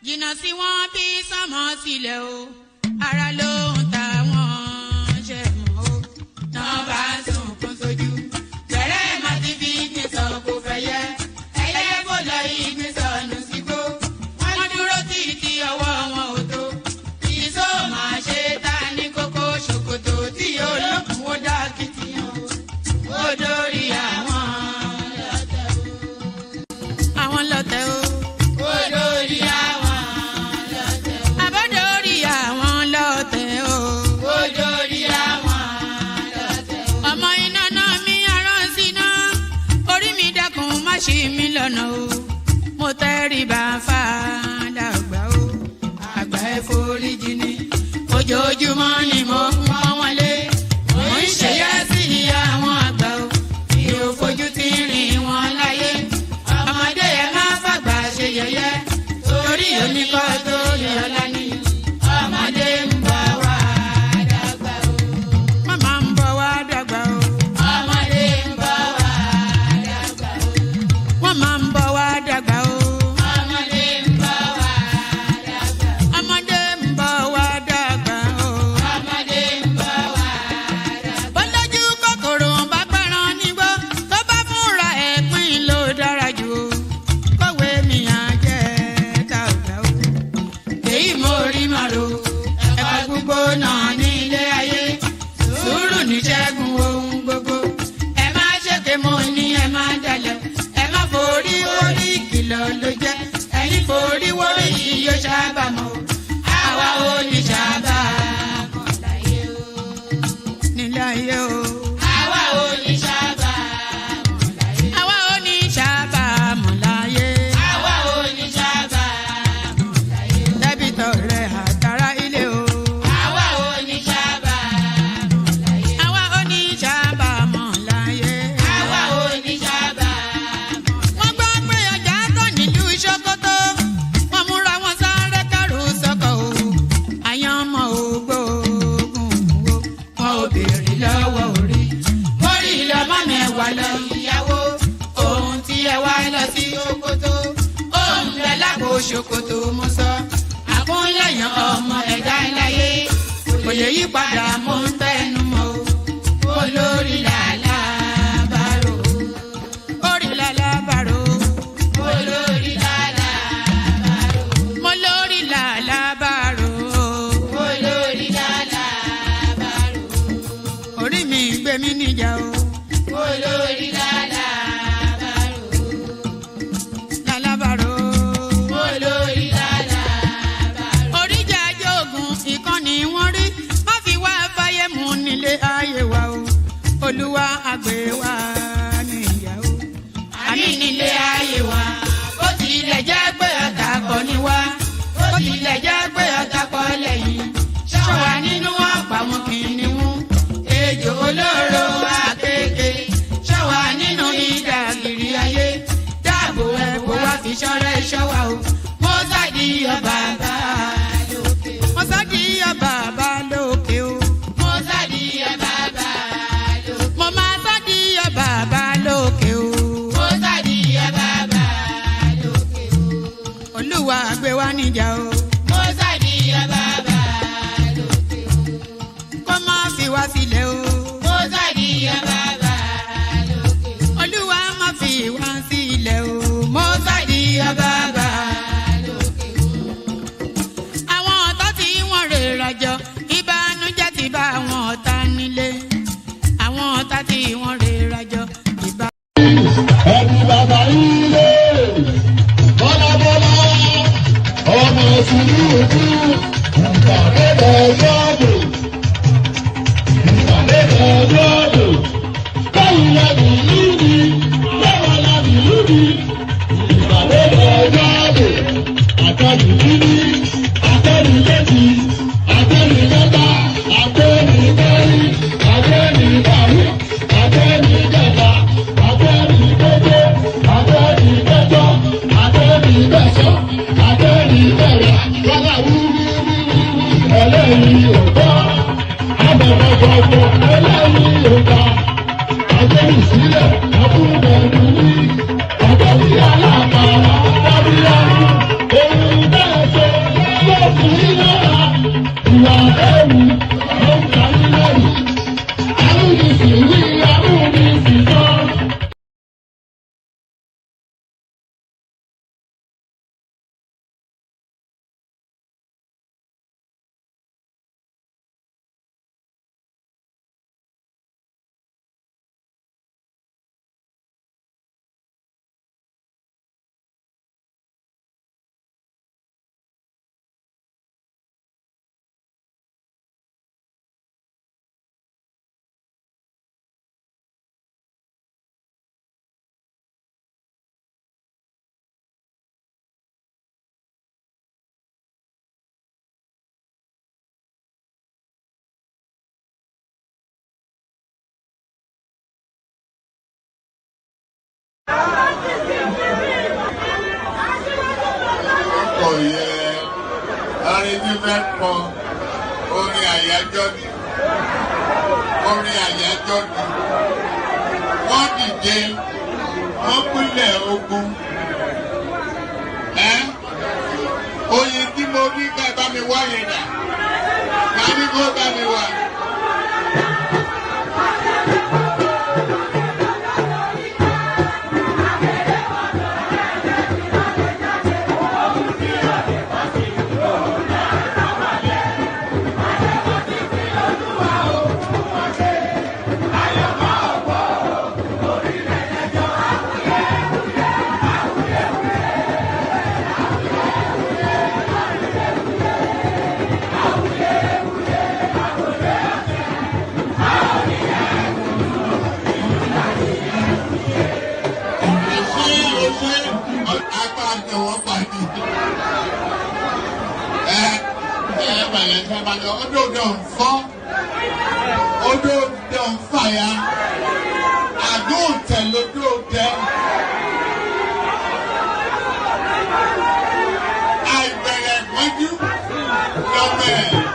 jìnnà sí wọn bí sánmọ̀ sílẹ̀ o ara ló ń ta wọn ṣe mọ́ o náà bá sunkún sójú bẹ̀rẹ̀ má ti fi gbin sọ kó fẹ́ yẹ ẹyẹ kó lọ ìgbín sọnù sígbó wọ́n dúró títí ọwọ́ wọn ò tó ìṣó máa ṣe ta ní kókó ṣòkòtò tí olókùn ó dá kìtìyàn o ó dórí àwọn lọ́tẹ̀ o. Ṣí mi lọ́nà o mo tẹríba fàdàgbà o àgbà ẹ foríjì ni ojoojúmọ́ ni mo ń pọ́n wọn lé mo ń ṣèyá sí àwọn àgbà o mi ò fojú tí rìn wọn láyé ọmọdé ẹ má fàgbà ṣe yẹ̀yẹ́ torí oníkọ́ tó lè ọlá ní ọmọdé ń bọ̀ wá dàgbà o màmá ń bọ̀ wá dàgbà o. Máa ń bọ̀ wá dàgbà o. Ọmọdé ń bọ̀ wá dàgbà. Ọmọdé ń bọ̀ wá dàgbà o. Ọmọdé ń bọ̀ wá dàgbà. Bọ́lájú kòkòrò bá pẹran nígbó tó bá fúnra ẹ̀ pín ló dára jù o. Kọ̀wé mi á jẹ́ ká ọ̀gá o. Èyí mo rí màrò ẹ̀ka gbogbo náà ní ilé ayé. Sùúrù ní ṣẹ́gun ohun gbogbo. Ẹ má ṣèké mo ní ẹ má dalẹ̀. Forí orí kìlọ̀ ló jẹ́ ẹni forí wọ́rí yìí yóò ṣàbàmọ́ àwa ò ní ṣàbàmọ́ láyé o nílé ayé o. Àwa ò ní ṣàbàmọ́ láyé. Àwa ò ní ṣàbàmọ́ láyé. Àwa ò ní ṣàbàmọ́ láyé. Dẹ́bìtọ̀ rẹ̀ àtàrà ilé o. Àwa ò ní ṣàbàmọ́ láyé. Àwa ò ní ṣàbàmọ́ láyé. Àwa ò ní ṣàbàmọ́. Ṣòkòtò wọn múra wọn sáré kẹrù sọkọ o àyànmọ ògbóògùn wo wọn ò béèrè lọ́wọ́ orí mórí lọmọ mẹ́wàá lọ ìyàwó ohun tí ẹ wá lọ sí Ṣòkòtò ohun rẹ lágbo Ṣòkòtò mo sọ àkúnlẹ̀yàn ọmọ ẹ̀dá láyé kò lè yí padà mo ń tẹnu mọ́ o olórí làlá bàrò orí làlá bàrò olórí làlá bàrò olórí làlá bàrò olórí làlá bàrò orí mi gbé mi níjà o olórí làlá bàrò olórí làlá bàrò oríjà jogun ìkànnì wọn rí má fi wá fáyé mu nílé ayé wa o olúwa àgbẹ̀ wa níyàwó àmì nílé ayé wa bó tilẹ̀ jẹ́ pé ọ̀tá kọ́ ni wá bó tilẹ̀ jẹ́ pé ọ̀tá kọ́ lẹ́yìn ṣọ́wa nínú ọ̀pá wọn kìnìún ejò olóró àkekèé ṣọ́wa nínú ìdàgìrì ayé dáàbò ẹ̀bùn wá fi ṣọ́rẹ́ ṣọ́wa o mọ́sádì ọba bá lókè o mọ́sádì ọba bá lókè o mọ́sádì ọba bá lókè mo máa sádì ọba bá lókè o. Olúwa gbé wa níjà o. Mọ́sádì bàbá lókè o. Kó má fi wá sílẹ̀ o. Mọ́sádì bàbá lókè o. Olúwa má fi wá sílẹ̀ o. Mọ́sádì bàbá lókè o. Àwọn ọ̀tá tí wọ́n rè rajọ ìbànújẹ́ ti bá àwọn ọ̀tá nílé. Àwọn ọ̀tá tí wọ́n rè rajọ ìbá. Ẹni bàbá ilé. Ọmọ Tinubu ìgbàlódé lọ́dọ̀ báyìí lábì lùdì lọ́wọ́ lábì lùdì ìgbàlódé lọ́dọ̀ àtẹ̀lù lùdì àtẹ̀lù lẹ́tì àtẹ̀lù lẹ́tà àtẹ̀lù bẹ́ẹ̀rì àtẹ̀lù bàrú àtẹ̀lù kẹta àtẹ̀lù gbogbo àtẹ̀lù kẹjọ àtẹ̀lù bẹ̀sọ̀ àtẹ̀lù bẹ̀rẹ̀ lọ́la wúwúwú ẹlẹ́yìí òkọ́ abẹ̀bẹ̀bọ̀bọ̀ ẹlẹ́yìí òkọ́ àtẹ̀lù sílẹ̀ ọkùnrin ní àtẹ̀lù aláàbà lábíyá ohun bẹ́ẹ̀ ṣe. ọkùnrin náà ìwà ẹ̀wù ló ń darí lẹ́rù. Amúnisì wí amúnisì sọ. Yẹ orin tí fẹ́ kọ orin àyájọ́ ni orin àyájọ́ ni wọ́n dìde wọ́n pínlẹ̀ ogun oyin tí mo rí ká bá mi wáyé dà ká ní kó bá mi wá. Odo don't fire. I don't tell you, I better want you. No man.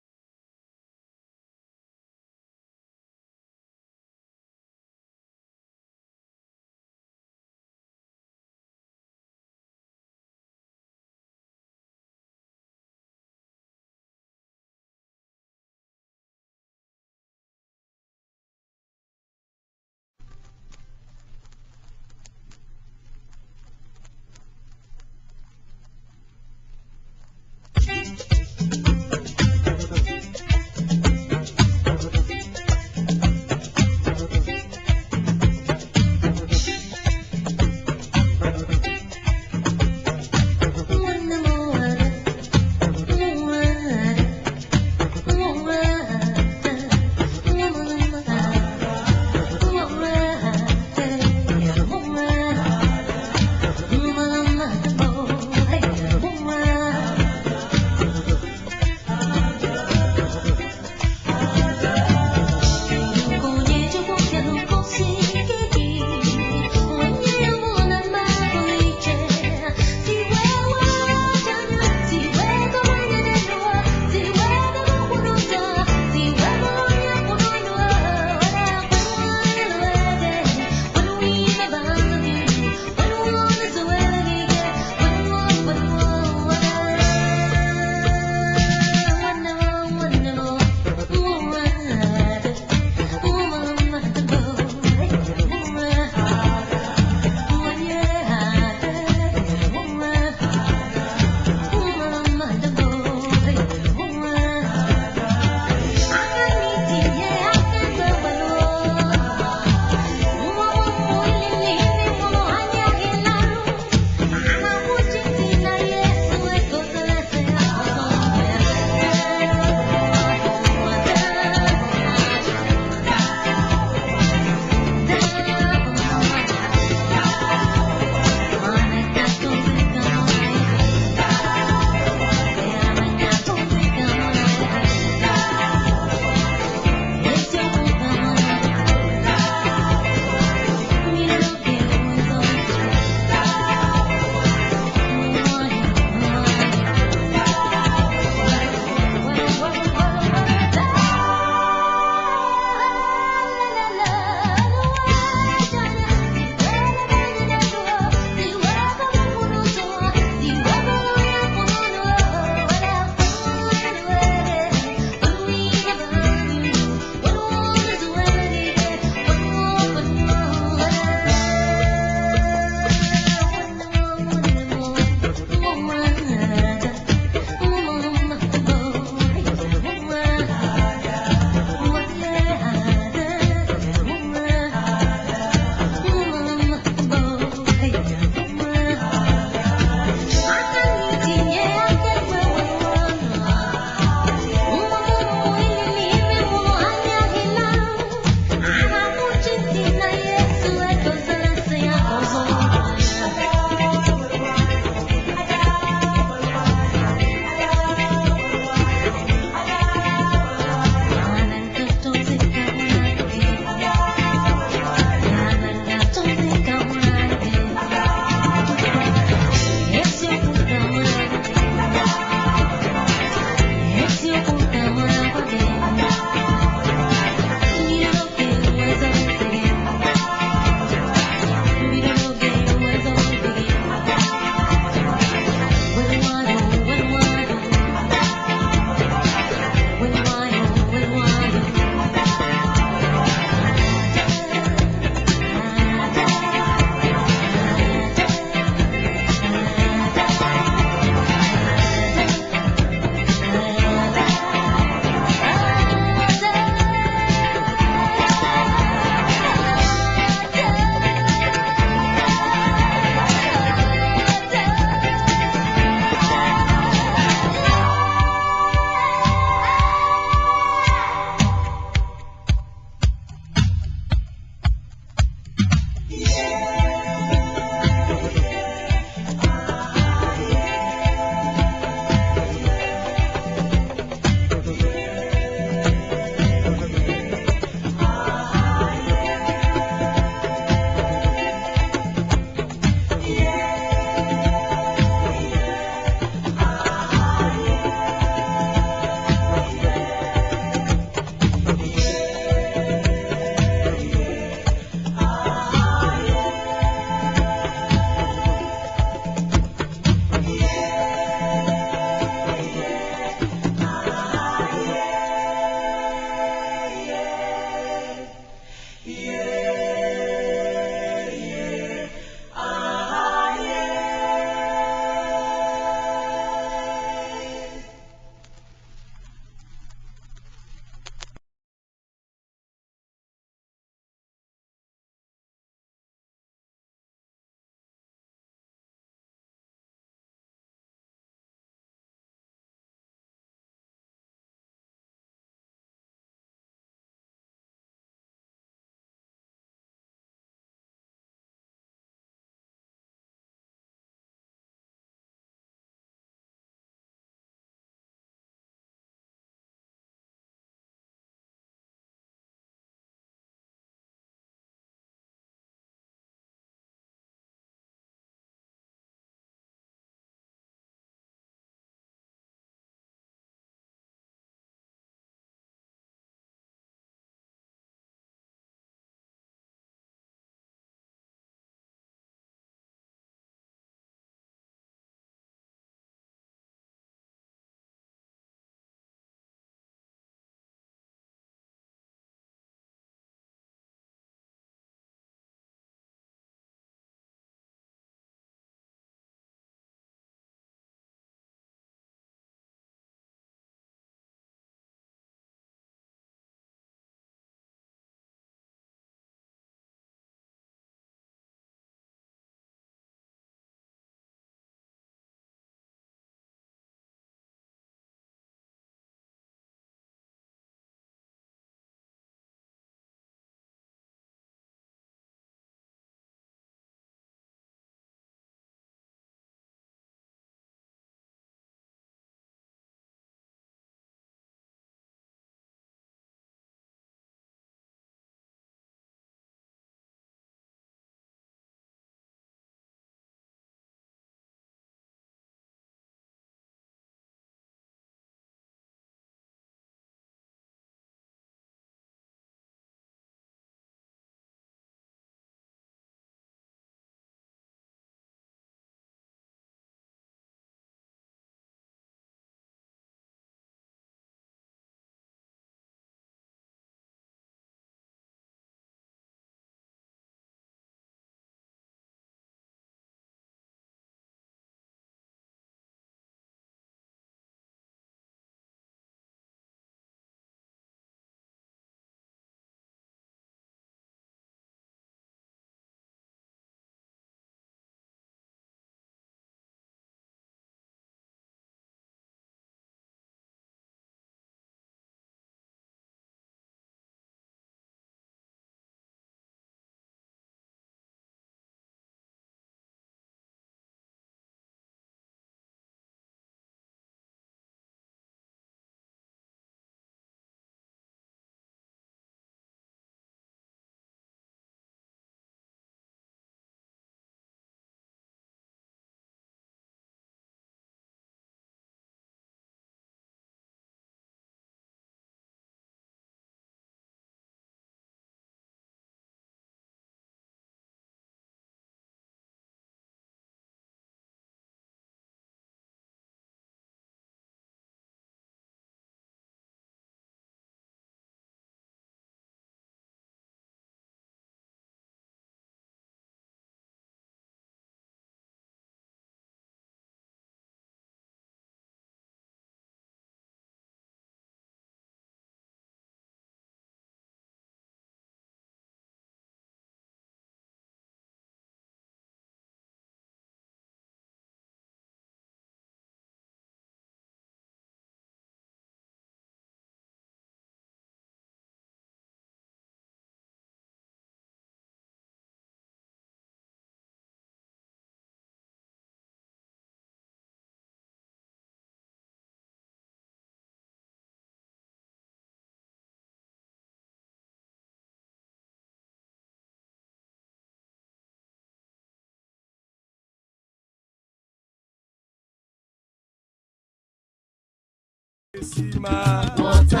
Water,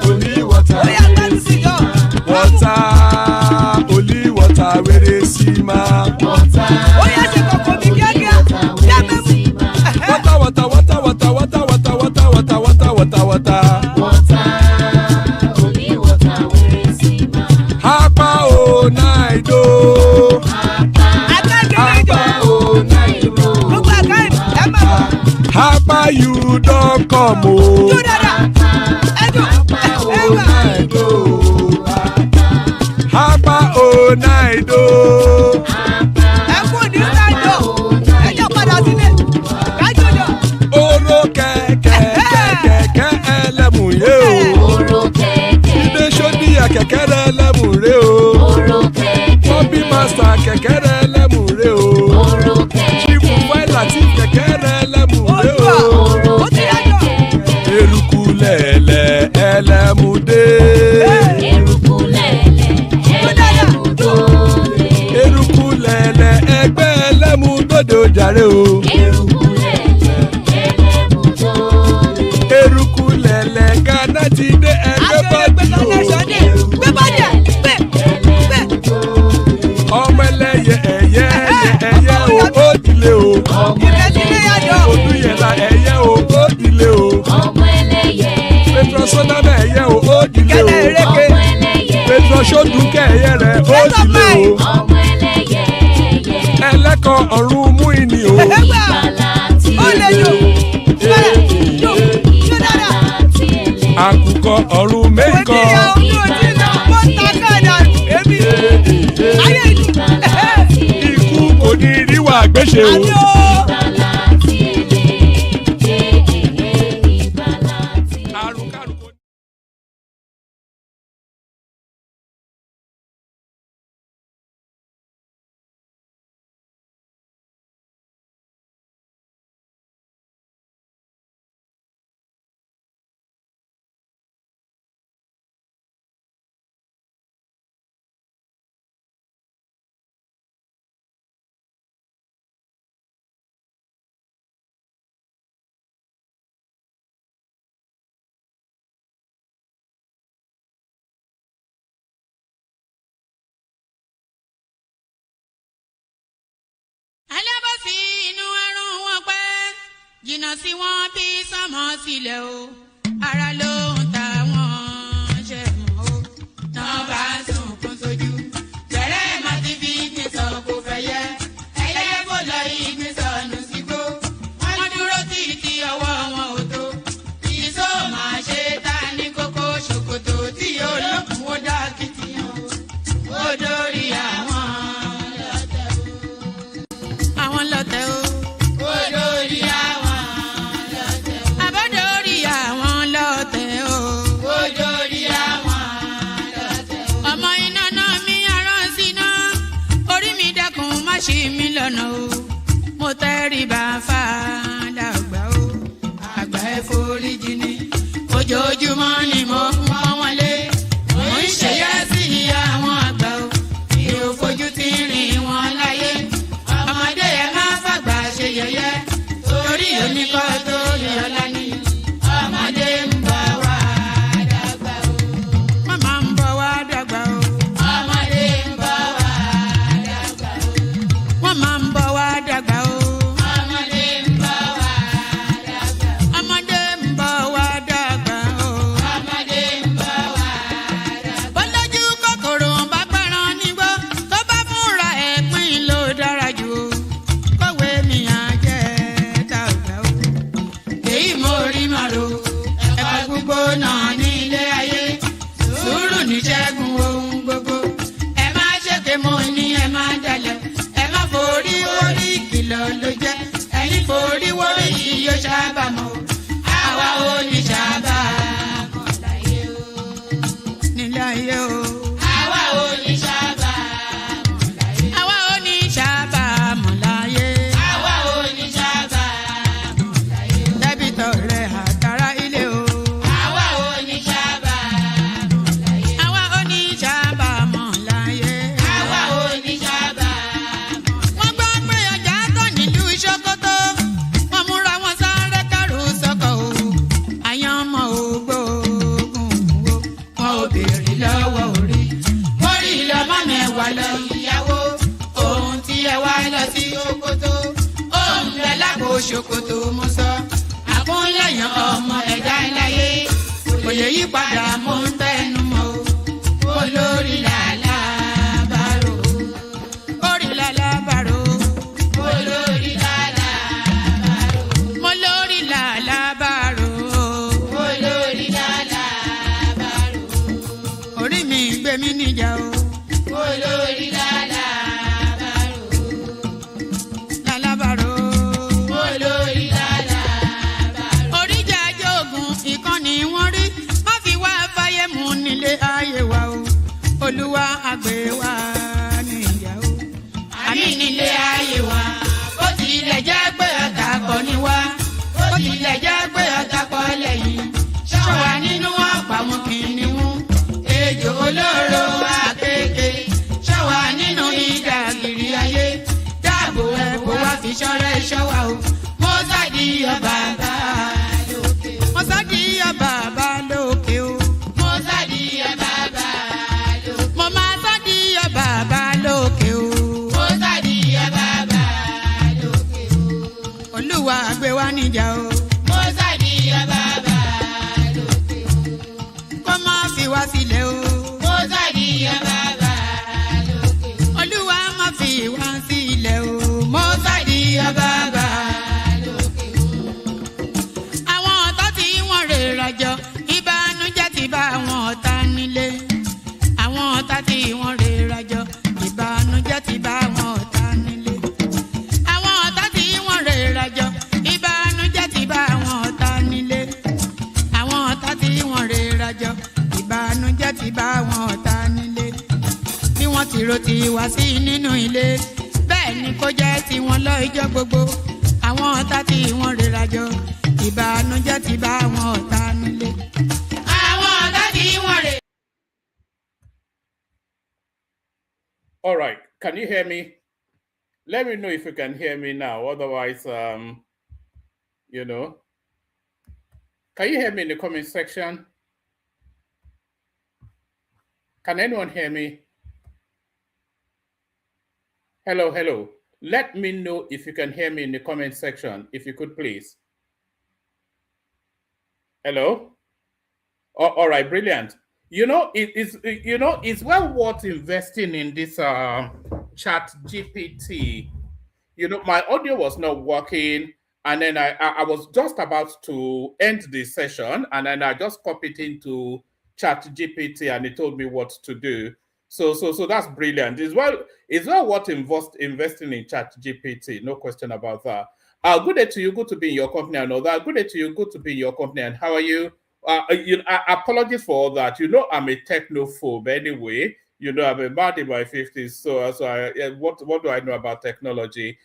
only water. Water, only water. Where they see ma. Water, water, water, water, water, water, water, water, water, water, water. Water, only water. Where they see ma. Hapa o naido. Hapa o naido. Hapa you don't come o. Hapa o naido. Oro kẹ̀kẹ́ ẹlẹ́mù yé o. Ilé sọ́dí àkẹ́kẹ́ rẹ̀ ẹlẹ́mù rẹ̀ o. Bobby master kẹ̀kẹ́ rẹ̀ ẹlẹ́mù rẹ̀ o. Chifu Faila ti kẹ̀kẹ́ rẹ̀ ẹlẹ́mù rẹ̀ o. Eruku lẹ̀lẹ̀ ẹlẹ́mù dé. Eruku lẹ̀lẹ̀ ẹgbẹ́ ẹlẹ́mù dòde ojàre o. Eruku lẹ̀lẹ̀ Ghana ti dé ẹgbẹ́ bọ́dì o. Ọmọ ẹlẹ́yẹ ẹ̀yẹ o ó dilé o. Olúyẹ̀lá ẹ̀yẹ o ó dilé o. Petrosoname ẹ̀yẹ o ó dilé o. Petrosodunke ẹ̀yẹ rẹ̀ ó dilé o. Ẹlẹ́kọ̀ ọ̀run mú ìní o. Àkùkọ ọ̀run méjìkọ. Ikú kò ní ríwà gbéṣe o. Jìnnà sí wọn bí sọmọ sílẹ̀ o, ara ló ń ta wọ́n ṣe mọ́ o. Náà bá sunkún sójú, bẹ̀rẹ̀ má ti fi ìgbín sọ kó fẹ́ yẹ. Ẹyẹ fò lọ ìgbín sọnù sígbó, wọ́n dúró títí ọwọ́ wọn ò tó. Ìṣó máa ṣe ta ní kókó ṣòkòtò tí olókùn ó dá kìtìyàn o. Ó dórí àwọn lọ́tẹ̀ o. Àwọn lọ́tẹ̀ o. Ó dórí àwọn. Ṣí mi lọ́nà o, mo tẹ́rí bá fàdà àgbà o, àgbà ẹ̀ foríjì ni, ojoojúmọ́ ni mo pọ́n wọn lé, mo ń ṣèyá sí àwọn àgbà o, mi ò fojú tí rìn wọn láyé, ọmọdé ẹ má fàgbà ṣe yẹ̀yẹ́, torí oníkọ́ tó yẹ ọ̀la ni, ọmọdé ń bọ̀ wá dàgbà o, màmá ń bọ̀ wá dàgbà o. Máa ń bọ̀ wá dàgbà o. Ọmọdé ń bọ̀ wá dàgbà. Ọmọdé ń bọ̀ wá dàgbà o. Ọmọdé ń bọ̀ wá dàgbà. Bọ́lájú kòkòrò bá gbẹ́ran nígbó tó bá múra ẹ̀pín ló dára jù o. Kọ̀wé mi á jẹ́ dàgbà o. Èyí mo rí màrò ẹ̀ka gbogbo náà ní ilé ayé. Sùúrù ní ṣẹ́gun ohun gbogbo. Ẹ má ṣèké mo ní ẹ má dalẹ̀. Forí wórí kìlọ̀ ló jẹ́, ẹ̀yin forí wórí yìí yóò sábà mọ́, àwa ò ní sábà mọ́ láyé o. Nílé ayé o. Àwa ò ní sábà mọ́ láyé. Àwa ò ní sábà mọ́ láyé. Àwa ò ní sábà mọ́ láyé. Dẹ́bìtọ̀ rẹ̀ àtàrà ilé o. Àwa ò ní sábà mọ́ láyé. Àwa ò ní sábà mọ́ láyé. Àwa ò ní sábà. Ṣókótó, wọ́n múra wọn sáré kẹrù ìró ti wá sí nínú ilé bẹ́ẹ̀ ni kó jẹ́ tiwọn lọ́jọ́ gbogbo àwọn ọ̀tá tí wọ́n rera jọ ìbànújẹ́ ti bá àwọn ọ̀tá nílé. àwọn ọ̀tá tí wọ́n rè. All right, can you hear me? Let me know if you can hear me now. Otherwise, you know, can you hear me in the comment section? Can anyone hear me? Hello, hello. Let me know if you can hear me in the comment section, if you could please. Hello? Oh, all right, brilliant. You know, it's well worth investing in this chat GPT. You know, my audio was not working, and then I was just about to end the session, and then I just copied into chat GPT and it told me what to do. So that's brilliant. It's well worth investing in chat GPT, no question about that. Good day to you, good to be in your company and all that. Good day to you, good to be in your company, and how are you? Apologies for all that. You know, I'm a technophobe anyway. You know, I'm a man in my 50s, so what do I know about technology?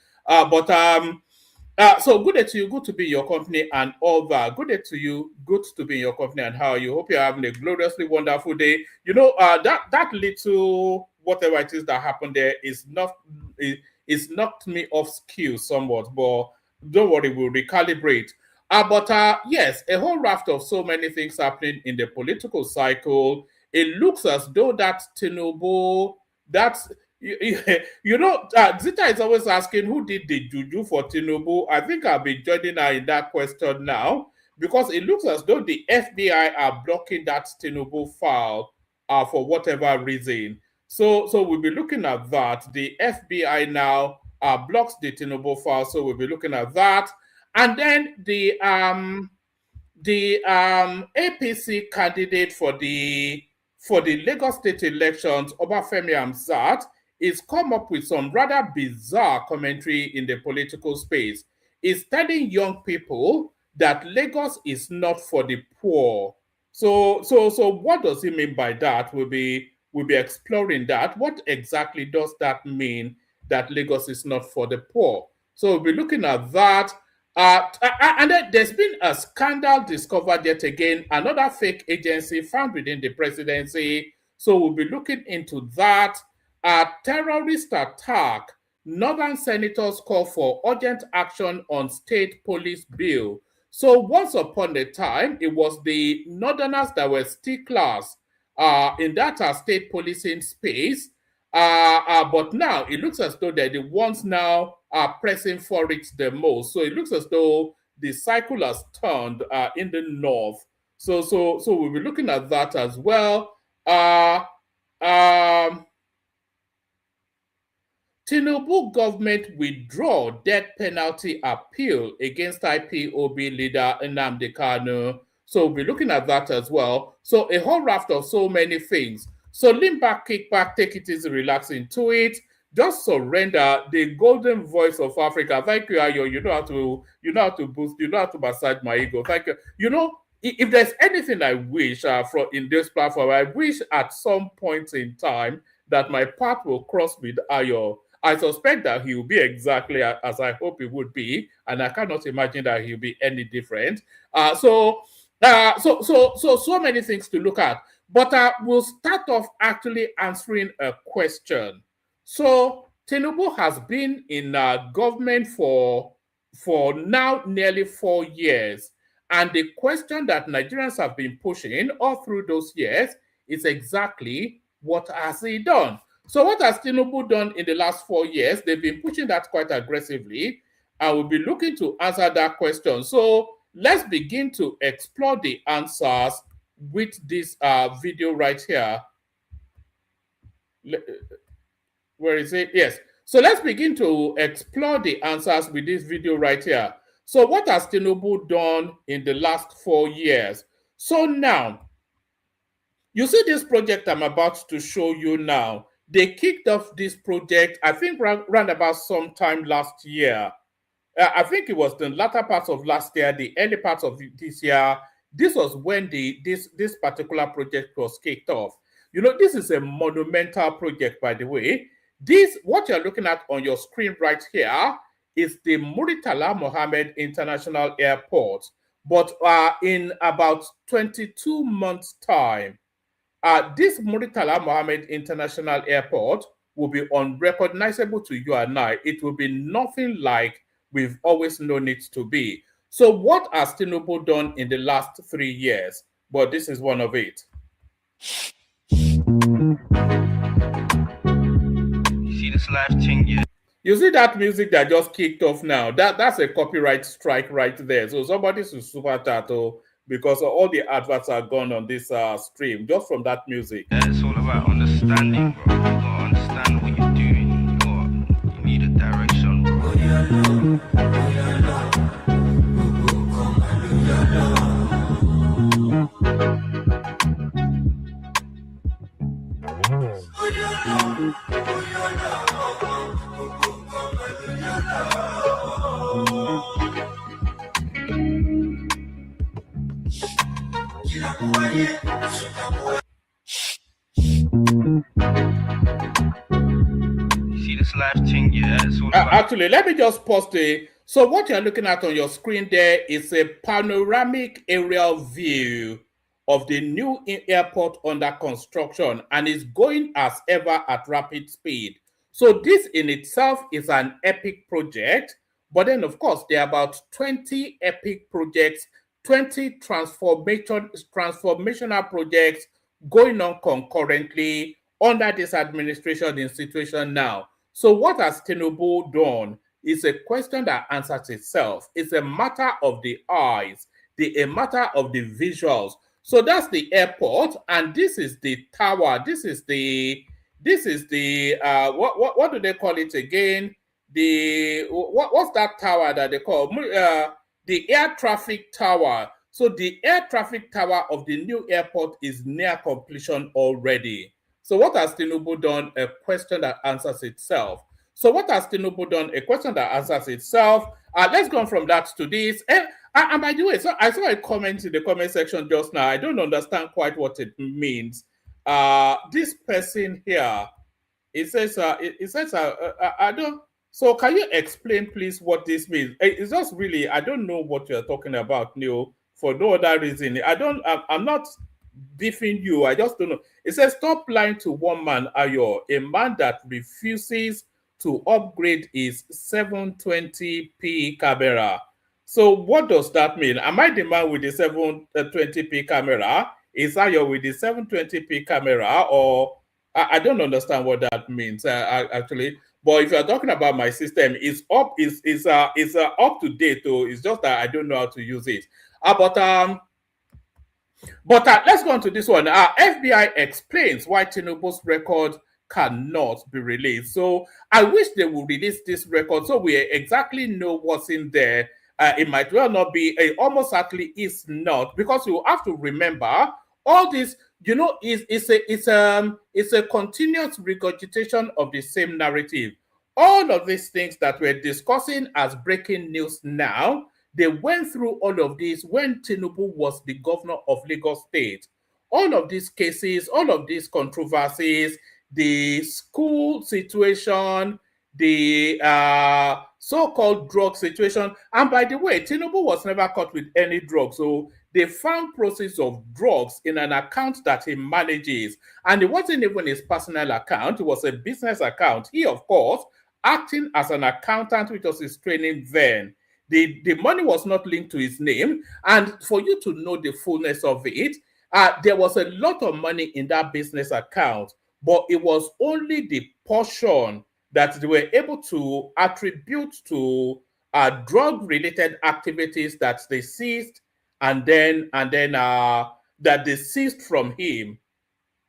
So good day to you, good to be in your company and all that. Good day to you, good to be in your company, and how are you? Hope you're having a gloriously wonderful day. You know, that little whatever it is that happened there is knocked me off skew somewhat, but don't worry, we'll recalibrate. Yes, a whole raft of so many things happening in the political cycle. It looks as though that Tinubu, Zita is always asking who did the juju for Tinubu. I think I'll be joining her in that question now, because it looks as though the FBI are blocking that Tinubu file for whatever reason. So we'll be looking at that. The FBI now blocks the Tinubu file, so we'll be looking at that. And then the APC candidate for the Lagos State elections, Obafemi Hamzat, is come up with some rather bizarre commentary in the political space. He's telling young people that Lagos is not for the poor. So what does he mean by that? We'll be exploring that. What exactly does that mean, that Lagos is not for the poor? So we'll be looking at that. And then there's been a scandal discovered yet again, another fake agency found within the presidency. So we'll be looking into that. Terrorist attack. Northern senators call for urgent action on state police bill. So once upon a time, it was the Northerners that were sticklers in that state policing space. But now it looks as though they're the ones now are pressing for it the most. So it looks as though the cycle has turned in the north. So we'll be looking at that as well. Tinubu government withdraw death penalty appeal against IPOB leader Nnamdi Kanu. So we'll be looking at that as well. So a whole raft of so many things. So lean back, kick back, take it easy, relax into it. Just surrender the golden voice of Africa. Thank you, Ayo. You know how to boost, you know how to massage my ego. Thank you. You know, if there's anything I wish from in this platform, I wish at some point in time that my path will cross with Ayo. I suspect that he will be exactly as I hope he would be, and I cannot imagine that he'll be any different. So many things to look at. But we'll start off actually answering a question. So Tinubu has been in government for now nearly 4 years. And the question that Nigerians have been pushing all through those years is exactly, what has he done? So what has Tinubu done in the last 4 years? They've been pushing that quite aggressively. And we'll be looking to answer that question. So let's begin to explore the answers with this video right here. Where is it? Yes. So let's begin to explore the answers with this video right here. So what has Tinubu done in the last 4 years? So now, you see this project I'm about to show you now. They kicked off this project, I think, round about sometime last year. I think it was the latter part of last year, the early part of this year. This was when this particular project was kicked off. You know, this is a monumental project, by the way. This, what you're looking at on your screen right here, is the Muritala Mohammed International Airport. But in about 22 months' time, this Muritala Mohammed International Airport will be unrecognizable to you and I. It will be nothing like we've always known it to be. So what has Tinubu done in the last 3 years? But this is one of it. See this life thing, yeah. You see that music that just kicked off now? That's a copyright strike right there. So somebody should super chat because all the adverts are gone on this stream just from that music. Yeah, it's all about understanding, bro. You gotta understand what you're doing. You need a direction, bro. See this life thing, yeah. It's all about Actually, let me just pause the. So what you're looking at on your screen there is a panoramic aerial view of the new airport under construction, and is going as ever at rapid speed. So this in itself is an epic project, but then of course there are about 20 epic projects, 20 transformational projects going on concurrently under this administration in situation now. So what has Tinubu done is a question that answers itself. It's a matter of the eyes, a matter of the visuals. So that's the airport, and this is the tower. This is the what do they call it again? What's that tower that they call the air traffic tower? So the air traffic tower of the new airport is near completion already. So what has Tinubu done? A question that answers itself. So what has Tinubu done? A question that answers itself. Let's go on from that to this. And by the way, so I saw a comment in the comment section just now. I don't understand quite what it means. This person here, it says, I don't. So can you explain, please, what this means? It's just really, I don't know what you're talking about, Neil. For no other reason, I'm not beefing you. I just don't know. It says, stop lying to one man, Ayo, a man that refuses to upgrade his 720p camera. So what does that mean? Am I the man with the 720p camera? Is Ayo with the 720p camera? Or I don't understand what that means actually. But if you're talking about my system, it's up to date. Though it's just that I don't know how to use it. But let's go on to this one. FBI explains why Tinubu's record cannot be released. So I wish they would release this record so we exactly know what's in there. It might well not be, almost certainly is not, because you have to remember all this, you know, it's a continuous regurgitation of the same narrative. All of these things that we're discussing as breaking news now, they went through all of this when Tinubu was the governor of Lagos State. All of these cases, all of these controversies, the school situation, the so-called drug situation. And by the way, Tinubu was never caught with any drugs. So they found proceeds of drugs in an account that he manages. And it wasn't even his personal account. It was a business account. He, of course, acting as an accountant, which was his training then. The money was not linked to his name. And for you to know the fullness of it, there was a lot of money in that business account, but it was only the portion that they were able to attribute to drug-related activities that they seized, and then that they seized from him.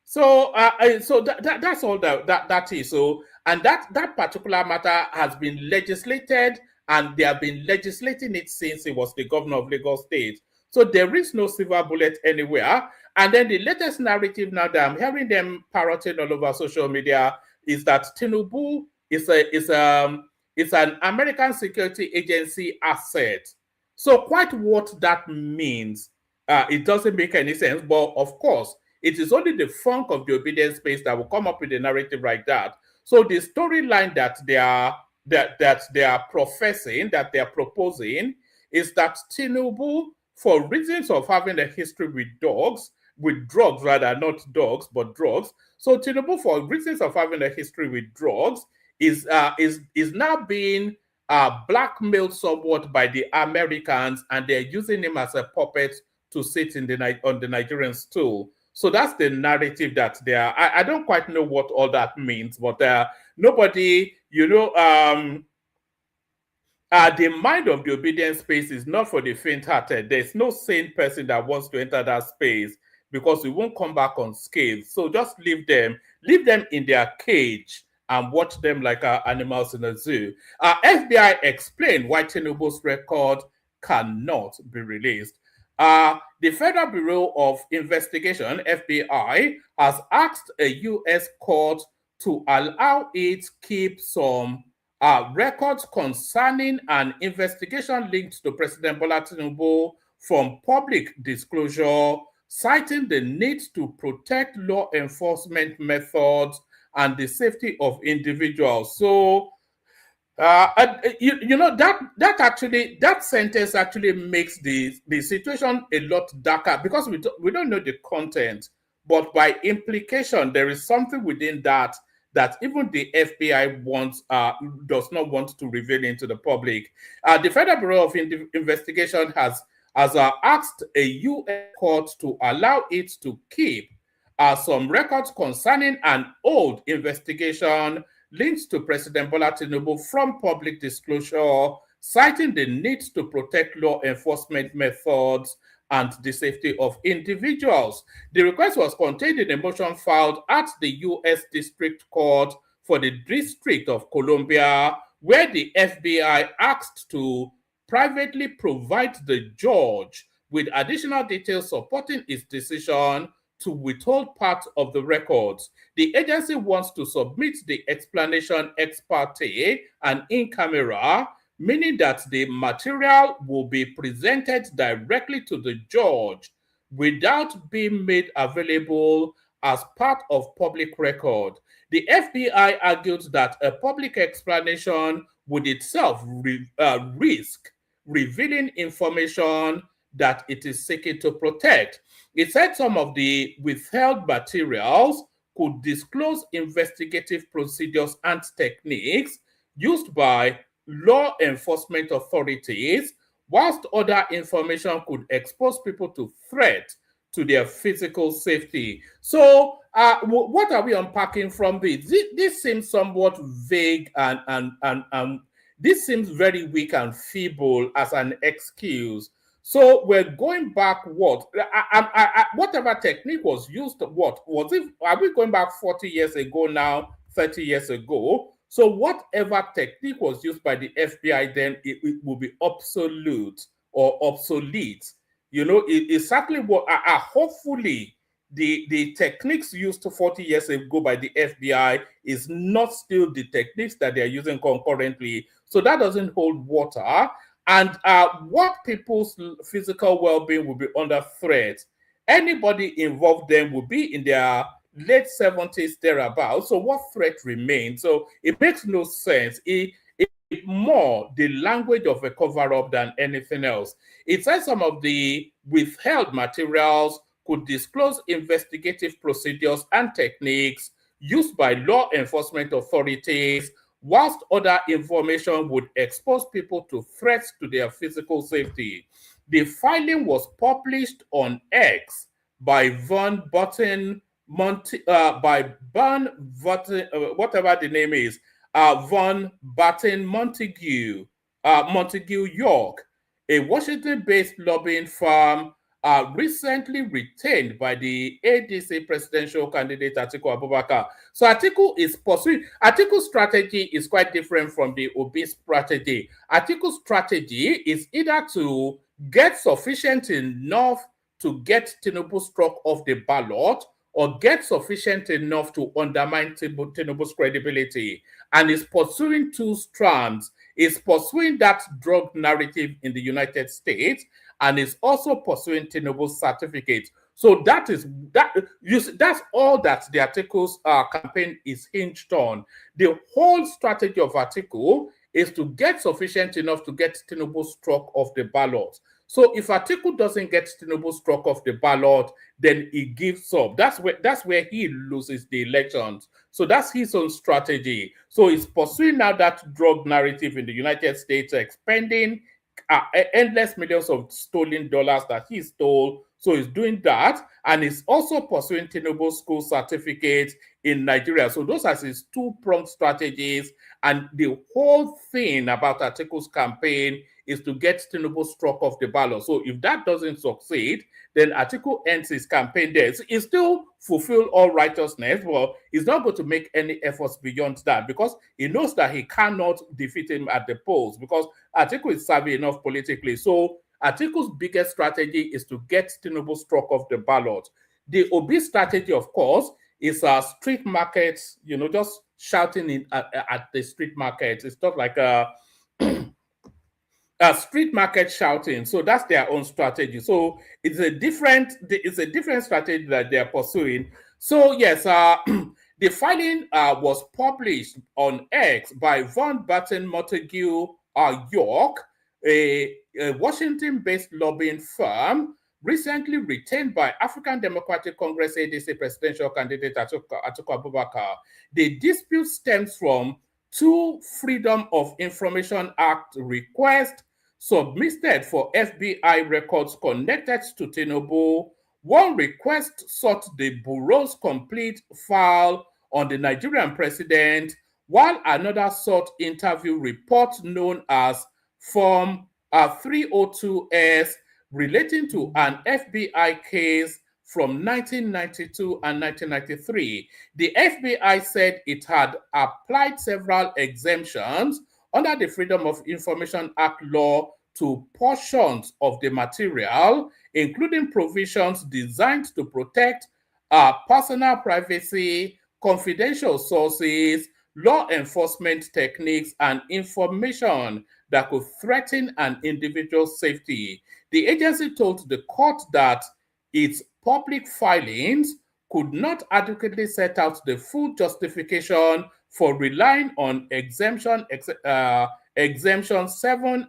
So that's all that is. So, and that particular matter has been legislated, and they have been legislating it since he was the governor of Lagos State. So there is no silver bullet anywhere. And then the latest narrative now that I'm hearing them parroting all over social media is that Tinubu is an American security agency asset. So quite what that means, it doesn't make any sense. But of course, it is only the funk of the obedience space that will come up with a narrative like that. So the storyline that they are professing, that they are proposing, is that Tinubu, for reasons of having a history with drugs rather, not dogs, but drugs. So Tinubu, for reasons of having a history with drugs, is now being blackmailed somewhat by the Americans, and they're using him as a puppet to sit on the Nigerian stool. So that's the narrative that they are. I don't quite know what all that means, but nobody, the mind of the obedience space is not for the faint-hearted. There's no sane person that wants to enter that space because we won't come back unscathed. So just leave them in their cage and watch them like animals in a zoo. FBI explained why Tinubu's record cannot be released. The Federal Bureau of Investigation, FBI, has asked a U.S. court to allow it keep some records concerning an investigation linked to President Bola Tinubu from public disclosure, citing the need to protect law enforcement methods and the safety of individuals. So, that sentence actually makes the situation a lot darker because we don't know the content, but by implication, there is something within that even the FBI does not want to reveal into the public. The Federal Bureau of Investigation has asked a U.S. court to allow it to keep some records concerning an old investigation linked to President Bola Tinubu from public disclosure, citing the need to protect law enforcement methods and the safety of individuals. The request was contained in a motion filed at the U.S. District Court for the District of Columbia, where the FBI asked to privately provide the judge with additional details supporting its decision to withhold part of the records. The agency wants to submit the explanation ex parte and in camera, meaning that the material will be presented directly to the judge without being made available as part of public record. The FBI argued that a public explanation would itself risk revealing information that it is seeking to protect. It said some of the withheld materials could disclose investigative procedures and techniques used by law enforcement authorities, whilst other information could expose people to threat to their physical safety. So, what are we unpacking from this? This seems somewhat vague and this seems very weak and feeble as an excuse. So we're going back. Whatever technique was used, what was it? Are we going back 40 years ago now, 30 years ago? So whatever technique was used by the FBI then, it will be obsolete or obsolete. Exactly what hopefully the techniques used 40 years ago by the FBI is not still the techniques that they're using concurrently. So that doesn't hold water. And what people's physical well-being will be under threat. Anybody involved then will be in their late 70s thereabouts. So what threat remains? So it makes no sense. It's more the language of a cover-up than anything else. It says some of the withheld materials could disclose investigative procedures and techniques used by law enforcement authorities, whilst other information would expose people to threats to their physical safety. The filing was published on X by Van Button, whatever the name is, Von Batten Montague York, a Washington-based lobbying firm recently retained by the ADC presidential candidate Atiku Abubakar. So Atiku's strategy is quite different from the Obi strategy. Atiku's strategy is either to get sufficient enough to get Tinubu struck off the ballot, or get sufficient enough to undermine Tinubu's credibility, and is pursuing two strands. Is pursuing that drug narrative in the United States, and is also pursuing Tinubu's certificate. So that is that. That's all that the Atiku's campaign is hinged on. The whole strategy of Atiku is to get sufficient enough to get Tinubu struck off the ballot. So if Atiku doesn't get Tinubu struck off the ballot, then he gives up. That's where he loses the elections. So that's his own strategy. So he's pursuing now that drug narrative in the United States, expending endless millions of stolen dollars that he stole. So he's doing that, and he's also pursuing Tinubu school certificates in Nigeria. So those are his two-pronged strategies, and the whole thing about Atiku's campaign is to get Tinubu struck off the ballot. So if that doesn't succeed, then Atiku ends his campaign there. He still fulfill all righteousness, but he's not going to make any efforts beyond that because he knows that he cannot defeat him at the polls because Atiku is savvy enough politically. So Atiku's biggest strategy is to get Tinubu struck off the ballot. The Obi strategy, of course, is street markets, just shouting at the street markets. It's not like a street market shouting. So that's their own strategy. So it's a different strategy that they're pursuing. So yes, the filing was published on X by Von Batten Montague York, a Washington-based lobbying firm recently retained by African Democratic Congress ADC presidential candidate Atiku Abubakar. The dispute stems from two Freedom of Information Act requests submitted for FBI records connected to Tinubu. One request sought the Bureau's complete file on the Nigerian president, while another sought interview report known as Form 302S relating to an FBI case from 1992 and 1993. The FBI said it had applied several exemptions under the Freedom of Information Act law to portions of the material, including provisions designed to protect personal privacy, confidential sources, law enforcement techniques, and information that could threaten an individual's safety. The agency told the court that its public filings could not adequately set out the full justification for relying on exemption 7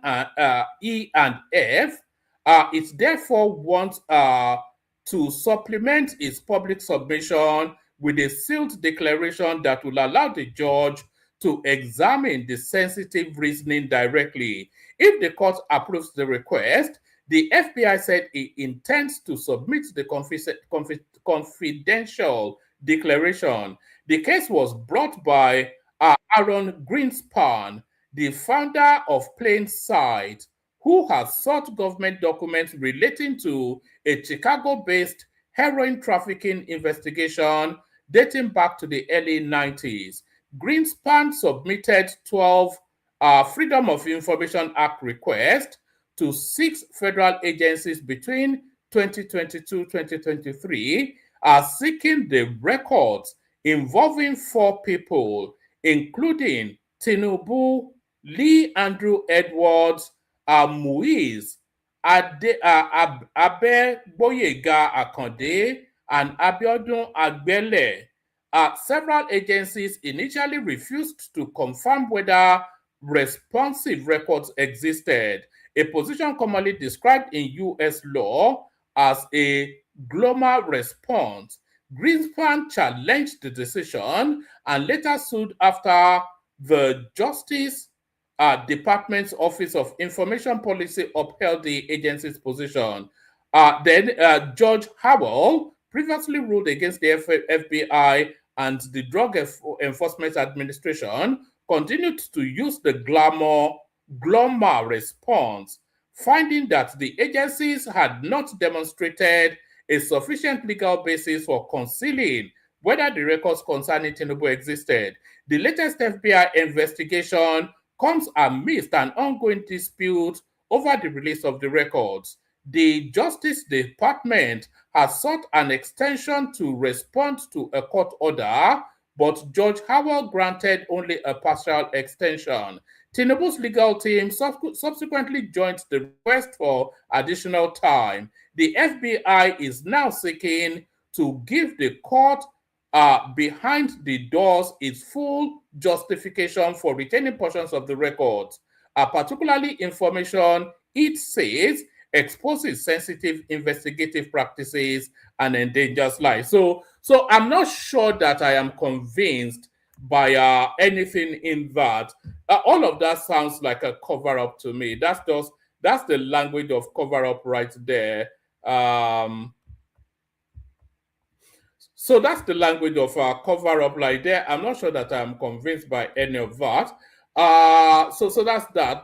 E and F. It therefore wants to supplement its public submission with a sealed declaration that will allow the judge to examine the sensitive reasoning directly. If the court approves the request, the FBI said it intends to submit the confidential declaration. The case was brought by Aaron Greenspan, the founder of Plainsight, who has sought government documents relating to a Chicago-based heroin trafficking investigation dating back to the early 90s. Greenspan submitted 12 Freedom of Information Act requests to 6 federal agencies between 2022-2023, seeking the records involving 4 people, including Tinubu, Lee Andrew Edwards, Muiz, Abeboyega Akande, and Abiodun Agbele. Several agencies initially refused to confirm whether responsive records existed, a position commonly described in U.S. law as a global response. Greenspan challenged the decision and later sued after the Justice Department's Office of Information Policy upheld the agency's position. Then Judge Howell previously ruled against the FBI, and the Drug Enforcement Administration continued to use the GLOMAR response, finding that the agencies had not demonstrated a sufficient legal basis for concealing whether the records concerning Tinubu existed. The latest FBI investigation comes amidst an ongoing dispute over the release of the records. The Justice Department has sought an extension to respond to a court order, but Judge Howell granted only a partial extension. Tinubu's legal team subsequently joined the request for additional time. The FBI is now seeking to give the court behind the doors its full justification for retaining portions of the records, particularly information it says exposes sensitive investigative practices and endangers life. So I'm not sure that I am convinced by anything in that. All of that sounds like a cover up to me. That's the language of cover up right there. So that's the language of cover up like there. I'm not sure that I'm convinced by any of that. So that's that.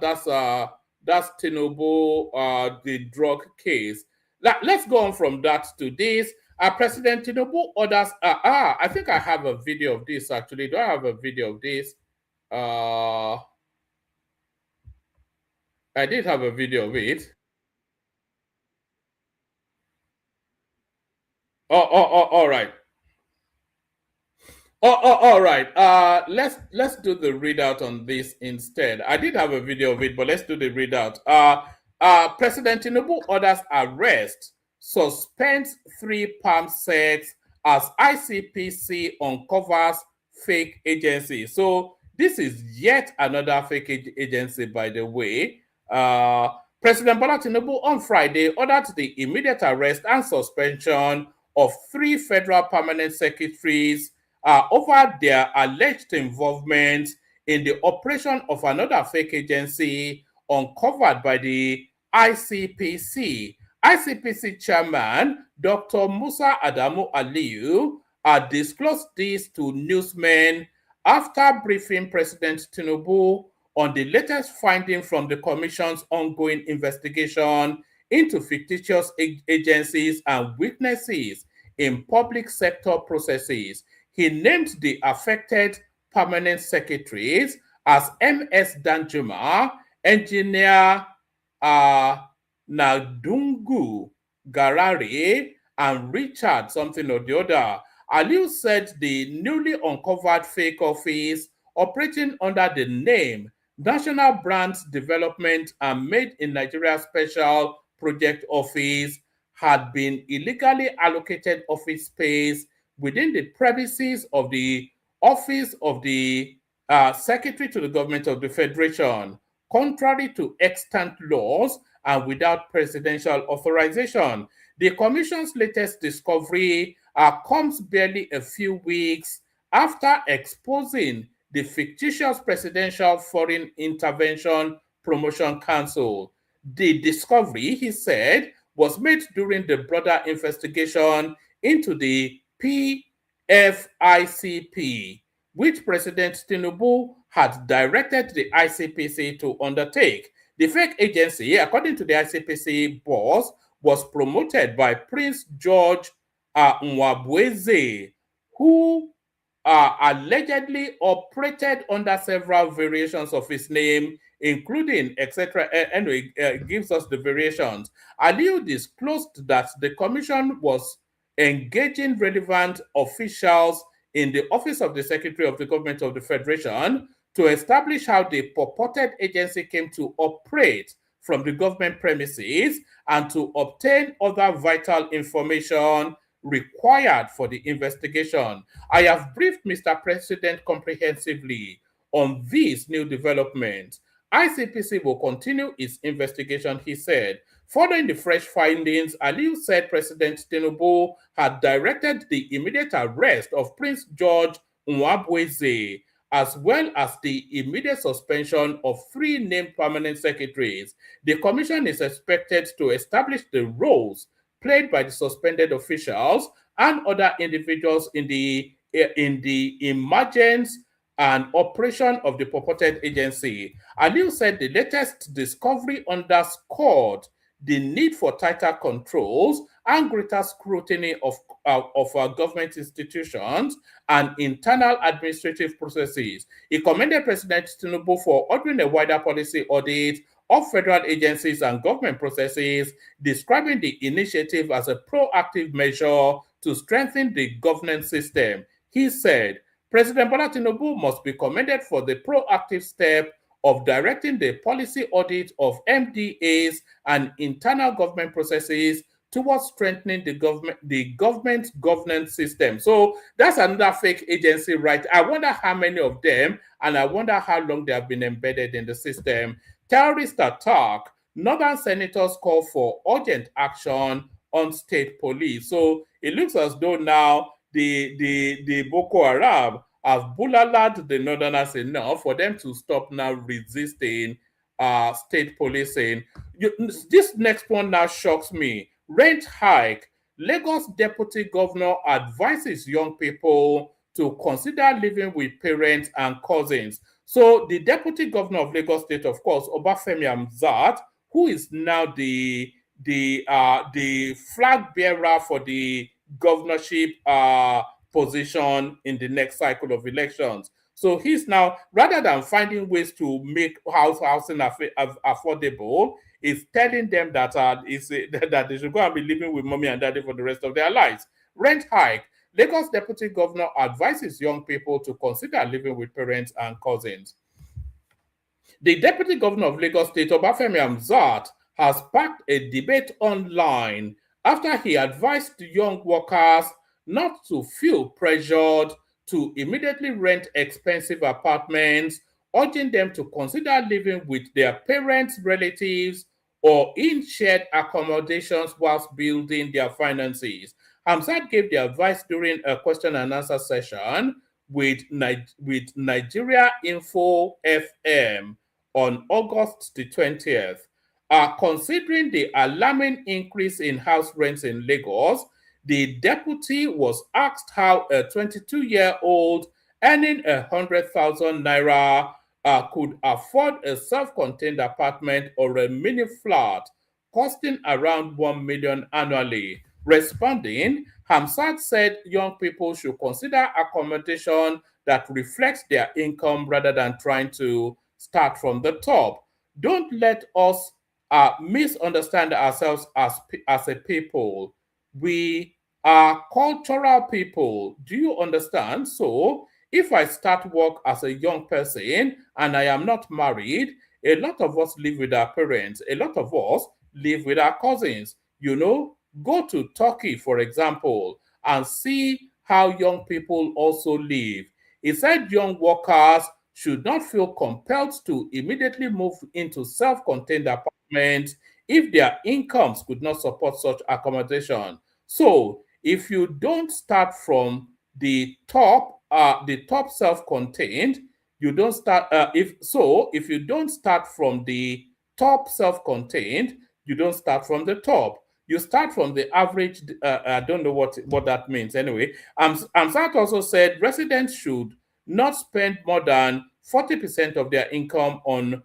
That's Tinubu, the drug case. Let's go on from that to this. President Tinubu orders. I think I have a video of this actually. Do I have a video of this? I did have a video of it. All right. All right. Let's do the readout on this instead. I did have a video of it, but let's do the readout. President Tinubu orders arrest, suspends 3 palm sets as ICPC uncovers fake agency. So this is yet another fake agency, by the way. President Bola Tinubu on Friday ordered the immediate arrest and suspension of 3 federal permanent secretaries over their alleged involvement in the operation of another fake agency uncovered by the ICPC. ICPC chairman Dr. Musa Adamu Aliyu disclosed this to newsmen after briefing President Tinubu on the latest finding from the Commission's ongoing investigation into fictitious agencies and weaknesses in public sector processes. He named the affected permanent secretaries as MS Danjuma, Engineer Nadungu Garare, and Richard something or the other. Aliu said the newly uncovered fake office operating under the name National Brands Development and Made in Nigeria Special Project Office had been illegally allocated office space within the premises of the Office of the Secretary to the Government of the Federation, contrary to extant laws and without presidential authorization. The Commission's latest discovery comes barely a few weeks after exposing the fictitious Presidential Foreign Intervention Promotion Council. The discovery, he said, was made during the broader investigation into the PFICP, which President Tinubu had directed the ICPC to undertake. The fake agency, according to the ICPC boss, was promoted by Prince George Nwabweze, who allegedly operated under several variations of his name, including etc. Anyway, gives us the variations. Aliu disclosed that the commission was engaging relevant officials in the Office of the Secretary of the Government of the Federation to establish how the purported agency came to operate from the government premises and to obtain other vital information required for the investigation. I have briefed Mr. President comprehensively on these new developments. ICPC will continue its investigation, he said. Following the fresh findings, Aliu said President Tinubu had directed the immediate arrest of Prince George Nwabweze, as well as the immediate suspension of 3 named permanent secretaries. The commission is expected to establish the roles played by the suspended officials and other individuals in the emergence and operation of the purported agency. Aliu said the latest discovery underscored the need for tighter controls and greater scrutiny of our government institutions and internal administrative processes. He commended President Tinubu for ordering a wider policy audit of federal agencies and government processes, describing the initiative as a proactive measure to strengthen the governance system. He said, President Bola Tinubu must be commended for the proactive step of directing the policy audit of MDAs and internal government processes towards strengthening the government governance system. So that's another fake agency, right? I wonder how many of them, and I wonder how long they have been embedded in the system. Terrorist attack. Northern senators call for urgent action on state police. So it looks as though now the Boko Haram have bullaled the Northerners enough for them to stop now resisting state policing. This next one now shocks me. Rent hike. Lagos Deputy Governor advises young people to consider living with parents and cousins. So the Deputy Governor of Lagos State, of course, Obafemi Hamzat, who is now the flag bearer for the governorship position in the next cycle of elections. So he's now, rather than finding ways to make housing affordable, is telling them that that they should go and be living with mommy and daddy for the rest of their lives. Rent hike. Lagos Deputy Governor advises young people to consider living with parents and cousins. The Deputy Governor of Lagos State, Obafemi Hamzat, has sparked a debate online after he advised young workers not to feel pressured to immediately rent expensive apartments, urging them to consider living with their parents, relatives, or in shared accommodations whilst building their finances. Hamzat gave the advice during a question and answer session with Nigeria Info FM on August the 20th. Considering the alarming increase in house rents in Lagos, the deputy was asked how a 22-year-old earning 100,000 naira could afford a self-contained apartment or a mini flat costing around 1 million annually. Responding, Hamzat said young people should consider accommodation that reflects their income rather than trying to start from the top. Don't let us misunderstand ourselves as a people. We are cultural people. Do you understand? So if I start work as a young person and I am not married, a lot of us live with our parents. A lot of us live with our cousins. You know, go to Turkey, for example, and see how young people also live. He said young workers should not feel compelled to immediately move into self-contained apartments if their incomes could not support such accommodation. So, if you don't start from the top self-contained, you don't start. If you don't start from the top self-contained, you don't start from the top. You start from the average. I don't know what that means. Anyway, Amsat also said residents should not spend more than 40% of their income on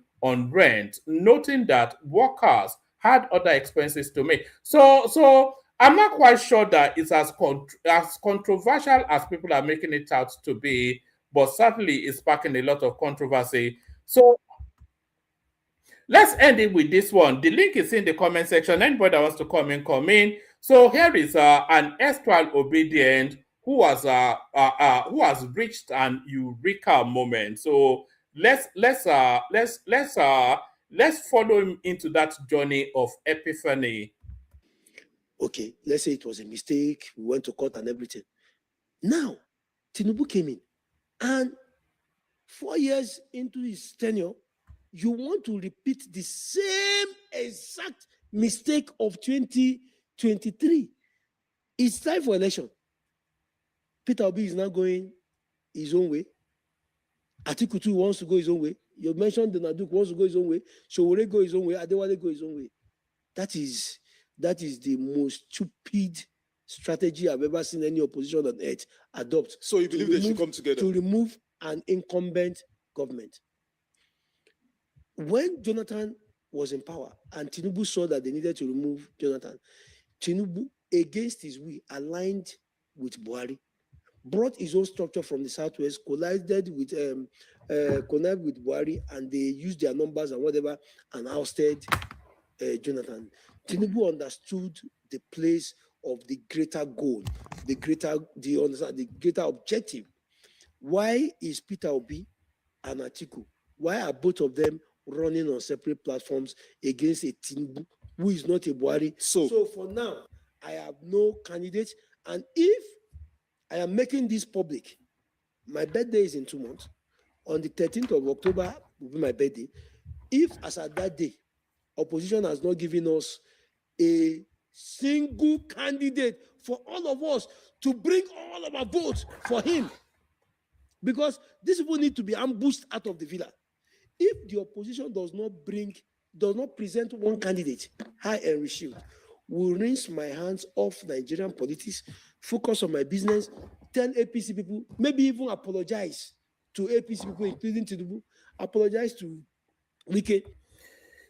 rent, noting that workers had other expenses to make. So I'm not quite sure that it's as controversial as people are making it out to be, but certainly it's sparking a lot of controversy. So let's end it with this one. The link is in the comment section. Anybody that wants to come in, come in. So here is an erstwhile obedient who has reached an eureka moment. So let's follow him into that journey of epiphany. Okay, let's say it was a mistake. We went to court and everything. Now, Tinubu came in, and 4 years into his tenure, you want to repeat the same exact mistake of 2023. It's time for election. Peter Obi is now going his own way. Atiku too wants to go his own way. You mentioned Donald Duke wants to go his own way. Sowore go his own way. Adewale go his own way. That is the most stupid strategy I've ever seen any opposition on earth adopt. So you believe they should come together? To remove an incumbent government. When Jonathan was in power and Tinubu saw that they needed to remove Jonathan, Tinubu, against his will, aligned with Buhari, brought his own structure from the southwest, collided with Buhari, and they used their numbers and whatever and ousted Jonathan. Tinubu understood the place of the greater goal, the greater objective. Why is Peter Obi and Atiku Why are both of them running on separate platforms against a Tinubu who is not a Buhari? So for now, I have no candidate. And if I am making this public, my birthday is in 2 months. On the 13th of October will be my birthday. If, as at that day, opposition has not given us a single candidate for all of us to bring all of our votes for him, because these people need to be ambushed out of the villa. If the opposition does not present one candidate, high and reshield, will rinse my hands off Nigerian politics, focus on my business, tell APC people, maybe even apologize to APC people, including Tinubu, apologize to Wike.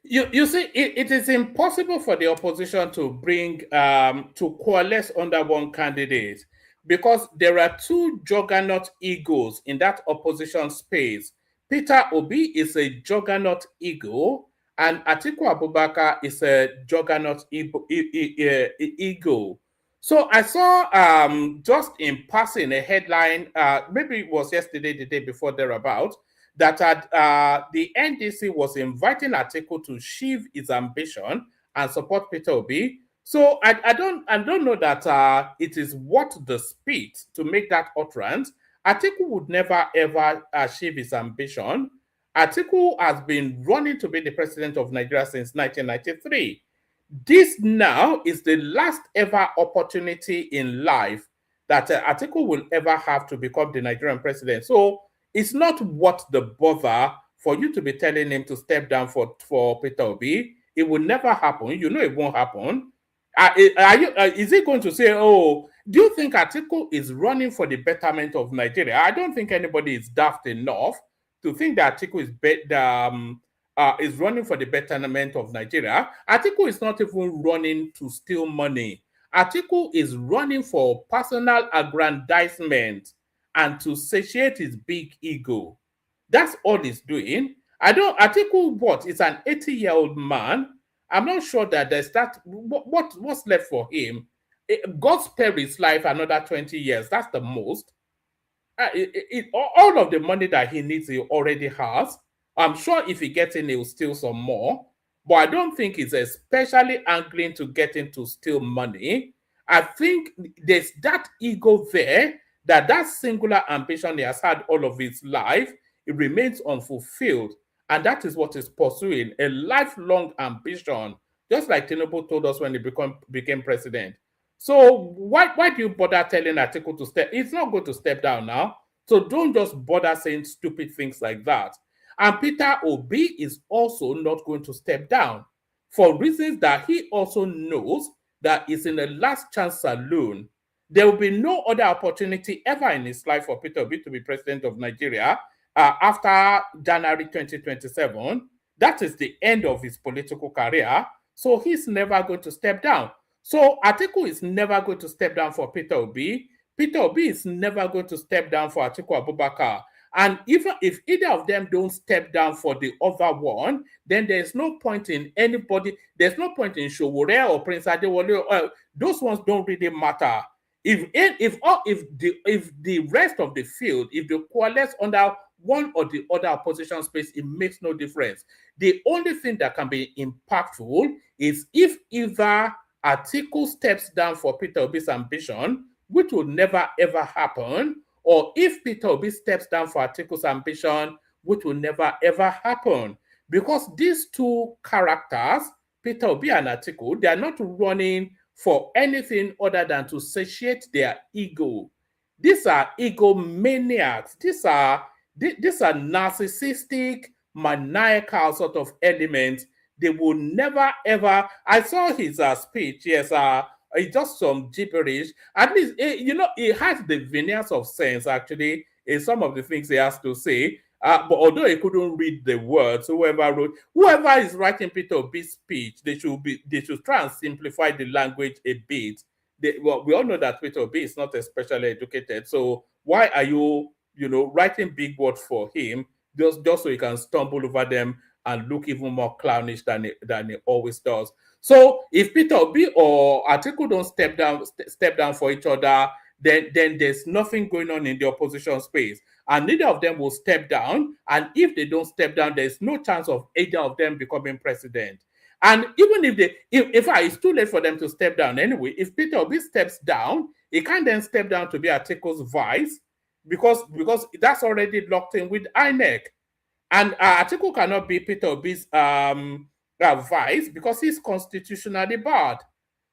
You see, it is impossible for the opposition to bring to coalesce under one candidate, because there are two juggernaut egos in that opposition space. Peter Obi is a juggernaut ego, and Atiku Abubakar is a juggernaut ego. So I saw just in passing a headline, maybe it was yesterday, the day before thereabout, that the NDC was inviting Atiku to sheave his ambition and support Peter Obi. So I don't know that it is worth the speed to make that utterance. Atiku would never ever achieve his ambition. Atiku has been running to be the president of Nigeria since 1993. This now is the last ever opportunity in life that Atiku will ever have to become the Nigerian president. So it's not worth the bother for you to be telling him to step down for Peter Obi. It will never happen. You know it won't happen. Is he going to say, oh, do you think Atiku is running for the betterment of Nigeria? I don't think anybody is daft enough to think that Atiku is running for the betterment of Nigeria. Atiku is not even running to steal money. Atiku is running for personal aggrandizement and to satiate his big ego. That's all he's doing. Atiku, what? Is an 80-year-old man. I'm not sure that there's that. What's left for him? God spare his life another 20 years. That's the most. All of the money that he needs, he already has. I'm sure if he gets in, he'll steal some more. But I don't think he's especially angling to get in to steal money. I think there's that ego there, that singular ambition he has had all of his life, it remains unfulfilled. And that is what he's pursuing, a lifelong ambition, just like Tinubu told us when he became president. So why do you bother telling Atiku to step? He's not going to step down now. So don't just bother saying stupid things like that. And Peter Obi is also not going to step down for reasons that he also knows that it's in a last chance saloon. There will be no other opportunity ever in his life for Peter Obi to be president of Nigeria after January 2027. That is the end of his political career. So he's never going to step down. So Atiku is never going to step down for Peter Obi. Peter Obi is never going to step down for Atiku Abubakar. And even if either of them don't step down for the other one, then there's no point in anybody. There's no point in Showore or Prince Adewale. Those ones don't really matter. If the rest of the field, if they coalesce under one or the other opposition space, it makes no difference. The only thing that can be impactful is if either Atiku steps down for Peter Obi's ambition, which will never ever happen, or if Peter Obi steps down for Atiku's ambition, which will never ever happen. Because these two characters, Peter Obi and Atiku, they are not running for anything other than to satiate their ego. These are egomaniacs. These are narcissistic, maniacal sort of elements. They will never ever. I saw his speech. Yes, it's just some gibberish. At least, it has the veneers of sense, actually, in some of the things he has to say. But although he couldn't read the words, whoever is writing Peter Obi's speech, they should try and simplify the language a bit. We all know that Peter Obi is not especially educated. So why are you, writing big words for him just so he can stumble over them and look even more clownish than he always does? So if Peter Obi or Atiku don't step down for each other, then there's nothing going on in the opposition space. and neither of them will step down. And if they don't step down, there's no chance of either of them becoming president. And even if it's too late for them to step down anyway, if Peter Obi steps down, he can't then step down to be Atiku's vice because that's already locked in with INEC. And Atiku cannot be Peter Obi's vice because he's constitutionally barred.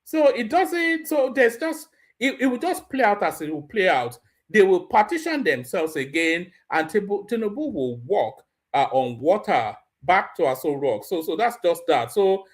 So it doesn't, so there's just, it will just play out as it will play out. They will partition themselves again, and Tinubu will walk on water back to Aso Rock. So that's just that. So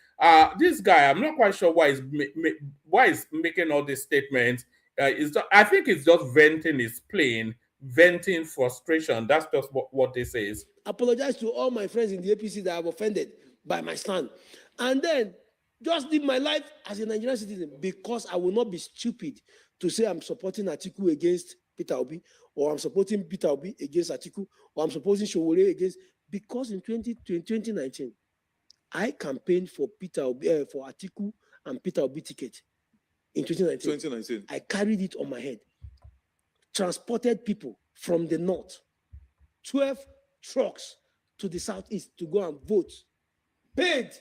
this guy, I'm not quite sure why he's making all these statements. I think it's just venting his plane, venting frustration. That's just what this is. Apologize to all my friends in the APC that I've offended by my stand. And then just live my life as a Nigerian citizen, because I will not be stupid to say I'm supporting Atiku against Peter Obi, or I'm supporting Peter Obi against Atiku, or I'm supporting Showore against, because in 2019, I campaigned for Peter Obi, for Atiku and Peter Obi ticket in 2019. I carried it on my head, transported people from the north, 12 trucks to the southeast to go and vote. Paid,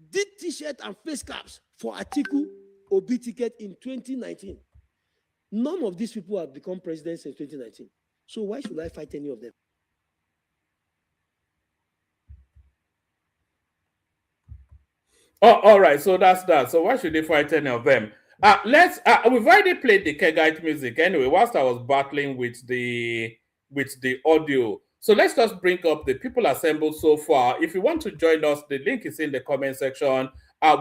did t-shirt and face caps for Atiku Obi ticket in 2019. None of these people have become presidents in 2019. So why should I fight any of them? Oh, all right. So that's that. So why should they fight any of them? We've already played the Kegite music anyway, whilst I was battling with the audio. So let's just bring up the people assembled so far. If you want to join us, the link is in the comment section.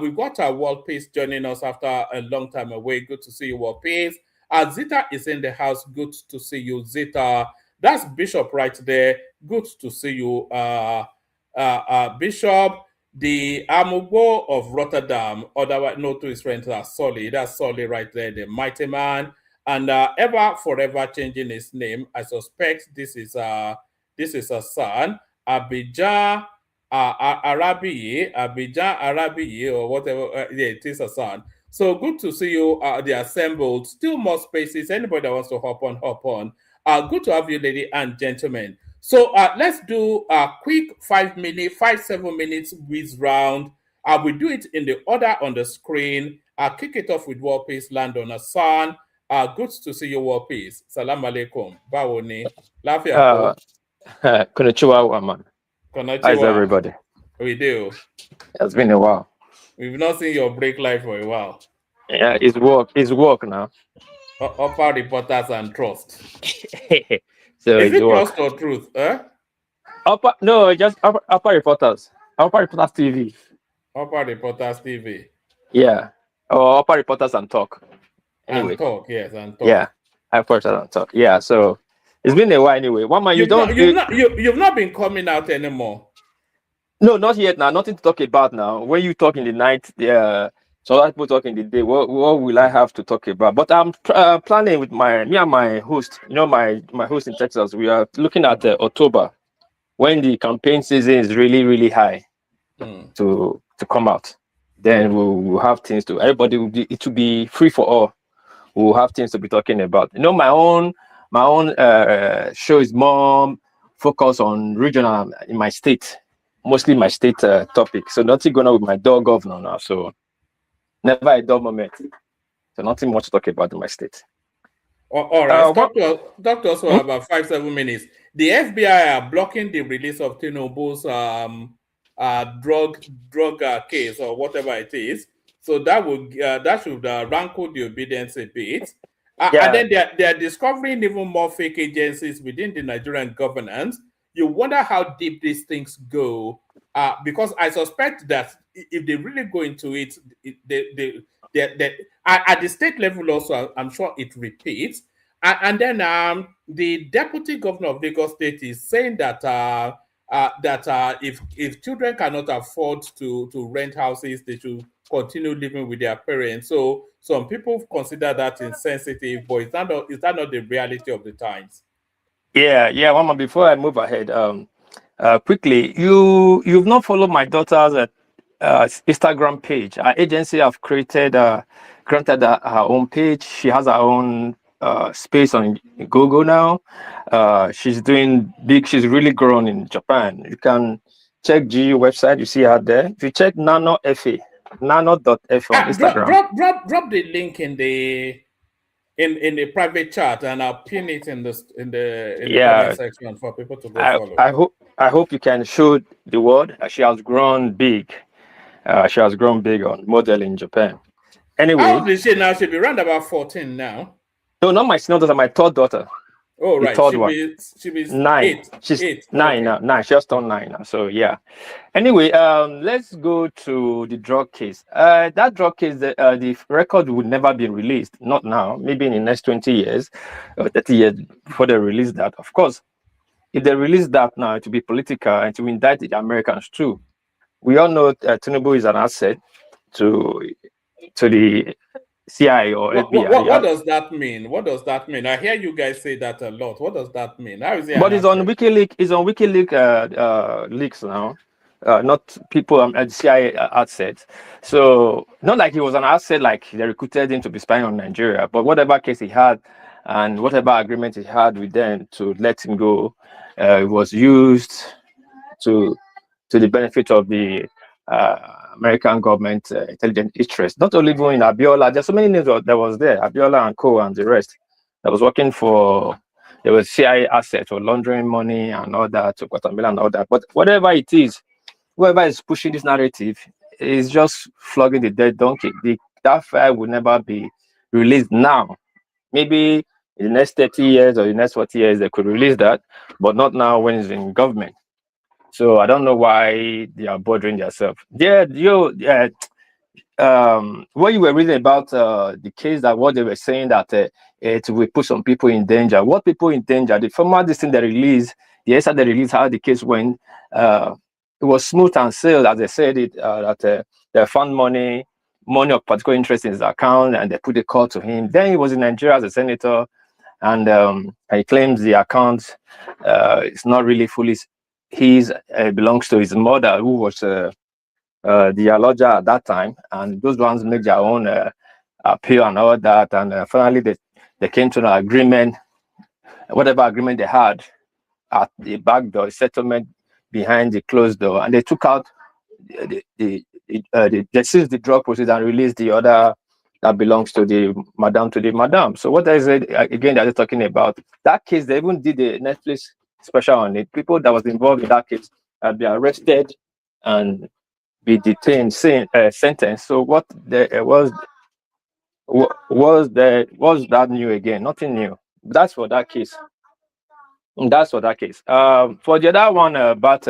We've got our World Peace joining us after a long time away. Good to see you, World Peace. Zita is in the house. Good to see you, Zita. That's Bishop right there. Good to see you, Bishop. The Amugo of Rotterdam, otherwise known to his friends as Solly. That's Solly right there, the mighty man. And ever forever changing his name. I suspect this is a son, Abidjan Arabi, or whatever. Yeah, it is a son. So good to see you, the assembled. Still more spaces. Anybody that wants to hop on. Good to have you, ladies and gentlemen. So let's do a quick 7 minutes whiz round. We'll do it in the order on the screen. I'll kick it off with War Peace, Landon Hassan. Good to see you, War Peace. Salam alaikum. Bawoni. Lafia. Konnichiwa, man. Konnichiwa. How's everybody? We do. It's been a while. We've not seen your break live for a while. Yeah, it's work now. Upper reporters and trust. So is it work. trust or truth? Just upper reporters. Upper reporters TV. Upper reporters TV. Yeah. Or upper reporters and talk. Anyway. And talk, yes, and talk. Yeah. Upper reporters and talk. Yeah. So it's been a while anyway. One man, you've not been coming out anymore. No, not yet now. Nothing to talk about now. When you talk in the night, so other people talk in the day. What will I have to talk about? But I'm planning with me and my host. You know, my host in Texas. We are looking at October, when the campaign season is really, really high to come out. Then we'll have things to. Everybody will be. It will be free for all. We'll have things to be talking about. You know, my own show is more focused on regional in my state. Mostly my state topic. So nothing going on with my dog governor now. So never a dull moment. So nothing much to talk about in my state. All right. Talk to us for about 5-7 minutes. The FBI are blocking the release of Tinubu's drug case or whatever it is. So that should rankle the Obidients a bit. And then they are discovering even more fake agencies within the Nigerian governance. You wonder how deep these things go, because I suspect that if they really go into it, they at the state level also, I'm sure it repeats. And then the deputy governor of Lagos State is saying that if children cannot afford to rent houses, they should continue living with their parents. So some people consider that insensitive, but is that not the reality of the times? Yeah, Mama, before I move ahead, quickly, you've not followed my daughter's Instagram page. Our agency have granted her own page. She has her own space on Google now. She's doing big. She's really grown in Japan. You can check GU website. You see her there. If you check Nano FA, Nano.f on Instagram. Drop the link in the private chat, and I'll pin it in the comment section for people to go follow. I hope you can show the world she has grown big. She has grown big on model in Japan. Anyway, how old is she now? She'll be around about 14 now. No, not my senior daughter, my third daughter. Oh, right. She'll be 9. eight. She's eight. 9 now. 9. She just turned 9 now. So yeah. Anyway, let's go to the drug case. That drug case, the record would never be released. Not now. Maybe in the next 20 years or 30 years before they release that. Of course, if they release that now, it will be political and to indict the Americans too. We all know Tinubu is an asset to the CIA or FBI. What does that mean? What does that mean? I hear you guys say that a lot. What does that mean? How is it? But it's on WikiLeaks. It's on WikiLeaks leaks now. Not people at the CIA asset. So not like he was an asset, like they recruited him to be spying on Nigeria. But whatever case he had and whatever agreement he had with them to let him go, it was used to the benefit of the American government intelligence interest. Not only even in Abiola, there's so many names that was there. Abiola and co and the rest that was working for. There was CIA assets or laundering money and all that to Guatemala and all that. But whatever it is, whoever is pushing this narrative is just flogging the dead donkey. That file will never be released now. Maybe in the next 30 years or the next 40 years they could release that, but not now when it's in government. So I don't know why they are bothering themselves. What you were reading about the case, that what they were saying that it will put some people in danger. What people in danger? The former this thing they released, the essay they released, how the case went, it was smooth and sailed, as they said it, that they found money of particular interest in his account, and they put a call to him. Then he was in Nigeria as a senator, and he claims the account is not really fully his, belongs to his mother, who was the alloger at that time, and those ones make their own appeal and all that, and finally they came to an agreement, whatever agreement they had at the back door, settlement behind the closed door, and they took out they seized the drug proceeds and released the other that belongs to the madam. So what is it again that they're talking about? That case, they even did a Netflix special on it. People that was involved in that case have been arrested and be detained, sentenced. So what was that new again? Nothing new. That's for that case. For the other one about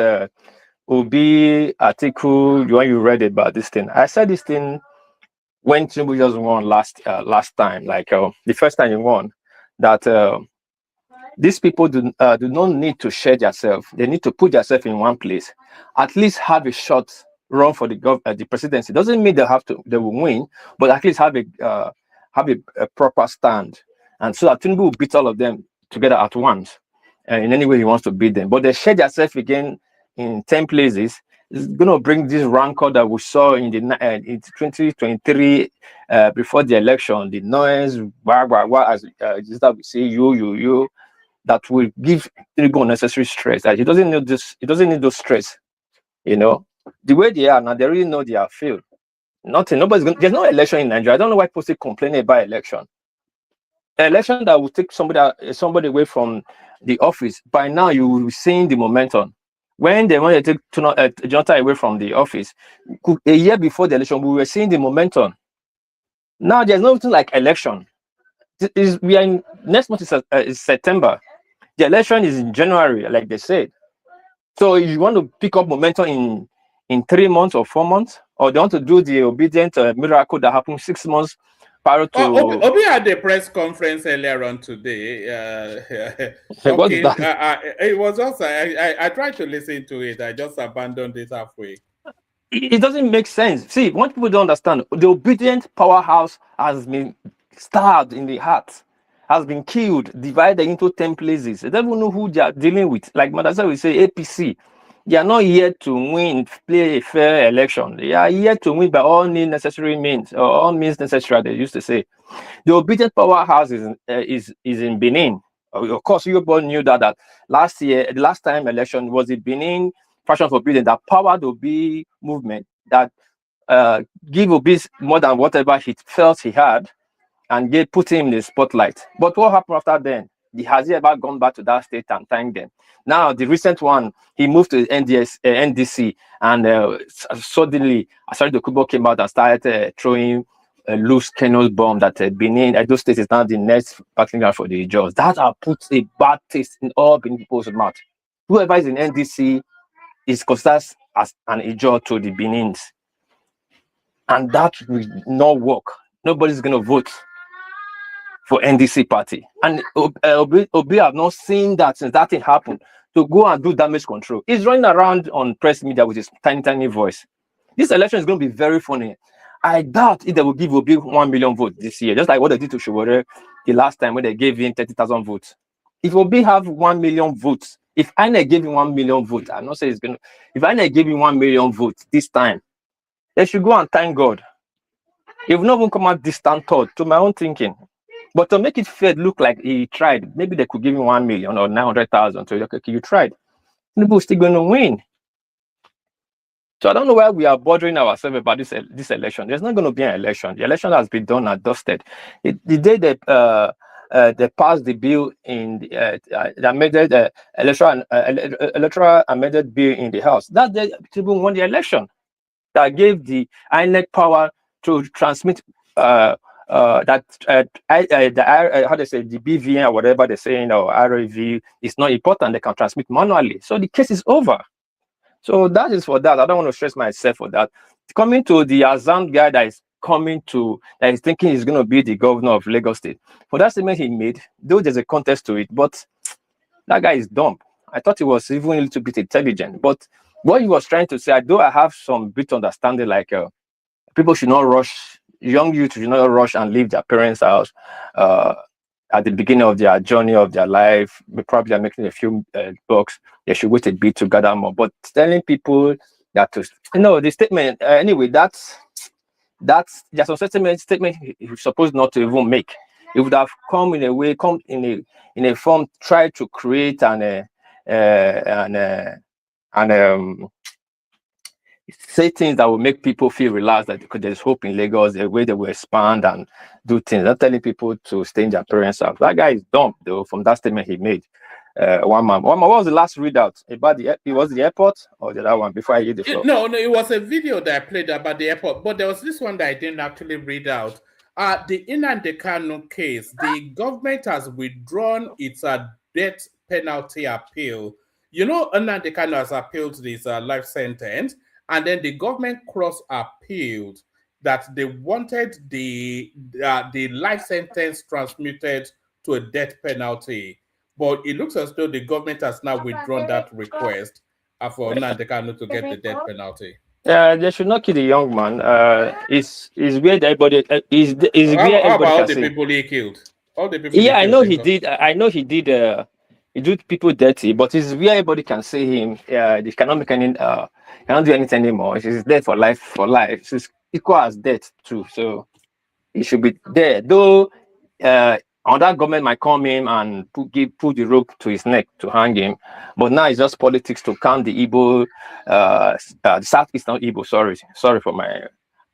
Obi article, when you read about this thing, I said this thing when Tinubu just won last time, like the first time he won, that these people do not need to share themselves. They need to put themselves in one place. At least have a shot run for the presidency. Doesn't mean they will win, but at least have a proper stand, and so that Tinubu will beat all of them together at once. In any way he wants to beat them, but they share themselves again in 10 places. It's going to bring this rancor that we saw in 2023 before the election, the noise, as that we say, you, that will give Tinubu unnecessary stress. That he doesn't need this. He doesn't need those stress. You know, the way they are now, they really know they are failed. Nothing. There's no election in Nigeria. I don't know why people still complaining about election. An election that will take somebody away from the office. By now, you will be seeing the momentum. When they wanted to take Jonathan away from the office, a year before the election, we were seeing the momentum. Now there's nothing like election. We are in next month is September. The election is in January, like they said. So you want to pick up momentum in 3 months or 4 months, or they want to do the obedient miracle that happened 6 months prior to. Obi had a press conference earlier on today. What's that? It was also I tried to listen to it. I just abandoned it halfway. It doesn't make sense. See, what people don't understand, the obedient powerhouse has been stabbed in the heart, has been killed, divided into 10 places. They don't even know who they are dealing with. Like Madasa will say, APC. They are not here to win, play a fair election. They are here to win by all necessary means, or all means necessary, they used to say. The obedient powerhouse is in Benin. Of course, you both knew that last year, the last time election was the Benin Fashion for Obedience that powered the Obi movement, that give Obi more than whatever he felt he had, and put him in the spotlight. But what happened after then? Has he ever gone back to that state and thanked them? Now, the recent one, he moved to NDC, and suddenly, Asari Dokubo came out and started throwing a loose cannon bomb that Benin, Edo State is now the next battling ground for the Jaws. That put a bad taste in all Benin people's mouth. Whoever is in NDC is considered as an Ijo to the Benins. And that will not work. Nobody's going to vote for NDC party. And Obi have not seen that since that thing happened, to go and do damage control. He's running around on press media with his tiny voice. This election is going to be very funny. I doubt if they will give Obi 1 million votes this year, just like what they did to Showore the last time when they gave him 30,000 votes. If Obi have 1 million votes, if INEC gave him 1 million votes, I'm not saying it's going to, if INEC gave him 1 million votes this time, they should go and thank God. He will not even come out distant third, to my own thinking. But to make it fair, look like he tried, maybe they could give him 1 million or 900,000. So, okay, you tried. Tinubu is still going to win. So I don't know why we are bothering ourselves about this election. There's not going to be an election. The election has been done and dusted. The day they passed the bill in the amended electoral amended bill in the House, that day people won the election. That gave the INEC power to transmit how they say, the BVN or whatever they're saying, or RAV is not important. They can transmit manually. So the case is over. So that is for that. I don't want to stress myself for that. Coming to the Azam guy that is thinking he's going to be the governor of Lagos State. For that statement he made, though there's a contest to it, but that guy is dumb. I thought he was even a little bit intelligent. But what he was trying to say, though I have some bit understanding, like people should not rush, young youth should not rush and leave their parents' house at the beginning of their journey of their life. They probably are making a few bucks. They should wait a bit to gather more. But telling people that the statement anyway, that's just a statement he's supposed not to even make. It would have come in a form, try to create and say things that will make people feel relaxed, that there's hope in Lagos, a way they will expand and do things, not telling people to stay in their parents' house. That guy is dumb, though, from that statement he made. One man, what was the last readout about it was the airport or the other one before I hit the floor? No, it was a video that I played about the airport, but there was this one that I didn't actually read out. The Nnamdi Kanu case, the government has withdrawn its death penalty appeal. You know, Nnamdi Kanu has appealed this life sentence, and then the government cross-appealed that they wanted the life sentence transmuted to a death penalty. But it looks as though the government has now withdrawn that request for Nnamdi Kanu to get the death penalty. They should not kill the young man. Is where everybody is where everybody how about all the say. people he killed? All the people. Yeah, I know he did. I know he did. He did people dirty, but it's where everybody can say him. They cannot make any. Cannot do anything anymore. He's dead for life. For life, it's equal as death too. So he should be there. Though another government might come in and put the rope to his neck to hang him, but now it's just politics to calm the Igbo, the Southeastern Igbo. Sorry for my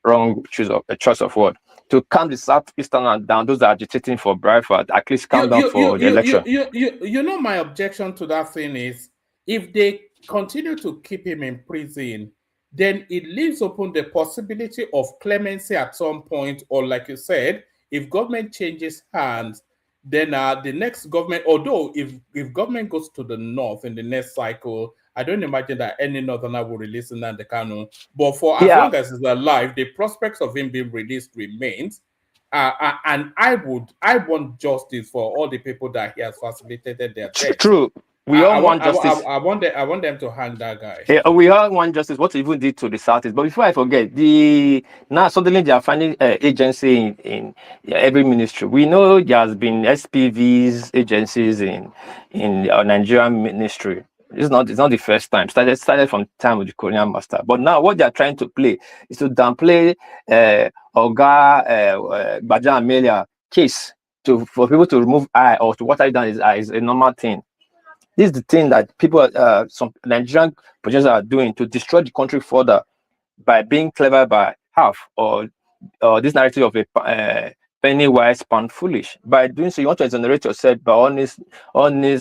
wrong choice of word. To calm the Southeastern down, those that are agitating for Bradford, at least calm down for the election. You know, my objection to that thing is, if they continue to keep him in prison, then it leaves open the possibility of clemency at some point, or like you said, if government changes hands, then the next government, although if government goes to the north in the next cycle, I don't imagine that any northerner will release Nnamdi Kanu. But for as long as he's alive, the prospects of him being released remains. And I want justice for all the people that he has facilitated their death. True. We all want justice. I want them to hang that guy. Yeah, we all want justice. What he even did to the Southeast. But before I forget, now suddenly they are finding agency in every ministry. We know there has been SPVs agencies in our Nigerian ministry. It's not the first time. Started from time with the Korean master. But now what they are trying to play is to downplay Oga Baja Amelia case for people to remove eye or to water it down his eye is a normal thing. This is the thing that people, some Nigerian producers are doing to destroy the country further by being clever by half, or this narrative of a penny wise, pound foolish. By doing so, you want to exonerate yourself by all means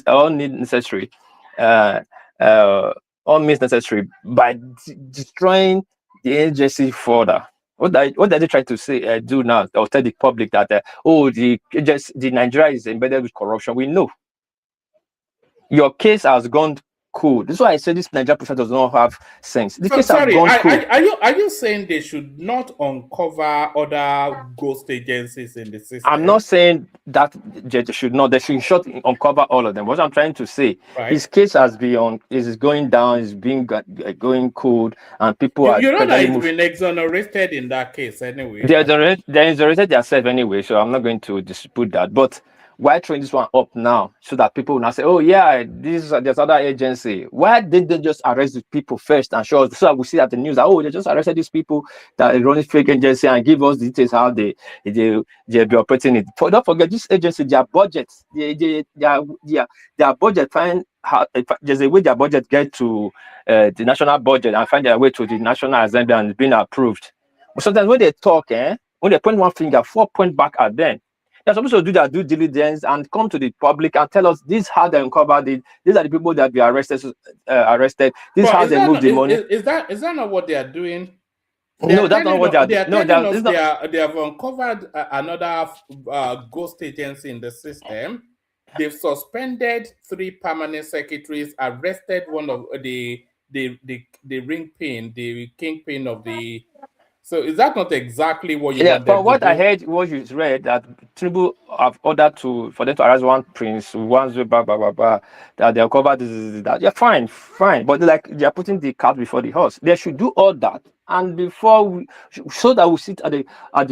necessary, all means necessary by destroying the agency further. What are they trying to say? Do now, or tell the public that the Nigeria is embedded with corruption? We know. Your case has gone cold. This is why I said this Nigerian process does not have sense. The case has gone cold. Are you saying they should not uncover other ghost agencies in the system? I'm not saying that they should not. They should uncover all of them. What I'm trying to say, his case has been is going down, is being going cold, and people are. You know that he's been exonerated in that case anyway. They exonerated themselves anyway, so I'm not going to dispute that. But why throwing this one up now so that people will not say, oh yeah, there's other agency? Why didn't they just arrest the people first and show us so that we see at the news that, oh, they just arrested these people that are running fake agency and give us details how they be operating it? Don't forget, this agency, their budget, their budget find how there's a way their budget get to the national budget and find their way to the National Assembly and being approved. But sometimes when they talk, when they point one finger, 4 point back at them. They're supposed to do their due diligence and come to the public and tell us this is how they uncovered it. These are the people that be arrested. This is how they move the money. Is that not what they are doing? No, that's not what they are doing. They have uncovered another ghost agency in the system. They've suspended 3 permanent secretaries, arrested one of the ringpin, the kingpin of the. So is that not exactly what you want them to do? But what I heard, what you read, that Tinubu have ordered for them to arrest one prince, that they'll cover this, that. Yeah, fine. But they're putting the cart before the horse. They should do all that, and so that we sit at the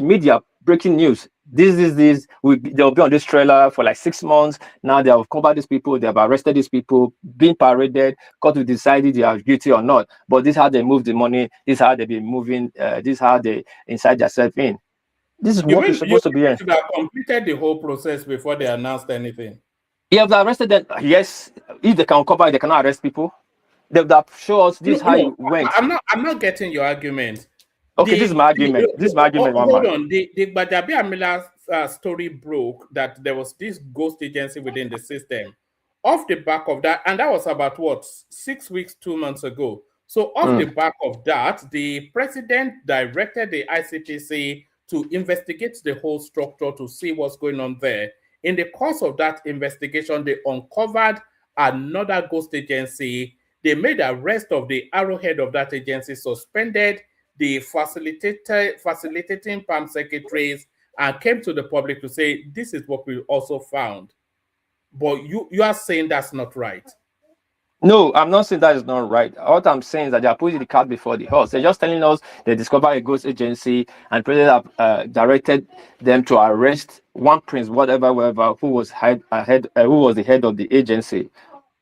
media breaking news. They'll be on this trailer for like 6 months. Now they have covered these people, they have arrested these people, been paraded, got to decide if they are guilty or not. But this is how they move the money, this is how they be moving, this is how they inside themselves in. This is what is supposed to be. You should have completed the whole process before they announced anything. Yeah, they arrested them. Yes, if they can cover it, they cannot arrest people. They've show us this how it went. I'm not getting your argument. Okay, this is my argument. Hold on. The Bajabi Amila story broke that there was this ghost agency within the system. Off the back of that, and that was about 6 weeks, 2 months ago. So off the back of that, the president directed the ICPC to investigate the whole structure to see what's going on there. In the course of that investigation, they uncovered another ghost agency. They made arrest of the arrowhead of that agency, suspended the facilitating PAM secretaries, and came to the public to say, this is what we also found. But you are saying that's not right. No, I'm not saying that is not right. What I'm saying is that they are putting the cart before the horse. They're just telling us they discovered a ghost agency and the president have directed them to arrest one prince, whatever, who was the head of the agency.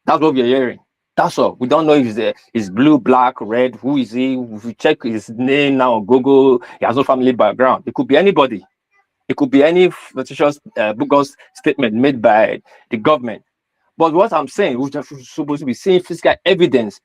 That's what we're hearing. That's all. We don't know if it's blue, black, red. Who is he? If you check his name now on Google, he has no family background. It could be anybody. It could be any fictitious bogus statement made by the government. But what I'm saying, we're supposed to be seeing physical evidence.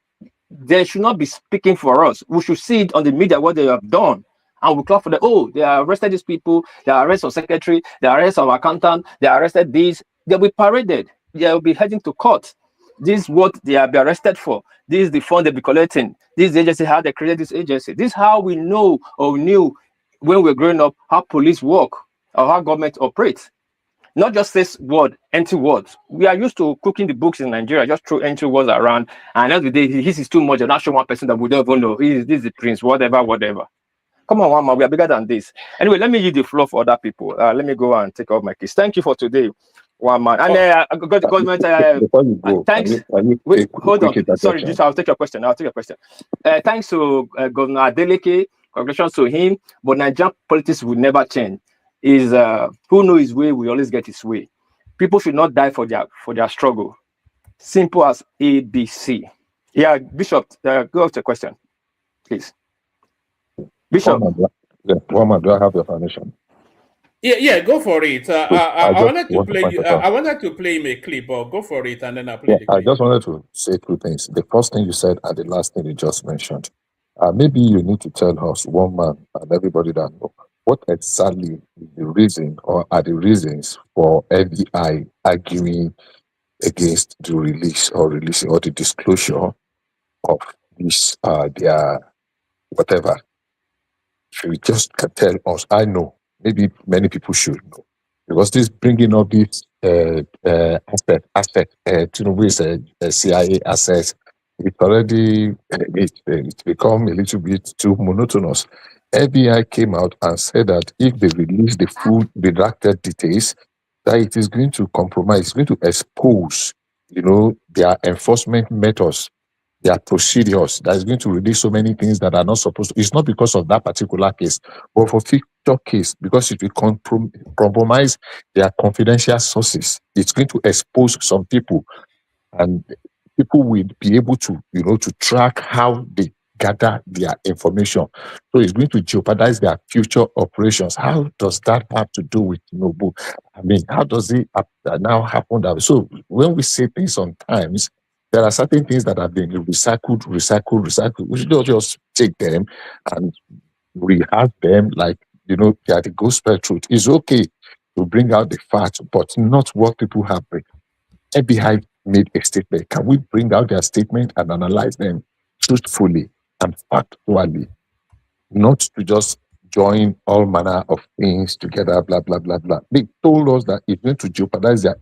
They should not be speaking for us. We should see it on the media what they have done. And we clap for them. Oh, they arrested these people. They arrested our secretary. They arrested our accountant. They arrested these. They'll be paraded. They'll be heading to court. This is what they will be arrested for. This is the fund they'll be collecting. This agency, how they created this agency. This is how we know or knew when we were growing up how police work or how government operates. Not just this word, empty words. We are used to cooking the books in Nigeria, just throw empty words around. And every day, this is too much. And not show one person that we don't even know. This is the prince, whatever. Come on, one man, we are bigger than this. Anyway, let me use the floor for other people. Let me go and take off my keys. Thank you for today. One man. And government. Thanks. Wait, hold on. Sorry, I'll take your question. Thanks to Governor Adeleke. Congratulations to him. But Nigerian politics will never change. Who knows his way will always get his way. People should not die for their struggle. Simple as ABC. Yeah, Bishop, go with the question, please. Bishop. Woman, do I have your permission? Yeah, go for it. I wanted to play. I wanted to play him a clip, but go for it, and then I'll play the clip. I just wanted to say two things. The first thing you said and the last thing you just mentioned. Maybe you need to tell us, one man and everybody that know, what exactly is the reason or are the reasons for FBI arguing against the release or releasing or the disclosure of this their whatever. If you just can tell us, I know, maybe many people should know, because this bringing up this asset, Tinubu is a CIA asset. It's already it's become a little bit too monotonous. FBI came out and said that if they release the full redacted details, that it is going to compromise, it's going to expose, their enforcement methods, their procedures, that is going to release so many things that are not supposed to. It's not because of that particular case, but for future case, because it will compromise their confidential sources. It's going to expose some people, and people will be able to, to track how they gather their information. So it's going to jeopardize their future operations. How does that have to do with Tinubu? I mean, how does it now happen that? So when we say things sometimes, there are certain things that have been recycled. We should not just take them and rehash them like, they are the gospel truth. It's okay to bring out the facts, but not what people have. FBI made a statement. Can we bring out their statement and analyze them truthfully and factually? Not to just join all manner of things together, blah, blah, blah, blah. They told us that it's going to jeopardize their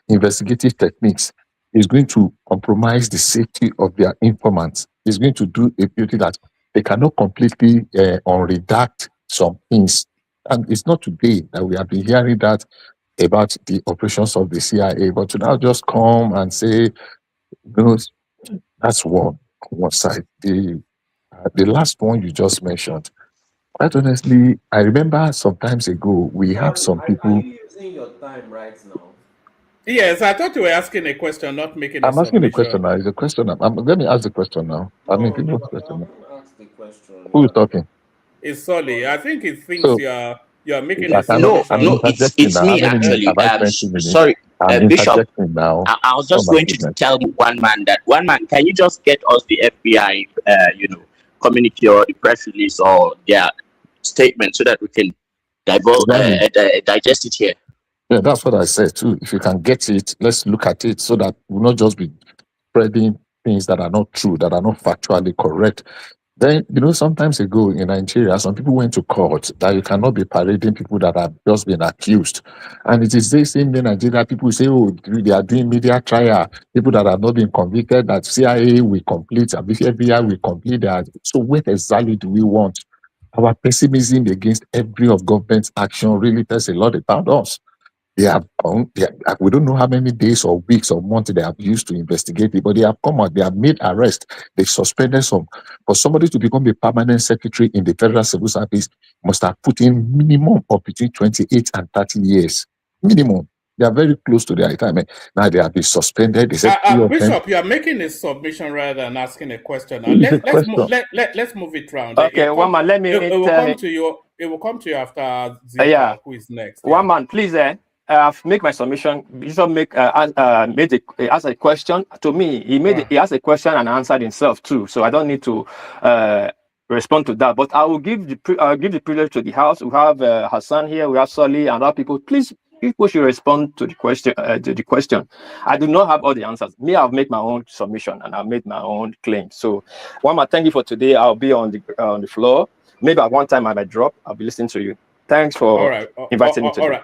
investigative techniques. It's going to compromise the safety of their informants. It's going to do a beauty that they cannot completely unredact some things. And it's not today that we have been hearing that about the operations of the CIA, but to now just come and say, that's one side. The last one you just mentioned, quite honestly, I remember some times ago, we have some people. Are you using your time right now? Yes, I thought you were asking a question, not making a I'm asking a submission. question now. It's a question. Let me ask the question now. People question now. Ask the question. Who is talking? It's Solly. I think he thinks you're making a No, submission. it's me actually. Sorry, I'm Bishop. Now. I was just going to tell one man, can you just get us the FBI, communique or the press release or their statement so that we can digest it here? Yeah, that's what I said too. If you can get it, let's look at it so that we'll not just be spreading things that are not true, that are not factually correct. Then, sometimes ago in Nigeria, some people went to court that you cannot be parading people that have just been accused. And it is the same in Nigeria. People say, they are doing media trial. People that have not been convicted, that CIA will complete, FBI will complete that. So what exactly do we want? Our pessimism against every of government's action really tells a lot about us. They have come, we don't know how many days or weeks or months they have used to investigate it, but they have come out, they have made arrests, they suspended some. For somebody to become a permanent secretary in the Federal Civil Service must have put in minimum of between 28 and 30 years. Minimum. They are very close to their retirement. Now they have been suspended. They said, Bishop, you are making a submission rather than asking a question. Let's move it round. Okay, one man, let me. It will come to you. It will come to you after Zita, who is next. One man, please. I've made my submission. Bishop asked a question to me. He asked a question and answered himself too. So I don't need to respond to that. But I will give the privilege to the house. We have Hassan here. We have Solly and other people. Please, people should respond to the question. I do not have all the answers. Me, I've made my own submission and I've made my own claim. So, one more, thank you for today. I'll be on the floor. Maybe at one time I might drop. I'll be listening to you. Thanks for inviting me today.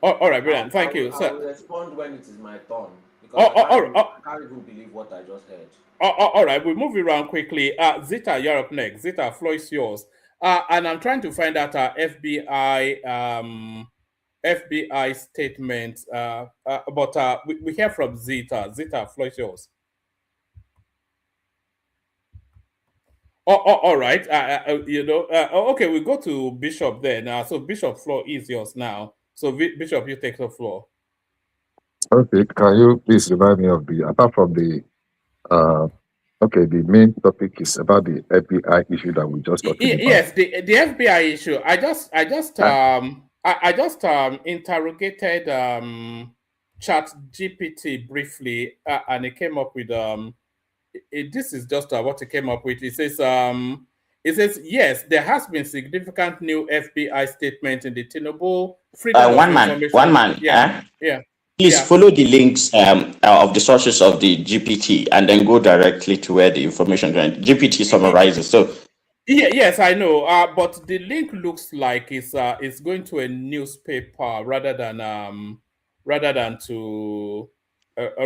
All right, brilliant. Thank you. I will respond when it is my turn. Because I can't even believe what I just heard. All right, we'll move around quickly. Zita, you're up next. Zita, floor is yours. And I'm trying to find out our FBI statement. But we hear from Zita. Zita, floor is yours. All right. Okay, we go to Bishop then. So Bishop, floor is yours now. So Bishop, you take the floor. Okay, can you please remind me of the apart from the uh okay, the main topic is about the FBI issue that we just talking about. Yes, the FBI issue. Uh, I just interrogated Chat GPT briefly, and it came up with this is just what it came up with. It says yes, there has been significant new FBI statement in the Tinubu Freedom of One Information. man. Yeah, yeah, Please yeah. follow the links of the sources of the GPT and then go directly to where the information going. GPT summarizes. So Yes, I know. But the link looks like it's going to a newspaper rather than to an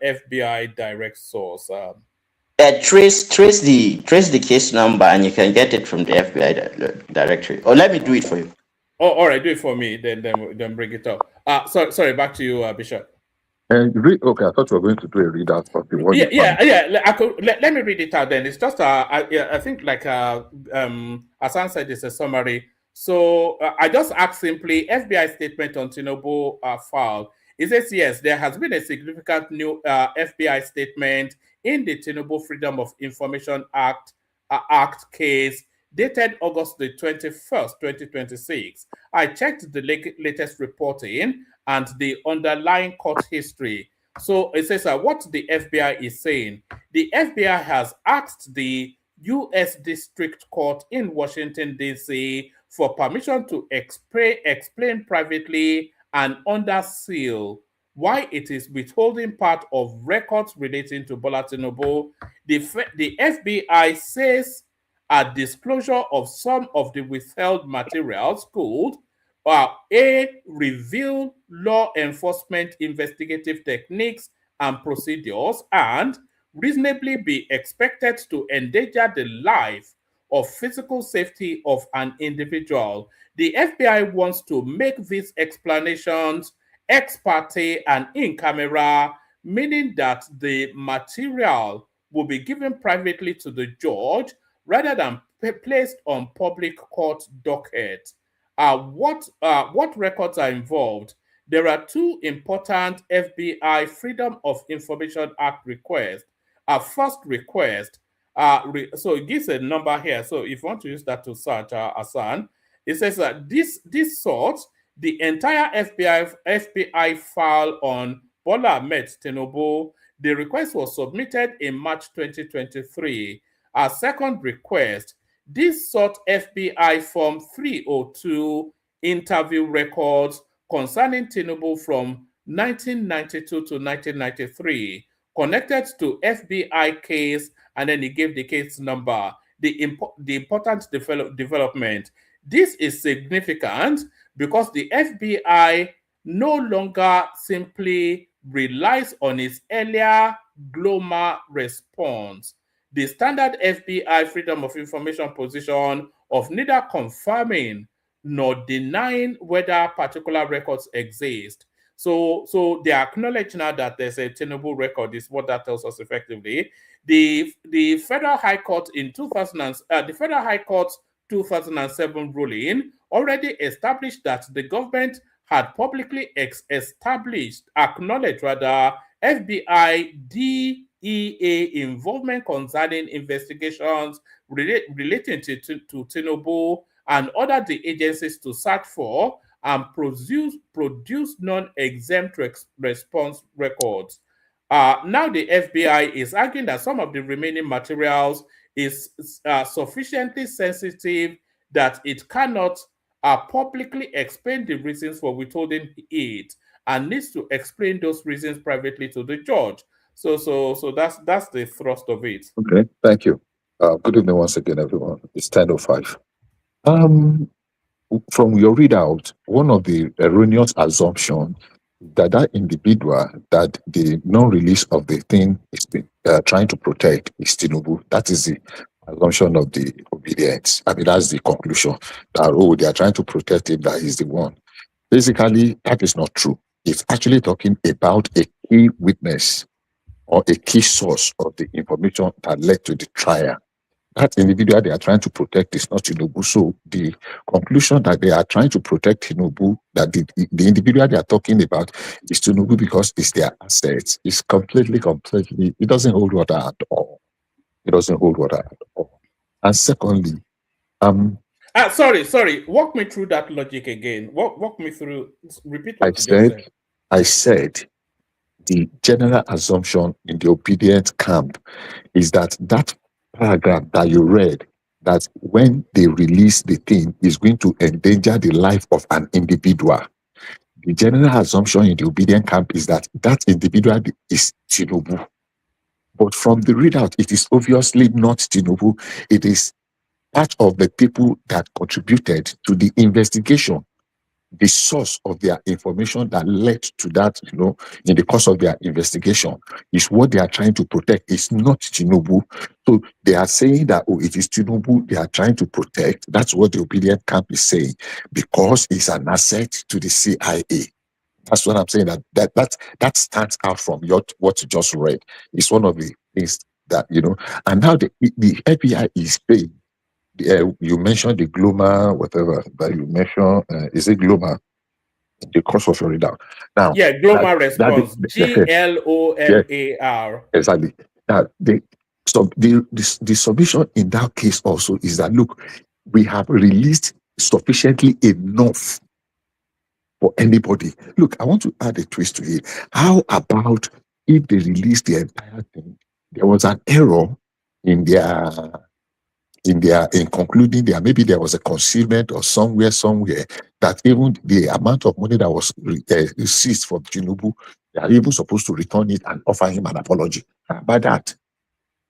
FBI direct source. trace the case number and you can get it from the FBI directory. Or let me do it for you. Oh, all right, do it for me. Then bring it up. Sorry. Back to you, Bishop. and okay, I thought you were going to do a readout of the one you found. Let me read it out. Then it's just I think like Hassan said, it's a summary. So I just asked simply FBI statement on Tinubu file. It says yes, there has been a significant new FBI statement in the Tinubu Freedom of Information Act case dated August the 21st, 2026. I checked the latest reporting and the underlying court history. So it says what the FBI is saying. The FBI has asked the U.S. District Court in Washington, D.C. for permission to explain privately and under seal why it is withholding part of records relating to Bola Tinubu. The FBI says a disclosure of some of the withheld materials could A, reveal law enforcement investigative techniques and procedures, and reasonably be expected to endanger the life or physical safety of an individual. The FBI wants to make these explanations ex parte and in camera, meaning that the material will be given privately to the judge rather than placed on public court docket. What records are involved? There are two important FBI Freedom of Information Act requests. First request, so it gives a number here. So if you want to use that to search Asan, it says that this sort, the entire FBI file on Bola Ahmed Tinubu, the request was submitted in March 2023. Our second request, this sought FBI Form 302 interview records concerning Tinubu from 1992 to 1993, connected to FBI case, and then he gave the case number. The important development. This is significant because the FBI no longer simply relies on its earlier GLOMA response. The standard FBI Freedom of Information position of neither confirming nor denying whether particular records exist. So they acknowledge now that there's a Tinubu record, is what that tells us effectively. The Federal High Court in 2007 ruling already established that the government had publicly acknowledged FBI DEA involvement concerning investigations relating to Tinubu, and ordered the agencies to search for and produce non-exempt response records. Now the FBI is arguing that some of the remaining materials is sufficiently sensitive that it cannot publicly explain the reasons for withholding it, and needs to explain those reasons privately to the judge. So that's the thrust of it. Okay, thank you. Good evening once again, everyone. It's 10:05. From your readout, one of the erroneous assumptions that individual that the non-release of the thing is trying to protect is Tinubu. That is the assumption of the Obidients. I mean, that's the conclusion that they are trying to protect him, that he's the one. Basically, that is not true. It's actually talking about a key witness or a key source of the information that led to the trial. That individual they are trying to protect is not Tinubu. So the conclusion that they are trying to protect Tinubu, that the individual they are talking about is Tinubu because it's their assets, is completely, it doesn't hold water at all. It doesn't hold water at all. And secondly, sorry. Walk me through that logic again. Walk me through. Repeat what you just said. I said the general assumption in the obedient camp is that paragraph that you read, that when they release the thing is going to endanger the life of an individual. The general assumption in the obedient camp is that individual is Tinubu. But from the readout, it is obviously not Tinubu. It is part of the people that contributed to the investigation. The source of their information that led to that, in the course of their investigation, is what they are trying to protect. It's not Tinubu. So they are saying that, it is Tinubu they are trying to protect. That's what the obedient camp is saying, because it's an asset to the CIA. That's what I'm saying. That stands out from what you just read. It's one of the things that, and now the FBI is paying. You mentioned the Gloma, whatever, but you mentioned, is it Gloma? The course of your readout. Now, Gloma response. GLOMAR. Exactly. Now, the submission in that case also is that, look, we have released sufficiently enough for anybody. Look, I want to add a twist to it. How about if they release the entire thing? There was an error in concluding maybe there was a concealment or somewhere that even the amount of money that was seized from Tinubu, they are even supposed to return it and offer him an apology. How about that?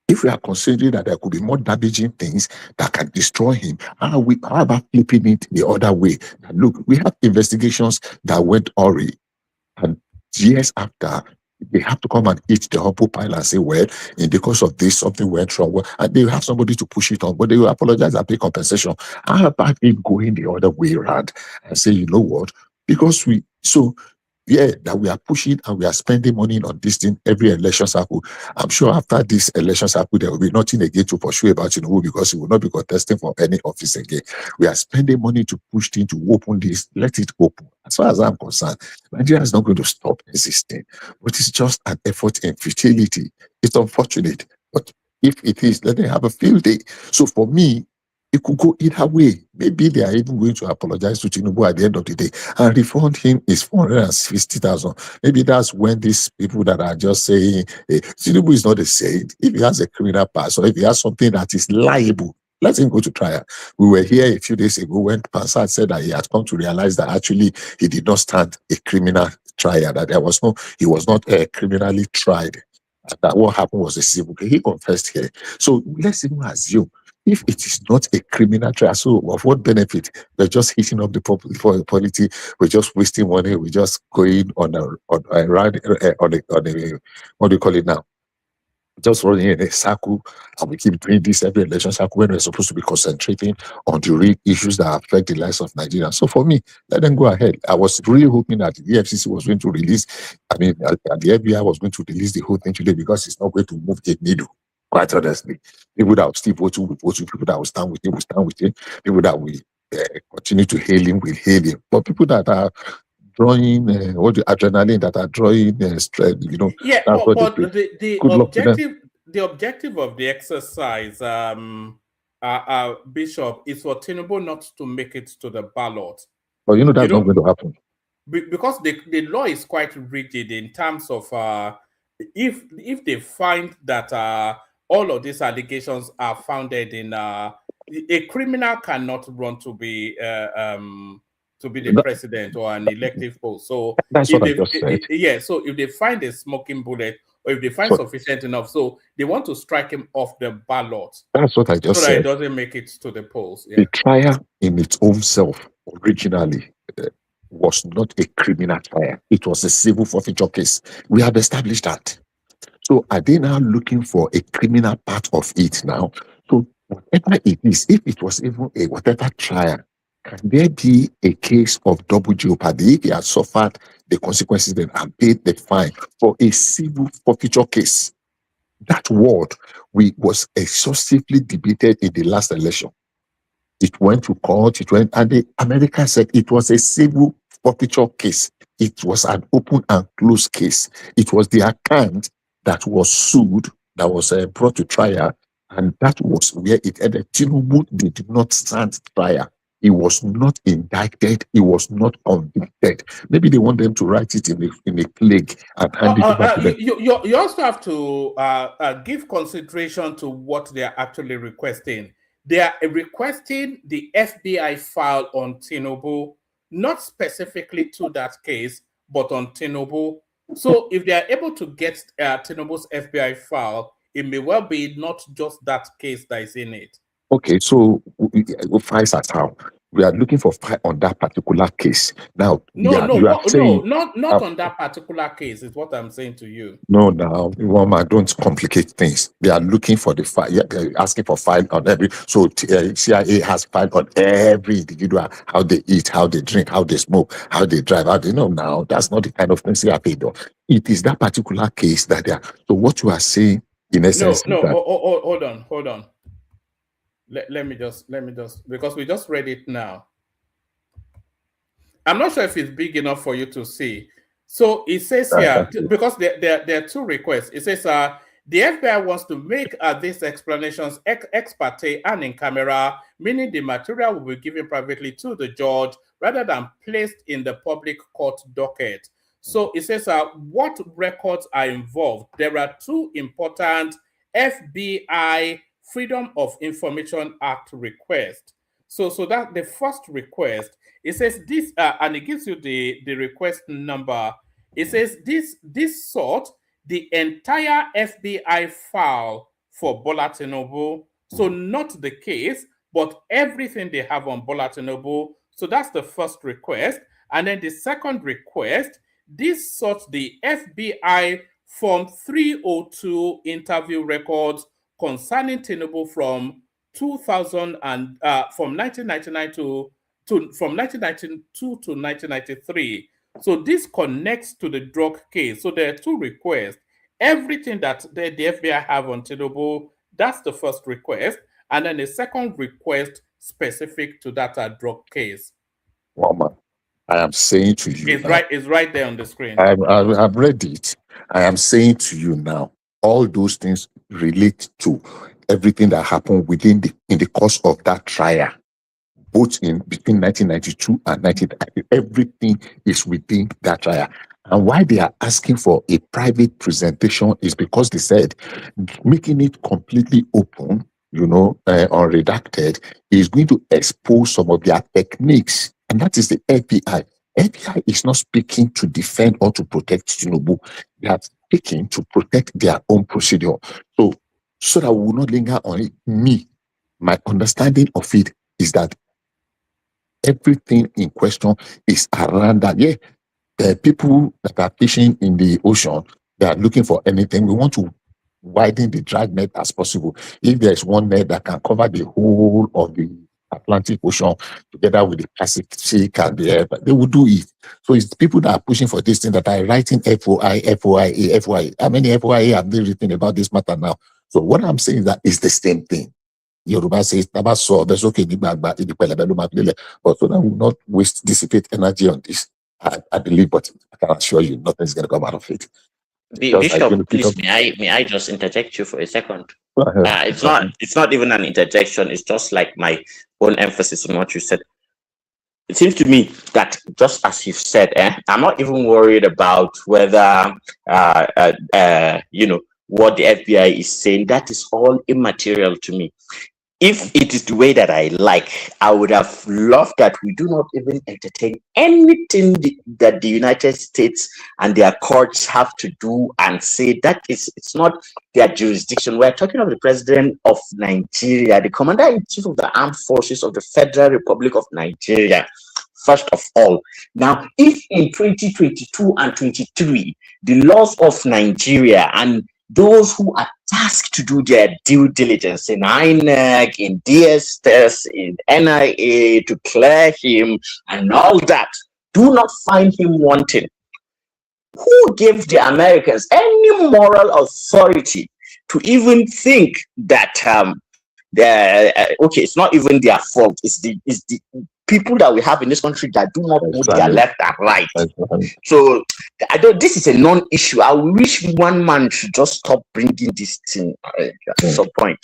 If we are considering that there could be more damaging things that can destroy him, how about flipping it the other way? That, look, we have investigations that went awry, and years after, they have to come and eat the humble pile and say, well, because of this, something went wrong. And they have somebody to push it on, but they will apologize and pay compensation. How about it going the other way around and say, you know what? Because that we are pushing and we are spending money on this thing every election cycle. I'm sure after this election cycle, there will be nothing again to pursue about Tinubu because he will not be contesting for any office again. We are spending money to push things to open this, let it open. As far as I'm concerned, Nigeria is not going to stop existing, but it's just an effort in futility. It's unfortunate, but if it is, let them have a field day. So for me, it could go either way. Maybe they are even going to apologize to Tinubu at the end of the day and refund him his 450,000. Maybe that's when these people that are just saying, Tinubu is not a saint. If he has a criminal past or if he has something that is liable, let him go to trial. We were here a few days ago when Pansat said that he had come to realize that actually he did not stand a criminal trial, that he was not criminally tried. That what happened was a civil case. He confessed here. So let's even assume, if it is not a criminal trial, so of what benefit? We're just hitting up the polity. We're just wasting money. We're just going on a what do you call it now? Just running in a circle, and we keep doing this every election cycle when we're supposed to be concentrating on the real issues that affect the lives of Nigerians. So for me, let them go ahead. I was really hoping that the EFCC was going to release, the FBI was going to release the whole thing today, because it's not going to move a needle. Quite honestly, people that will still vote will vote, people that will stand with him will stand with him, people that will continue to hail him will hail him. But people that are drawing the adrenaline, that are drawing strength, Yeah, but the objective of the exercise, Bishop, is for Tinubu not to make it to the ballot. But that's not going to happen. Because the law is quite rigid in terms of if they find that all of these allegations are founded in a criminal cannot run to be the president or an elective post. So that's what I just said. So if they find a smoking bullet, or if they find sufficient enough, so they want to strike him off the ballot. That's what I just said. So that it doesn't make it to the polls. Yeah. The trial in its own self originally was not a criminal trial. It was a civil forfeiture case. We have established that. So are they now looking for a criminal part of it now? So whatever it is, if it was even a whatever trial, can there be a case of double jeopardy if he has suffered the consequences then and paid the fine for a civil forfeiture case? That word we was exhaustively debated in the last election. It went to court, and the America said it was a civil forfeiture case. It was an open and closed case. It was the account that was sued, that was brought to trial, and that was where it ended. Tinubu did not stand trial. He was not indicted. He was not convicted. Maybe they want them to write it in a plague and hand it over to them. You also have to give consideration to what they are actually requesting. They are requesting the FBI file on Tinubu, not specifically to that case, but on Tinubu. So if they are able to get Tinubu's FBI file, it may well be not just that case that is in it. Okay, so files as how? We are looking for file on that particular case. Now, not on that particular case, is what I'm saying to you. No, don't complicate things. They are looking for the file. They're asking for file on every. So CIA has file on every individual, how they eat, how they drink, how they smoke, how they drive. How they know now. That's not the kind of thing CIA do. It is that particular case that they are. So what you are saying, in essence, hold on. Let me just because we just read it now. I'm not sure if it's big enough for you to see. So it says here, because there are two requests. It says the FBI wants to make these explanations ex parte and in camera, meaning the material will be given privately to the judge rather than placed in the public court docket. So it says what records are involved. There are two important FBI Freedom of Information Act requests. So that the first request, it says this, and it gives you the request number. It says this sought the entire FBI file for Bola Tinubu. So not the case, but everything they have on Bola Tinubu. So that's the first request. And then the second request, this sought the FBI Form 302 interview records concerning Tinubu from 2000 and from 1999 from 1992 to 1993. So this connects to the drug case. So there are two requests. Everything that the FBI have on Tinubu, that's the first request, and then the second request specific to that drug case. Well, I am saying to you, it's right there on the screen. I've read it. I am saying to you now, all those things relate to everything that happened in the course of that trial, both in between 1992 and 1990. Everything is within that trial. And why they are asking for a private presentation is because they said making it completely open, unredacted, is going to expose some of their techniques. And that is the FBI. FBI is not speaking to defend or to protect Tinubu. They are speaking to protect their own procedure. So that we will not linger on it. My understanding of it is that everything in question is around that. Yeah, there are people that are fishing in the ocean. They are looking for anything. We want to widen the drag net as possible. If there is one net that can cover the whole of the Atlantic Ocean together with the Pacific and the air, they will do it. So it's people that are pushing for this thing that are writing FOIA. How many FOIA have they written about this matter now? So what I'm saying is that it's the same thing. Yoruba says, there's okay, but so that will not dissipate energy on this. I believe, but I can assure you, nothing's going to come out of it. Bishop, please, may I just interject you for a second? It's not even an interjection. It's just like my own emphasis on what you said. It seems to me that just as you've said, I'm not even worried about whether what the FBI is saying. That is all immaterial to me. If it is the way that I like, I would have loved that we do not even entertain anything that the United States and their courts have to do and say that it's not their jurisdiction. We're talking of the president of Nigeria, the commander-in-chief of the armed forces of the Federal Republic of Nigeria, first of all. Now, if in 2022 and 23, the laws of Nigeria and those who are tasked to do their due diligence in INEC, in DSS, in NIA, to clear him and all that, do not find him wanting, who gave the Americans any moral authority to even think that okay, it's not even their fault. It's the people that we have in this country that do not know their left and right. So I don't. This is a non-issue. I wish one man should just stop bringing this thing at some point.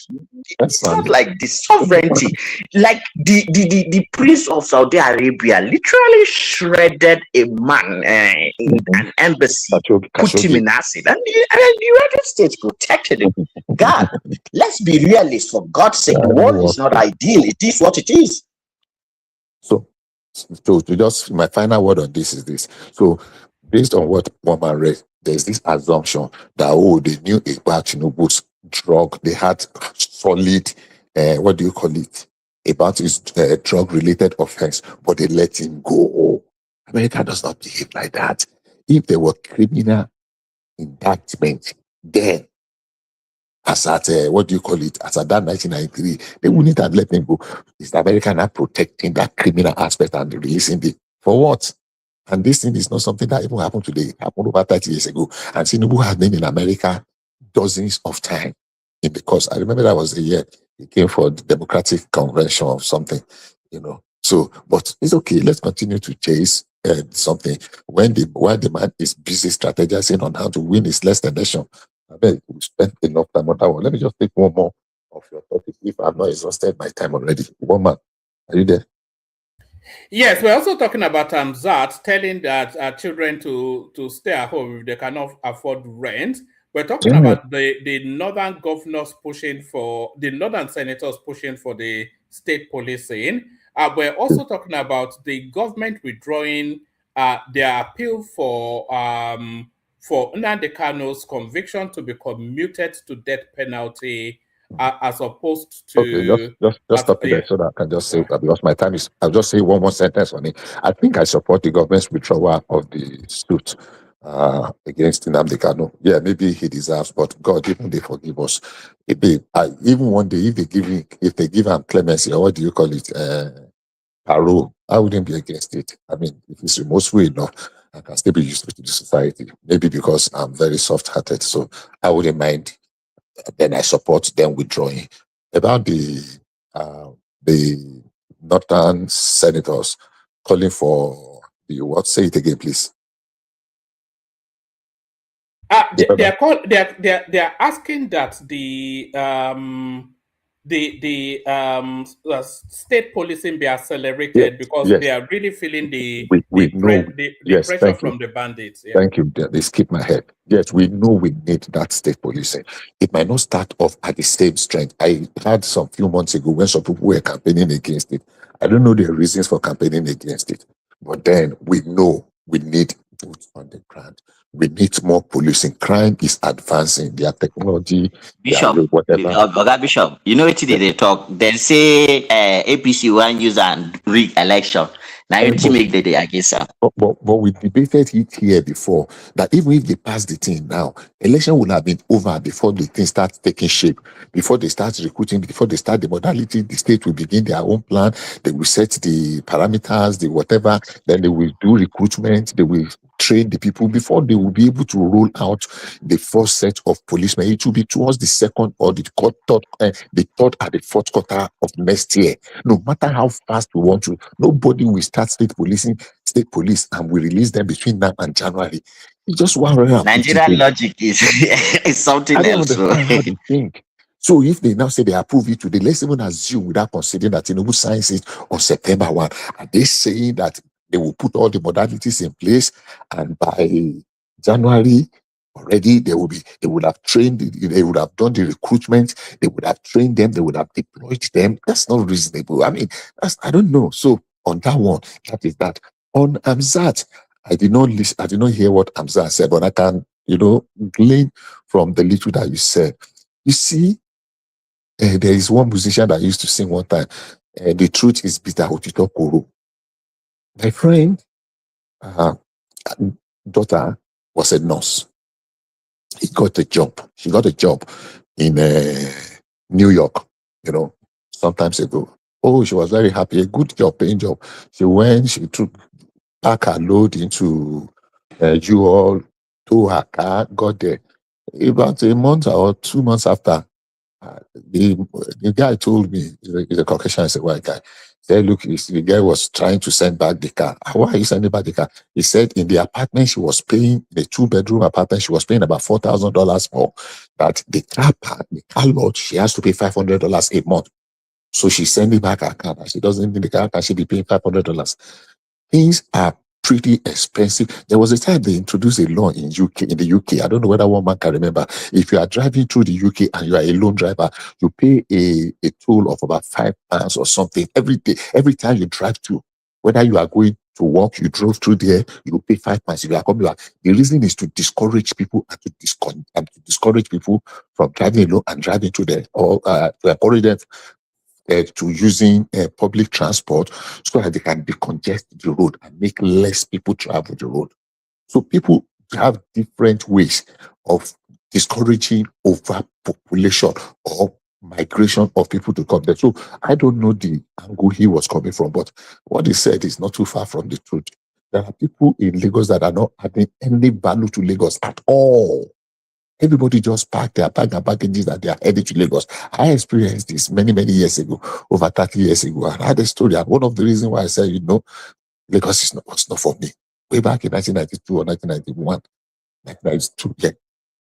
It's not like the sovereignty, like the prince of Saudi Arabia literally shredded a man in an embassy, put him in acid, and the United States protected him. God, let's be realists for God's sake. The world is not ideal. It is what it is. So to just my final word on this is this. So based on what Mama read, there's this assumption that they knew about Tinubu's drug. They had solid, what do you call it, about his drug-related offense, but they let him go. America does not behave like that. If there were criminal indictment, then as at what do you call it? As at that 1993, they wouldn't have let him go. Is America now protecting that criminal aspect and releasing the for what? And this thing is not something that even happened today. It happened over 30 years ago. And Tinubu has been in America dozens of times. Because I remember that was the year he came for the Democratic Convention or something, So, but it's okay. Let's continue to chase something while the man is busy strategizing on how to win his less nation. I bet we spent enough time on that one. Let me just take one more of your topic. If I'm not exhausted my time already. One man. Are you there? Yes, we're also talking about Zat telling that children to stay at home if they cannot afford rent. We're talking about the northern governors pushing for the northern senators pushing for the state policing. We're also talking about the government withdrawing their appeal for Nnamdi Kanu's conviction to be commuted to death penalty as opposed to. Okay, just stop it there so that I can just say that because my time is. I'll just say one more sentence on it. I think I support the government's withdrawal of the suit against Nnamdi Kanu. Yeah, maybe he deserves, but God, even they forgive us. Even one day, if they give him clemency, or what do you call it, parole, I wouldn't be against it. I mean, if it's remorseful enough, I can still be useful to the society. Maybe because I'm very soft-hearted, so I wouldn't mind. Then I support them withdrawing. About the northern senators calling for the what? Say it again, please. They're asking that the state policing be accelerated because they are really feeling the pressure from the bandits. Yeah. Thank you. They skip my head. Yes, we know we need that state policing. It might not start off at the same strength. I had some few months ago when some people were campaigning against it. I don't know the reasons for campaigning against it, but then we know we need boots on the ground. We need more policing. Crime is advancing. Their technology, Bishop, Bishop, you know what they talk? They say APC one use and rig election. Now you make the day against them. But we debated it here before that even if they pass the thing now, election would have been over before the thing starts taking shape, before they start recruiting, before they start the modality, the state will begin their own plan, they will set the parameters, the whatever, then they will do recruitment, they will train the people before they will be able to roll out the first set of policemen. It will be towards the second or the third and the fourth quarter of next year. No matter how fast we want to, nobody will start state police and we release them between now and January. It's just 100. Nigerian logic is something I don't else. understand how they think. So if they now say they approve it today, let's even assume without considering that Tinubu signs it on September 1. Are they saying that they will put all the modalities in place and by January already they would have trained, they would have done the recruitment, they would have trained them, they would have deployed them? That's not reasonable. I mean, I don't know. So on that one, that is that. On Amzat, I did not hear what Amzat said, but I can, glean from the little that you said. You see, there is one musician that used to sing one time, the truth is bitter, Otito Koro. My friend, daughter was a nurse. She got a job in New York, sometimes ago. Oh, she was very happy. A good job, paying job. She took back her load into U-Haul, to her car, got there. About a month or 2 months after, the guy told me, he's a Caucasian, he's a white guy. Said, look, the guy was trying to send back the car. Why are you sending back the car? He said in the apartment she was paying, the 2-bedroom apartment, she was paying about $4,000 for. That the car lot, she has to pay $500 a month. So she's sending back her car. She doesn't need the car. Can she be paying $500? Things are pretty expensive. There was a time they introduced a law in the UK. I don't know whether one man can remember. If you are driving through the UK and you are a lone driver, you pay a toll of about £5 or something every day. Every time you drive through, whether you are going to work, you drove through there, you pay £5. If you are coming back, the reason is to discourage people and to discourage people from driving alone and driving through there, or to encourage them to using public transport so that they can decongest the road and make less people travel the road. So people have different ways of discouraging overpopulation or migration of people to come there. So I don't know the angle he was coming from, but what he said is not too far from the truth. There are people in Lagos that are not adding any value to Lagos at all. Everybody just pack their packages and they are headed to Lagos. I experienced this many, many years ago, over 30 years ago. I had a story. And one of the reasons why I said, Lagos was not for me. Way back in 1992 or 1991, 1992, yeah.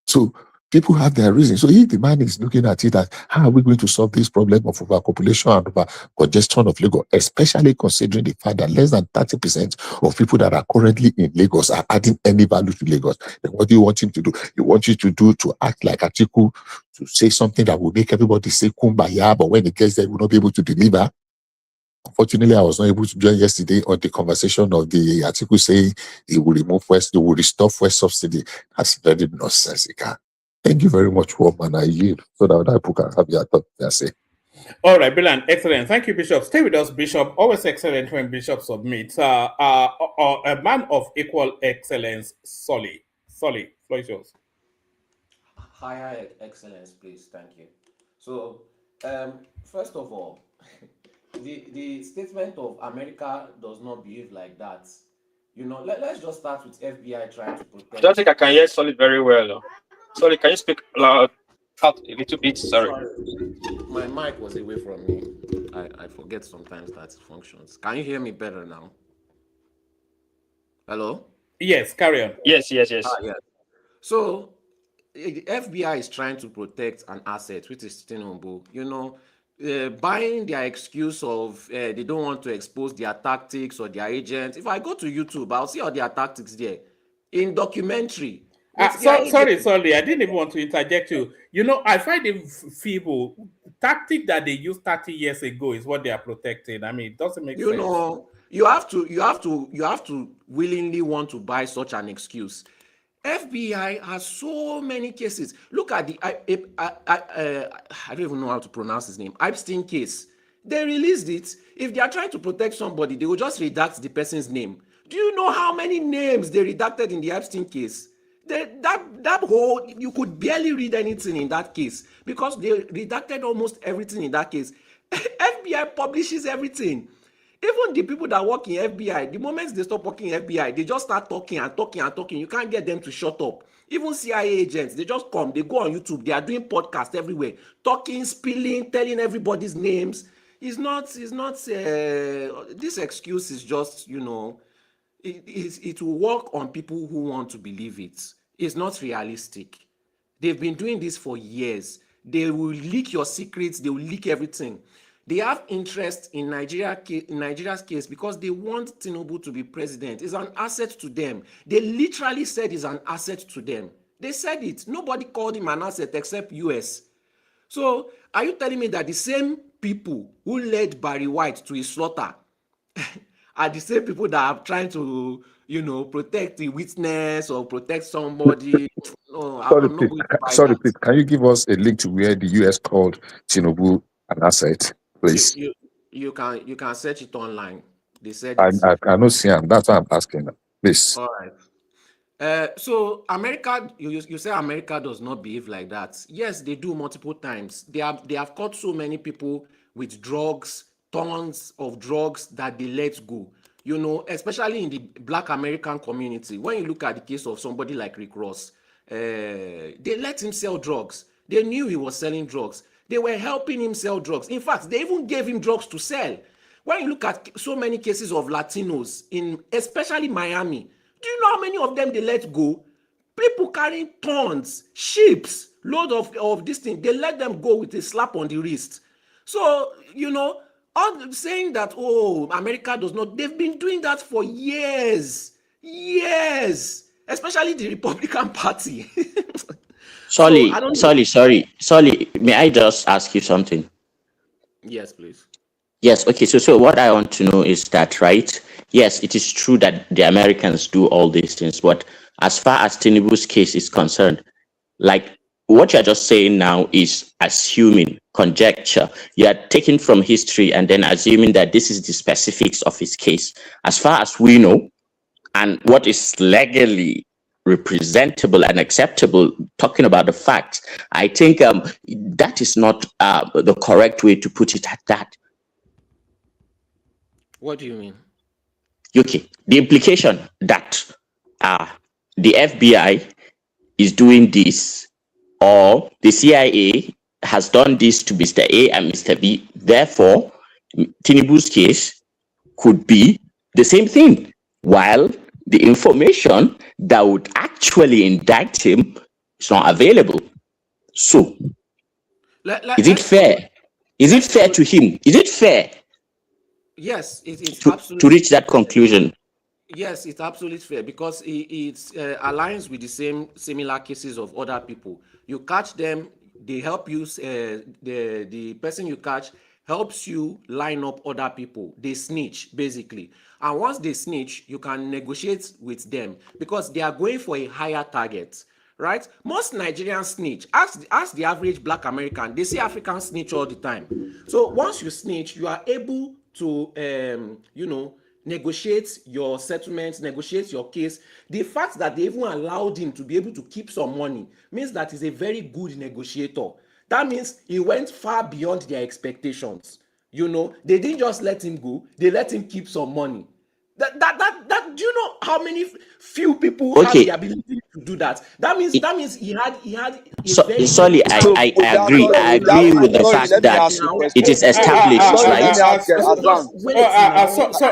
So people have their reasons. So if the man is looking at it as how are we going to solve this problem of overpopulation and over congestion of Lagos, especially considering the fact that less than 30% of people that are currently in Lagos are adding any value to Lagos, then what do you want him to do? You want you to do to act like Atiku, to say something that will make everybody say kumbaya, but when it gets there, will not be able to deliver. Unfortunately, I was not able to join yesterday on the conversation of the article saying he will restore fuel subsidy. That's very nonsensical. Thank you very much, woman. I yield so that other people can have your thought to say. All right, brilliant, excellent. Thank you, Bishop. Stay with us, Bishop. Always excellent when Bishop submits. A man of equal excellence, Solly. Solly, floor is yours. Higher excellence, please. Thank you. So, first of all, the statement of America does not behave like that. Let's just start with FBI trying to protect. I don't think I can hear Solid very well. Sorry, can you speak loud out a little bit? Sorry. My mic was away from me. I forget sometimes that it functions. Can you hear me better now? Hello? Yes, carry on. Yes. Yes. So, the FBI is trying to protect an asset, which is Tinubu. Buying their excuse of they don't want to expose their tactics or their agents. If I go to YouTube, I'll see all their tactics there in documentary. Sorry, I didn't even want to interject you. I find it feeble. Tactic that they used 30 years ago is what they are protecting. I mean, it doesn't make sense. You have to willingly want to buy such an excuse. FBI has so many cases. Look at the I don't even know how to pronounce his name. Epstein case. They released it. If they are trying to protect somebody, they will just redact the person's name. Do you know how many names they redacted in the Epstein case? That whole, you could barely read anything in that case because they redacted almost everything in that case. FBI publishes everything. Even the people that work in FBI, the moment they stop working in FBI, they just start talking and talking and talking. You can't get them to shut up. Even CIA agents, they just come, they go on YouTube, they are doing podcasts everywhere, talking, spilling, telling everybody's names. This excuse is just, it will work on people who want to believe it. It's not realistic. They've been doing this for years. They will leak your secrets, they will leak everything. They have interest in Nigeria's case because they want Tinubu to be president. It's an asset to them. They literally said it's an asset to them. They said it. Nobody called him an asset except US. So are you telling me that the same people who led Barry White to his slaughter are the same people that are trying to, protect the witness or protect somebody? No, Sorry, please. Can you give us a link to where the US called Tinubu an asset, please? You can search it online. They said it. I cannot see him. That's why I'm asking. Please. All right. So America, you say America does not behave like that. Yes, they do multiple times. They have caught so many people with drugs, tons of drugs that they let go. Especially in the Black American community. When you look at the case of somebody like Rick Ross, they let him sell drugs. They knew he was selling drugs. They were helping him sell drugs. In fact, they even gave him drugs to sell. When you look at so many cases of Latinos in especially Miami, do you know how many of them they let go? People carrying tons, ships, load of this thing, they let them go with a slap on the wrist. So, all saying that, oh, America does not, they've been doing that for years, especially the Republican Party. So, I don't know. Sorry. May I just ask you something? Yes, please. Yes, okay. So what I want to know is that, right? Yes, it is true that the Americans do all these things, but as far as Tinubu's case is concerned, like what you're just saying now is assuming conjecture. You are taking from history and then assuming that this is the specifics of his case. As far as we know, and what is legally representable and acceptable, talking about the facts, I think that is not the correct way to put it at that. What do you mean? Okay, the implication that the FBI is doing this, or the CIA has done this to Mr. A and Mr. B, therefore, Tinubu's case could be the same thing, while the information that would actually indict him is not available. So, is it fair? Is it fair to him? Is it fair? Yes, it's to absolutely reach that conclusion. Yes, it's absolutely fair because it aligns with the similar cases of other people. You catch them, they help you. The person you catch helps you line up other people. They snitch basically, and once they snitch, you can negotiate with them because they are going for a higher target. Right? Most Nigerians snitch. Ask the average Black American. They say Africans snitch all the time. So once you snitch, you are able to, negotiate your settlements, negotiate your case. The fact that they even allowed him to be able to keep some money means that he's a very good negotiator. That means he went far beyond their expectations. They didn't just let him go; they let him keep some money. That do you know how many few people have the ability to do that? That means he had a Sorry, I agree. I agree with the fact that it is established, right?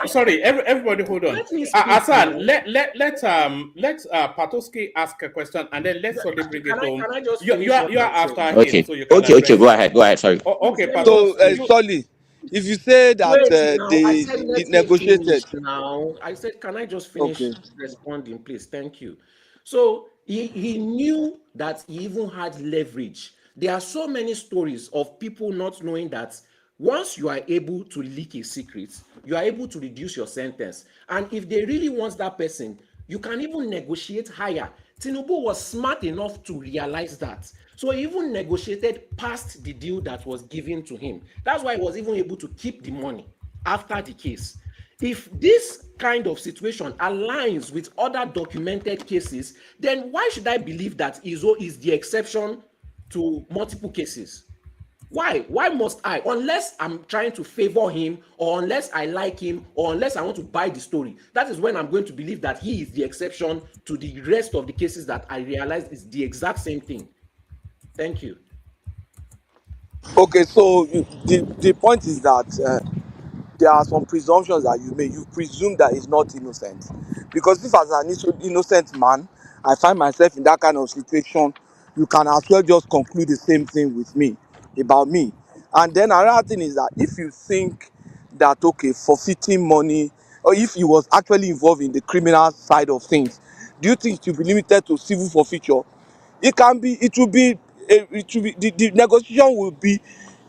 Sorry, everybody hold on. Hassan, let Patoski ask a question and then let Solly bring it home. You are after him, so you can Okay, go ahead. Sorry. Okay, Patoski. So, Solly, if you say that they negotiated now, I said, can I just finish responding, please? Thank you. So he knew that he even had leverage. There are so many stories of people not knowing that once you are able to leak a secret, you are able to reduce your sentence. And if they really want that person, you can even negotiate higher. Tinubu was smart enough to realize that. So he even negotiated past the deal that was given to him. That's why he was even able to keep the money after the case. If this kind of situation aligns with other documented cases, then why should I believe that Izo is the exception to multiple cases? Why? Why must I? Unless I'm trying to favor him, or unless I like him, or unless I want to buy the story. That is when I'm going to believe that he is the exception to the rest of the cases that I realize is the exact same thing. Thank you. Okay, so the point is that there are some presumptions that you make. You presume that he's not innocent. Because if as an innocent man, I find myself in that kind of situation, you can as well just conclude the same thing with me, about me. And then another thing is that if you think that, okay, forfeiting money, or if he was actually involved in the criminal side of things, do you think it will be limited to civil forfeiture? The negotiation will be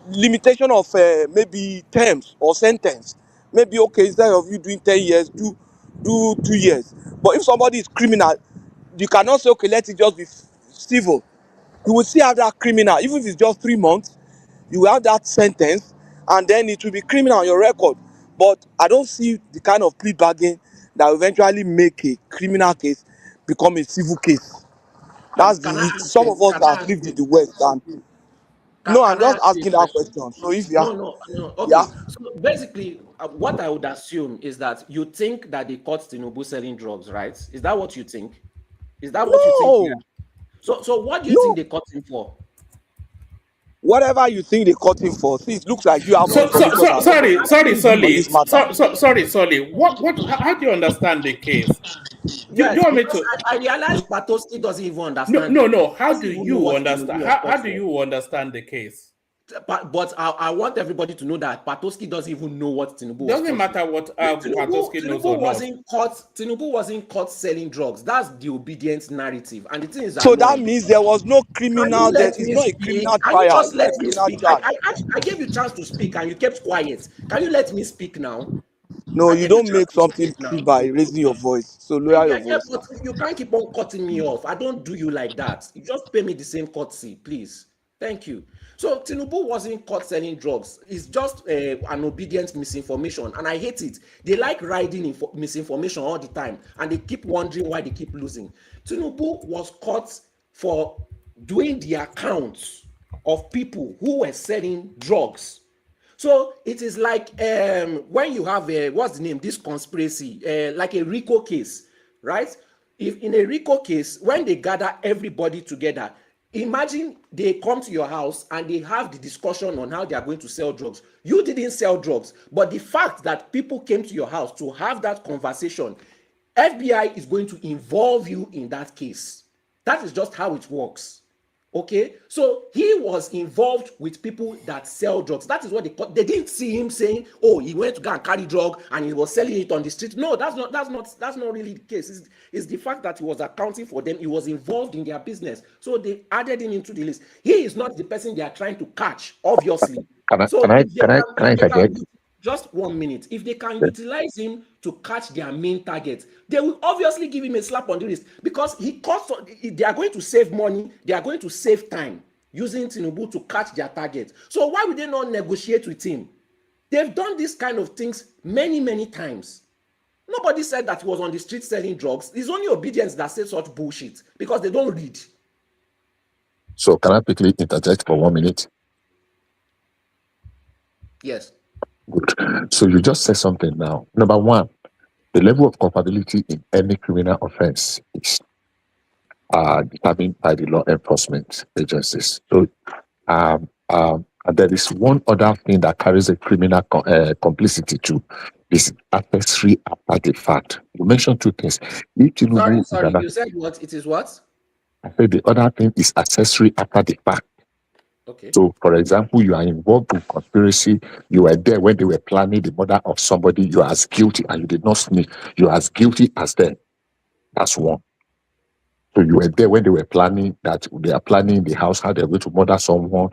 limitation of maybe terms or sentence. Maybe, okay, instead of you doing 10 years, do 2 years. But if somebody is criminal, you cannot say, okay, let it just be civil. You will still have that criminal, even if it's just 3 months, you will have that sentence, and then it will be criminal on your record. But I don't see the kind of plea bargain that will eventually make a criminal case become a civil case. That's some of us that have lived in the West. And no, I'm just asking that question. So if you are, no. Okay. yeah. So basically, what I would assume is that you think that they caught Tinubu selling drugs, right? Is that what you think? Is that what you think? No. So what do you think No, they caught him for? whatever you think they caught him for, see, it looks like you have more So, No, so, information so than I'm sorry, asking sorry, you on Solly. this this. matter. Sorry, Solly. How do you understand the case? Do Yes, you want me because to? I realized Patoski doesn't even No, understand. no, no. How do Doesn't even know you what Tinubu understand? was How caught do for. you understand the case? But I want everybody to know that Patoski doesn't even know what Tinubu was Doesn't caught for. matter what Tinubu, Patoski knows or Tinubu not. wasn't caught. Tinubu wasn't caught selling drugs. That's the obedience narrative, and the thing is So that annoying. means there was no Can you criminal, let that is me not a speak? criminal Can you trial, just it's not let a me criminal speak? charge. I gave you chance to speak and you kept quiet. Can you let me speak now? No, I you gave you don't chance make to something speak now. true by raising your voice. So lower your Yeah, voice but now. you can't keep on cutting me off. I don't do you like that. You just pay me the same courtesy, please. Thank you. So Tinubu wasn't caught selling drugs. It's just an obedient misinformation, and I hate it. They like riding misinformation all the time, and they keep wondering why they keep losing. Tinubu was caught for doing the accounts of people who were selling drugs. So it is like when you have a what's the name, this conspiracy, like a RICO case, right? If in a RICO case, when they gather everybody together, imagine they come to your house and they have the discussion on how they are going to sell drugs. You didn't sell drugs, but the fact that people came to your house to have that conversation, FBI is going to involve you in that case. That is just how it works. Okay, so he was involved with people that sell drugs. That is what they didn't see him saying, oh, he went to go and carry drug and he was selling it on the street. No, that's not really the case. It's the fact that he was accounting for them, he was involved in their business, so they added him into the list. He is not the person they are trying to catch, obviously. Can I So can I if they can I can can I if they interject? can just 1 minute. If they can utilize him to catch their main target, they will obviously give him a slap on the wrist because he costs. They are going to save money. They are going to save time using Tinubu to catch their target. So why would they not negotiate with him? They've done this kind of things many, many times. Nobody said that he was on the street selling drugs. It's only Obedience that says such bullshit because they don't read. So can I quickly interject for 1 minute? Yes. Good. So you just said something now. Number one, the level of culpability in any criminal offense is determined by the law enforcement agencies. So and there is one other thing that carries a criminal complicity too, is accessory after the fact. You mentioned two things. If Sorry, Tinubu is sorry. an, You said what? It is what? I said the other thing is accessory after the fact. Okay. So, for example, you are involved in conspiracy. You were there when they were planning the murder of somebody. You are as guilty, and you did not snitch. You are as guilty as them. That's one. So you were there when they were planning that they are planning the house, how they're going to murder someone.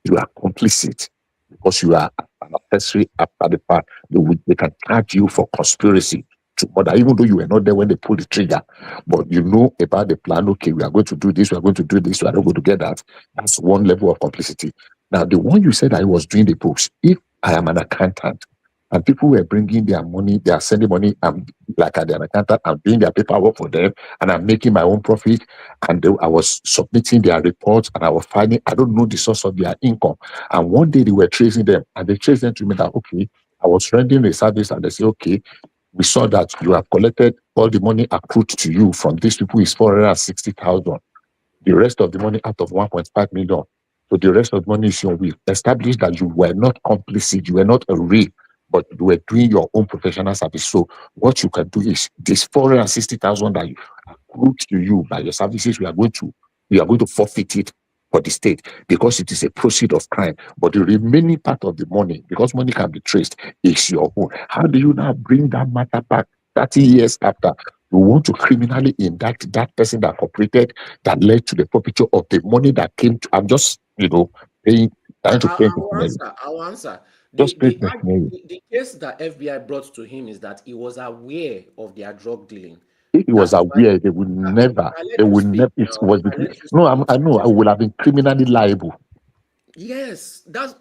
You are complicit because you are an accessory after the fact. They can charge you for conspiracy to murder, even though you were not there when they pulled the trigger. But you know about the plan. Okay, we are going to do this. We are going to do this. We are not going to get that. That's one level of complicity. Now, the one you said I was doing the books. If I am an accountant and people were bringing their money, they are sending money, I'm like an accountant, I'm doing their paperwork for them, and I'm making my own profit, and I was submitting their reports, and I was finding, I don't know the source of their income. And one day they were tracing them, and they traced them to me that, okay, I was rendering a service, and they say, okay, we saw that you have collected all the money accrued to you from these people is 460,000. The rest of the money out of 1.5 million. So the rest of the money is your will. Establish that you were not complicit, you were not a real, but you were doing your own professional service. So what you can do is this 460,000 that you accrued to you by your services, we are going to forfeit it for the state because it is a proceed of crime. But the remaining part of the money, because money can be traced, is your own. How do you now bring that matter back 30 years after? You want to criminally indict that person that cooperated, that led to the forfeiture of the money that came to. I'm just, trying to paint I the will scenario. answer. I will answer. Just paint the scenario. The case that FBI brought to him is that he was aware of their drug dealing. If he That was is why aware, I let you speak it now. was I let between, you no, speak. I know, I would have been criminally liable. Yes, that's.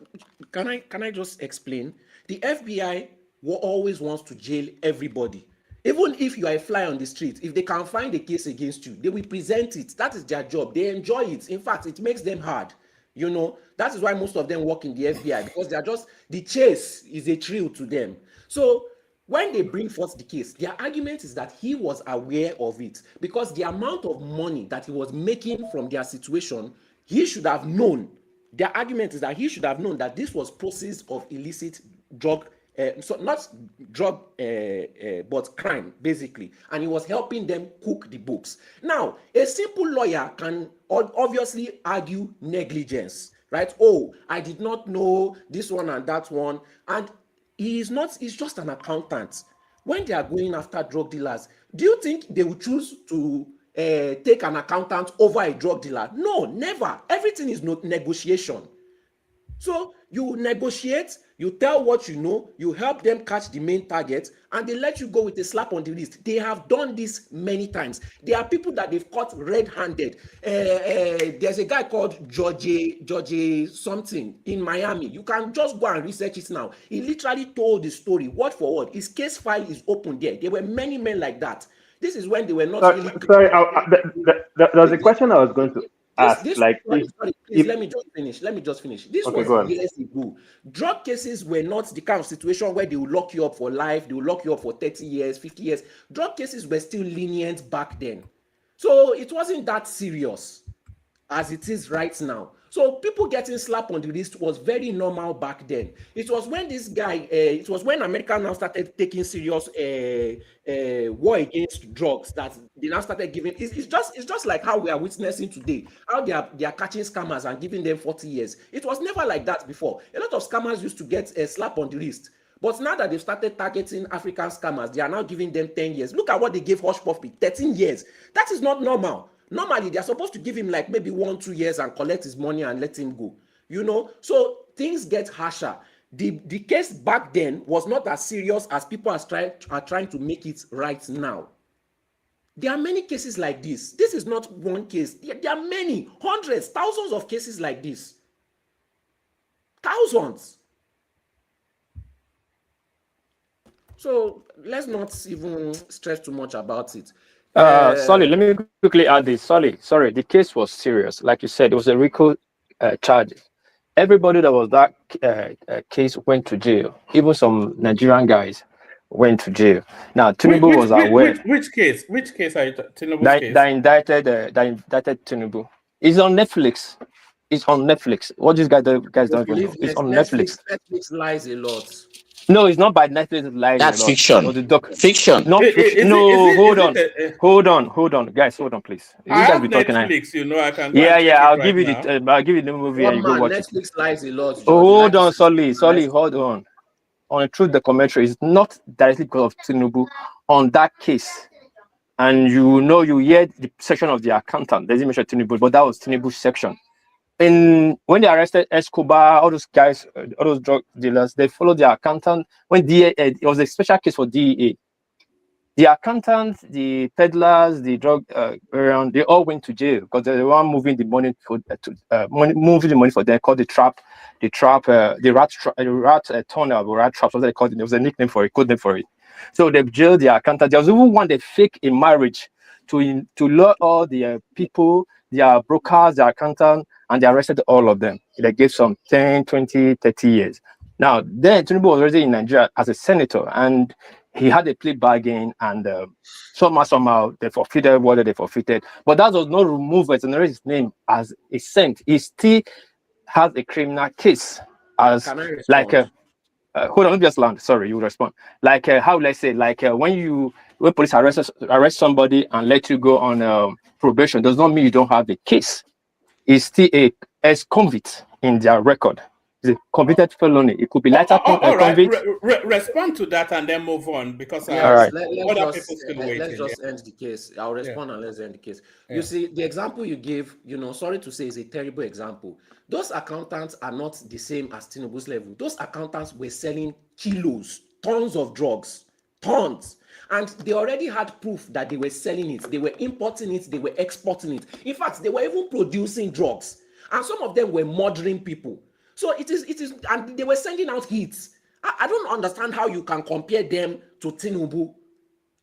Can I just explain? The FBI always wants to jail everybody. Even if you are a fly on the street, if they can find a case against you, they will present it. That is their job. They enjoy it. In fact, it makes them hard. That is why most of them work in the FBI because they are just the chase is a thrill to them. So When they bring forth the case, their argument is that he was aware of it because the amount of money that he was making from their situation, he should have known. Their argument is that he should have known that this was process of illicit drug, so not drug, but crime, basically. And he was helping them cook the books. Now, a simple lawyer can obviously argue negligence, right? Oh, I did not know this one and that one. And he's just an accountant. When they are going after drug dealers, do you think they will choose to take an accountant over a drug dealer? No, never. Everything is not negotiation. So you negotiate, you tell what you know, you help them catch the main target, and they let you go with a slap on the wrist. They have done this many times. There are people that they've caught red-handed. There's a guy called George something in Miami. You can just go and research it now. He literally told the story, word for word. His case file is open there. There were many men like that. This is when they were not really. Sorry, there's a question I was going to ask. Sorry, please, let me just finish. This Okay, was years ago. Drug cases were not the kind of situation where they will lock you up for life, they will lock you up for 30 years, 50 years. Drug cases were still lenient back then. So it wasn't that serious as it is right now. So people getting slapped on the wrist was very normal back then. It was when this guy, it was when America now started taking serious war against drugs that they now started giving. It's just like how we are witnessing today, how they are catching scammers and giving them 40 years. It was never like that before. A lot of scammers used to get a slap on the wrist. But now that they've started targeting African scammers, they are now giving them 10 years. Look at what they gave Hush Puppy, 13 years. That is not normal. Normally, they're supposed to give him like maybe 1-2 years and collect his money and let him go. So things get harsher. The case back then was not as serious as people are trying to make it right now. There are many cases like this. This is not one case. There are many, hundreds, thousands of cases like this. Thousands. So let's not even stress too much about it. Sorry, let me quickly add this. Sorry, the case was serious. Like you said, it was a RICO charge. Everybody that was that case went to jail. Even some Nigerian guys went to jail. Now, Tinubu was aware. Which case? Which case are you Tinubu's case? That indicted Tinubu. It's on Netflix. It's on Netflix. What these guys don't know. It's on Netflix. Netflix lies a lot. No, it's not by Netflix lies. That's fiction. Fiction. No, hold on, guys, hold on, please. You I guys have be talking. Netflix, I can. I'll give you the movie and you go watch Netflix lies a lot. Hold on, Solly, hold on. On the truth, the commentary is not directly because of Tinubu on that case. And you hear the section of the accountant. Doesn't mention Tinubu, but that was Tinubu's section. When they arrested Escobar, all those guys, all those drug dealers, they followed their accountant. When it was a special case for DEA. The accountants, the peddlers, the drug baron, they all went to jail because they were moving the money moving the money for them. Called the rat tunnel or rat trap. What they called it. There was a nickname for it, code name for it. So they jailed the accountant. There was even one they fake a marriage to lure all the people, their brokers, their accountant, and they arrested all of them. They gave some 10, 20, 30 years. Now, then Tinubu was already in Nigeria as a senator, and he had a plea bargain, and somehow they forfeited what they forfeited. But that does not remove it and erase his name as a saint. He still has a criminal case as like hold on, let me just land. Sorry, you will respond. Like how let's say when police arrest somebody and let you go on probation does not mean you don't have a case. It's still a ex-convict in their record. It's a convicted felony. It could be lighter convict. Respond to that and then move on because let's just end the case. I'll respond and let's end the case. You see, the example you give, sorry to say, is a terrible example. Those accountants are not the same as Tinubu's level. Those accountants were selling kilos, tons of drugs, tons. And they already had proof that they were selling it. They were importing it. They were exporting it. In fact, they were even producing drugs. And some of them were murdering people. So it is, and they were sending out hits. I don't understand how you can compare them to Tinubu.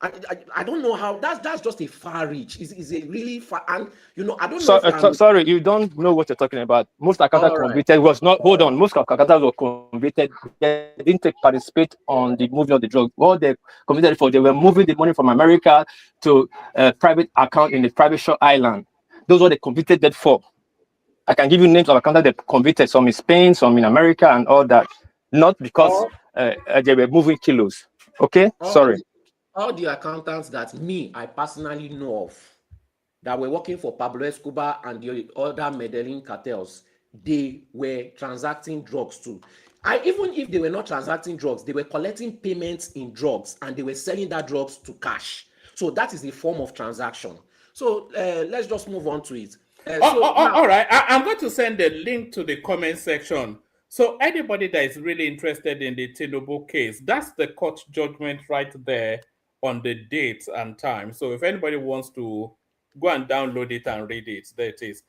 I don't know how that's just a far reach. Is a really far, and I don't know if Sorry, you don't know what you're talking about. Most accountants all right. convicted was not. Hold on, most accountants were convicted. They didn't participate on the moving of the drug. What they convicted for, they were moving the money from America to a private account in the private shore island. Those were they convicted that for. I can give you names of accountants that convicted, some in Spain, some in America, and all that. Not because they were moving kilos. Okay, sorry. All the accountants that I personally know of that were working for Pablo Escobar and the other Medellin cartels, they were transacting drugs too. Even if they were not transacting drugs, they were collecting payments in drugs and they were selling that drugs to cash. So that is a form of transaction. So let's just move on to it. All right, I'm going to send a link to the comment section. So anybody that is really interested in the Tinubu case, that's the court judgment right there on the date and time. So if anybody wants to go and download it and read it, there it is.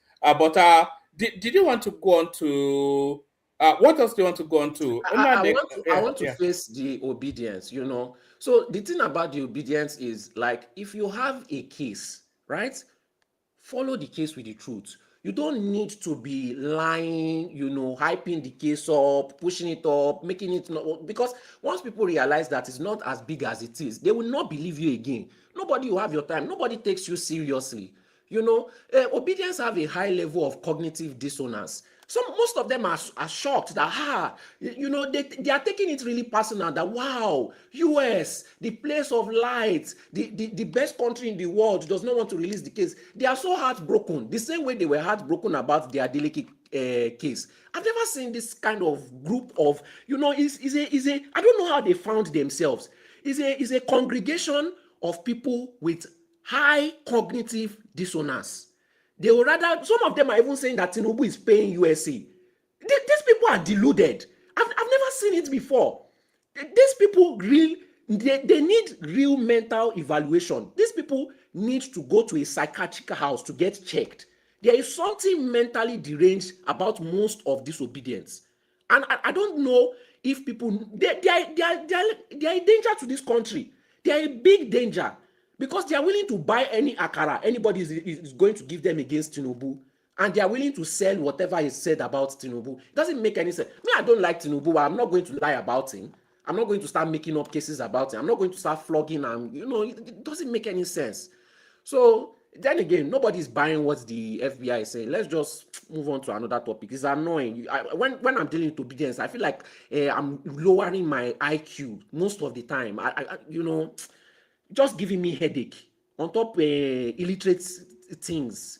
Did you want to go on to what else do you want to go on to? I want to face the Obidients, So the thing about the Obidients is, like, if you have a case, right? Follow the case with the truth. You don't need to be lying, hyping the case up, pushing it up, making it not, because once people realize that it's not as big as it is, they will not believe you again. Nobody will have your time. Nobody takes you seriously. Obedience have a high level of cognitive dissonance. Most of them are shocked that they are taking it really personal, that wow, US, the place of light, the best country in the world, does not want to release the case. They are so heartbroken, the same way they were heartbroken about their Adeleke case. I've never seen this kind of group of, I don't know how they found themselves. Is a congregation of people with high cognitive dissonance. They would rather, some of them are even saying that Tinubu is paying USA. These people are deluded. I've never seen it before. These people they need real mental evaluation. These people need to go to a psychiatric house to get checked. There is something mentally deranged about most of disobedience. And I don't know if people, they are a danger to this country. They are a big danger. Because they are willing to buy any akara anybody is going to give them against Tinubu, and they are willing to sell whatever is said about Tinubu. It doesn't make any sense. Me, I don't like Tinubu. I'm not going to lie about him. I'm not going to start making up cases about him. I'm not going to start flogging him. It doesn't make any sense. So then again, nobody's buying what the FBI is saying. Let's just move on to another topic. It's annoying. When I'm dealing with Obedience, I feel like I'm lowering my IQ most of the time. Just giving me headache on top illiterate things,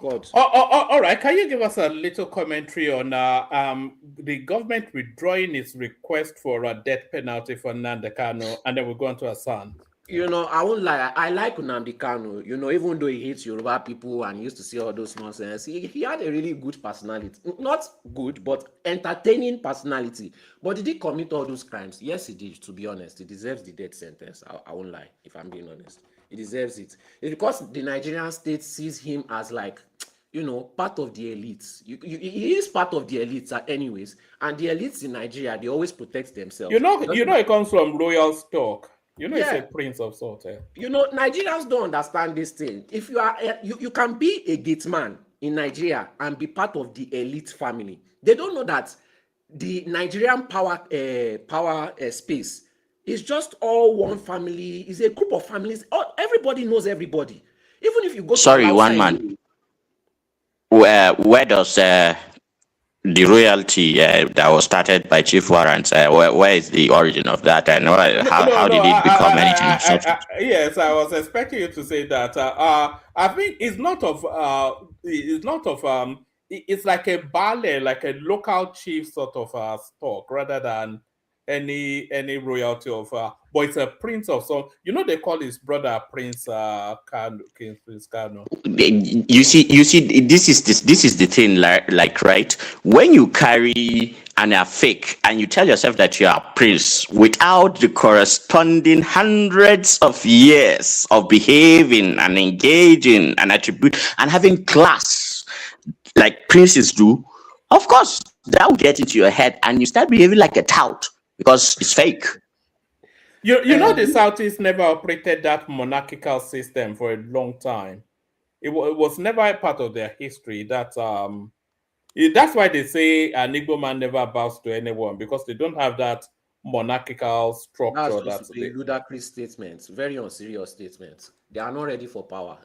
God. All right, can you give us a little commentary on the government withdrawing its request for a death penalty for Nnamdi Kanu, and then we'll go on to Hassan? I won't lie. I like Nnamdi Kanu, even though he hates Yoruba people and used to say all those nonsense. He had a really good personality. Not good, but entertaining personality. But did he commit all those crimes? Yes, he did, to be honest. He deserves the death sentence. I won't lie, if I'm being honest. He deserves it. It's because the Nigerian state sees him as like, part of the elites. He is part of the elites anyways. And the elites in Nigeria, they always protect themselves. It comes from royal stock. It's a prince of salt. Nigerians don't understand this thing. If you are, you can be a gate man in Nigeria and be part of the elite family. They don't know that the Nigerian power space is just all one family. It's a group of families. Everybody knows everybody. Even if you go. Sorry, one man. Where does the royalty that was started by Chief Warrant, where is the origin of that, and how did it become anything of substance? Yes, I was expecting you to say that. I think it's like a ballet, like a local chief sort of stock, rather than any royalty of but it's a prince of some. They call his brother Prince Kanu, King Prince Kanu. You see, this is the thing, like right, when you carry and are fake and you tell yourself that you are prince without the corresponding hundreds of years of behaving and engaging and attribute and having class like princes do, of course that will get into your head and you start behaving like a tout because it's fake. You know the Southeast never operated that monarchical system for a long time. It was never a part of their history. That's why they say an Igbo man never bows to anyone, because they don't have that monarchical That's structure. just That's a the ludicrous statement, very unserious statement. They are not ready for power.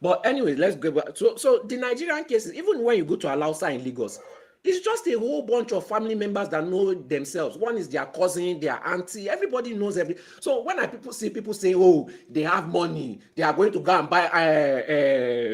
But anyway, let's go back. So the Nigerian cases, even when you go to Alausa in Lagos, it's just a whole bunch of family members that know themselves. One is their cousin, their auntie. Everybody knows every. So when people see people say, "Oh, they have money, they are going to go and buy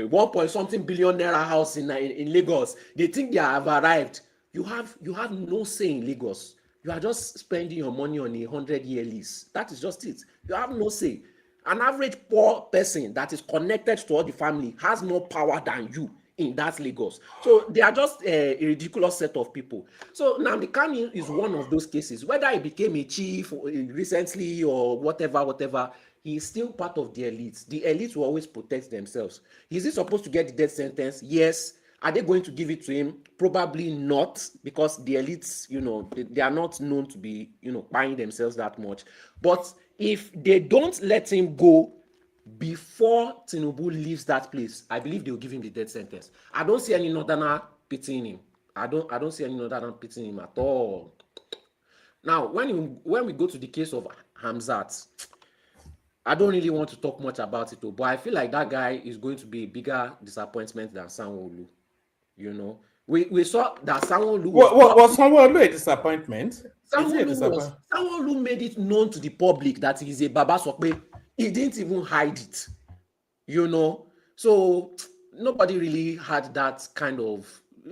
1 point something billion naira house in Lagos," they think they have arrived. You have no say in Lagos. You are just spending your money on a 100-year lease. That is just it. You have no say. An average poor person that is connected to all the family has more power than you in that Lagos. So they are just a ridiculous set of people. So Nnamdi Kanu is one of those cases. Whether he became a chief recently or whatever, he is still part of the elites. The elites will always protect themselves. Is he supposed to get the death sentence? Yes. Are they going to give it to him? Probably not, because the elites, they are not known to be, buying themselves that much. But if they don't let him go before Tinubu leaves that place, I believe they will give him the death sentence. I don't see any northerner pitying him. I don't see any northerner pitying him at all. Now, when we go to the case of Hamzat, I don't really want to talk much about it, but I feel like that guy is going to be a bigger disappointment than Sanwo-Olu. We saw that Sanwo-Olu was Sanwo-Olu a disappointment? Sanwo-Olu made it known to the public that he's a Baba Sokpe. He didn't even hide it, So nobody really had that kind of.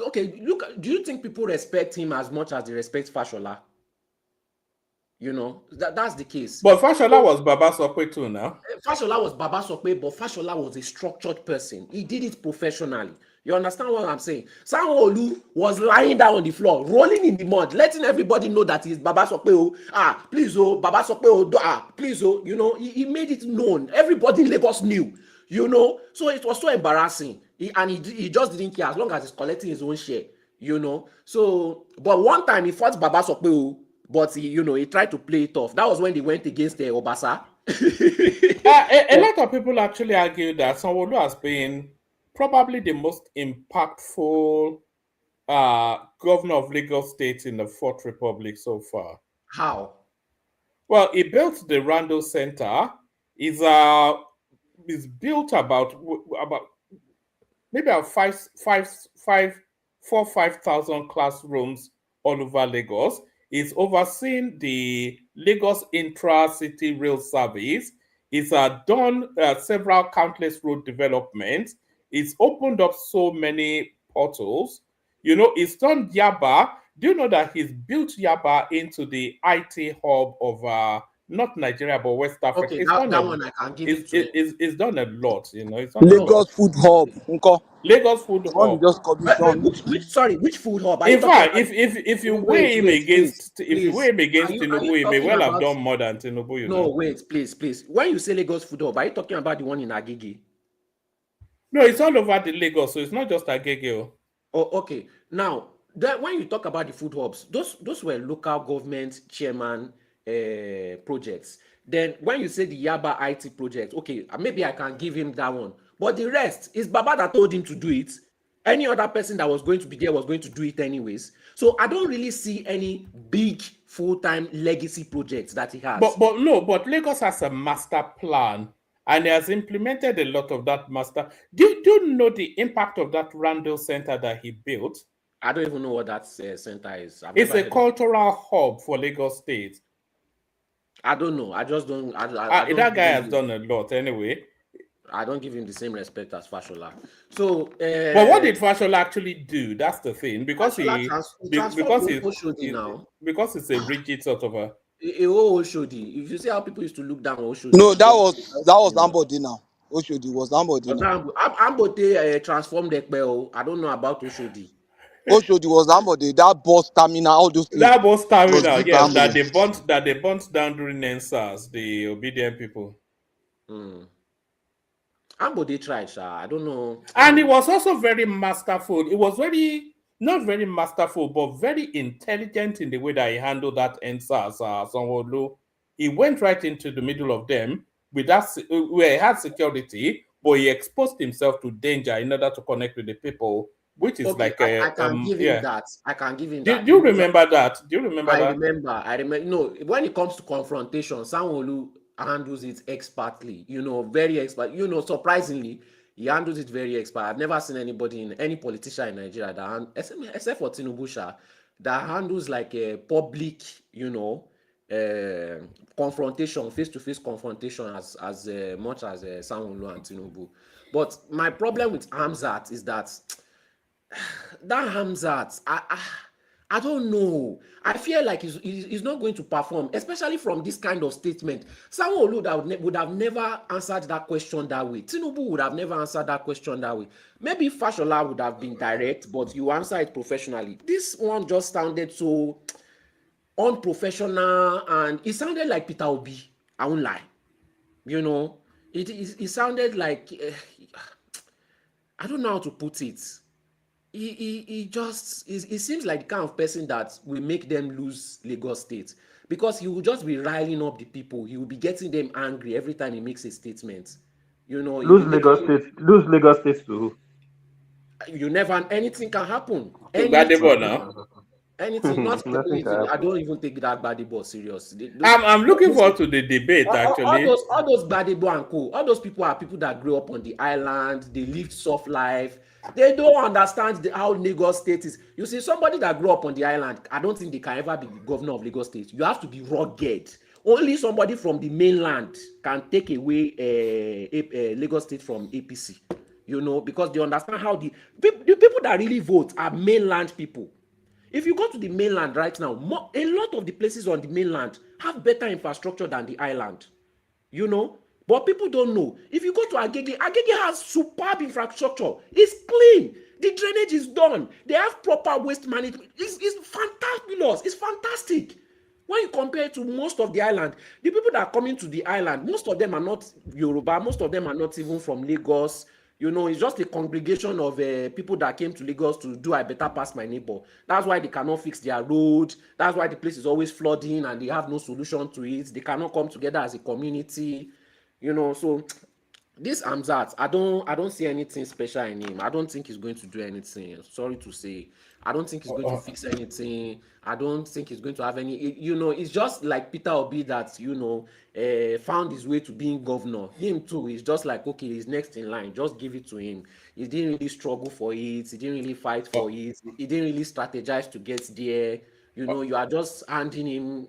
Okay, look. Do you think people respect him as much as they respect Fashola? That's the case. But Fashola was Baba Sokpe too now. Fashola was Baba Sokpe, but Fashola was a structured person. He did it professionally. You understand what I'm saying? Sanwo-Olu was lying down on the floor, rolling in the mud, letting everybody know that he's Baba Sokpe. Please, Baba Sokpe. Please, he made it known. Everybody in Lagos knew, So it was so embarrassing. He just didn't care as long as he's collecting his own share, So, but one time he fought Baba Sokpe, but he tried to play it off. That was when they went against Obasa. A lot of people actually argue that Sanwo-Olu has been probably the most impactful governor of Lagos State in the Fourth Republic so far. How? Well, he built the Randall Center. Is built about maybe 5,000 classrooms all over Lagos. He's overseen the Lagos Intra-City Rail Service. He's done several countless road developments. It's opened up so many portals. He's done Yaba. Do you know that he's built Yaba into the IT hub of not Nigeria, but West Africa? Okay, that one I can give it to him. It's done a lot, Lagos Food Hub. Lagos Food Hub. Just commission. Which food hub? In fact, if you weigh him against Tinubu, he may well have done more than Tinubu. No, wait, please. When you say Lagos Food Hub, are you talking about the one in Agege? No, it's all over the Lagos, so it's not just Agege. Oh, okay. Now, when you talk about the food hubs, those were local government chairman projects. Then when you say the Yaba IT project, okay, maybe I can give him that one. But the rest is Baba that told him to do it. Any other person that was going to be there was going to do it anyways. So I don't really see any big full-time legacy projects that he has. But Lagos has a master plan, and he has implemented a lot of that master. Do you know the impact of that Randall Center that he built? I don't even know what that center is. It's a cultural hub for Lagos State. I don't know. I just don't. That guy has done a lot anyway. I don't give him the same respect as Fashola. So, but what did Fashola actually do? That's the thing, because because it's a rigid sort of a. Oshodi. If you see how people used to look down on Oshodi. No, that was Ambode now. Oshodi was Ambode. Ambode transformed Ekpeo. I don't know about Oshodi. Oshodi was Ambode. That bus terminal, all those things. That bus terminal, yes, that they burnt down during NSAS, the Obidient people. Ambode tried, I don't know. And it was also very masterful. It was not very masterful, but very intelligent in the way that he handled that NSAS, Sanwo-Olu. He went right into the middle of them with that where he had security, but he exposed himself to danger in order to connect with the people, which is Okay, like I a can give him yeah. that. I can give him Do that you because remember that? Do you remember I that? remember. I remember. No, when it comes to confrontation, Sanwo-Olu handles it expertly. Very expert. Surprisingly, he handles it very expert. I've never seen anybody in any politician in Nigeria except for Tinubu Sha, that handles like a public, confrontation, face-to-face confrontation as much as Sanwo-Olu and Tinubu. But my problem with Hamzat is that Hamzat, I don't know. I feel like he's not going to perform, especially from this kind of statement. Sanwo-Olu would have never answered that question that way. Tinubu would have never answered that question that way. Maybe Fashola would have been direct, but you answer it professionally. This one just sounded so unprofessional, and it sounded like Peter Obi. I won't lie. It sounded like I don't know how to put it. He seems like the kind of person that will make them lose Lagos State, because he will just be riling up the people. He will be getting them angry every time he makes a statement. He'll be Lose making Lagos State. Lose Lagos State to you never anything can happen. To Anything, Gbadebo who? Nothing now. can happen. anything. Not Nothing can I happen. don't even take that Gbadebo serious. I'm looking Listen, forward to the debate all actually. those Gbadebo and co, all those people are people that grew up on the island. They lived soft life. They don't understand how Lagos State is. You see, somebody that grew up on the island, I don't think they can ever be the governor of Lagos State. You have to be rugged. Only somebody from the mainland can take away Lagos State from APC. Because they understand how the people that really vote are mainland people. If you go to the mainland right now, a lot of the places on the mainland have better infrastructure than the island. But people don't know. If you go to Agege has superb infrastructure. It's clean. The drainage is done. They have proper waste management. It's fantastic. It's fantastic. When you compare it to most of the island, the people that are coming to the island, most of them are not Yoruba. Most of them are not even from Lagos. It's just a congregation of people that came to Lagos to do I better pass my neighbor. That's why they cannot fix their road. That's why the place is always flooding and they have no solution to it. They cannot come together as a community. So this Hamzat, I don't see anything special in him. I don't think he's going to do anything. Sorry to say. I don't think he's going to fix anything. I don't think he's going to have any. It's just like Peter Obi that found his way to being governor. Him too is just like, okay, he's next in line. Just give it to him. He didn't really struggle for it. He didn't really fight for it. He didn't really strategize to get there. You are just handing him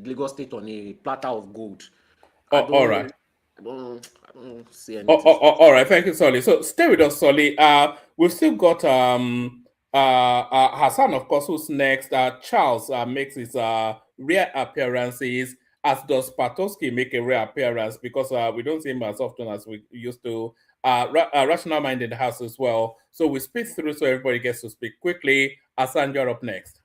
Lagos State on a platter of gold. I All right. don't see anything. All right, thank you, Solly. So stay with us, Solly. We've still got Hassan, of course, who's next. Charles makes his rare appearances, as does Patoski make a rare appearance, because we don't see him as often as we used to. Rational Mind in the house as well. So we speed through so everybody gets to speak quickly. Hassan, you're up next.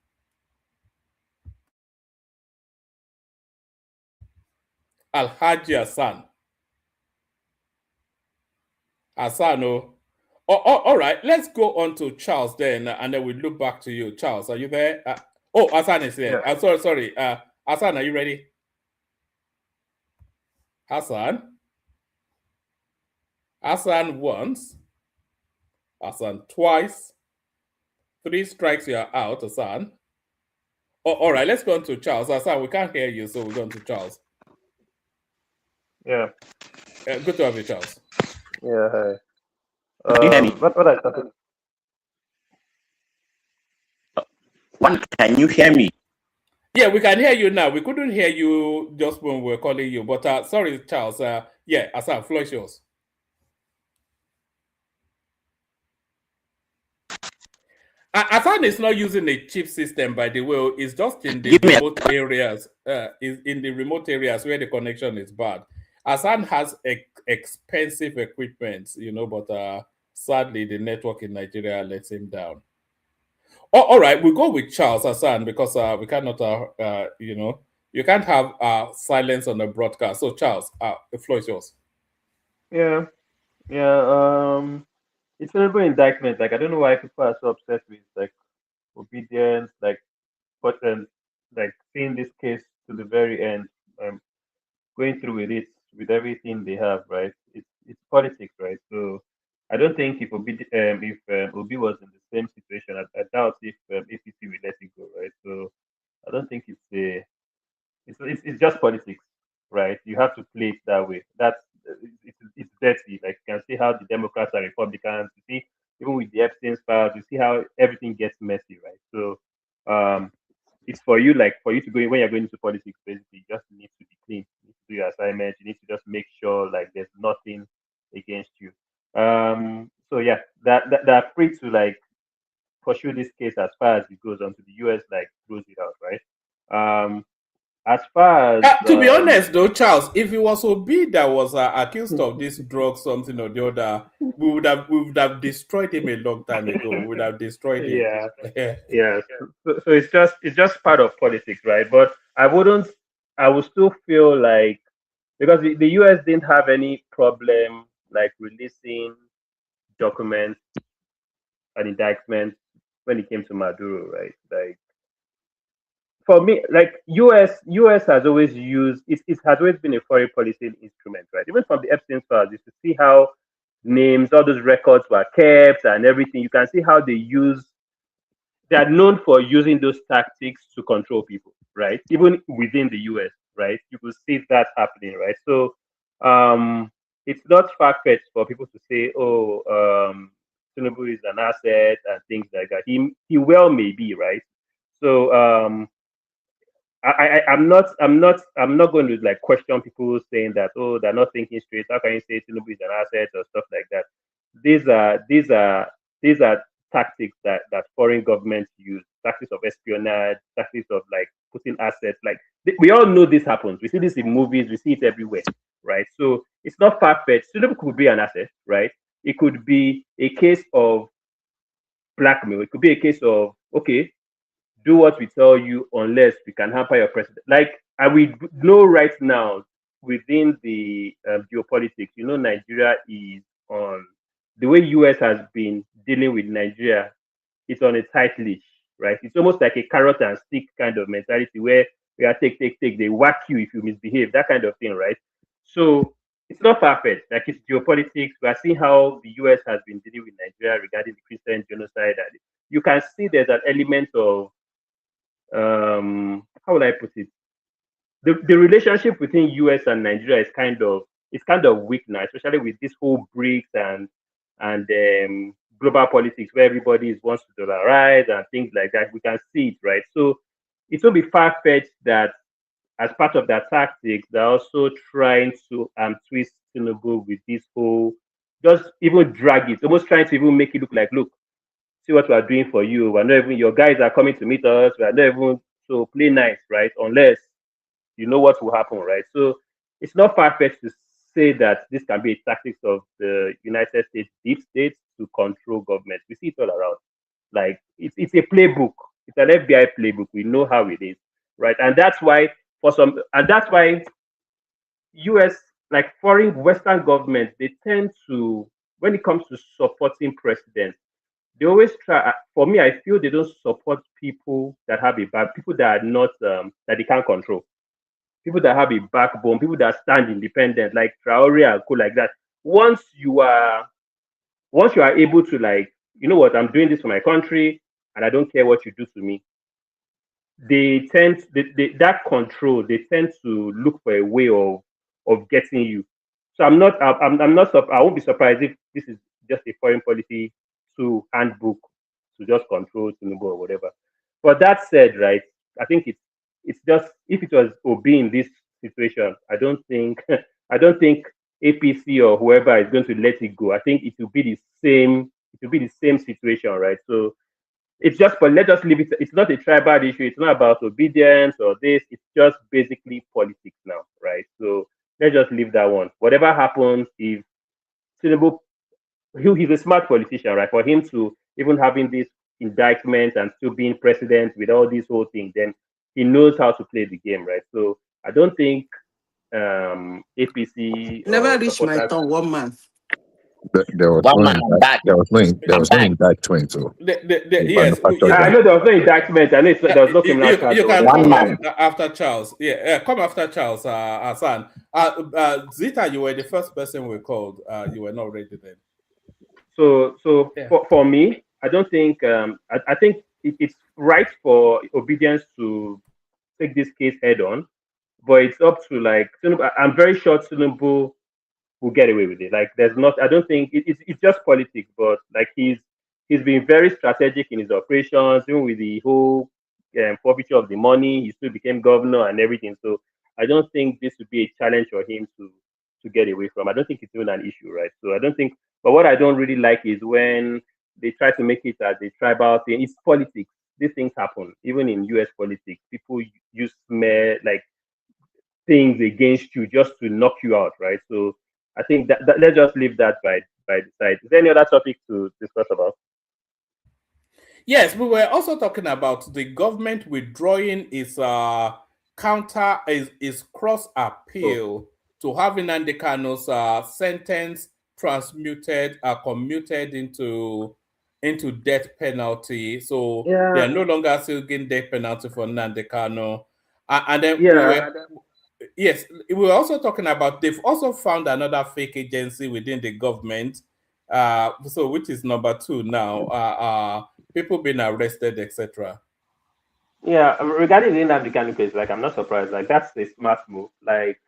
Alhaji Hassan. Asano. All right, let's go on to Charles then, and then we look back to you. Charles, are you there? Hassan is there. Yeah. Sorry. Hassan, are you ready? Hassan? Hassan once. Hassan twice. 3 strikes, you are out, Hassan. All right, let's go on to Charles. Hassan, we can't hear you, so we're going to Charles. Yeah. Good to have you, Charles. Yeah. Hi. Can you hear me? What I started. Can you hear me? Yeah, we can hear you now. We couldn't hear you just when we were calling you, but sorry, Charles. Yeah, Hassan, floor is yours. Hassan is not using a chip system, by the way. It's just in the remote areas. Is in the remote areas where the connection is bad. Hassan has expensive equipment, but sadly the network in Nigeria lets him down. All right, we go with Charles Hassan because we cannot, you can't have silence on the broadcast. So Charles, the floor is yours. Yeah. Yeah. It's a terrible indictment. Like I don't know why people are so obsessed with like obedience, like but like seeing this case to the very end. going through with it with everything they have, right? It's politics, right? So I don't think if Obi was in the same situation, I doubt if APC will let it go, right? So I don't think it's just politics, right? You have to play it that way. It's dirty. Like you can see how the Democrats and Republicans. You see, even with the Epstein's files, you see how everything gets messy, right? So, it's for you, like for you to go in when you're going into politics. Basically, you just need to be clean. You need to do your assignment. You need to just make sure like there's nothing against you. So yeah, that free to like pursue this case as far as it goes until the US like throws it out, right? As far as To be honest, though, Charles, if it was Obi that was accused of this drug, something or the other, we would have destroyed him a long time ago. We would have destroyed him. yeah, yeah. So it's just part of politics, right? But I would still feel like because the US didn't have any problem like releasing documents and indictments when it came to Maduro, right? Like for me, like US has always used it has always been a foreign policy instrument, right? Even from the Epstein files, you see how names, all those records were kept and everything. You can see how they are known for using those tactics to control people, right? Even within the US, right? You could see that happening, right? So it's not far-fetched for people to say, oh, Tinubu is an asset and things like that. He well may be, right? So I'm not going to like question people saying that, oh, they're not thinking straight. How can you say Tinubu is an asset or stuff like that? These are tactics that foreign governments use, tactics of espionage, tactics of like putting assets. Like we all know this happens. We see this in movies. We see it everywhere, right? So it's not far fetched. Tinubu could be an asset, right? It could be a case of blackmail. It could be a case of okay, do what we tell you unless we can hamper your president. Like, and we know right now within the geopolitics, Nigeria is on the way US has been dealing with Nigeria. It's on a tight leash, right? It's almost like a carrot and stick kind of mentality where we are take, take, take. They whack you if you misbehave, that kind of thing, right? So it's not perfect. Like it's geopolitics. We are seeing how the US has been dealing with Nigeria regarding the Christian genocide. And you can see there's an element of how will I put it? The relationship between US and Nigeria is kind of weak now, especially with this whole BRICS and global politics where everybody wants to dollarize and things like that. We can see it, right? So it will be far fetched that as part of their tactics, they're also trying to twist Tinubu with this whole just even drag it, almost trying to even make it look like, look, see what we are doing for you. We're not even your guys are coming to meet us. We are not even so play nice, right? Unless you know what will happen, right? So it's not far-fetched to say that this can be a tactics of the United States deep state to control government. We see it all around. Like it's a playbook. It's an FBI playbook. We know how it is, right? And that's why US like foreign Western governments they tend to when it comes to supporting presidents they always try. For me, I feel they don't support people that have a back, people that are not that they can't control, people that have a backbone, people that stand independent, like Traore and co like that. Once you are, once you are able to like, you know what, I'm doing this for my country, and I don't care what you do to me. That control. They tend to look for a way of getting you. So I won't be surprised if this is just a foreign policy to handbook to just control Tinubu or whatever. But that said, right, I think it's just if it was Obi in this situation, I don't think APC or whoever is going to let it go. I think it will be the same situation, right? So it's just but let us leave it. It's not a tribal issue. It's not about obedience or this. It's just basically politics now, right? So let's just leave that one. Whatever happens, if Tinubu, he's a smart politician, right? For him to even having this indictment and still being president with all these whole things, then he knows how to play the game, right? So I don't think APC Never or reach my supporters. turn 1 month. There was One no man, I'm back. there I'm was no back. indictment. So they Yes, manufactured I that. know there was no indictment. I know there was no criminal you, charge you or can whatever. One come man. after Charles. Yeah, come after Charles, Hassan. Zita, you were the first person we called. You were not ready then. So Yeah. for me, I don't think I think it's right for Obedience to take this case head on, but it's up to like Tinubu. I'm very sure Tinubu will get away with it. Like there's not. I don't think it's just politics, but like he's been very strategic in his operations, even with the whole forfeiture of the money. He still became governor and everything. So I don't think this would be a challenge for him to get away from. I don't think it's even an issue, right? So I don't think. But what I don't really like is when they try to make it as a tribal thing. It's politics. These things happen, even in U.S. politics. People use smear like things against you just to knock you out, right? So I think that let's just leave that by the side. Is there any other topic to discuss about? Yes, we were also talking about the government withdrawing its counter is cross Oh, appeal to having Nnamdi Kanu's sentence transmuted commuted into death penalty. So they are yeah, no longer seeking death penalty for Nnamdi Kanu. And then we yeah. were yes, we were also talking about they've also found another fake agency within the government. So which is number two now. People being arrested, etc. Yeah, regarding the Nnamdi Kanu case, like I'm not surprised. Like that's a smart move. Like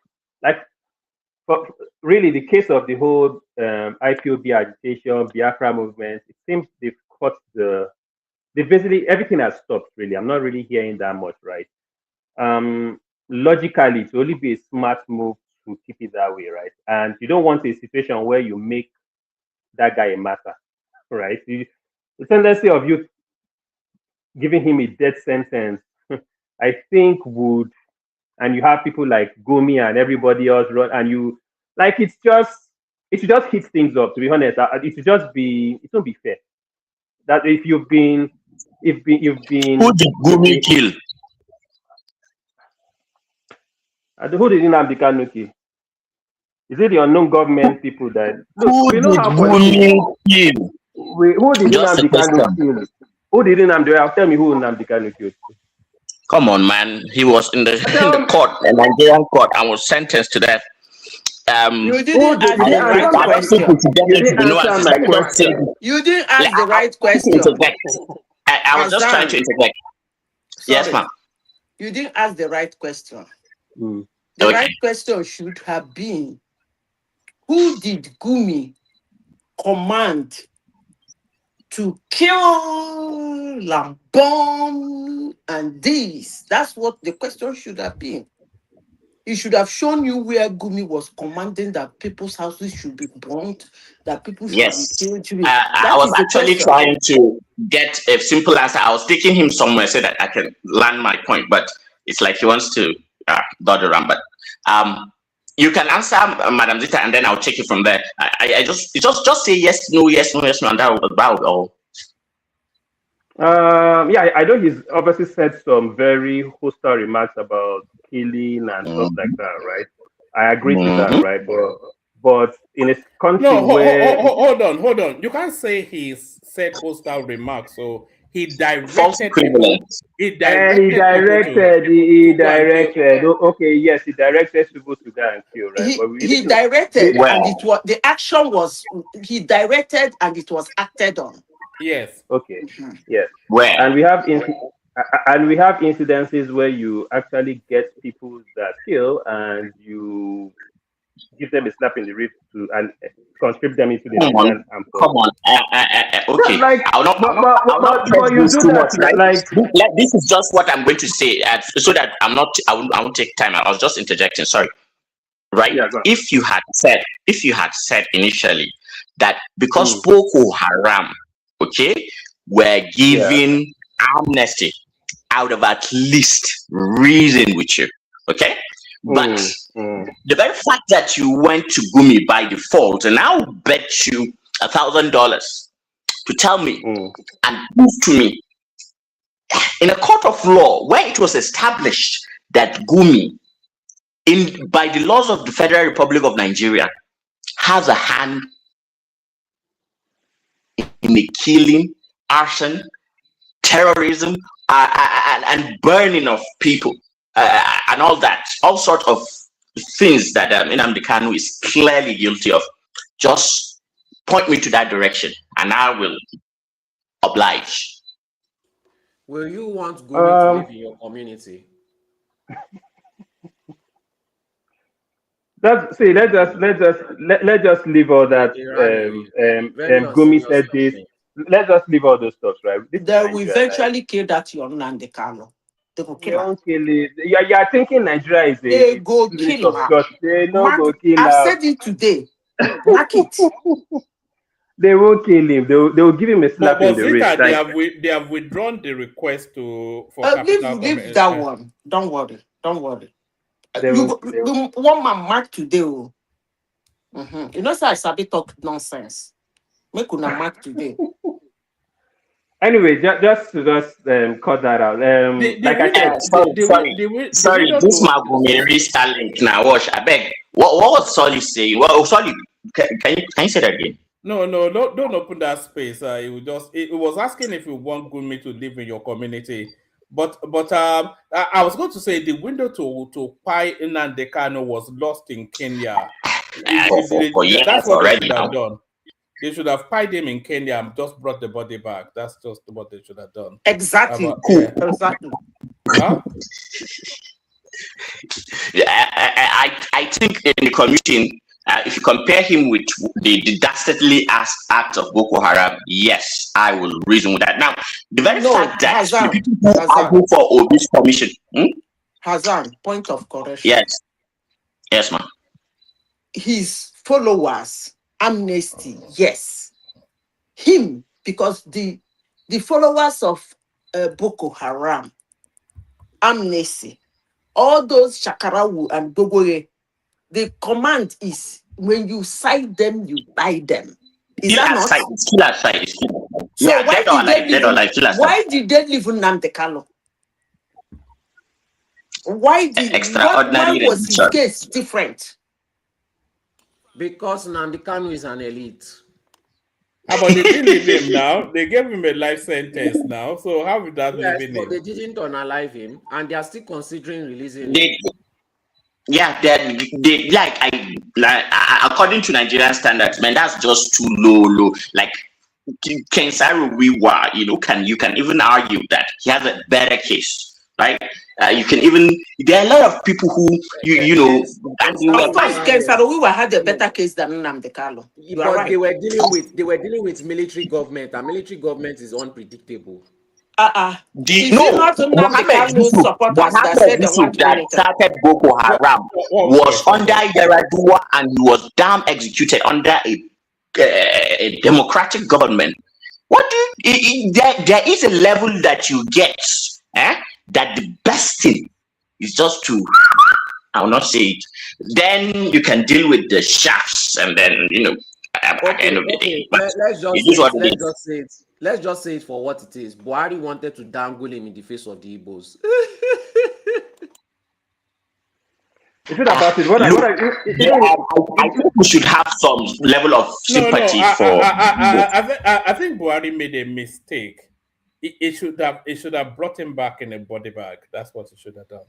for really the case of the whole IPOB agitation, Biafra movement, it seems they've caught they basically everything has stopped. Really, I'm not really hearing that much, right? Logically, it will only be a smart move to keep it that way, right? And you don't want a situation where you make that guy a martyr, right? The tendency of you giving him a death sentence, I think would, and you have people like Gumi and everybody else run, and you like it should just hit things up. To be honest, it should just be it won't be fair that if you've Who been did Gumi okay. kill? Who did Nnamdi Kanu kill? Is it the unknown government people that look? Who We know did how politics. Gumi kill? Who did Just a Nnamdi Kanu question. kill? Who did Nnamdi? Tell me who Nnamdi Kanu killed. Come on, man. He was in the in the Tell me, court, a Nigerian court, and was sentenced to death. You who didn't did ask you I the didn't don't think right answer I my don't think question. we should get you into didn't the answer nuances. my Let me just say question. this. You didn't ask the right To question. interject. I was just trying to Azan, interject. Yes, sorry. ma'am. You didn't ask the right question. Mm. The Okay. right question should have been, who did Gumi command to kill Lambon and this? That's what the question should have been. He should have shown you where Gumi was commanding that people's houses should be burnt, that people should be Yes. killed. I That was is the actually question. trying to get a simple answer. I was taking him somewhere so that I can land my point, but it's like he wants to dodge around. But you can answer, Madam Zita, and then I'll take it from there. I just say yes, no, yes, no, yes, no, and that will about all. Yeah, I know he's obviously said some very hostile remarks about killing and stuff like that, right? I agree to that, Mm-hmm. right? But in a country No, where hold on. You can't say he said hostile remarks. So he False directed people. equivalent. He he directed people directed, to go and kill. okay, yes, he directed people to go and kill, right? But we need He to, directed we, and Well, it was the action was he directed and it was acted on. Yes. okay, Mhm. yes, well. and we have incidences where you actually get people that kill and you give them a slap in the ribs to and conscript them into the Come on, Nigerian armed come forces. on. Yeah, Okay, like, I'll not press but you this do too much, that right? like This is just what I'm going to say, so that I won't take time. I was just interjecting. Sorry, right? yeah, go on. If you had said initially that because Mm, Boko Haram, okay, were yeah. given amnesty, I would have at least reasoned with you, okay? But Mm, mm, the very fact that you went to Gumi by default, and I'll bet you $1,000 to tell me mm, and prove to me in a court of law where it was established that Gumi, by the laws of the Federal Republic of Nigeria, has a hand in a killing, arson, terrorism, and burning of people, and all that, all sorts of things that Nnamdi Kanu is clearly guilty of. Just point me to that direction, and I will oblige. Will you want Gumi to live in your community? Let's just leave all that. Gumi said this. Let's just leave all those stuff, right? They will eventually kill that your Nnamdi Kanu. They will kill him. You're thinking Nigeria is a They go kill him. They no go kill him. I've said it today. Mark it. They won't kill him. They will give him a slap in the wrist. They have withdrawn the request for capital leave that one. Don't worry. One man mark today. You know, so I sabi talk nonsense. Make una mark today. Anyway, just cut that out. Sorry, this Magumeri Starlink now. Watch, I beg. What was Solly saying? Well, Solly, can you say that again? No, don't open that space. It was asking if you want Gumi to live in your community. But I was going to say the window to pie Nnamdi Kanu was lost in Kenya. That's what they should have done. They should have pied him in Kenya and just brought the body back. That's just what they should have done. Exactly. Exactly. Huh? I think in the commission, if you compare him with the dastardly act of Boko Haram, yes, I will reason with that. Now, the very fact that the people who argue for Obi's commission. Hazan, point of correction. Yes, ma'am. His followers, amnesty, yes. Him, because the followers of Boko Haram, amnesty, all those Shakarawu and Dogore, the command is when you cite them, you buy them. Is that not? Still aside. So why did they leave Nnamdi Kanu? Why was his case different? Because Nnamdi Kanu is an elite. But they didn't leave him now. They gave him a life sentence now. So how would that leave him? They didn't unalive him, and they are still considering releasing him. According to Nigerian standards, man, that's just too low. Like Kensaro Wiwa, you can even argue that he has a better case, right? You can even there are a lot of people who Of course, Kensaro Wiwa had a better case than Nnamdi Kanu. But right. They were dealing with military government, and military government is unpredictable. Mohammed that started Boko Haram was under Yaradua and he was damn executed under a democratic government. There is a level that you get, that the best thing is just to, I will not say it, then you can deal with the shafts and then, at the end of the day. But let's just say it for what it is. Buhari wanted to dangle him in the face of the Igbos. Is it about it? I think we should have some level of sympathy for. I think Buhari made a mistake. It should have brought him back in a body bag. That's what it should have done.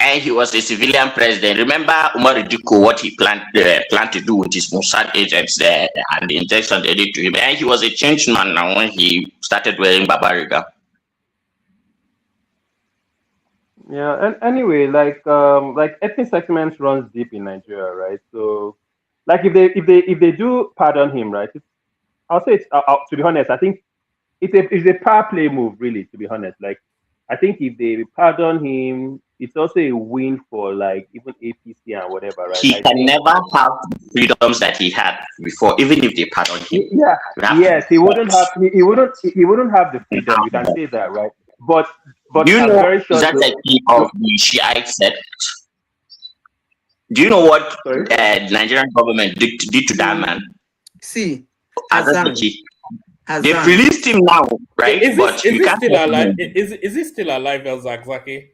And he was a civilian president. Remember Umar Diko, what he planned to do with his Mossad agents there and the injection they did to him. And he was a changed man now when he started wearing Babariga. Yeah, and anyway, like ethnic sentiments runs deep in Nigeria, right? So, like if they do pardon him, right? I'll say it's to be honest, I think it's a power play move, really. To be honest, like I think if they pardon him, it's also a win for like even APC and whatever, right? He can never have the freedoms that he had before, even if they pardon him. Yeah, yes, he wouldn't have the freedom. You can say that, right? But do you know that the of the Shiite sect? Do you know what the Nigerian government did to that man? See, they've released him now, right? Is he still alive? Is he still alive, El Zakzaki?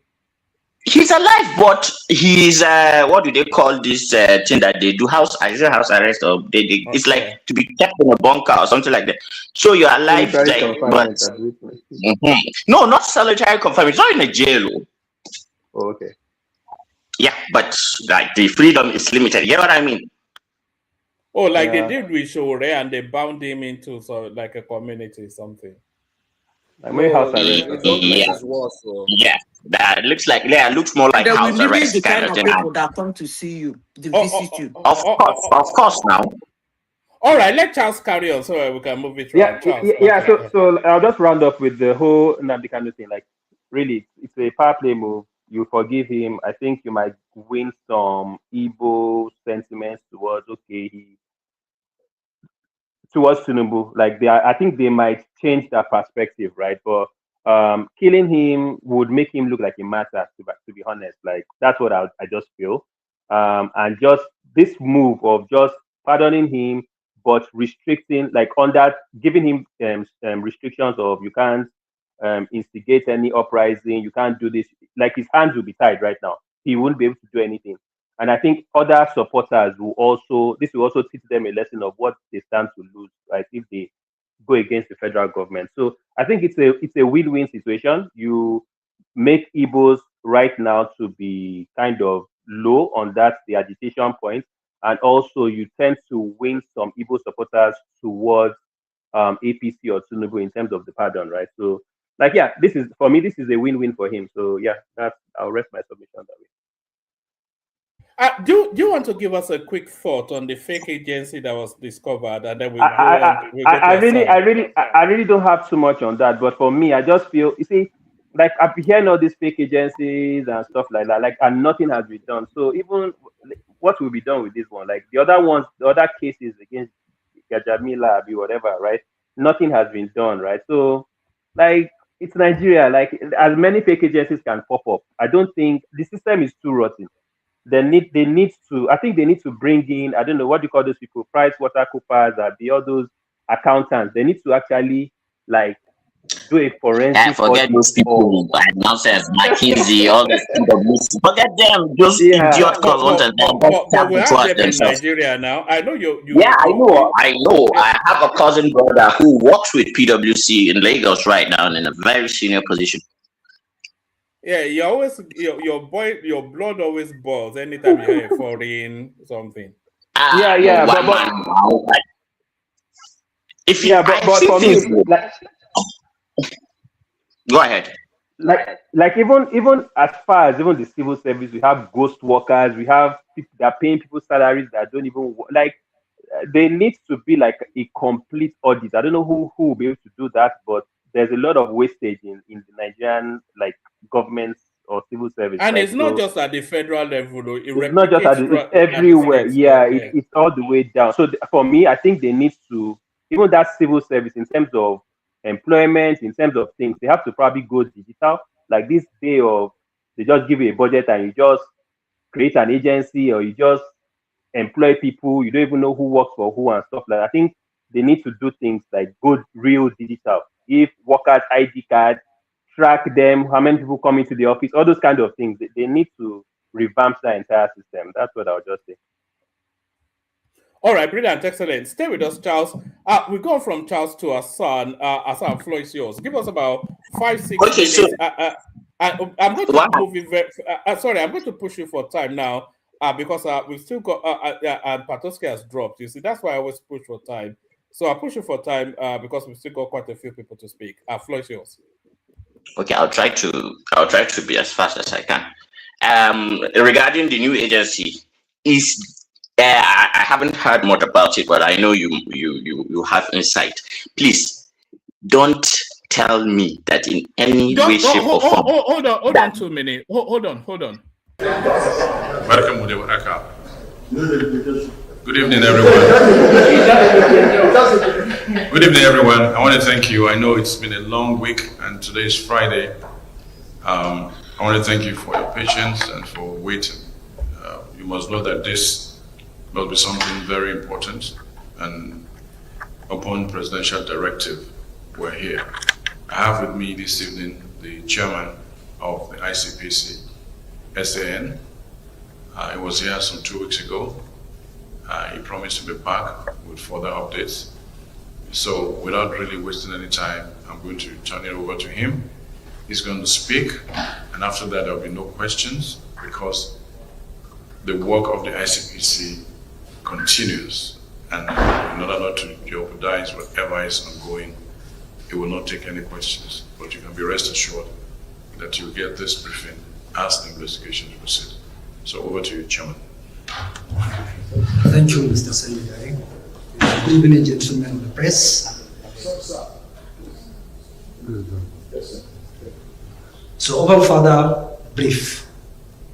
He's alive, but he's what do they call this thing that they do? Is it house arrest, or it's like Okay. to be kept in a bunker or something like that. So you're alive, Solitary like, but confinement at least. Mhm. No, not solitary confinement. It's not in a jail. Oh, okay. Yeah, but like the freedom is limited. You get what I mean? Oh, like they Yeah. did with Shore and they bound him into like a community something. I mean house No, arrest the or something like government Yeah, that. is worse. So. yeah. That looks like looks more And like they will house limit the arrest kind kind of of thing. people that come to see you, to Oh, visit you. Of course. Now, all right, let Charles carry on so we can move it Yeah, around. Charles, yeah. okay. So I'll just round up with the whole Nnamdi Kanu thing. Like, really, it's a power play move. You forgive him. I think you might win some Igbo sentiments towards towards Tinubu. Like I think they might change that perspective, right? But killing him would make him look like a martyr. To be honest, like that's what I just feel. And just this move of just pardoning him, but restricting, like on that, giving him restrictions of you can't instigate any uprising, you can't do this. Like his hands will be tied right now. He won't be able to do anything. And I think other supporters this will also teach them a lesson of what they stand to lose, right? If they go against the federal government. So I think it's a win-win situation. You make Igbos right now to be kind of low on the agitation point, and also you tend to win some Igbo supporters towards APC or Tinubu in terms of the pardon, right? So, like, yeah, this is for me. This is a win-win for him. So, yeah, I'll rest my submission that way. Do you want to give us a quick thought on the fake agency that was discovered, and then we'll I, go on. We'll go to I really don't have too much on that. But for me, I just feel, you see, like I've been hearing all these fake agencies and stuff like that, like, and nothing has been done. So even what will be done with this one, like the other ones, the other cases against Gajamila, whatever, right? Nothing has been done, right? So, like, it's Nigeria. Like, as many fake agencies can pop up, I don't think the system is too rotten. They need to, I think they need to bring in, I don't know what do you call those people, Price Water Coopers, all those accountants. They need to actually, like, do a forensic forget audit those of, people, nonsense, McKinsey, all the PwC. Forget them, those yeah. idiot but consultants that just but tap we the have towards them in themselves. Nigeria now. I know Yeah, I know, I know. eh, I have a cousin brother who works with PwC in Lagos right now and in a very senior position. yeah, you always your blood always boils anytime you hear a foreign something. Yeah, But yeah, one man, if you, yeah, I've but seen for things. me, like, Go ahead. like even as far as even the civil service, we have ghost workers, we have people that are paying people salaries that don't even like. They need to be like a complete audit. I don't know who will be able to do that, but there's a lot of wastage in the Nigerian, like, government or civil service, And right? it's not So just at the federal level, though. It it's not just at replicates it's at the everywhere. states. Yeah, it's all the way down. So for me, I think they need to, even that civil service, in terms of employment, in terms of things, they have to probably go digital. Like this day of, they just give you a budget and you just create an agency, or you just employ people, you don't even know who works for who and stuff like that. I think they need to do things like go real digital. If workers ID card, track them, how many people come into the office, all those kind of things. They need to revamp that entire system. That's what I'll just say. All right, brilliant, excellent. Stay with us, Charles. We go from Charles to Hassan. Hassan, floor is yours. Give us about 5-6 Okay, so minutes. I'm going to what? move in very. Sorry, I'm going to push you for time now because we've still got and Patoski has dropped. You see, that's why I always push for time. So I push you for time because we've still got quite a few people to speak. Floor is yours. Okay, I'll try to be as fast as I can. Regarding the new agency, is I haven't heard much about it, but I know you have insight. Please don't tell me that in any way, shape, or form. Hold on 2 minutes. Hold on. Welcome to the Waraka. Good evening, everyone. Good evening, everyone. I want to thank you. I know it's been a long week, and today is Friday. I want to thank you for your patience and for waiting. You must know that this must be something very important, and upon presidential directive, we're here. I have with me this evening the chairman of the ICPC, SAN. He was here some 2 weeks ago. He promised to be back with further updates. So without really wasting any time, I'm going to turn it over to him. He's going to speak, and after that there'll be no questions because the work of the ICPC continues. And in order not to jeopardize whatever is ongoing, it will not take any questions. But you can be rest assured that you'll get this briefing as the investigation proceeds. So over to you, Chairman. Thank you, Mr. Senegari. Good evening, gentlemen of the press. So, over further brief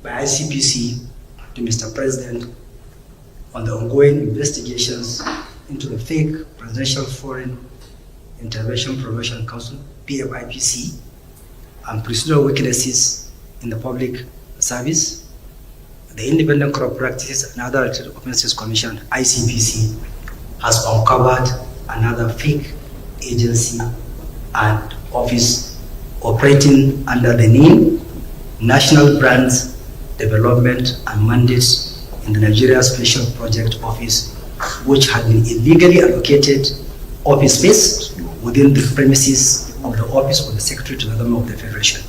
by ICPC to Mr. President on the ongoing investigations into the fake Presidential Foreign Intervention Promotion Council, PFIPC, and procedural weaknesses in the public service. The Independent Corrupt Practices and Other Related Offences Commission, ICPC, has uncovered another fake agency and office operating under the name National Brands Development and Mandates in the Nigeria Special Project Office, which had been illegally allocated office space within the premises of the Office of the Secretary to the Government of the Federation.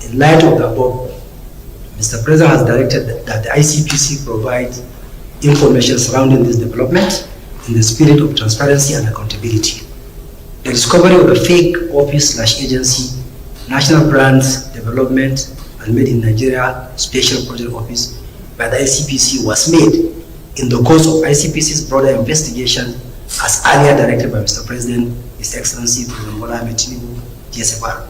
In light of the above, Mr. President has directed that the ICPC provide information surrounding this development in the spirit of transparency and accountability. The discovery of the fake office/agency, National Brands Development and Made in Nigeria Special Project Office by the ICPC was made in the course of ICPC's broader investigation as earlier directed by Mr. President, His Excellency President Bola Ahmed Tinubu, GCFR.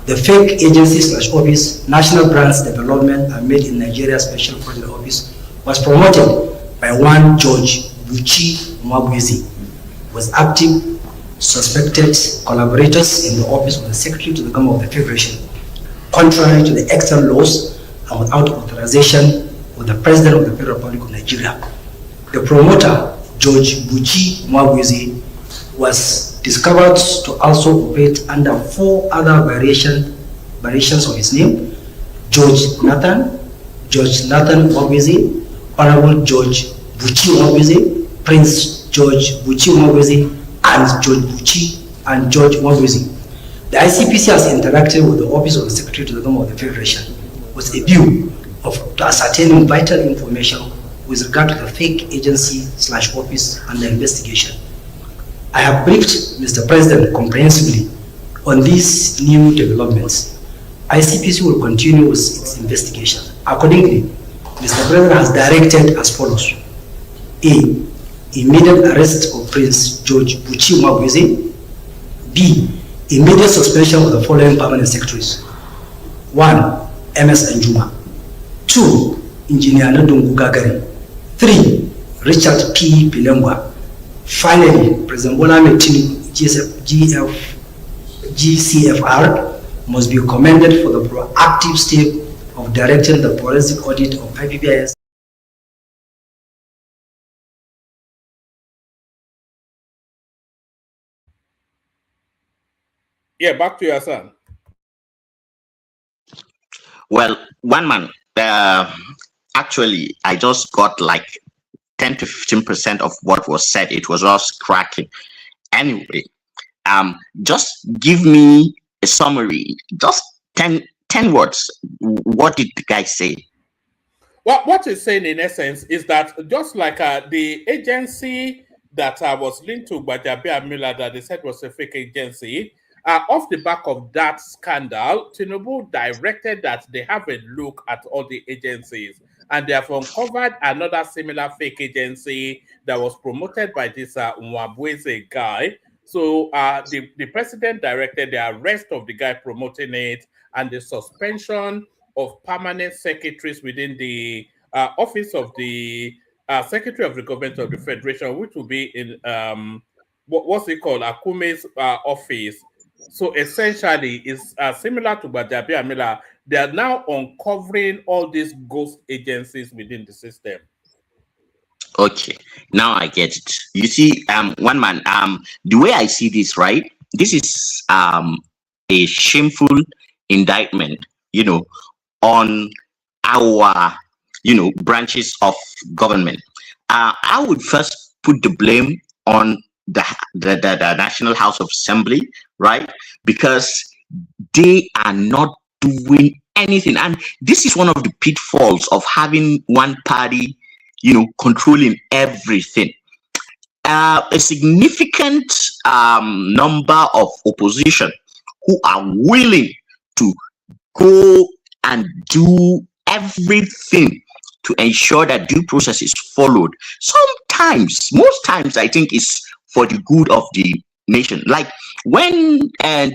The fake agency/office, National Brands Development and Made in Nigeria Special Project Office, was promoted by one George Buchi Mwabwezi, with active suspected collaborators in the Office of the Secretary to the Government of the Federation, contrary to the external laws and without authorization of the President of the Federal Republic of Nigeria. The promoter, George Buchi Mwabwezi, was discovered to also operate under 4 other variations of his name: George Nathan Mwabwezi, Honorable George Buchi Mwabwezi, Prince George Buchi Mwabwezi, and George Mwabwezi. The ICPC has interacted with the Office of the Secretary to the Government of the Federation with a view of ascertaining vital information with regard to the fake agency/office under investigation. I have briefed Mr. President comprehensively on these new developments. ICPC will continue with its investigation. Accordingly, Mr. President has directed as follows: A. Immediate arrest of Prince George Buchi Mwabwezi. B. Immediate suspension of the following permanent secretaries: 1. MS Anjuma. 2. Engineer Nadungu Gagari. 3. Richard P. Pilengwa. Finally, President Bola Ahmed Tinubu, GCFR, must be commended for the proactive step of directing the forensic audit of IPPIS. Yeah, back to your son. Well, one man, actually, I just got like 10 to 15% of what was said. It was all cracking. Anyway, just give me a summary, just 10 words. What did the guy say? Well, what he's saying in essence is that just like the agency that was linked to Gbajabiamila that they said was a fake agency, off the back of that scandal, Tinubu directed that they have a look at all the agencies, and they have uncovered another similar fake agency that was promoted by this Mwabweze guy. So the president directed the arrest of the guy promoting it and the suspension of permanent secretaries within the office of the Secretary of the Government of the Federation, which will be in what's it called, Akume's office. So essentially, it's similar to Gbajabiamila. They are now uncovering all these ghost agencies within the system. Okay, now I get it. You see, one man, the way I see this, right? This is a shameful indictment you know, on our, branches of government. I would first put the blame on the National House of Assembly, right? Because they are not doing anything. And this is one of the pitfalls of having one party, controlling everything. A significant number of opposition who are willing to go and do everything to ensure that due process is followed. Sometimes, most times, I think it's for the good of the nation. Like when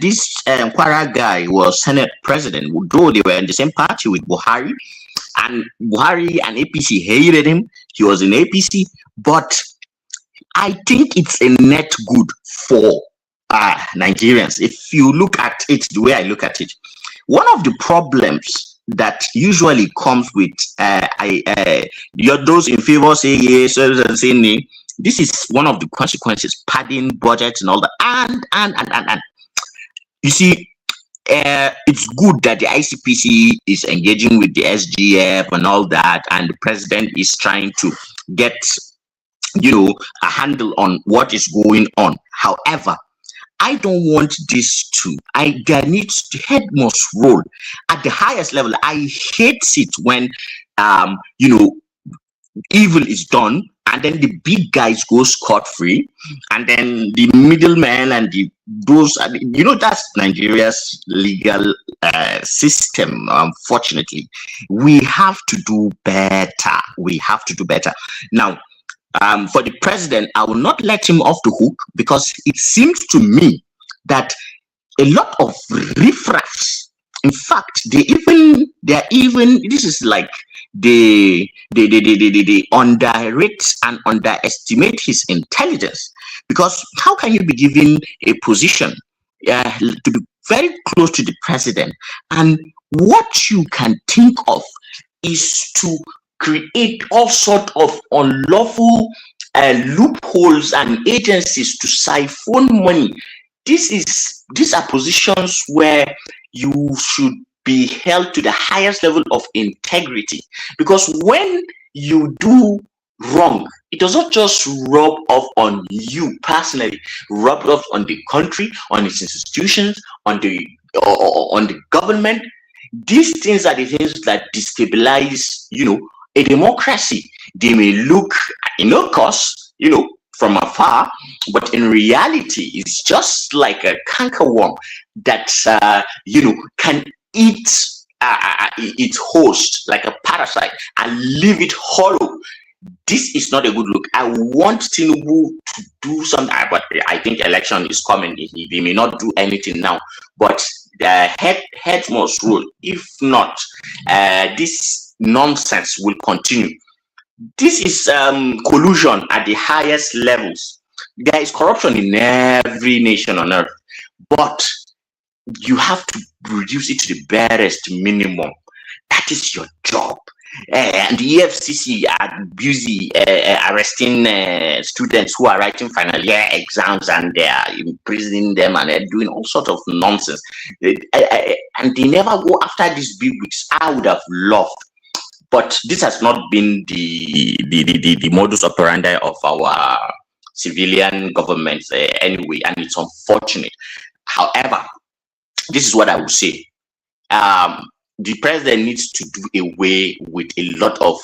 this Kwara guy was Senate president, though they were in the same party with Buhari, and Buhari and APC hated him, he was in APC, but I think it's a net good for Nigerians. If you look at it the way I look at it, one of the problems that usually comes with those in favor say yes, others say nay. This is one of the consequences, padding budgets and all that. And you see, it's good that the ICPC is engaging with the SGF and all that, and the president is trying to get, a handle on what is going on. However, I don't want this to. There needs the head must roll at the highest level. I hate it when, evil is done and then the big guys go scot free, and then the middlemen and that's Nigeria's legal system. Unfortunately, we have to do better. Now. For the president, I will not let him off the hook, because it seems to me that a lot of riffraffs, in fact, this is like they underrate and underestimate his intelligence. Because how can you be given a position to be very close to the president, and what you can think of is to create all sorts of unlawful loopholes and agencies to siphon money. These are positions where you should be held to the highest level of integrity, because when you do wrong, it does not just rub off on you personally, rub off on the country, on its institutions, on the government. These things are the things that destabilize, a democracy. They may look innocuous, from afar, but in reality, it's just like a cankerworm that, can eat its host like a parasite and leave it hollow. This is not a good look. I want Tinubu to do something, but I think election is coming. They may not do anything now, but the head must rule. If not, this nonsense will continue. This is collusion at the highest levels. There is corruption in every nation on earth, but you have to reduce it to the barest minimum. That is your job. And the EFCC are busy arresting students who are writing final year exams, and they are imprisoning them, and they're doing all sorts of nonsense. And they never go after these big wigs. I would have loved, but this has not been the modus operandi of our civilian governments anyway, and it's unfortunate. However, this is what I would say. The president needs to do away with a lot of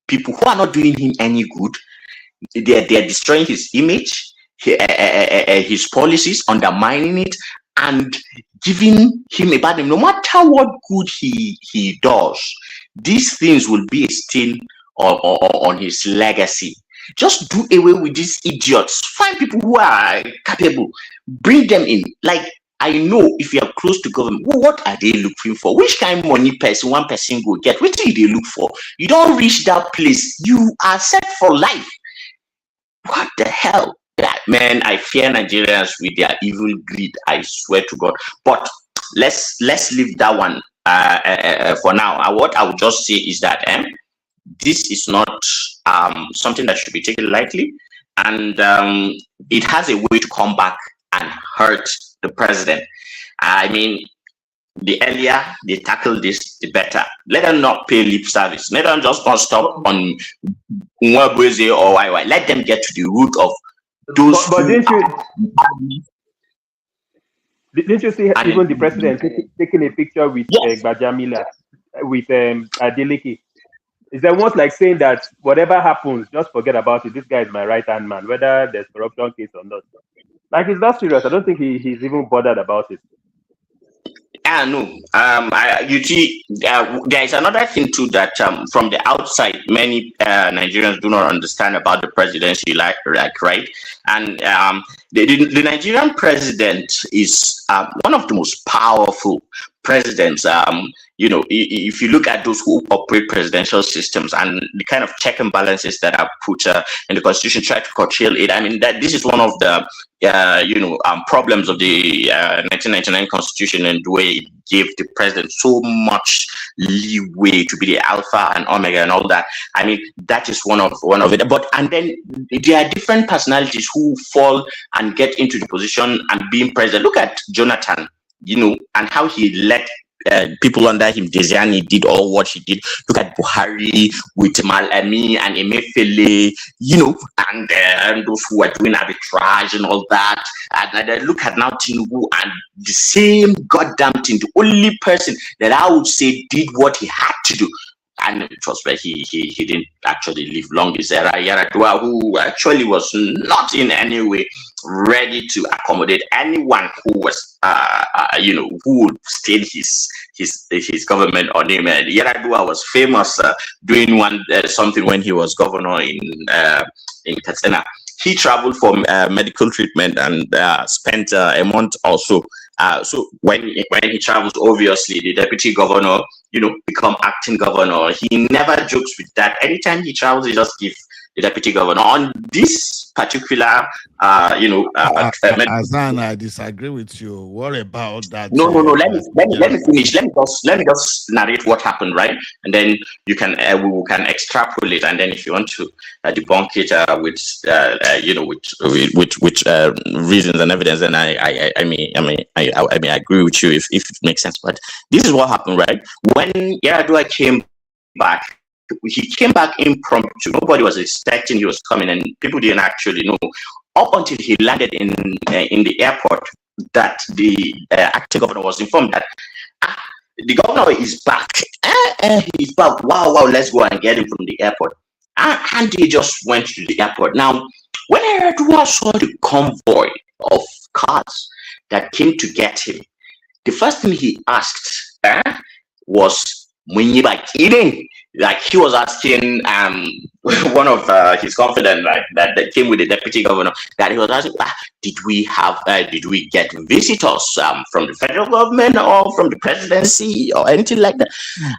people who are not doing him any good. They're destroying his image, his policies, undermining it, and giving him a bad name. No matter what good he does, these things will be a stain on his legacy. Just do away with these idiots. Find people who are capable. Bring them in. Like, I know if you are close to government, what are they looking for? Which kind of money one person go get? What do they look for? You don't reach that place, you are set for life. What the hell? Man, I fear Nigerians with their evil greed. I swear to God. But let's leave that one for now. What I would just say is that this is not something that should be taken lightly, and it has a way to come back and hurt the president. I mean, the earlier they tackle this, the better. Let them not pay lip service. Let them just not stop on Nwabweze or YY. Let them get to the root of those But who didn't you see even the president taking a picture with Gbajamila, with Adeleke? It's almost like saying that whatever happens, just forget about it. This guy is my right-hand man, whether there's corruption case or not. Like, it's that serious. I don't think he's even bothered about it. No. You see, there is another thing too that from the outside, many Nigerians do not understand about the presidency, like right? And the Nigerian president is one of the most powerful presidents. If you look at those who operate presidential systems and the kind of check and balances that are put in the constitution, try to curtail it. I mean, that this is one of the problems of the 1999 constitution, and the way it gave the president so much leeway to be the alpha and omega and all that. I mean, that is one of it. But and then there are different personalities who fall and get into the position and being president. Look at Jonathan, and how he led people under him. Desiani did all what he did. Look at Buhari with Malami and Emefiele, and those who are doing arbitrage and all that. And then look at now Tinubu and the same goddamn thing. The only person that I would say did what he had to do, and it was where he didn't actually live long, is Yaradua, who actually was not in any way ready to accommodate anyone who was who would state his government on him. Yaradua was famous doing something when he was governor in Katsina. He traveled for medical treatment and spent a month or so. So when he travels, obviously the deputy governor, become acting governor. He never jokes with that. Anytime he travels, he just gives the deputy governor. On this particular, Azan, I disagree with you. What about that? No. Let me finish. Let me just narrate what happened, right? And then we can extrapolate. And then if you want to debunk it with reasons and evidence, then I agree with you if it makes sense. But this is what happened, right? When Yaradua came back. He came back impromptu. Nobody was expecting he was coming, and people didn't actually know up until he landed in the airport that the acting governor was informed that the governor is back. He's back. Wow! Let's go and get him from the airport. And he just went to the airport. Now, when Yaradua saw the convoy of cars that came to get him, the first thing he asked was, "Munyiba kidding?" Like he was asking one of his confidants, like that came with the deputy governor, that he was asking, did we get visitors from the federal government or from the presidency or anything like that?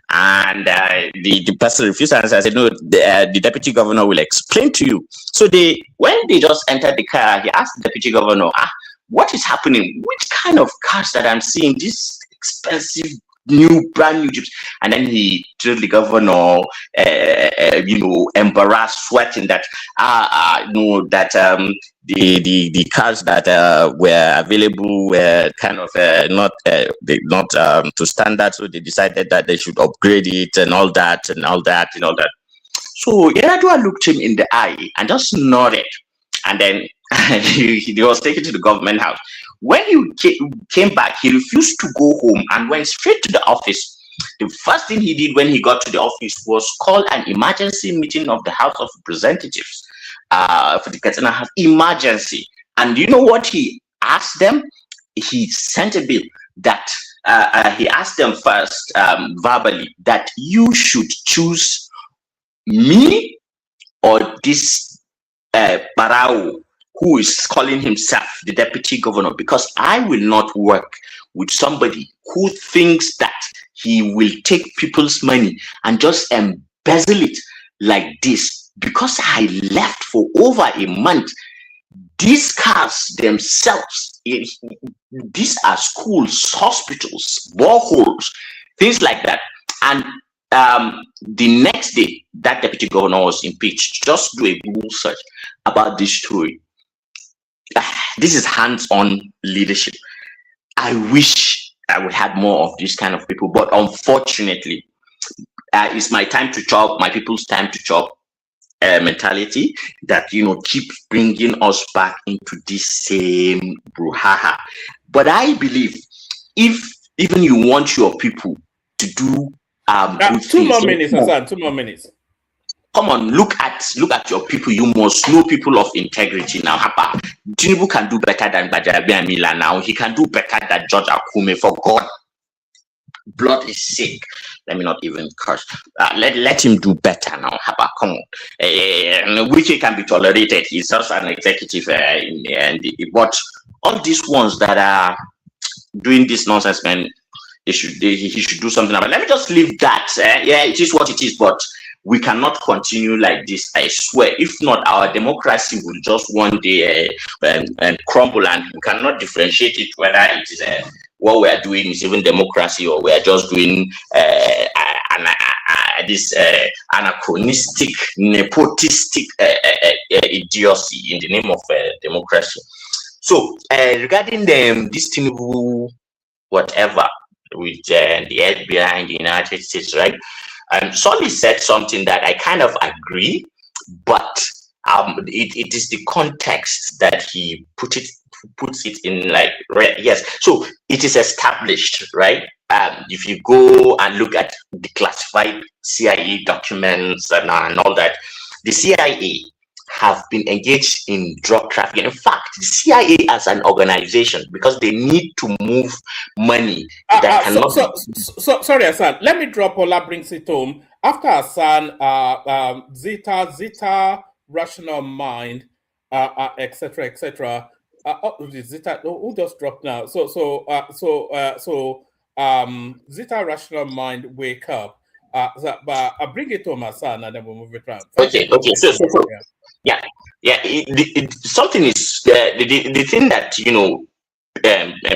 And the person refused to answer. I said, no, the deputy governor will explain to you. So when they just entered the car, he asked the deputy governor, what is happening? Which kind of cars that I'm seeing? This expensive brand new jeeps. And then he told the governor, embarrassed, sweating that the cars that were available were kind of not to standard, so they decided that they should upgrade it and all that. So Yaradua looked him in the eye and just nodded, and then he was taken to the government house. When he came back, he refused to go home and went straight to the office. The first thing he did when he got to the office was call an emergency meeting of the House of Representatives for the Katsina House. Emergency. And you know what he asked them? He sent a bill that he asked them first verbally that you should choose me or this Barao, who is calling himself the deputy governor, because I will not work with somebody who thinks that he will take people's money and just embezzle it like this. Because I left for over a month, these cars themselves, these are schools, hospitals, boreholes, things like that. And the next day, that deputy governor was impeached. Just do a Google search about this story. This is hands-on leadership. I wish we had more of this kind of people. But unfortunately, it's my time to chop, my people's time to chop mentality that keeps bringing us back into this same brouhaha. But I believe if even you want your people to do good 2 more things, minutes, Hassan. 2 more minutes. Come on, look at your people. You must know people of integrity now. Tinubu can do better than Bajabi Amila now. He can do better than George Akume. For God, blood is sick. Let me not even curse. Let him do better now. Come on. Which he can be tolerated. He's just an executive. But all these ones that are doing this nonsense, man, he should do something about it. Let me just leave that. Yeah, it is what it is, but we cannot continue like this, I swear. If not, our democracy will just one day crumble, and we cannot differentiate it whether it is what we are doing is even democracy, or we are just doing this anachronistic, nepotistic idiocy in the name of democracy. So regarding this Tinubu whatever with the FBI in the United States, right? Solly said something that I kind of agree, but it is the context that he puts it in, like, yes. So it is established, right? If you go and look at the classified CIA documents and all that, the CIA have been engaged in drug trafficking. In fact, the CIA as an organization, because they need to move money that cannot. Sorry, Hassan. Let me drop Ola brings it home. After Hassan, Zeta, Rational Mind, etc., etc. Zeta, who just dropped now? So Zeta, Rational Mind, Wake Up. But I'll bring it home, Hassan, and then we'll move it around. Okay. So. Yeah. Something is the thing that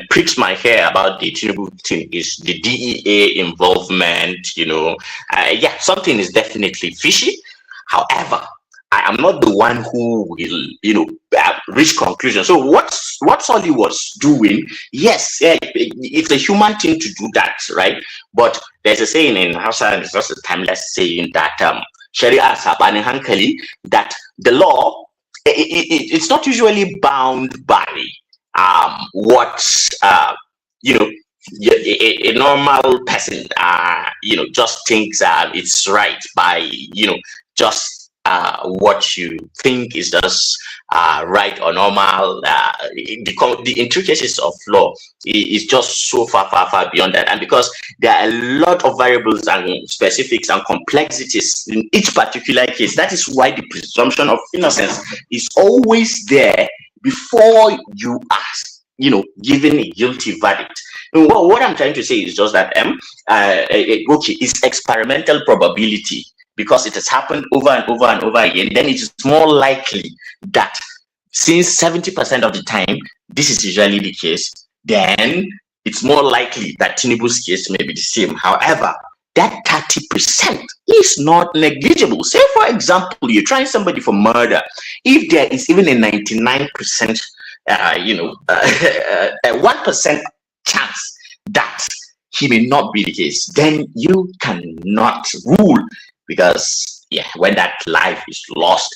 pricks my hair about the Tinubu thing is the DEA involvement. Something is definitely fishy. However, I am not the one who will reach conclusion. So what Solly was doing, yes, it's a human thing to do that, right? But there's a saying in Hausa, and it's just a timeless saying that Sharia sabani hankali, that the law it's not usually bound by what a normal person just thinks it's right by just what you think is just right or normal. The intricacies of law is just so far beyond that, and because there are a lot of variables and specifics and complexities in each particular case, that is why the presumption of innocence is always there before you ask given a guilty verdict. What I'm trying to say is just that it's experimental probability, because it has happened over and over and over again. Then it is more likely that, since 70% of the time this is usually the case, then it's more likely that Tinubu's case may be the same. However, that 30% is not negligible. Say, for example, you're trying somebody for murder. If there is even a 99%, 1% chance that he may not be the case, then you cannot rule, because when that life is lost,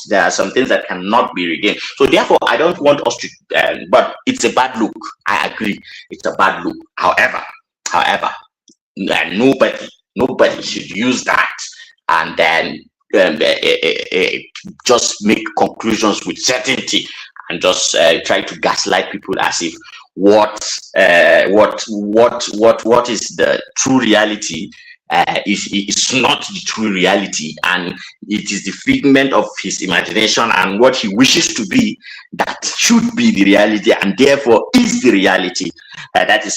there are some things that cannot be regained. So therefore, I don't want us to but it's a bad look. I agree, it's a bad look. However, nobody should use that and then just make conclusions with certainty and just try to gaslight people as if what is the true reality is not the true reality, and it is the figment of his imagination, and what he wishes to be that should be the reality, and therefore is the reality. That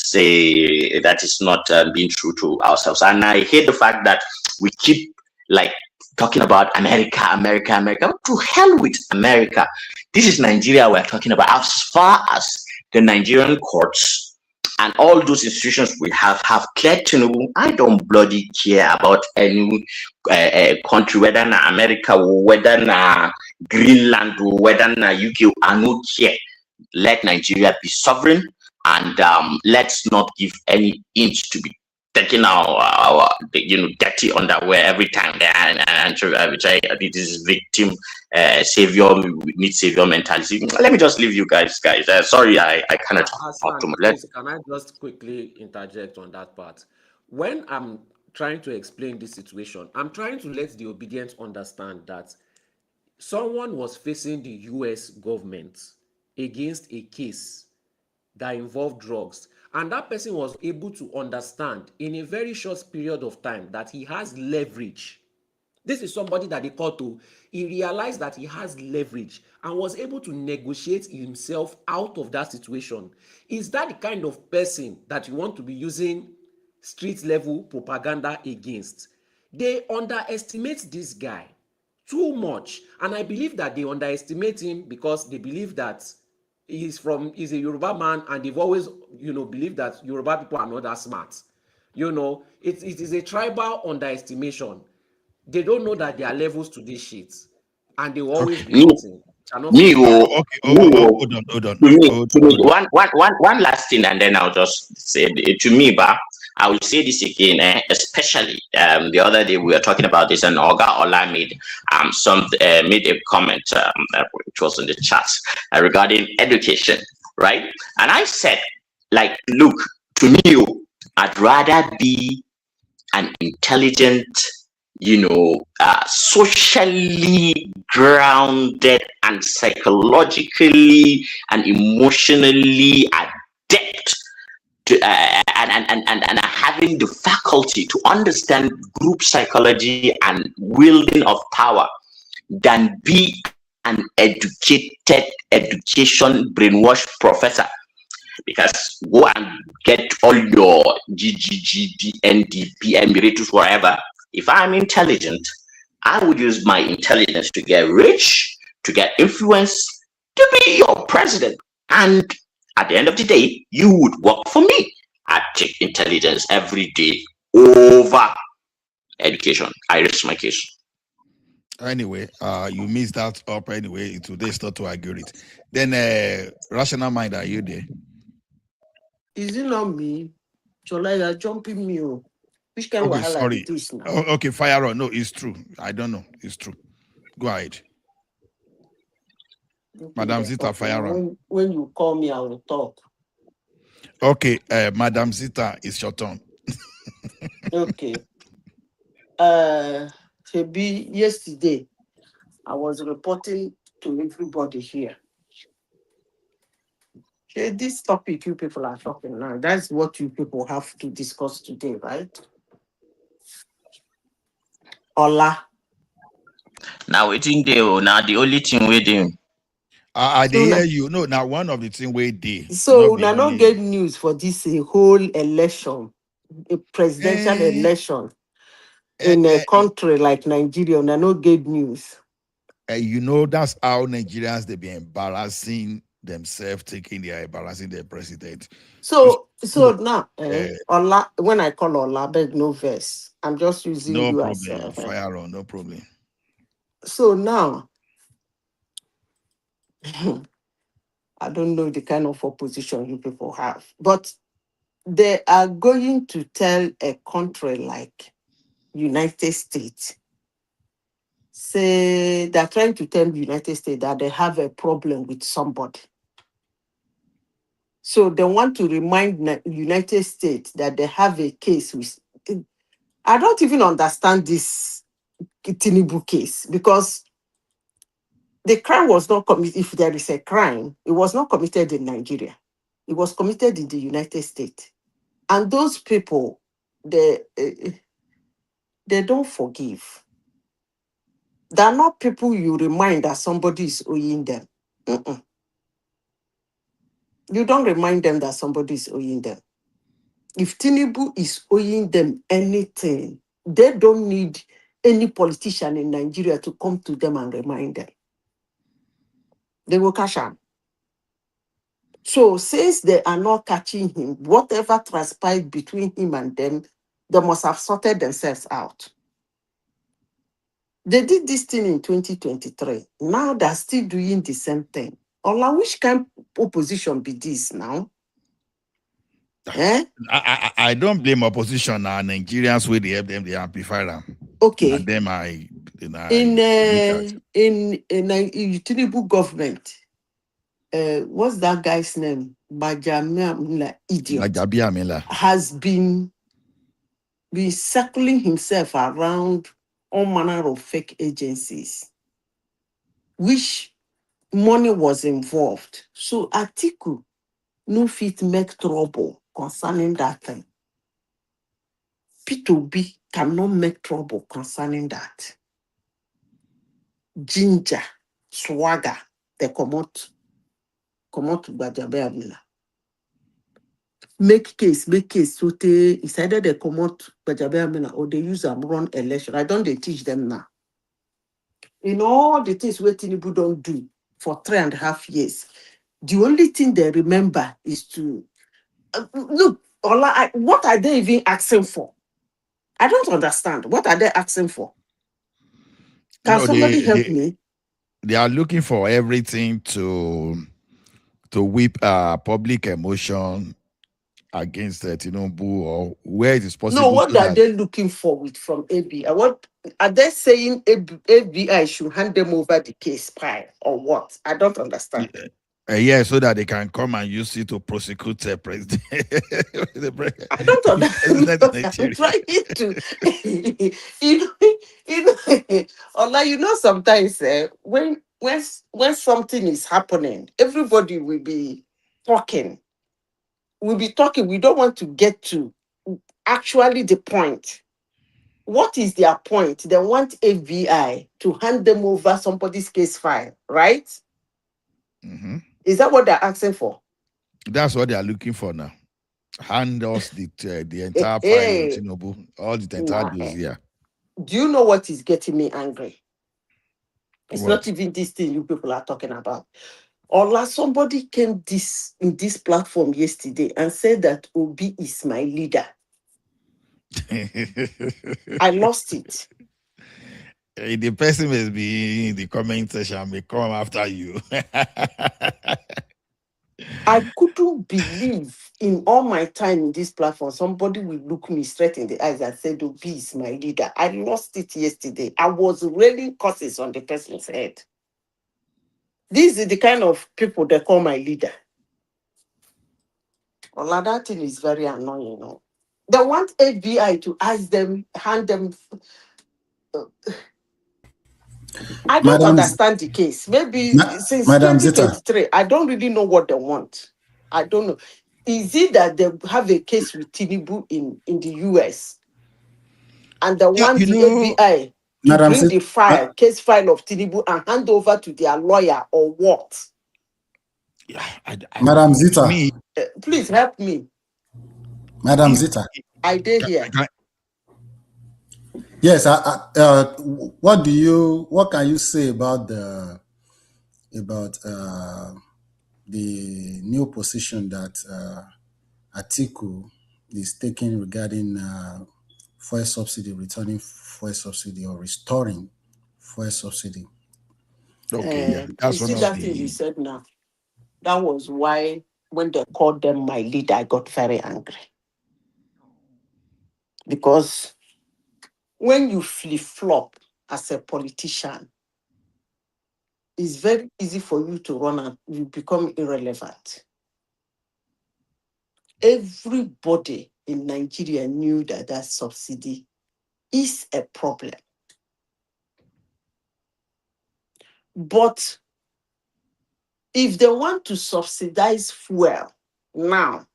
is not being true to ourselves. And I hate the fact that we keep talking about America. To hell with America. This is Nigeria we're talking about. As far as the Nigerian courts and all those institutions we have cleared Tinubu, I don't bloody care about any country, whether na America or whether na Greenland or whether na UK. I don't care. Let Nigeria be sovereign and let's not give any inch to be taking our dirty underwear every time and try this is victim savior, we need savior mentality. Let me just leave you guys. Sorry, I cannot talk Hassan, too much. please, can I just quickly interject on that part? When I'm trying to explain this situation, I'm trying to let the obedient understand that someone was facing the US government against a case that involved drugs, and that person was able to understand in a very short period of time that he has leverage. This is somebody that they called to. He realized that he has leverage and was able to negotiate himself out of that situation. Is that the kind of person that you want to be using street level propaganda against? They underestimate this guy too much, and I believe that they underestimate him because they believe that he's a Yoruba man, and they've always believed that Yoruba people are not that smart. It is a tribal underestimation. They don't know that there are levels to this shit, and they will always be Me, hating. Cannot me, forget that. Hold on. to me, one last thing, and then I'll just say to me, but I will say this again, especially the other day we were talking about this, and Oga Ola made made a comment which was in the chat regarding education, right? And I said, like, look, to me, I'd rather be an intelligent, socially grounded and psychologically and emotionally adept to, and having the faculty to understand group psychology and wielding of power than be an education brainwashed professor. Because go and get all your GGG, DND, Emeritus, whatever. If I'm intelligent, I would use my intelligence to get rich, to get influence, to be your president. And at the end of the day, you would work for me. I take intelligence every day over education. I rest my case. Anyway, you missed that up anyway. Today is not to argue it. Then, rational mind, are you there? Is it not me? Chola, you're jumping me. Which kind of Okay, wahala sorry. be this now? Okay, fire on. No, it's true. I don't know. It's true. Go ahead. Okay, Madam Zita, fire on. When you call me, I will talk. Okay, Madam Zita, it's your turn. Okay. Maybe yesterday, I was reporting to everybody here. Okay, this topic you people are talking now, that's what you people have to discuss today, right? Ola. Now, waiting there, now the only thing we do. I hear you. No, now one of the things we did. So now not get news for this whole election, a presidential election in a country like Nigeria. Now not get news. You know, that's how Nigerians they be embarrassing themselves, embarrassing their president. So now, Ola, when I call Ola, beg no verse. I'm just using no you problem. as Fire on, no problem. So now, I don't know the kind of opposition you people have, but they are going to tell a country like United States, say they're trying to tell United States that they have a problem with somebody. So they want to remind United States that they have a case with. I don't even understand this Tinubu case, because the crime was not committed. If there is a crime, it was not committed in Nigeria. It was committed in the United States. And those people, they don't forgive. They're not people you remind that somebody is owing them. Mm-mm. You don't remind them that somebody is owing them. If Tinubu is owing them anything, they don't need any politician in Nigeria to come to them and remind them. They will cash out. So since they are not catching him, whatever transpired between him and them, they must have sorted themselves out. They did this thing in 2023. Now they're still doing the same thing. Ola, which kind of opposition be this now? Eh? I don't blame opposition now. Nigerians will they help them, they amplify them. Okay. And them In look at. in Tinubu government, what's that guy's name? Bajamia idiot Majabi Amila. has been circling himself around all manner of fake agencies, which money was involved. So Atiku no fit make trouble concerning that thing. P2B cannot make trouble concerning that. Ginger, swagger, they come out to Gbajabe Amila. Make case. So it's either they come out Gbajabe Amila or they use them run election. I don't they teach them now. In all the things where Tinubu don't do for 3.5 years, the only thing they remember is to look. What are they even asking for? I don't understand. What are they asking for? Can No, somebody help me? they are looking for everything to whip public emotion against Tinubu, or where it is No, possible, what so are that they looking for from ABI? What are they saying? ABI should hand them over the case file or what? I don't understand. yeah, so that they can come and use it to prosecute the president. I don't understand. President of I'm Nigeria. trying to, sometimes when something is happening, everybody will be talking. We'll be talking. We don't want to get to actually the point. What is their point? They want AVI to hand them over somebody's case file, right? Mm-hmm. Is that what they're asking for? That's what they are looking for now. Hand us the entire file on Hey, Tinubu, all the entire nah, dossier. do you know what is getting me angry? It's not What? even this thing you people are talking about. Or somebody came in this platform yesterday and said that Obi is my leader. I lost it. The person must be in the comment section, may come after you. I couldn't believe in all my time in this platform, somebody will look me straight in the eyes and say, Obi is my leader. I lost it yesterday. I was railing curses on the person's head. This is the kind of people they call my leader. Well, that thing is very annoying. No? They want FBI to ask them, hand them. I don't understand the case. Maybe since Madam Zita. 2023, I don't really know what they want. I don't know. Is it that they have a case with Tinubu in the US and they want the FBI to Madam bring Zita. the case file of Tinubu and hand over to their lawyer or what? Madam Zita. Please help me. Madam Zita. I did here. Yes. What can you say about the new position that Atiku is taking regarding fuel subsidy, returning fuel subsidy or restoring fuel subsidy? Okay, yeah, You that's see one of that thing you the. said now? That was why when they called them my leader, I got very angry. Because when you flip-flop as a politician, it's very easy for you to run and you become irrelevant. Everybody in Nigeria knew that subsidy is a problem. But if they want to subsidize fuel now,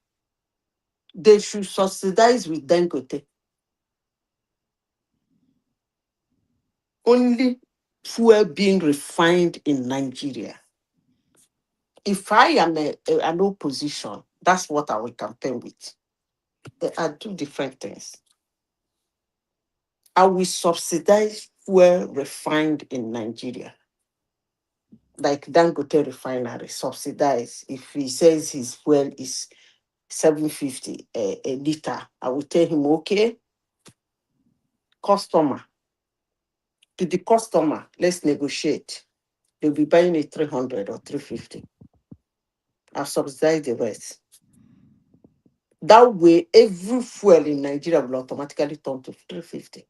they should subsidize with Dangote. Only fuel being refined in Nigeria. If I am an opposition, that's what I will campaign with. There are two different things. I will subsidize fuel refined in Nigeria. Like Dangote refinery, subsidize. If he says his fuel is 750 a liter, I will tell him, okay, customer, to the customer, let's negotiate. They'll be buying it 300 or 350. I'll subsidize the rest. That way, every fuel in Nigeria will automatically turn to 350.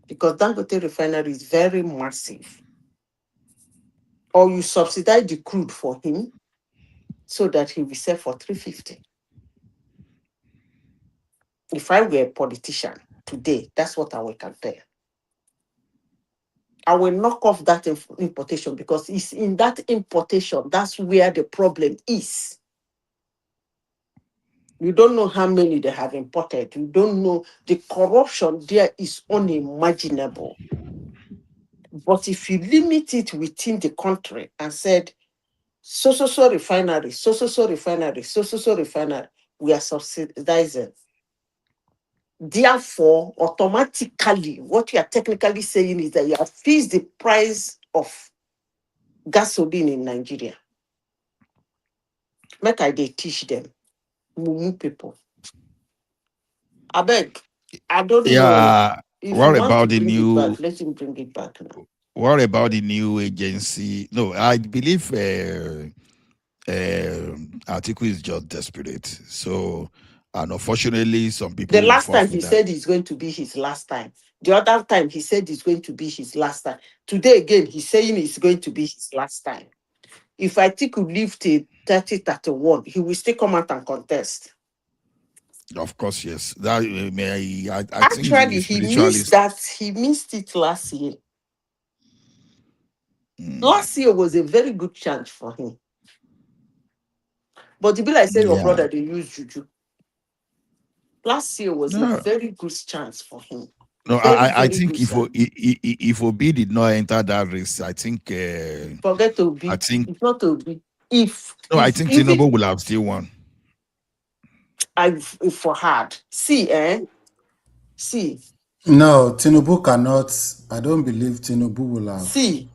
Because Dangote refinery is very massive. Or you subsidize the crude for him so that he will sell for 350. If I were a politician today, that's what I will compare. I will knock off that importation because it's in that importation, that's where the problem is. You don't know how many they have imported. You don't know the corruption there is unimaginable. But if you limit it within the country and said, so refinery, so refinery, so refinery, we are subsidizing. Therefore, automatically, what you are technically saying is that you have fixed the price of gasoline in Nigeria. Make I dey teach them, mumu people. I beg, I don't know. Yeah. If you What want to about the bring it new? back, let him bring it back now. What about the new agency? No, I believe Atiku is just desperate. So, and unfortunately, some The people will last fall time for he that. said it's going to be his last time. The other time he said it's going to be his last time. Today again, he's saying it's going to be his last time. If I think we live till 3031, he will still come out and contest. Of course, yes. That I think Actually, the he missed spiritualist. that. He missed it last year. Last year was a very good chance for him. But the bill I said, your Yeah. brother, they use juju. Last year was a No, very good chance for him. no. Very, I very think good chance. if Obi did not enter that race, I think Forget to be. I think It's not to be. If I think even Tinubu will have still won. if for hard. See, see, No, Tinubu cannot. I don't believe Tinubu will have see,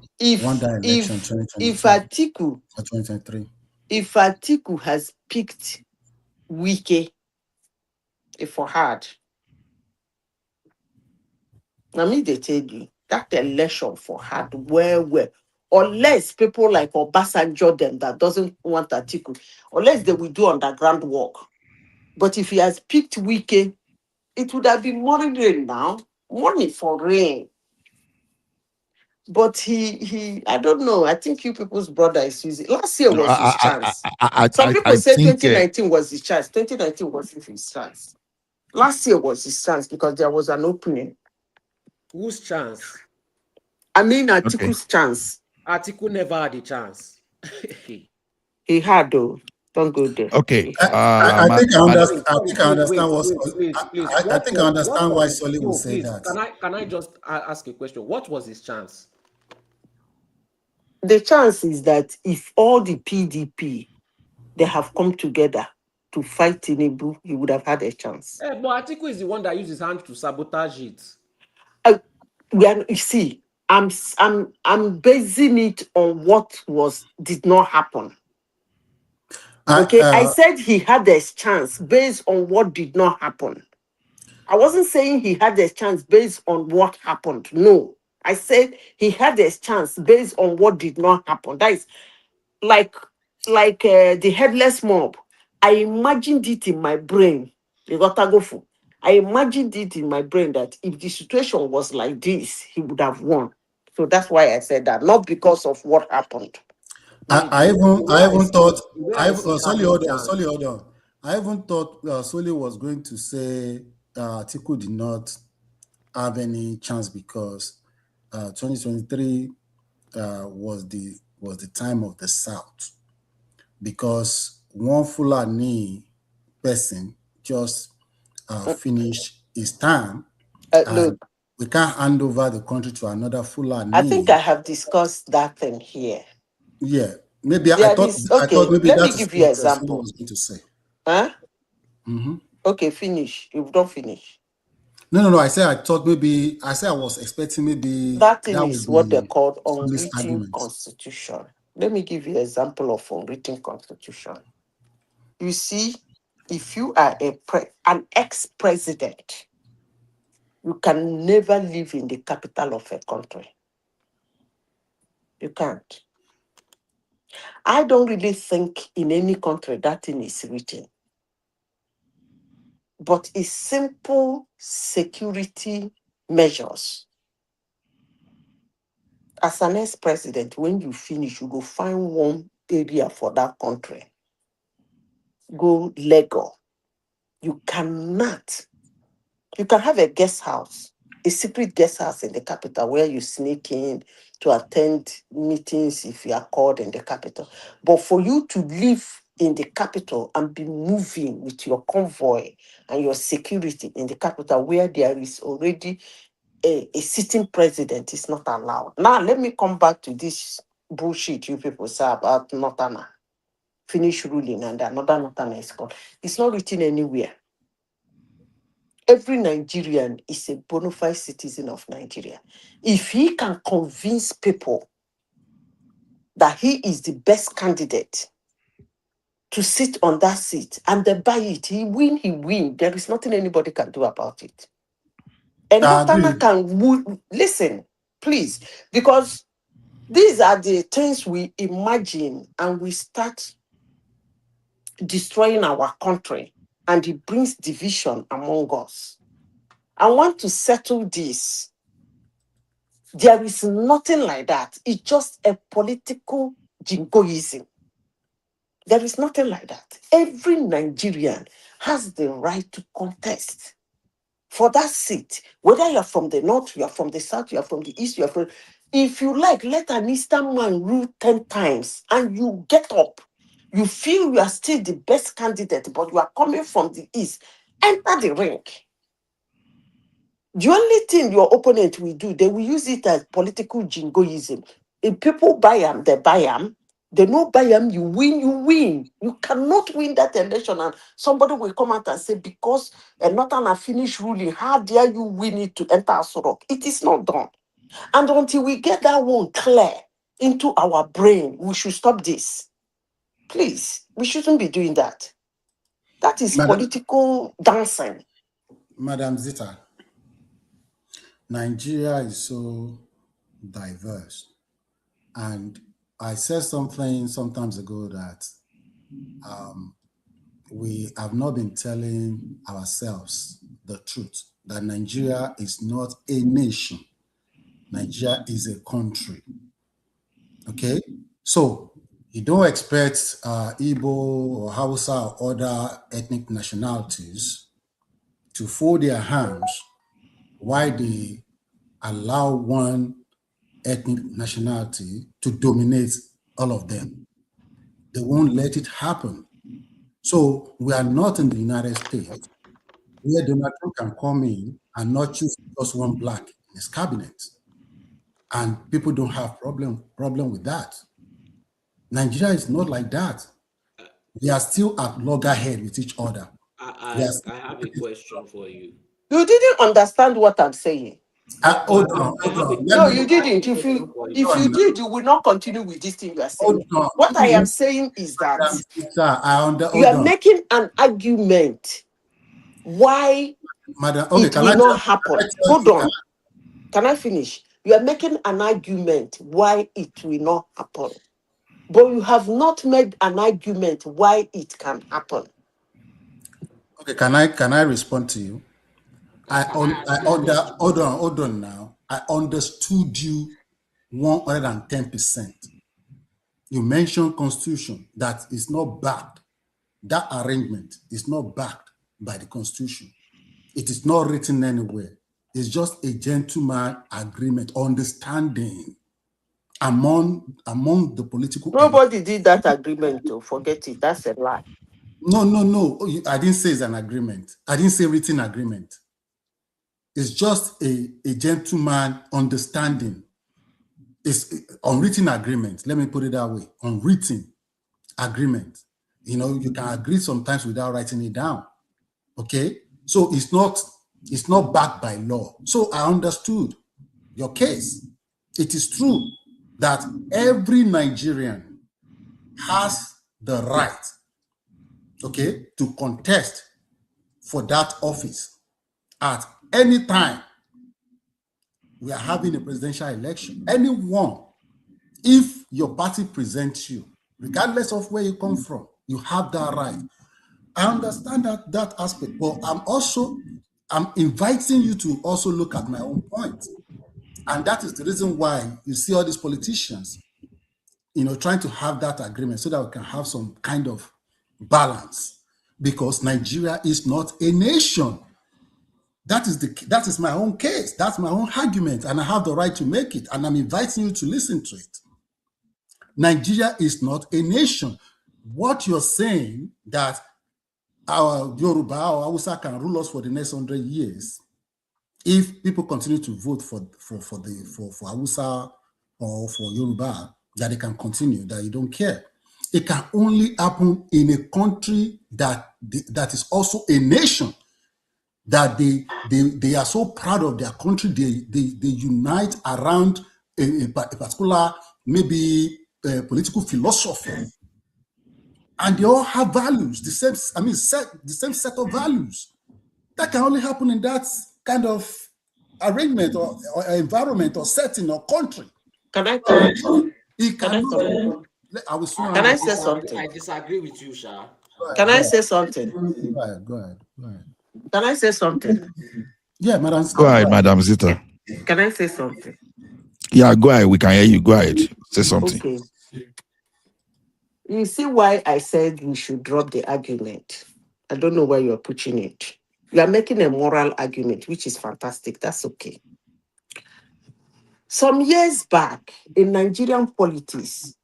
won if that election if if 2022 Atiku or 2023. if Atiku has picked Wike for hard, now me they tell you that election for hard well. Unless people like Obasanjo them that doesn't want Atiku, unless they will do underground work. But if he has picked Wike, it would have been money rain now, money for rain. But he I don't know. I think you people's brother is using. Last year No, was his chance. Some I people say think 2019 was his chance. 2019 wasn't his chance. Last year was his chance because there was an opening. Whose chance? I mean, okay. Atiku's chance. Atiku never had a chance. He had though. Don't go there. Okay. He had. I think I understand. I Sorry, think I understand what. wait, please. I think I What understand was why his, Solly would no, say please, that. can I just ask a question? What was his chance? The chance is that if all the PDP they have come together to fight Tinubu, he would have had a chance. But Atiku is the one that used his hand to sabotage it. You see, I'm basing it on what did not happen. Okay, I said he had a chance based on what did not happen. I wasn't saying he had a chance based on what happened. No, I said he had a chance based on what did not happen. That is like the headless mob. I imagined it in my brain. You got to go for. I imagined it in my brain that if the situation was like this, he would have won. So that's why I said that, not because of what happened. I even thought The way I see Solly, having hold on, chance. Solly, hold on. I even thought Solly was going to say Atiku did not have any chance because 2023 was the time of the South, because one Fulani person just finished his term, and Look, we can't hand over the country to another I think I Fulani. have discussed that thing here. Yeah, maybe There is, I thought okay, maybe let that me is give you an what Solly example. was going to say. Huh? Mm-hmm. Okay, finish. If don't finish. No. I said I was expecting maybe That thing that would is what they be call Solly's unwritten argument. constitution. Let me give you an example of unwritten constitution. You see, if you are an ex-president, you can never live in the capital of a country. You can't. I don't really think in any country that thing is written. but it's simple security measures. As an ex-president, when you finish, you go find one area for that country. Go Lego. You cannot. You can have a guest house, a secret guest house in the capital where you sneak in to attend meetings if you are called in the capital. But for you to live in the capital and be moving with your convoy and your security in the capital where there is already a sitting president is not allowed. Now, let me come back to this bullshit you people say about Northern finish ruling and another Northern is called. It's not written anywhere. Every Nigerian is a bona fide citizen of Nigeria. If he can convince people that he is the best candidate to sit on that seat and they buy it, he win. There is nothing anybody can do about it. And Northern can listen, please, because these are the things we imagine and we start destroying our country, and it brings division among us. I want to settle this. There is nothing like that. It's just a political jingoism. There is nothing like that. Every Nigerian has the right to contest for that seat. Whether you're from the north, you're from the south, you're from the east, you're from... If you like, let an Eastern man rule 10 times and you get up. You feel you are still the best candidate, but you are coming from the east. Enter the ring. The only thing your opponent will do, they will use it as political jingoism. If people buy them, they buy them. They don't buy them, you win, you win. You cannot win that election. And somebody will come out and say, because not an finished ruling, how dare you win it to enter Asorok? It is not done. And until we get that one clear into our brain, we should stop this. Please, we shouldn't be doing that. That is political dancing. Madam Zita, Nigeria is so diverse. And I said something sometimes ago that we have not been telling ourselves the truth, that Nigeria is not a nation. Nigeria is a country. Okay? So you don't expect Igbo or Hausa or other ethnic nationalities to fold their hands while they allow one ethnic nationality to dominate all of them. They won't let it happen. So we are not in the United States where Donald Trump can come in and not choose just one black in his cabinet. And people don't have problem with that. Nigeria is not like that. We are still at loggerhead with each other. I have a question for you. You didn't understand what I'm saying. Hold on. No, you didn't. If you did, you will not continue with this thing you are saying. What I am saying is that you are making an argument why it will not happen. Hold on. Can I finish? You are making an argument why it will not happen. But you have not made an argument why it can happen. Okay, can I respond to you? Hold on now. I understood you 110%. You mentioned constitution that is not backed. That arrangement is not backed by the constitution. It is not written anywhere. It's just a gentleman agreement, understanding among the political. Nobody did that agreement, to forget it. That's a lie. No. I didn't say it's an agreement. I didn't say written agreement. It's just a gentleman understanding. It's unwritten agreement. Let me put it that way. Unwritten agreement. You know, you can agree sometimes without writing it down. Okay? So it's not backed by law. So I understood your case. It is true that every Nigerian has the right, okay, to contest for that office at any time we are having a presidential election. Anyone, if your party presents you, regardless of where you come from, you have that right. I understand that aspect, but I'm inviting you to also look at my own point. And that is the reason why you see all these politicians, trying to have that agreement so that we can have some kind of balance, because Nigeria is not a nation. That is my own case. That's my own argument, and I have the right to make it. And I'm inviting you to listen to it. Nigeria is not a nation. What you're saying that our Yoruba or Hausa can rule us for the next 100 years, if people continue to vote for Hausa or for Yoruba, that they can continue, that you don't care. It can only happen in a country that is also a nation, that they are so proud of their country, they unite around a particular, maybe political philosophy, and they all have values, the same set of values. That can only happen in that kind of arrangement or environment or setting or country. Can I talk? It cannot. Can I say something? I disagree with you, Sha. Can I say something? Go ahead. Can I say something? Yeah, Madam. Go ahead, Madam Zita. Can I say something? Yeah, go ahead. We can hear you. Go ahead. Say something. Okay. You see why I said we should drop the argument. I don't know where you're pushing it. You are making a moral argument, which is fantastic. That's okay. Some years back, in Nigerian politics,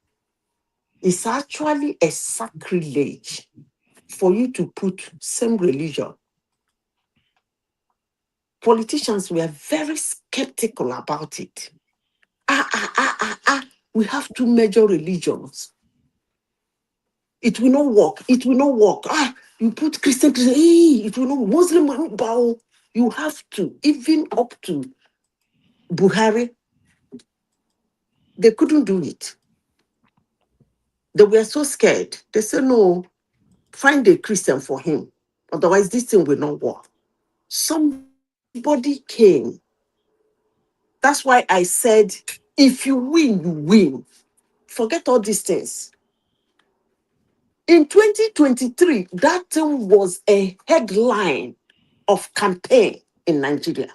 it's actually a sacrilege for you to put same religion. Politicians were very skeptical about it. We have two major religions. It will not work. It will not work. You put Christian, it will not. Muslim, bow. You have to, even up to Buhari, they couldn't do it. They were so scared. They said, no, find a Christian for him. Otherwise, this thing will not work. Somebody came. That's why I said, if you win, you win. Forget all these things. In 2023, that thing was a headline of campaign in Nigeria.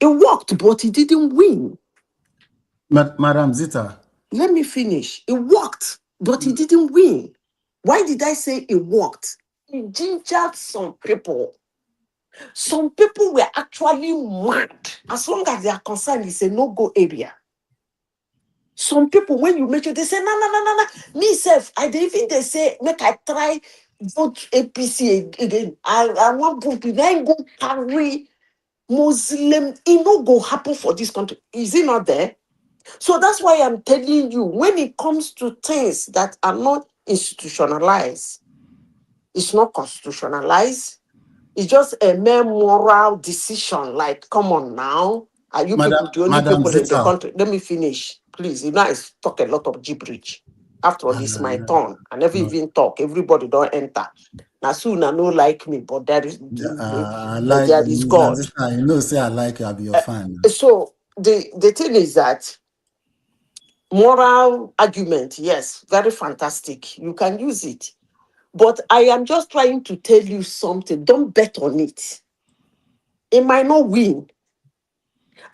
It worked, but it didn't win. Madam Zita. Let me finish. It worked, but it didn't win. Why did I say it worked? It gingered some people. Some people were actually mad. As long as they are concerned, it's a no-go area. Some people, when you mention, they say, no. Me self, they say, make I try vote APC again. I want to then go carry Muslim. It no go happen for this country. Is it not there? So that's why I'm telling you, when it comes to things that are not institutionalized, it's not constitutionalized. It's just a mere moral decision. Like, come on now. Are you people the only people in the country? Let me finish, please. I talk a lot of gibberish. After all, it's my turn. I never even talk. Everybody don't enter. Now soon I no like me, but there is there is God. Say I like you, I'll be your fan. So the thing is that moral argument, yes, very fantastic. You can use it. But I am just trying to tell you something. Don't bet on it. It might not win.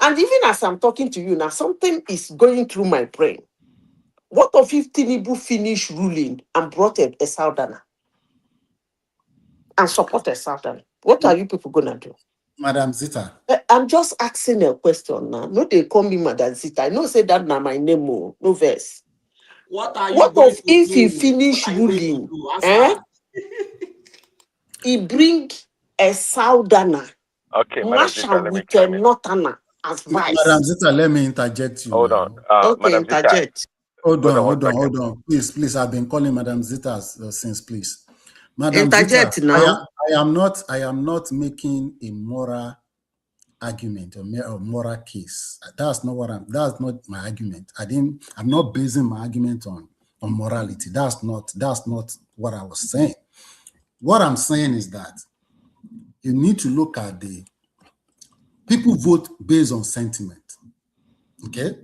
And even as I'm talking to you now, something is going through my brain. What if Tinubu finished ruling and brought a Southerner and support a Southerner? What are you people going to do? Madam Zita. I'm just asking a question now. No, they call me Madam Zita. I know say that now my name, no verse. What if he finish ruling? He bring a Southerner. Okay, Madam Zita, let me with a Northerner as vice. Madam Zita, let me interject you. Hold on. Okay, Madam interject. Zita. Hold on. Please. I've been calling Madam Zita since, please. Madam interject Zita, now. I am not making a moral argument or moral case. That's not my argument. I'm not basing my argument on morality. That's not what I was saying. What I'm saying is that you need to look at the people vote based on sentiment. Okay?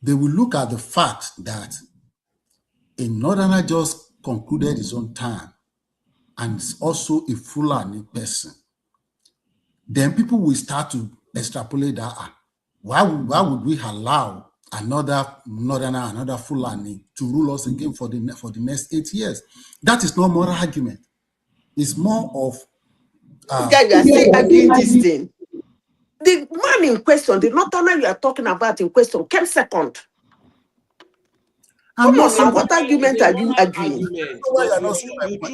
They will look at the fact that a Northerner just concluded his own term and is also a Fulani person, then people will start to extrapolate that. Why would we allow another Northerner, another Fulani to rule us again for the next 8 years? That is not moral argument. It's more of guy, you are still arguing this thing. The man in question, the Northerner you are talking about in question, came second. I'm not Now, saying what argument are you arguing?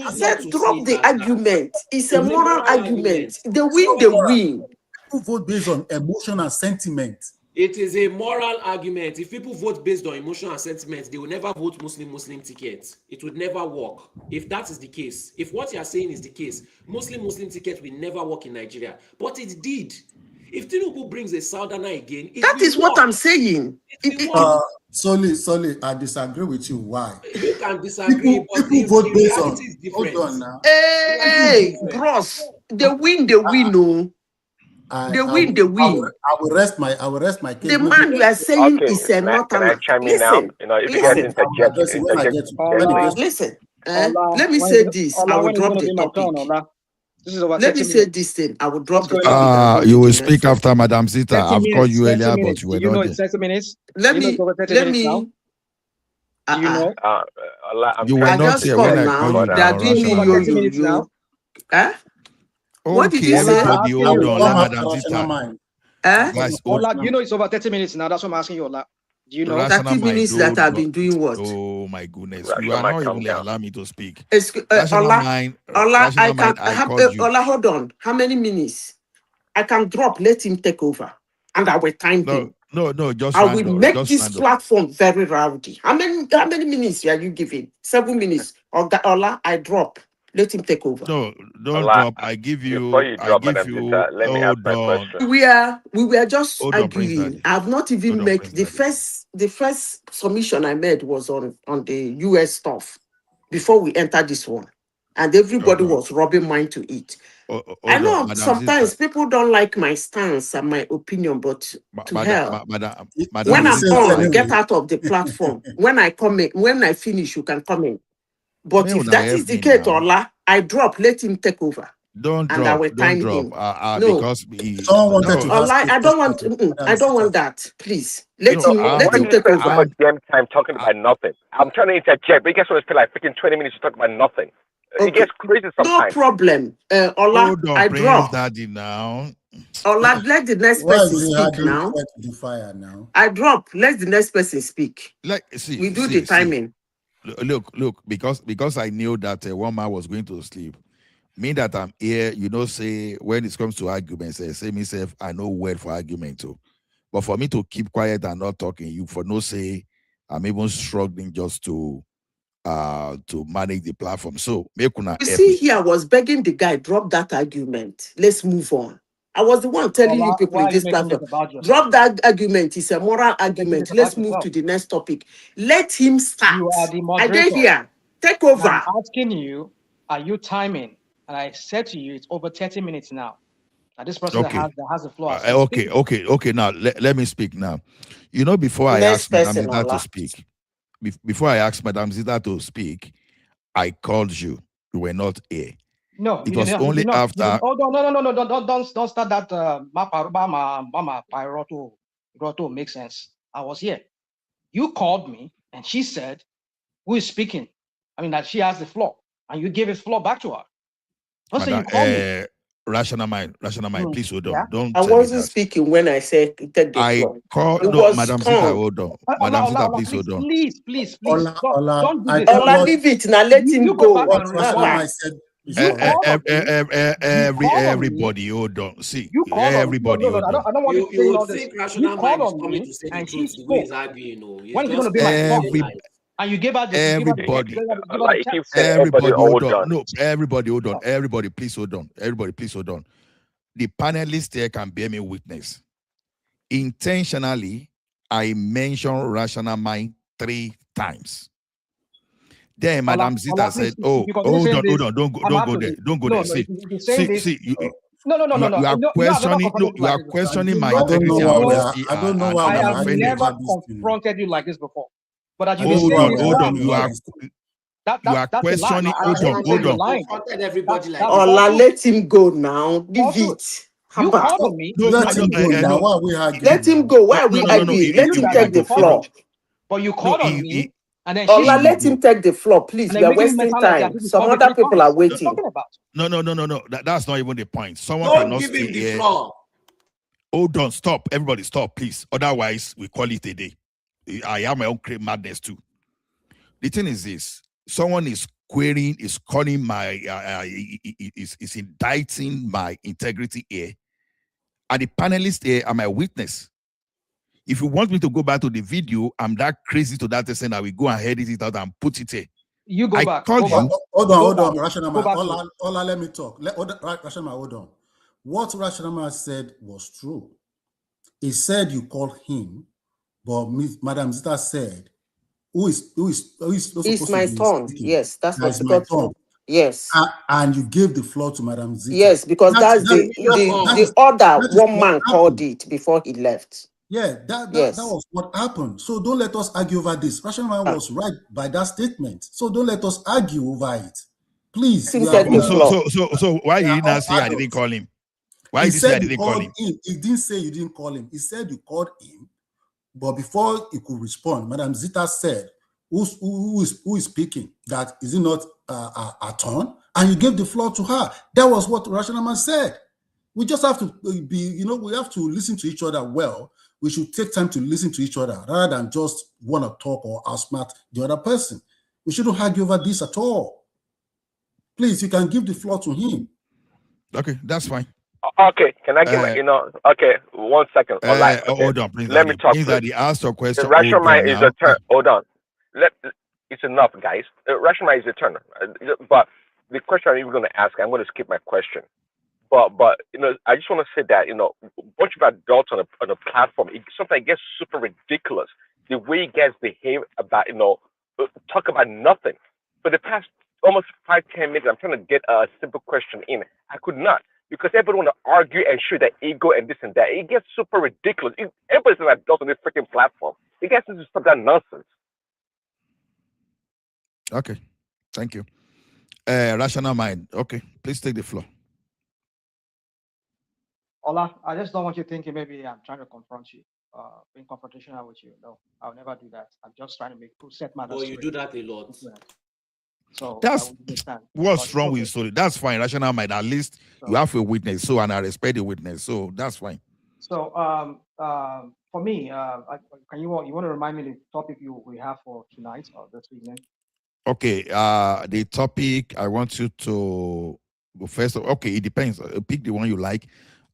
I Said drop the argument. It's a moral argument. They win, they win. People vote based on emotion and sentiment. It is a moral argument. If people vote based on emotion and sentiment, they will never vote Muslim tickets. It would never work. If that is the case, if what you are saying is the case, Muslim ticket will never work in Nigeria. But it did. If Tinubu brings a Southerner again, that is what I'm saying. Solely, I disagree with you. Why? You can disagree, but people vote based on. is different. Hold on now. Hey, bros, they win, no. They win. I will rest my case. The man you are saying is a Northerner. Listen, listen. Let me say this. I will drop the topic. Let me say this thing. I will drop the topic. You will speak after Madam Zita. I've called you earlier, but you were not there. 30 minutes? Let me. You know? You were not here when I called you. They are doing me yo. Huh? What did you say? Hold on, Madam Zita. Guys, Ola, you know it's over 30 minutes now. That's what I'm asking you, Ola. Do you know? 30 minutes that I've been doing what? Oh my goodness. You are not even allowing me to speak. Ola, hold on. How many minutes? I can drop, let him take over. And I will time him. No, just I will make this platform very rowdy. How many minutes are you giving? 7 minutes. Ola, I drop. Let him take over. No, don't drop. I give you. Before you drop, Madam Zita, let me ask my question. We were just arguing. I have not even made the first submission I made was on the US stuff before we entered this one, and everybody was rubbing mine to it. I know sometimes people don't like my stance and my opinion, but to hell, when I'm on, get out of the platform. When I comment, when I finish, you can comment. But if that is the case, Ola, I drop, let him take over. Don't and drop. I will time don't him. drop. No, because I don't want that. Please let him take over. So much damn time talking about nothing. I'm trying to interject, but you guys want to spend like freaking 20 minutes to talk about nothing. Okay. It gets crazy sometimes. No problem. Ola, I drop. Daddy now. Ola, let the next person speak now. I drop. Let the next person speak. We do the timing. Look, because I knew that one man was going to sleep. Me that I'm here, say when it comes to arguments, I say myself, I know word for argument too. But for me to keep quiet and not talking, you for no say, I'm even struggling just to manage the platform. So make una. You see, here I was begging the guy, drop that argument. Let's move on. I was the one telling you people in this platform, drop that argument. It's a moral argument. Let's move to the next topic. Let him start. You are the moderator. I did here. Take over. I'm asking you, are you timing? And I said to you, it's over 30 minutes now. Now this person that has the floor. Okay. Now let me speak now. Before I asked Madam Zita to speak, I called you. You were not here. No, it was only after. Oh no! Don't start that. Mama Pyroto makes sense. I was here. You called me, and she said, "Who is speaking?" I mean that she has the floor, and you gave his floor back to her. Don't say you called me. Rational mind, please hold on. Don't. I wasn't speaking when I said take the floor. No, Madam Zita, hold on. Madam Zita, please hold on. Please. Don't do this. Ola, leave it now. Let him go. I said. Everybody, hold on. See, everybody, hold on. I don't want to say all this. You called on me, and she spoke. When is going to be my fault? And you gave out everybody, hold on. No, everybody, hold on. Everybody, please hold on. The panelists here can bear me witness. Intentionally, I mentioned rational mind 3 times. Then Madam Zita said, "Oh, hold on, don't go there. See, you are questioning my integrity and honesty. I don't know why I have never confronted you like this before. But as you hold on. You are That's a lie. questioning. I Hold on, didn't say hold you're on. lying. Confronted everybody like That's that. Ola, falsehood. let him go now. Leave Falsehood. it. You Haba. called on me. No, Let him go now. no. Why are we arguing? Let him go. Why are we No. arguing? Let him You take the called on floor. me. But you No, called on me and then Ola, shifted let him take the floor, please. and We then are making it wasting mental like time. this is Some other publicly people comment. are What are you waiting. talking about? No. That's not even the point. Someone Don't cannot give him stay the here. floor. Hold on, stop. Everybody stop, please. Otherwise, we call it a day. I have my own madness too. The thing is this: someone is querying, is calling my, is indicting my integrity here, and the panelists here are my witness. If you want me to go back to the video, I'm that crazy to that extent that we go and edit it out and put it here. You go back. Called Go you. back. Hold on, Go Rashanama. back to Ola, let me talk. Rashanama, hold on. What Rashanama said was true. He said you called him, but Madam Zita said, who is not It's supposed to my be turn. speaking? Yes, that's That what is you my got turn. to. Yes. And you gave the floor to Madam Zita. Yes, because that's That the other one what man called happened. it before he left. Yeah, that Yes. was what happened. So don't let us argue over this. Rashanama was right by that statement. So don't let us argue over it. Please. Let him take the floor. So why we did are you not all say I didn't adults. call him? Why He did you say said I you didn't call called him? him. He didn't say you didn't call him. He said you called him, but before he could respond, Madam Zita said, who is speaking? That is it not a turn? And you gave the floor to her. That was what Rashanama said. We just have to be, we have to listen to each other well. We should take time to listen to each other rather than just want to talk or outsmart the other person. We shouldn't argue over this at all. Please, you can give the floor to him. Okay, that's fine. Okay, can I give okay, 1 second. Okay. Hold on, please. Let me talk. Please, Daddy, ask your The question. rational Hold on mind is now. a turn. Hold on. It's enough, guys. Rational mind is a turn. But the question I'm going to ask, I'm going to skip my question. But I just want to say that once you've adults on a platform, sometimes it gets super ridiculous. The way you guys behave about talk about nothing. For the past almost 5-10 minutes, I'm trying to get a simple question in. I could not because everybody want to argue and show their ego and this and that. It gets super ridiculous. Everybody's an adult on this freaking platform. You guys need to stop that nonsense. Okay, thank you. Rational mind. Okay, please take the floor. Ola, I just don't want you thinking maybe I'm trying to confront you, being confrontational with you. No, I'll never do that. I'm just trying to set matters But you straight. do that a lot. So That's what's wrong with story. That's fine. Rational mind. At least you have a witness. So and I respect the witness. So that's fine. So for me, you want to remind me the topic we have for tonight or this evening? Okay. The topic I want you to go first. Okay, it depends. Pick the one you like.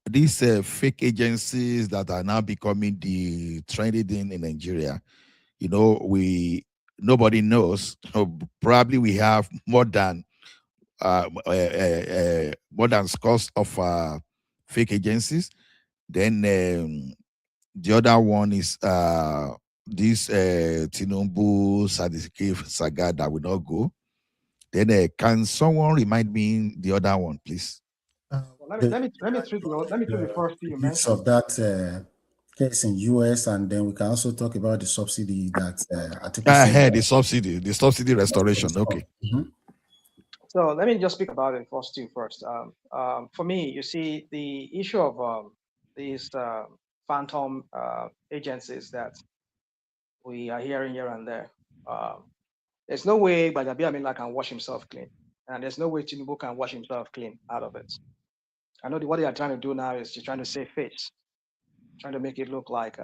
These fake agencies that are now becoming the trending thing in Nigeria. Nobody knows. Probably we have more than scores of fake agencies. Then the other one is this Tinubu certificate saga that will not go. Then can someone remind me the other one, please? Let me treat the first thing you mentioned. Of that case in US, and then we can also talk about the subsidy that the subsidy restoration. Okay. Mm-hmm. So let me just speak about it first. For me, you see, the issue of these phantom agencies that we are hearing here and there. There's no way Badabi Amila can wash himself clean, and there's no way Tinubu can wash himself clean out of it. I know what they are trying to do now is just trying to save face, trying to make it look like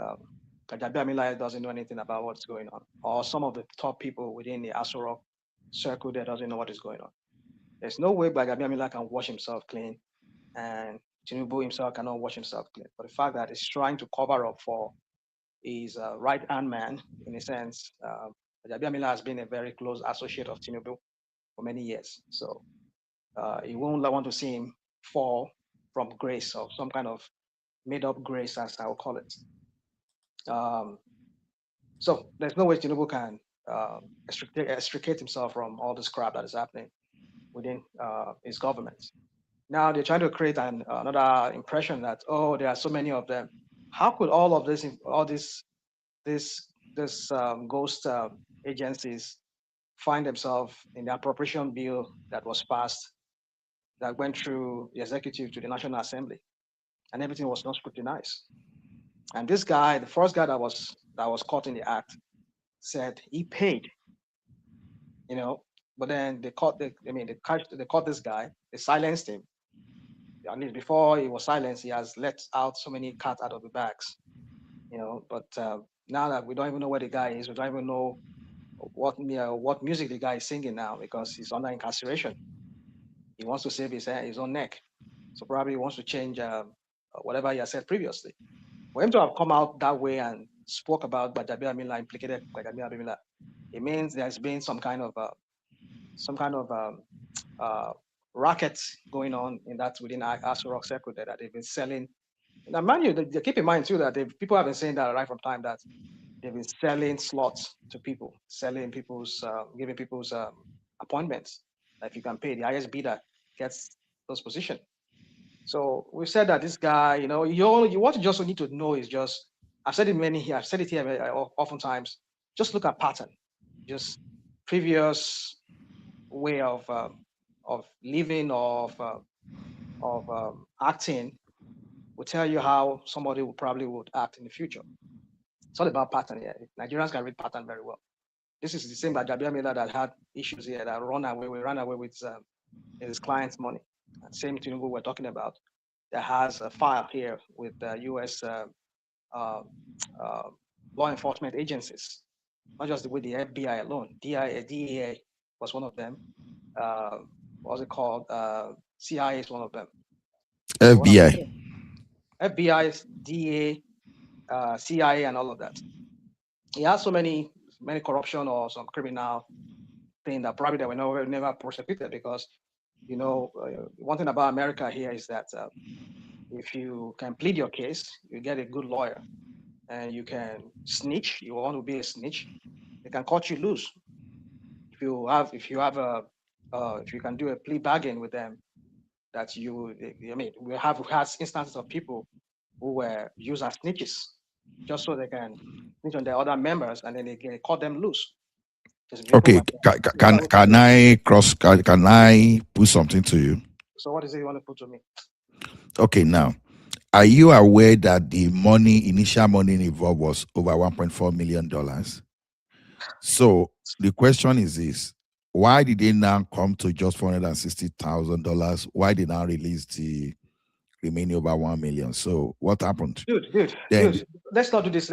Badabi Amila doesn't know anything about what's going on, or some of the top people within the Asoro circle that doesn't know what is going on. There's no way Badabi Amila can wash himself clean, and Tinubu himself cannot wash himself clean. But the fact that he's trying to cover up for his right-hand man, in a sense, Badabi Amila has been a very close associate of Tinubu for many years. So he won't want to see him fall from grace or some kind of made-up grace, as I will call it. So there's no way Tinubu can extricate himself from all this crap that is happening within his government. Now they're trying to create another impression that, oh, there are so many of them. How could all of this, ghost agencies find themselves in the appropriation bill that was passed, that went through the executive to the National Assembly, and everything was not scrutinized. And this guy, the first guy that was caught in the act, said he paid, but then they caught this guy, they silenced him. At least before he was silenced, he has let out so many cats out of the bags, but now that we don't even know where the guy is, we don't even know what music the guy is singing now, because he's under incarceration. He wants to save his own neck, so probably he wants to change whatever he has said previously. For him to have come out that way and spoke about Gbajabiamila, implicated Gbajabiamila, it means there's been some kind of racket going on in that within Aso Rock circle that they've been selling. Now, mind you, keep in mind too that people have been saying that right from time that they've been selling slots to people, giving people's appointments. If you can pay, the highest bidder gets those positions. So we said that this guy, what you just need to know is just, I've said it here oftentimes, just look at pattern, just previous way of living, of acting, will tell you how somebody would act in the future. It's all about pattern here. Nigerians can read pattern very well. This is the same Gbajabiamila that had issues here, that ran away with his client's money. And same Tinubu we're talking about, that has a file here with the U.S. Law enforcement agencies, not just with the FBI alone. DEA was one of them. What's it called? CIA is one of them. FBI. FBI, DEA, CIA, and all of that. He has so many corruption or some criminal thing that probably they were never prosecuted, because one thing about America here is that if you can plead your case, you get a good lawyer, and you can snitch. You want to be a snitch, they can cut you loose. If you can do a plea bargain with them, that we have had instances of people who were used as snitches, just so they can snitch on their other members, and then they can cut them loose. Okay, can I put something to you? So what is it you want to put to me? Okay, now, are you aware that the initial money involved was over $1.4 million? So the question is this: why did they now come to just $460,000? Why did they now release the remaining over $1 million? So what happened? Dude, let's not do this.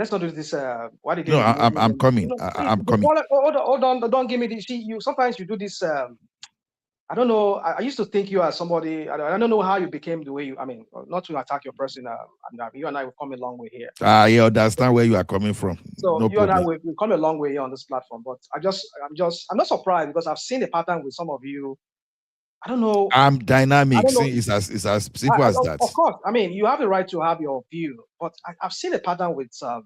Why did they? No, I'm coming. I'm coming. Hold on. Don't give me this. See, sometimes you do this. I don't know. I used to think you as somebody. I don't know how you became the way you. I mean, not to attack your person. You and I will come a long way here. I understand where you are coming from. So no you problem. and I will come a long way here on this platform. But I'm not surprised, because I've seen a pattern with some of you. I don't know. I'm dynamic. See, it's as simple as that. Of course. I mean, you have the right to have your view, but I've seen a pattern with I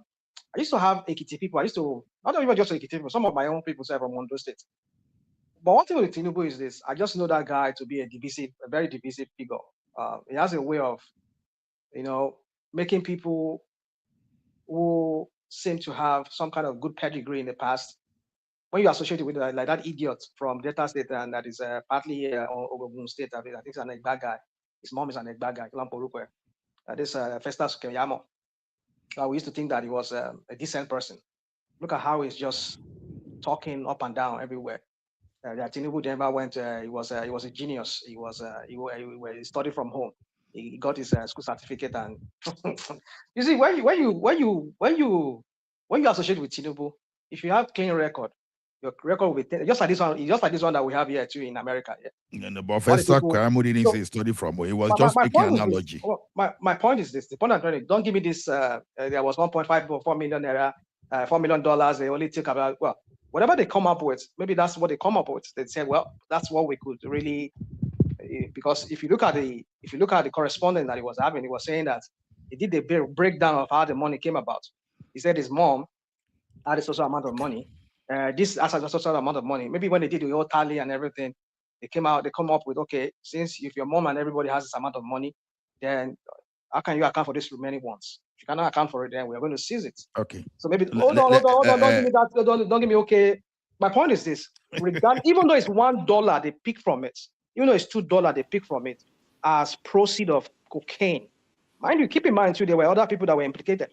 used to have Ekiti people. Not even just Ekiti people, some of my own people say from Ondo State. But one thing with Tinubu is this: I just know that guy to be a very divisive figure. He has a way of, making people who seem to have some kind of good pedigree in the past, when you associate it with like that idiot from Delta State, and that is partly Ogun State, I think he's an Egba guy. His mom is an Egba guy, this Festus Keyamo. We used to think that he was a decent person. Look at how he's just talking up and down everywhere. Tinubu never went. He was a genius. He studied from home. He got his school certificate, and you see, when you associate with Tinubu, if you have clean record, your record will be just like this one that we have here too in America. Yeah. No, but Professor Keyamo didn't say he studied from home. He was just making an analogy. My point is this: the point I'm trying to, don't give me this. There was 1.5 or 4 million naira, $4 million. They only took about, well, whatever they come up with, maybe that's what they come up with. They say, well, that's what we could really, because if you look at the correspondence that he was having, he was saying that he did the breakdown of how the money came about. He said his mom had a social amount of money. This as a social amount of money. Maybe when they did the whole tally and everything, they come up with, okay, since if your mom and everybody has this amount of money, then how can you account for this remaining ones? If you cannot account for it, then we are going to seize it. Okay. So maybe hold on, don't give me that. Don't give me okay. My point is this: even though it's $1 they pick from it, even though it's $2 they pick from it as proceed of cocaine. Mind you, keep in mind too, there were other people that were implicated,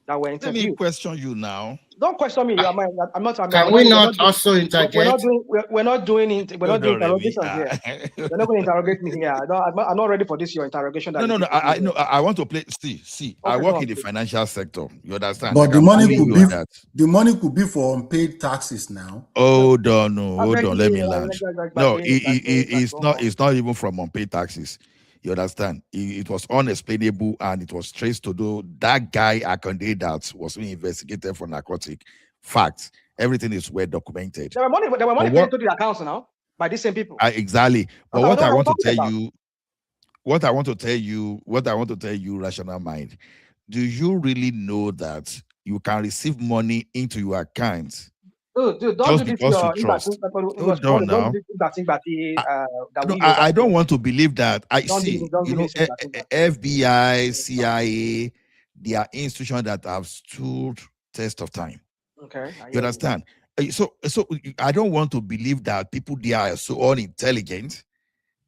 that were Let me interviewed. question you now. Don't question me. I'm not. Can we not also interject? We're not doing Remy. interrogations here. You're not going to interrogate me here. I'm not ready for this. Your interrogation. That No. I know. I want to play. See. I Okay, work go on, in the please. financial sector. You understand? But I the can money prove could you be on that. the money could be for unpaid taxes now. Hold on. Let me you, land. like, No, like, it's go not. on. It's not even from unpaid taxes. You understand? It was unexplainable, and it was traced to that guy Akande that was being investigated for narcotic. Facts. Everything is well documented. There were money But paid to the accounts now by these same people. Exactly. But That's what I what I'm want to talking tell about. you, rational mind, do you really know that you can receive money into your account Dude, don't just do this. because you trust? Hold on Don't now. do this that we I don't want to believe that. I don't see, give me this. FBI, CIA, they are institutions that have stood test of time. Okay, You understand? So I don't want to believe that people there are so unintelligent.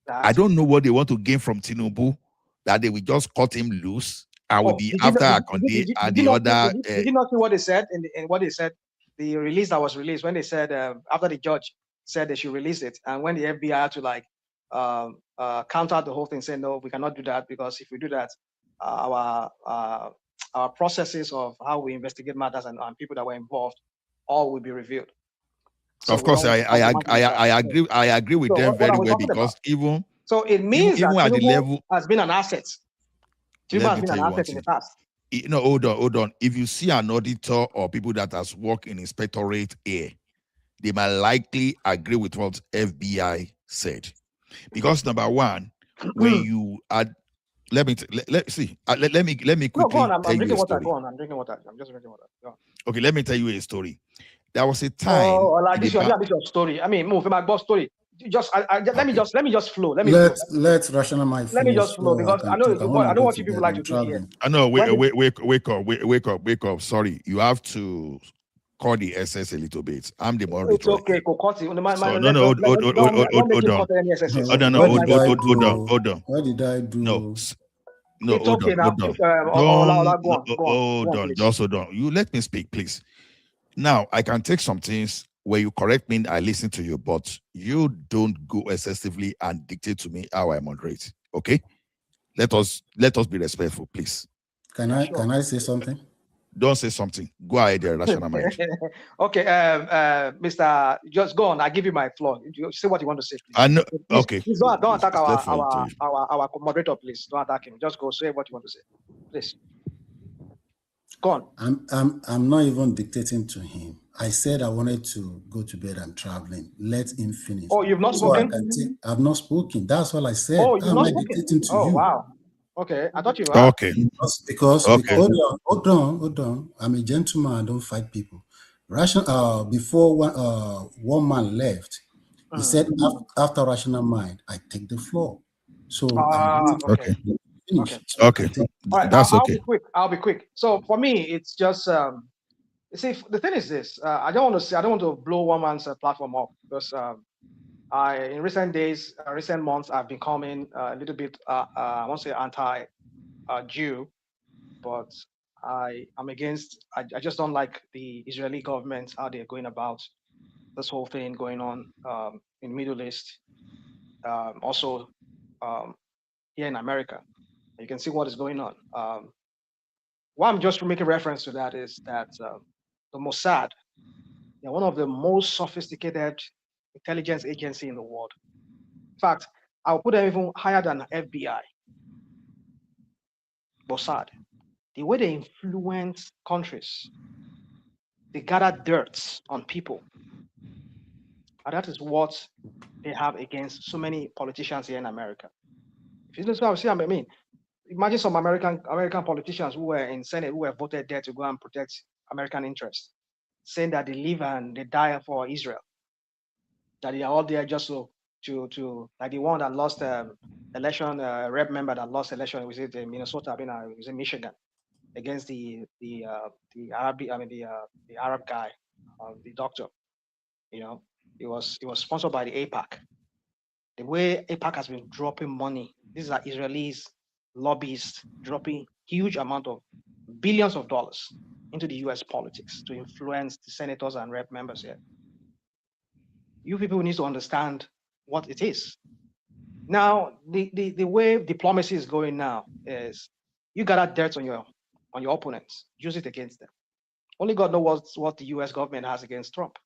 I don't know what they want to gain from Tinubu, that they will just cut him loose and will be after Akonde and the other. Did you not see what they said in what they said? The release that was released when they said after the judge said they should release it, and when the FBI had to counter the whole thing, saying no, we cannot do that because if we do that, our processes of how we investigate matters and people that were involved all will be revealed. So of course, I agree with them very well because even so it means even that at the level has been an asset. Tinubu has been an asset in the past. No, hold on. If you see an auditor or people that has worked in inspectorate here, they might likely agree with what FBI said, because number one, when you add, let me quickly No, go on. I'm tell you drinking a water. story. Go on. I'm drinking water. I'm just drinking water. Go on. Okay, let me tell you a story. There was a time. Oh, like this your story. I mean, move my boss story. Just, let me just flow. Let rational mind Let me finish just flow so I because I can know talk. I want I to know go what to you people bed. like I'm to do here. traveling. I know. Wake up. Sorry, you have to call the SS a little bit. I'm the more It's okay. Cut it. So no, hold on. Hold on. What did I do? No, it's hold okay on. now. Hold on. Just hold on. You let me speak, please. Now, I can take some things where you correct me, I listen to you, but you don't go excessively and dictate to me how I moderate. Okay? Let us be respectful, please. Can I say something? Don't say something. Go ahead, there, rational mind. Okay, Mr. Just go on. I give you my floor. You say what you want to say, please. I know. Okay. Please don't attack our moderator, please. Don't attack him. Just go say what you want to say, please. Go on. I'm not even dictating to him. I said I wanted to go to bed. I'm traveling. Let him finish. Oh, you've not spoken? I've not spoken. That's all I said. Oh, you've not spoken? Dictating to you. Oh, wow. Okay, I thought you had. Okay. Because hold on. I'm a gentleman. I don't fight people. Before one man left, he said after rational mind, I take the floor. So okay. Finish. Okay. All right, That's okay. I'll be quick. So for me, it's just you see, the thing is this: I don't want to blow one man's platform up because in recent days, recent months, I've been coming a little bit, I won't say anti-Jew, but I'm against. I just don't like the Israeli government, how they're going about this whole thing going on in Middle East, also here in America. You can see what is going on. Why I'm just making reference to that is that the Mossad, they're one of the most sophisticated intelligence agency in the world. In fact, I'll put them even higher than FBI. Mossad, the way they influence countries, they gather dirt on people. And that is what they have against so many politicians here in America. If you listen to what I mean, imagine some American politicians who were in Senate who were voted there to go and protect American interests, saying that they live and they die for Israel, that they are all there just to like the one that lost election, rep member that lost election, was it in Minnesota? I mean, it was in Michigan against the Arab, the Arab guy, the doctor. You know, it was sponsored by the APAC. The way APAC has been dropping money, these are Israelis, lobbyists dropping huge amount of billions of dollars into the US politics to influence the senators and rep members here. You people need to understand what it is. Now, the way diplomacy is going now is you gather dirt on your opponents, use it against them. Only God knows what the US government has against Trump.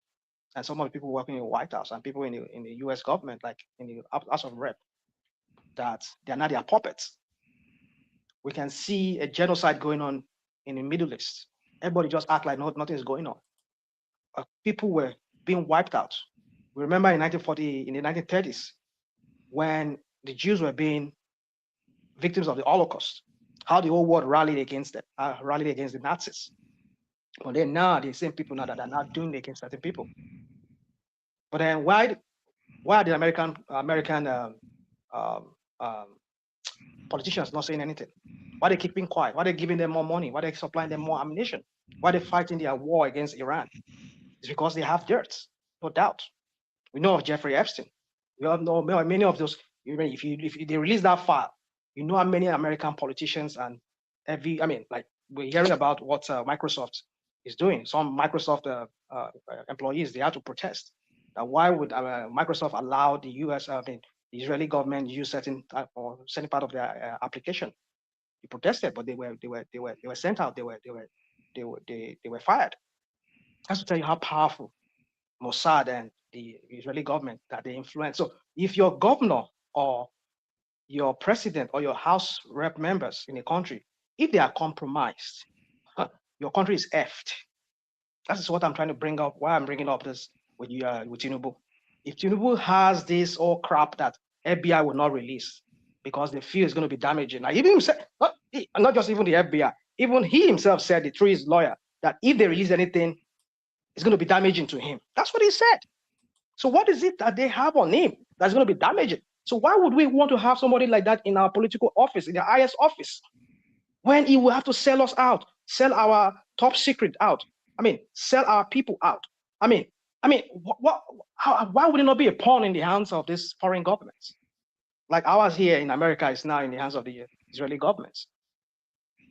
And some of the people working in the White House and people in the US government, like in the House of Rep, that they're not their puppets. We can see a genocide going on in the Middle East. Everybody just act like nothing is going on. People were being wiped out. We remember in the 1930s, when the Jews were being victims of the Holocaust, how the whole world rallied against them, rallied against the Nazis. But then now the same people now that are not doing it against certain people. But then why are the American politicians not saying anything? Why are they keeping quiet? Why are they giving them more money? Why are they supplying them more ammunition? Why are they fighting their war against Iran? It's because they have dirt, no doubt. We know of Jeffrey Epstein. We all know many of those. If they release that file, you know how many American politicians and like we're hearing about what Microsoft is doing. Some Microsoft employees, they had to protest. Why would Microsoft allow the U.S. The Israeli government use certain part of their application? They protested, but they were sent out. They were fired. That's to tell you how powerful Mossad and the Israeli government that they influence. So if your governor or your president or your House rep members in a country, if they are compromised, your country is effed. That is what I'm trying to bring up. Why I'm bringing up this with you, with Tinubu. If Tinubu has this all crap that FBI will not release because they feel it's going to be damaging. Now, even said, not just even the FBI, even he himself said it through his lawyer that if they release anything, it's going to be damaging to him. That's what he said. So what is it that they have on him that's going to be damaging? So why would we want to have somebody like that in our political office, in the highest office, when he will have to sell us out, sell our top secret out? Sell our people out. Why would it not be a pawn in the hands of these foreign governments? Like ours here in America is now in the hands of the Israeli governments.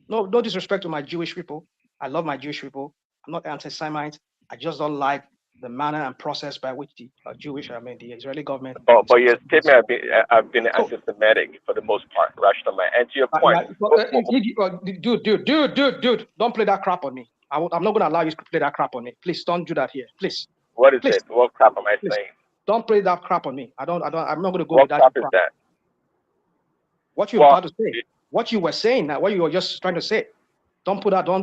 No disrespect to my Jewish people. I love my Jewish people. I'm not anti-Semite. I just don't like the manner and process by which the the Israeli government. But your statement have been anti-Semitic for the most part, rational man. And to your point, dude, don't play that crap on me. I'm not going to allow you to play that crap on me. Please don't do that here. Please. What is it? What crap am I saying? Don't play that crap on me. I'm not going to go with that. What crap is that? What you're about to say. What you were saying now, what you were just trying to say. Don't put that on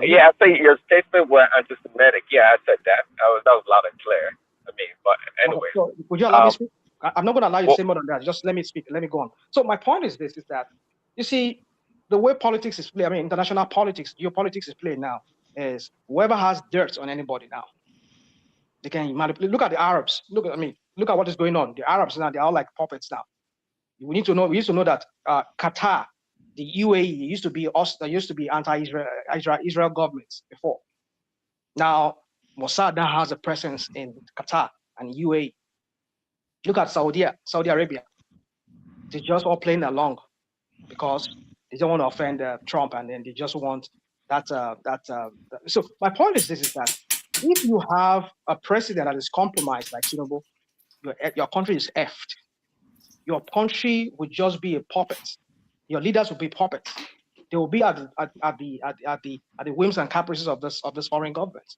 me. Yeah, I think your statement were anti-Semitic. Yeah, I said that. That was loud and clear. But anyway. So, would you allow me to speak? I'm not going to allow you to say more than that. Just let me speak. Let me go on. So my point is this, is that, you see, the way politics is played, international politics, geopolitics is played now, is whoever has dirt on anybody now, they can manipulate. Look at the Arabs. Look at what is going on. The Arabs now, they're all like puppets now. We used to know that Qatar, the UAE, used to be anti-Israel governments before. Now, Mossad now has a presence in Qatar and UAE. Look at Saudi Arabia. They're just all playing along because they don't want to offend Trump, and then they just want that. So my point is this: is that if you have a president that is compromised like Tinubu, your country is effed. Your country would just be a puppet. Your leaders will be puppets. They will be at the whims and caprices of this foreign government.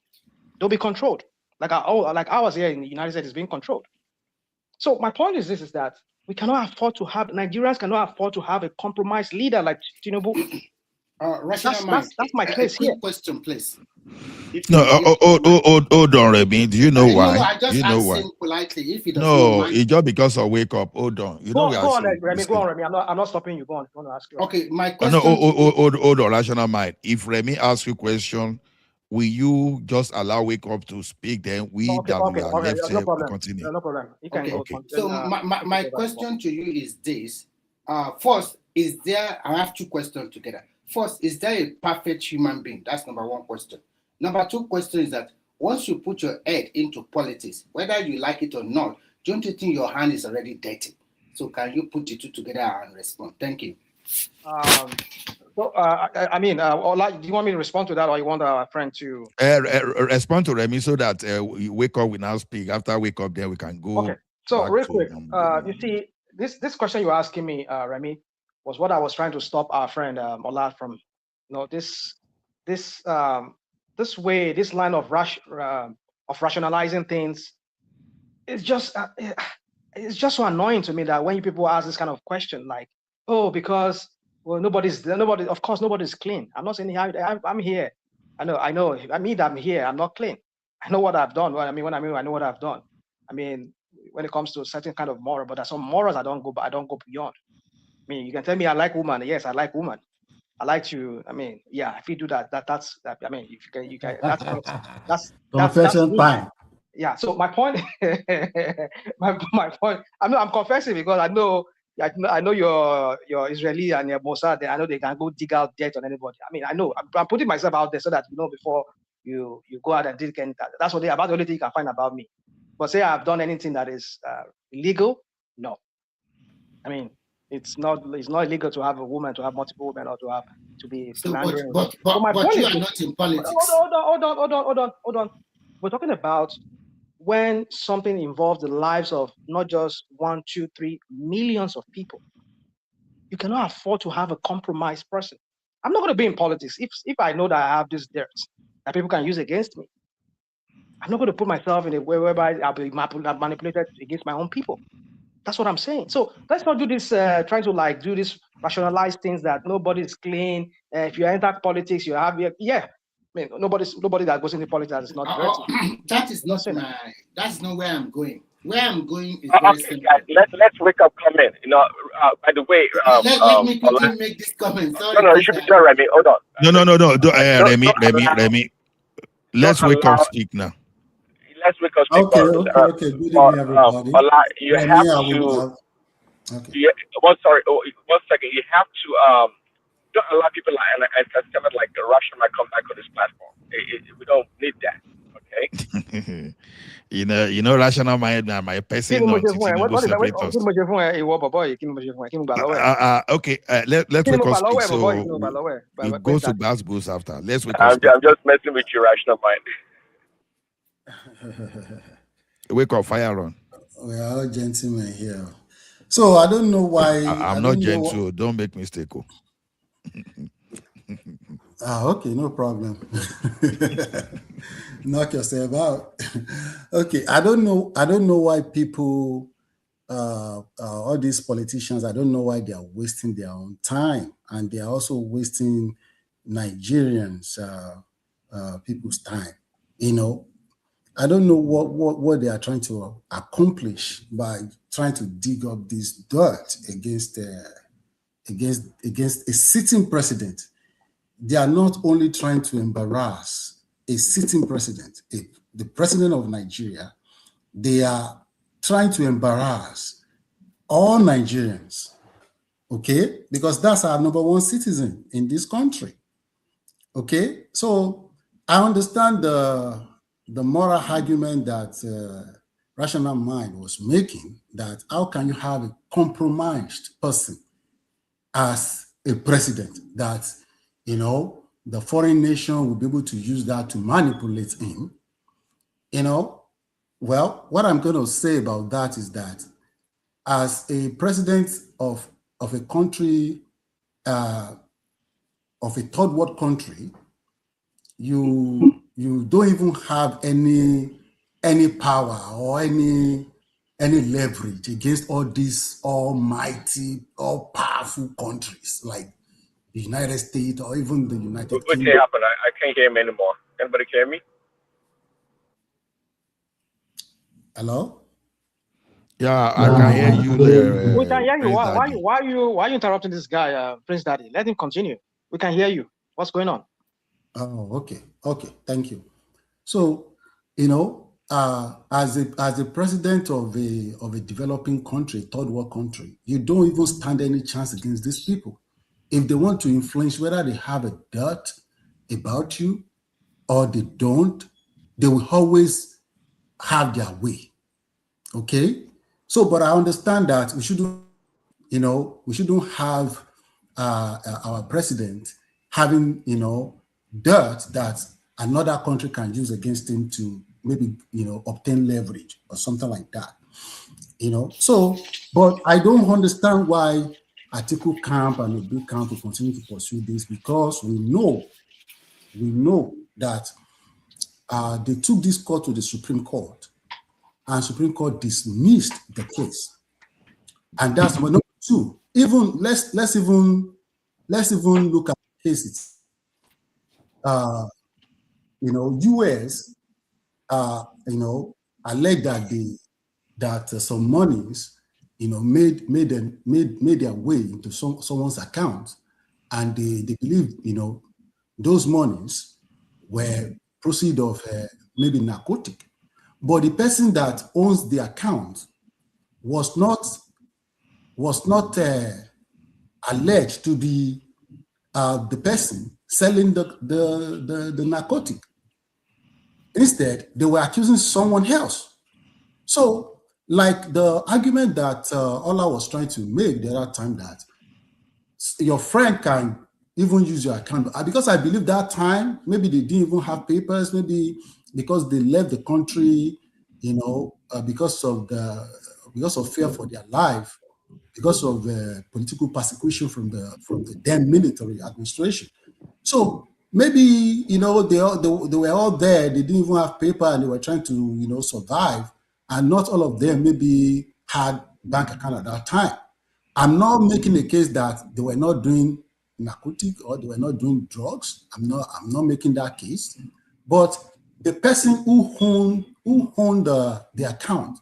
They'll be controlled, like ours here in the United States is being controlled. So my point is this: is that Nigerians cannot afford to have a compromised leader like Tinubu. That's my case here. Question, please. Hold on, Remy. Do you know why? I just asked him politely if he doesn't mind. It's just because of wake up. Hold on. Go on, Remy. Go on, Remy. I'm not stopping you. Go on. I want to ask you. Okay, my question. Hold on, rational mind. If Remy asks you a question, will you just allow wake up to speak? Then we are left here continue. No problem. You can go. So my question to you is this: first, I have two questions together. First, is there a perfect human being? That's number one question. Number two question is that once you put your head into politics, whether you like it or not, don't you think your hand is already dirty? So can you put the two together and respond? Thank you. Ola, do you want me to respond to that, or you want our friend to respond to Remy so that we wake up, we now speak. After wake up, then we can go. Okay. So real quick, you see, this question you're asking me, Remy, was what I was trying to stop our friend Ola from. This way, this line of rationalizing things. It's just so annoying to me that when people ask this kind of question, like, oh, because of course nobody's clean. I'm not saying I'm here. I know. I'm here. I'm not clean. I know what I've done. I know what I've done. I mean, when it comes to a certain kind of moral, but there's some morals I don't go beyond. I mean, you can tell me I like woman. Yes, I like woman. I like to. I mean, yeah, if you do that, I mean, if you can, that's confession time. Yeah. So my point, my point. I'm confessing because I know you're Israeli and you're Mossad. I know they can go dig out dirt on anybody. I mean, I know. I'm putting myself out there so that before you go out and dig anything. That's about the only thing you can find about me. But say I've done anything that is illegal, no. I mean, it's not illegal to have a woman, to have multiple women, or to be slandering. But you are not in politics. Hold on. We're talking about when something involves the lives of not just 1, 2, 3 millions of people. You cannot afford to have a compromised person. I'm not going to be in politics if I know that I have this dirt that people can use against me. I'm not going to put myself in a way whereby I'll be manipulated against my own people. That's what I'm saying. So let's not do this, trying to do this rationalize things that nobody's clean. If you enter politics, you have I mean, nobody that goes into politics that is not dirty. That's not where I'm going. Where I'm going is Okay, simple. guys, let's wake up comment. By the way, let me quickly make this comment. Sorry, no, you should be sure, Remy. Hold on. No. Remy. Let's wake up, speak now. Let's wake up, speak. Okay. Good evening, everybody. You have to. Okay. One second. You have to don't allow people like the Russian might come back on this platform. We don't need that. Okay. rational mind now, my person not Tinubu separate us. Okay, let's wake up speak. So we go to Glasgow after. Let's wake up. I'm just messing with your rational mind. Wake up, fire on. We are all gentlemen here. So I don't know why. I'm not gentle. Don't make mistake. Okay, no problem. Knock yourself out. Okay, I don't know why people, all these politicians, I don't know why they are wasting their own time, and they are also wasting Nigerians, people's time. I don't know what they are trying to accomplish by trying to dig up this dirt against a sitting president. They are not only trying to embarrass a sitting president, the president of Nigeria, they are trying to embarrass all Nigerians, okay? Because that's our number one citizen in this country, okay? So I understand the moral argument that Rational Mind was making, that how can you have a compromised person as a president that, the foreign nation will be able to use that to manipulate him? Well, what I'm going to say about that is that as a president of a country, of a third world country, you don't even have any power or any leverage against all these almighty, all powerful countries like the United States or even the United Kingdom. What happened? I can't hear him anymore. Anybody hear me? Hello? Yeah, I can hear you there. We can hear you. Why are you interrupting this guy, Prince Daddy? Let him continue. We can hear you. What's going on? Oh, okay. Thank you. So, as a president of a developing country, third world country, you don't even stand any chance against these people. If they want to influence whether they have a dirt about you or they don't, they will always have their way. Okay? So, but I understand that we shouldn't, we shouldn't have our president having, dirt that another country can use against him to maybe, obtain leverage or something like that. So, but I don't understand why Atiku camp and the big camp will continue to pursue this, because we know that they took this court to the Supreme Court, and Supreme Court dismissed the case. And that's number two. Even let's even look at the cases. US, alleged that some monies, made their way into someone's account, and they believe, those monies were proceeds of maybe narcotic, but the person that owns the account was not alleged to be the person selling the narcotic. Instead, they were accusing someone else. So, like the argument that Ola was trying to make the other time, that your friend can even use your account, because I believe that time maybe they didn't even have papers, maybe because they left the country, because of fear for their life, because of political persecution from the then military administration. So maybe they were all there, they didn't even have paper, and they were trying to survive, and not all of them maybe had bank account at that time. I'm not making a case that they were not doing narcotic or they were not doing drugs. I'm not making that case. But the person who owned the account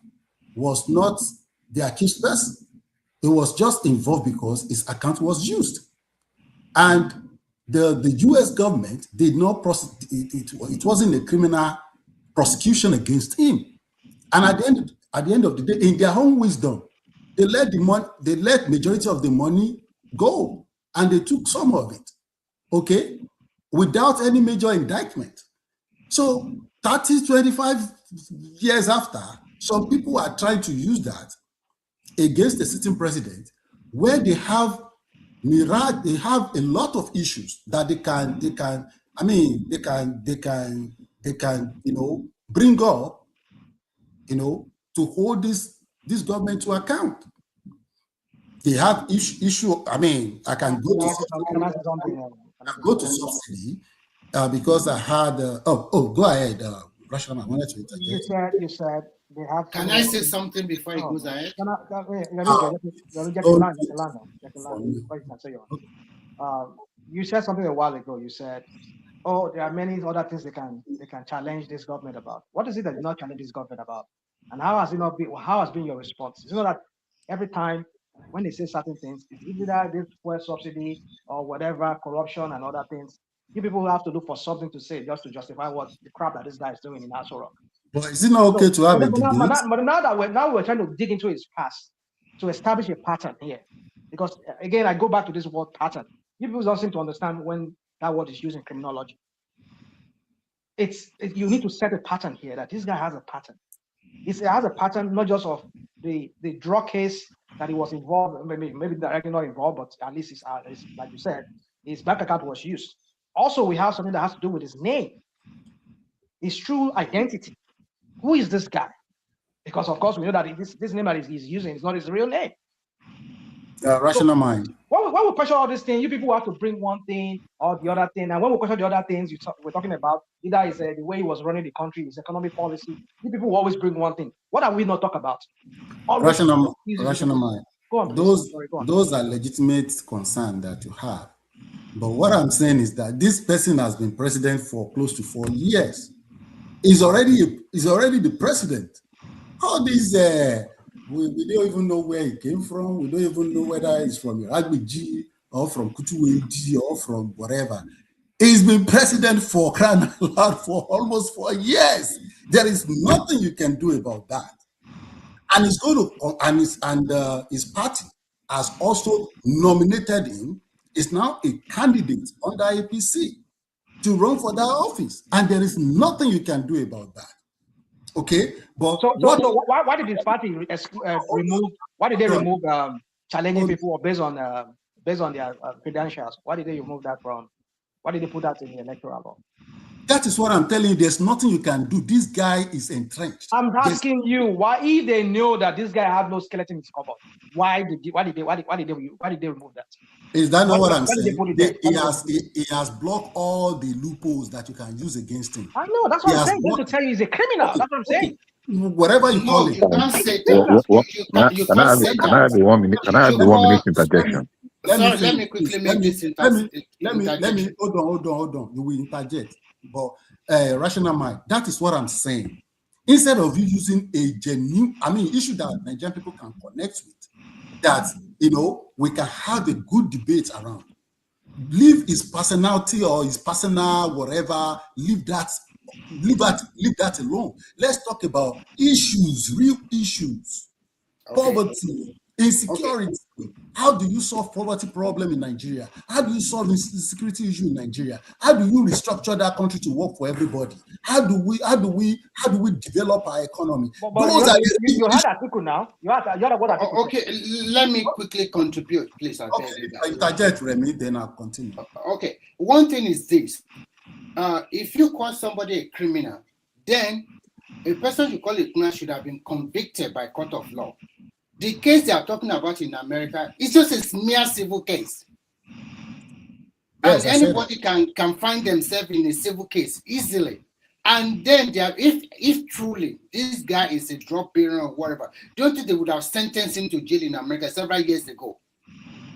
was not the accused person. He was just involved because his account was used. And the US government did not prosecute, it wasn't a criminal prosecution against him. And at the end of the day, in their own wisdom, they let majority of the money go, and they took some of it, okay, without any major indictment. So 30, 25 years after, some people are trying to use that against the sitting president, where they have a lot of issues that they can bring up, to hold this government to account. They have issue. I can go to subsidy because I had. Go ahead, Rasham. I wanted to interject. You said they have. Can I say something before he goes ahead? You said something a while ago. You said, "Oh, there are many other things they can challenge this government about." What is it that you not challenge this government about? And how has it not been? How has been your response? It's not that every time when they say certain things, it's either this fuel subsidy or whatever, corruption and other things. You people have to look for something to say just to justify what the crap that this guy is doing in Aso Rock. But is it not okay to have a debate? But now that we're trying to dig into his past to establish a pattern here, because again I go back to this word pattern. You people don't seem to understand when that word is used in criminology. You need to set a pattern here that this guy has a pattern. It has a pattern not just of the drug case that he was involved, maybe directly not involved, but at least it's like you said, his bank account was used. Also, we have something that has to do with his name, his true identity. Who is this guy? Because of course we know that this name that he's using is not his real name. Rational mind. When we question all these things, you people have to bring one thing or the other thing. And when we question the other things, we're talking about either is the way he was running the country, his economic policy. You people will always bring one thing. What are we not talk about? Rational mind. Go on, those are legitimate concerns that you have. But what I'm saying is that this person has been president for close to 4 years. He's already the president. All these we don't even know where he came from. We don't even know whether he's from Iragbiji or from Kutuweji or from whatever. He's been president for crying out loud for almost 4 years. There is nothing you can do about that. And he's going to, his party has also nominated him. Is now a candidate under APC. to run for that office, and there is nothing you can do about that. Okay, but so why did this party remove? Why did they remove challenging people based on their credentials? Why did they remove that from? Why did they put that in the electoral law? That is what I'm telling you. There's nothing you can do. This guy is entrenched. I'm asking you, why, if they know that this guy has no skeleton in his cupboard, why did they remove that? Is that not what I'm saying? He has blocked all the loopholes that you can use against him. I know, that's what I'm saying. Just to tell you he's a criminal. That's what I'm saying. Whatever you call it. Can I have the 1 minute? Can I have the 1 minute interjection? Let me quickly make this interjection. Let me hold on. You will interject. But rational mind, that is what I'm saying. Instead of you using a genuine, issue that Nigerian people can connect with, that we can have a good debate around. Leave his personality or his personal whatever. Leave that alone. Let's talk about issues, real issues. Okay. Poverty, insecurity. Okay. How do you solve poverty problem in Nigeria? How do you solve insecurity issue in Nigeria? How do you restructure that country to work for everybody? How do we develop our economy? But you had article now. You had what article? Okay, let me quickly contribute, please. Interject, Remy, then I'll continue. Okay, one thing is this. If you call somebody a criminal, then a person you call a criminal should have been convicted by court of law. The case they are talking about in America is just a mere civil case. Yes, and anybody can find themselves in a civil case easily. And then if truly this guy is a drug bearer or whatever, don't you think they would have sentenced him to jail in America several years ago?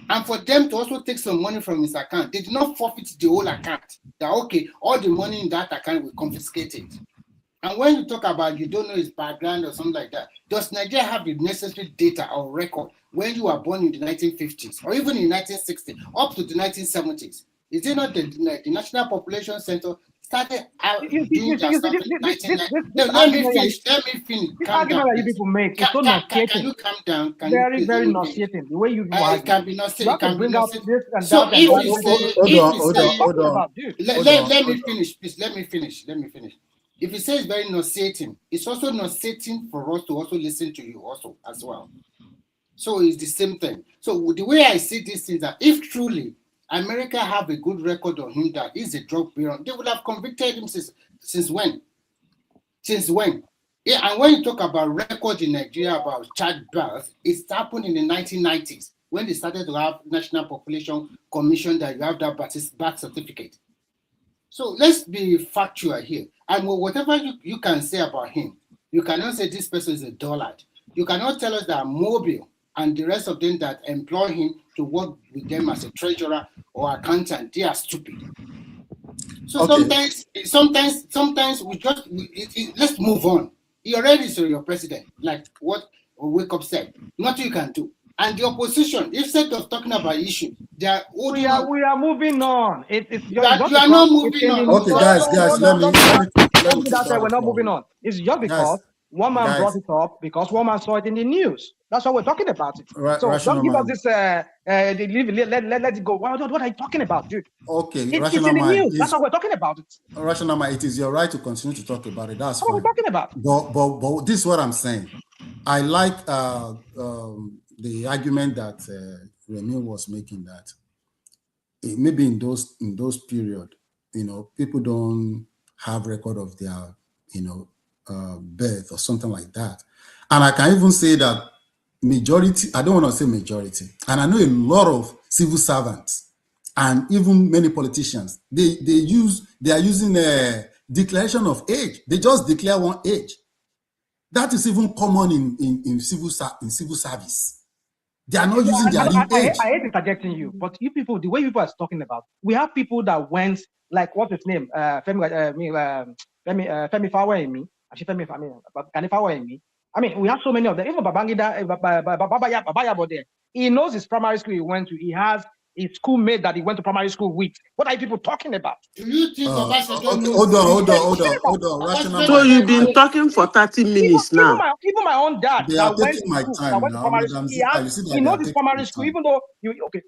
And for them to also take some money from his account, they did not forfeit the whole account. That okay, all the money in that account will confiscate it. And when you talk about you don't know his background or something like that, does Nigeria have the necessary data or record when you were born in the 1950s or even in 1960s up to the 1970s? Is it not the National Population Center started out doing that stuff in 1990? Let me finish. Calm down. You people make is so nauseating. Can you calm down? Very nauseating. The way you it can be nauseating. Can bring up this and so that. Let me finish, please. Let me finish. If you say it's very nauseating, it's also nauseating for us to also listen to you also as well. So it's the same thing. So the way I see this is that if truly America have a good record on him that he's a drug bearer, they would have convicted him since when? Since when? Yeah, and when you talk about record in Nigeria about childbirth, it's happened in the 1990s when they started to have National Population Commission that you have that birth certificate. So let's be factual here. And whatever you can say about him, you cannot say this person is a dullard. You cannot tell us that Mobile and the rest of them that employ him to work with them as a treasurer or accountant, they are stupid. So okay. sometimes we just let's move on. He already is your president, like what Wake Up said. Nothing you can do. And the opposition, instead of talking about issues, they are we are moving on. You are not moving on. Okay, guys, let me we're not moving on. It's just because one man brought it up because one man saw it in the news. That's why we're talking about it. Right, so don't give us this let it go. What are you talking about, dude? Okay, it's in the news. That's why we're talking about it. Rational mind, it is your right to continue to talk about it. That's what we're talking about. But this is what I'm saying. I like the argument that Remy was making that maybe in those period, people don't have record of their, birth or something like that. And I can even say that majority, I don't want to say majority, and I know a lot of civil servants and even many politicians, they are using a declaration of age. They just declare one age. That is even common in civil service. They are not using their real age. I hate interjecting you, but you people, the way people are talking about, we have people that went, like, what's his name? Femi Fawemi. Actually, Femi Fawemi. I mean, we have so many of them. Even Babangida, Babaya there. He knows his primary school he went to. He has his schoolmate that he went to primary school with. What are you people talking about? Do you think hold on. So you've been talking for 30 minutes now. Even my own dad that went to primary school. He knows his primary school, even though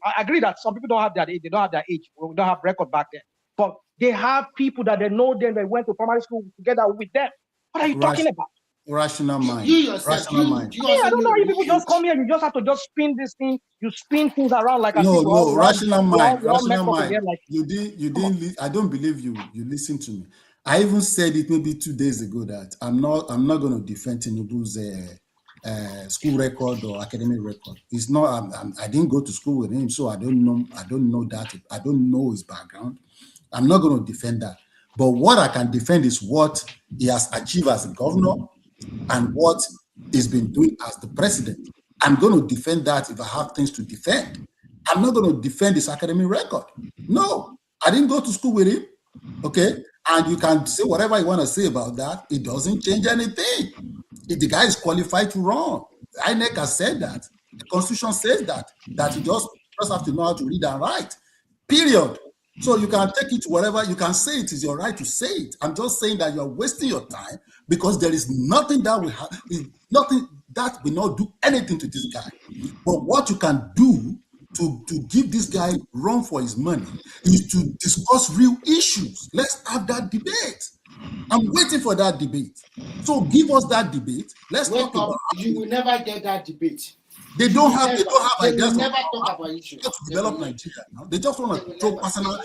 I agree that some people don't have that age. They don't have that age. We don't have record back then. But They have people that they know them, they went to primary school together with them. What are you talking about? Rational mind. You yourself, Rational mind. I don't know if people just come here, you just have to just spin this thing, you spin things around like as if No, rational mind. we're all messed Rational up mind. again. Like, You didn't. I don't believe you. You listen to me. I even said it maybe 2 days ago that I'm not going to defend Tinubu's school record or academic record. It's not. I didn't go to school with him, so I don't know. I don't know that. I don't know his background. I'm not going to defend that. But what I can defend is what he has achieved as a governor and what he's been doing as the president. I'm going to defend that if I have things to defend. I'm not going to defend his academic record. No, I didn't go to school with him. Okay. And you can say whatever you want to say about that. It doesn't change anything. If the guy is qualified to run, INEC has said that. The Constitution says that you just have to know how to read and write. Period. So you can take it to whatever, you can say it is your right to say it. I'm just saying that you're wasting your time because there is nothing that will nothing that will not do anything to this guy. But what you can do to give this guy run for his money is to discuss real issues. Let's have that debate. I'm waiting for that debate. So give us that debate. Let's talk about. You will never get that debate. They don't have ideas never talk about issues. To develop Nigeria now. They just want to throw personal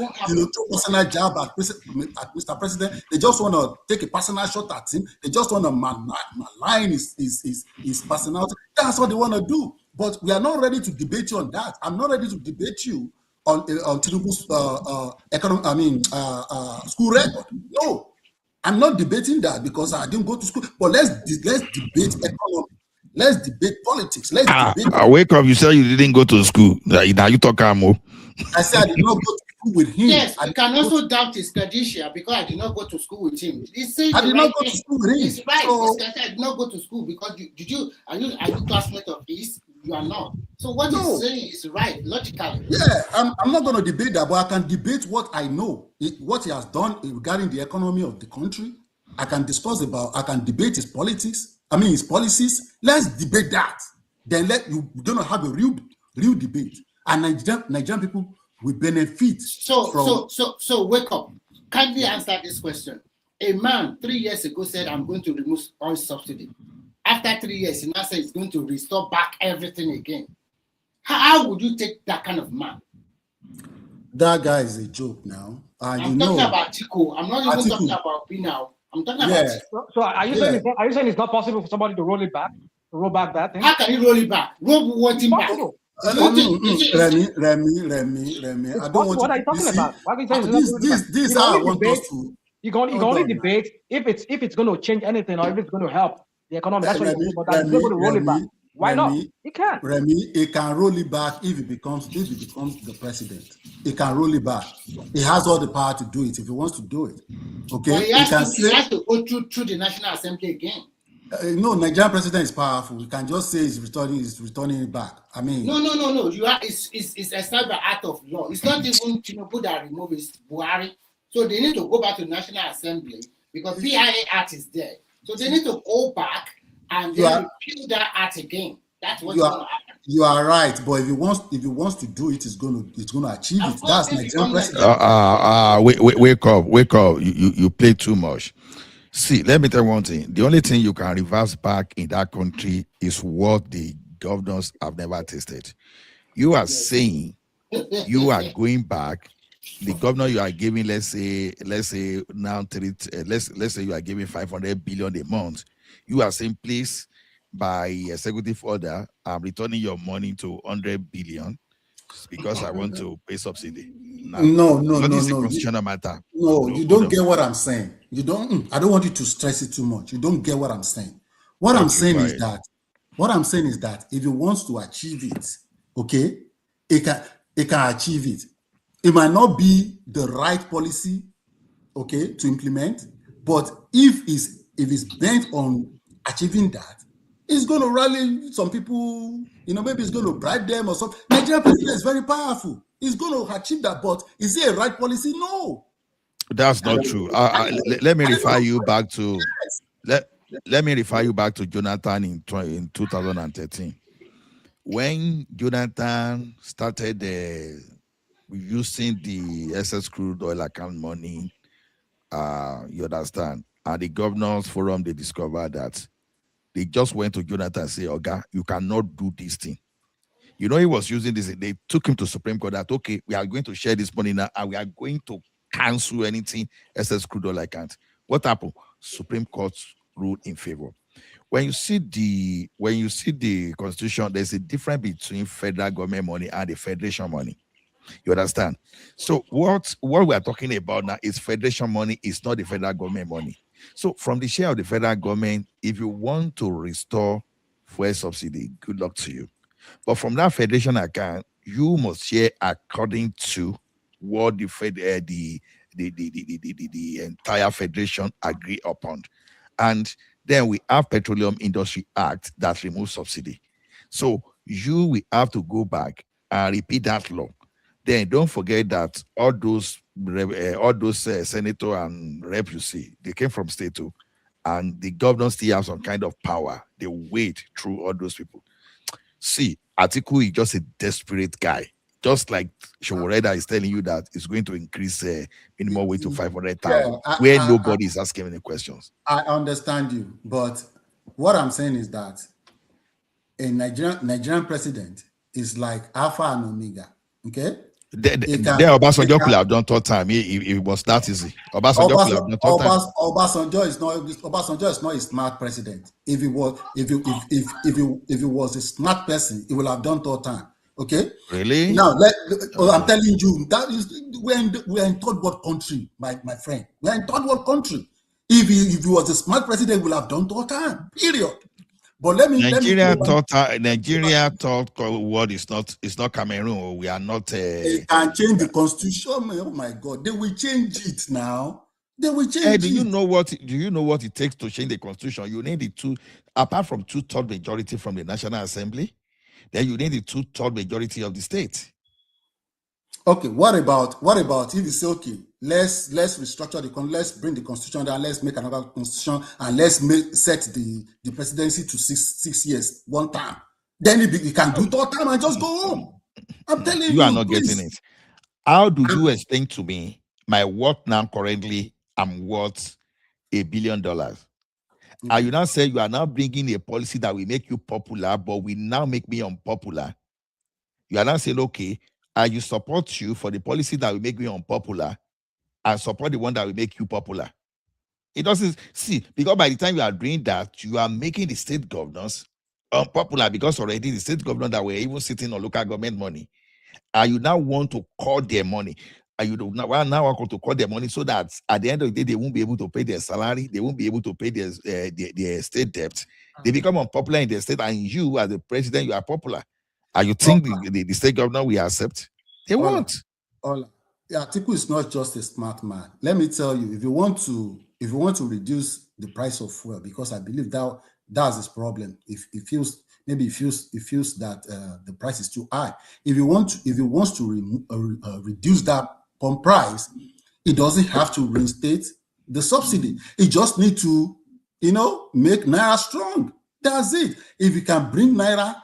jab at Mr. President. They just want to take a personal shot at him. They just want to malign his personality. That's what they want to do. But we are not ready to debate you on that. I'm not ready to debate you on Tinubu's school record. No, I'm not debating that because I didn't go to school. But let's debate economy. Let's debate politics. Let's debate. Wake up! You said you didn't go to school. Now you talk more. I said I did not go to school with him. Yes, you can also doubt his credential because I did not go to school with him. I did not go to school with him. It's right. So, I did not go to school because are you classmate of his? You are not. So what he's saying is right, logically. Yeah, I'm not going to debate that, but I can debate what I know, what he has done regarding the economy of the country. I can debate his politics. His policies. Let's debate that. Then you're gonna have a real debate, and Nigerian people will benefit. So wake up. Kindly answer this question. A man 3 years ago said, "I'm going to remove oil subsidy." After 3 years, he now says he's going to restore back everything again. How would you take that kind of man? That guy is a joke now. I'm talking about Tiku. I'm not even talking about B now. I'm talking about. So are you saying it's not possible for somebody to roll back that thing? How can you roll it back? Roll what him back? Remy, I don't want. What are you talking about? Why are you saying this I want us to. You can only debate if it's going to change anything or if it's going to help the economy. That's what you're but I'm not going to roll it back. Why not? He can. Remy, it can roll it back if he becomes the president. He can roll it back. He has all the power to do it if he wants to do it. Okay. But he has to go through the National Assembly again. No, Nigerian president is powerful. We can just say he's returning it back. No. It's established by act of law. It's not even Tinubu that removed it, Buhari. So they need to go back to the National Assembly because PIA Act is there. So they need to go back and then repeal that act again. That's what's going to happen. You are right, but if he wants to do it, it's going to achieve it. That's Nigerian president. Wake up! You play too much. See, let me tell you one thing. The only thing you can reverse back in that country is what the governors have never tasted. You are saying you are going back. The governor you are giving, let's say now let's say you are giving 500 billion a month. You are saying, please, by executive order, I'm returning your money to 100 billion because I want to pay subsidy. Now, no. This is a constitutional matter. No, you don't get what I'm saying. You don't. I don't want you to stress it too much. You don't get what I'm saying. What I'm saying is that if he wants to achieve it, okay, it can achieve it. It might not be the right policy, okay, to implement, but if it's bent on achieving that, it's going to rally some people, maybe it's going to bribe them or something. Nigerian president is very powerful. He's going to achieve that, but is it a right policy? No. That's not true. Let me refer you back to let me refer you back to Jonathan in 2013. When Jonathan started using the excess crude oil account money. You understand? And the governors forum, they discovered that they just went to Jonathan and say, Oga, you cannot do this thing. You know, he was using this. They took him to Supreme Court that, okay, we are going to share this money now and we are going to cancel anything excess crude oil account. What happened? Supreme Court ruled in favor. When you see the constitution, there's a difference between federal government money and the federation money. You understand? So what we are talking about now is federation money, is not the federal government money. So from the share of the federal government, if you want to restore fuel subsidy, good luck to you. But from that federation account, you must share according to what the entire federation agree upon. And then we have Petroleum Industry Act that removes subsidy. So you will have to go back and repeat that law. Then don't forget that all those senator and rep you see, they came from state too, and the governor still have some kind of power. They wait through all those people. See, Atiku is just a desperate guy. Just like Showoreda is telling you that it's going to increase minimum wage to 500,000, where nobody is asking any questions. I understand you, but what I'm saying is that a Nigerian president is like Alpha and Omega. Okay. Obasanjo could have done third time. It was that easy. Obasanjo could have done third time. Obasanjo is not a smart president. If he was a smart person, he will have done third time. Okay. Really? Now I'm telling you that is we're in third world country, my friend. We're in third world country. If he was a smart president, he will have done third time. Period. But Nigeria thought what is not Cameroon. We are not. They can change the constitution. Oh my God, they will change it now. They will change it. Do you know what it takes to change the constitution? You need the apart from 2/3 majority from the National Assembly, then you need the 2/3 majority of the state. Okay, what about if you say, okay, let's restructure let's bring the constitution down, let's make another constitution, and let's set the presidency to six years, one term. Then he can do third time and just go home. I'm telling you. You are not getting it. How do you explain to me my worth now currently? I'm worth $1 billion. And you now say you are now bringing a policy that will make you popular, but will now make me unpopular. You are now saying, okay, you support you for the policy that will make me unpopular and support the one that will make you popular. It doesn't see, because by the time you are doing that, you are making the state governors unpopular, because already the state governors that were even sitting on local government money, and you now want to cut their money. And you now want to cut their money so that at the end of the day, they won't be able to pay their salary, they won't be able to pay their state debt. They become unpopular in their state, and you, as the president, you are popular. And you think the state governor will accept? They won't. Yeah, Atiku is not just a smart man. Let me tell you, if you want to reduce the price of fuel, because I believe that's his problem. If he feels that the price is too high. If he wants to reduce that pump price, he doesn't have to reinstate the subsidy. He just needs to, make Naira strong. That's it. If you can bring Naira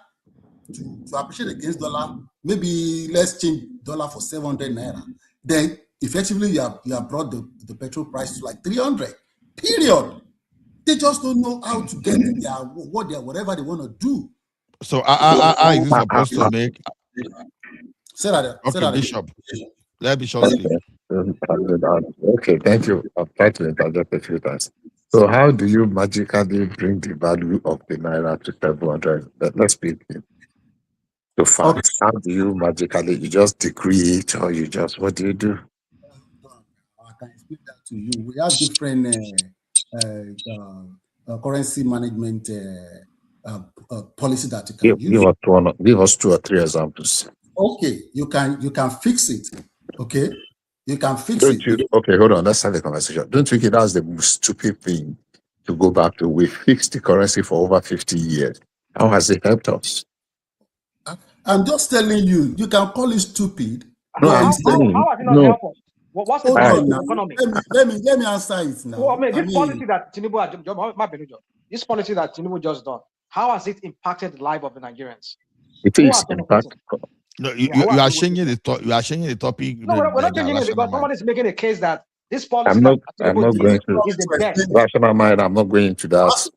to appreciate against dollar, maybe let's change dollar for 700 Naira. Then effectively you have brought the petrol price to like 300. Period. They just don't know how to get whatever they want to do. So I is supposed to make. Say that. Okay, Bishop. Let Bishop speak. Okay, thank you. I've tried to interject a few times. So how do you magically bring the value of the Naira to 700? Let's be to fact. Okay. How do you magically, you just decree it, or you just, what do you do? I can explain that to you. We have different currency management policy that you can use. Give us 2 or 3 examples. Okay, you can fix it. Okay, you can fix it. Okay, hold on. Let's have a conversation. Don't you think that's the most stupid thing to go back to? We fixed the currency for over 50 years. How has it helped us? I'm just telling you. You can call it stupid. No, I'm saying how has it not helped us? What's the economy? Let me answer it now. Well, this policy that Tinubu just done, how has it impacted the life of the Nigerians? It is impacted. No, you are changing the you are changing the topic. No, we're not changing it because somebody's making a case that this policy I'm that not Tinubu going did to is the best. rational mind. I'm not going into that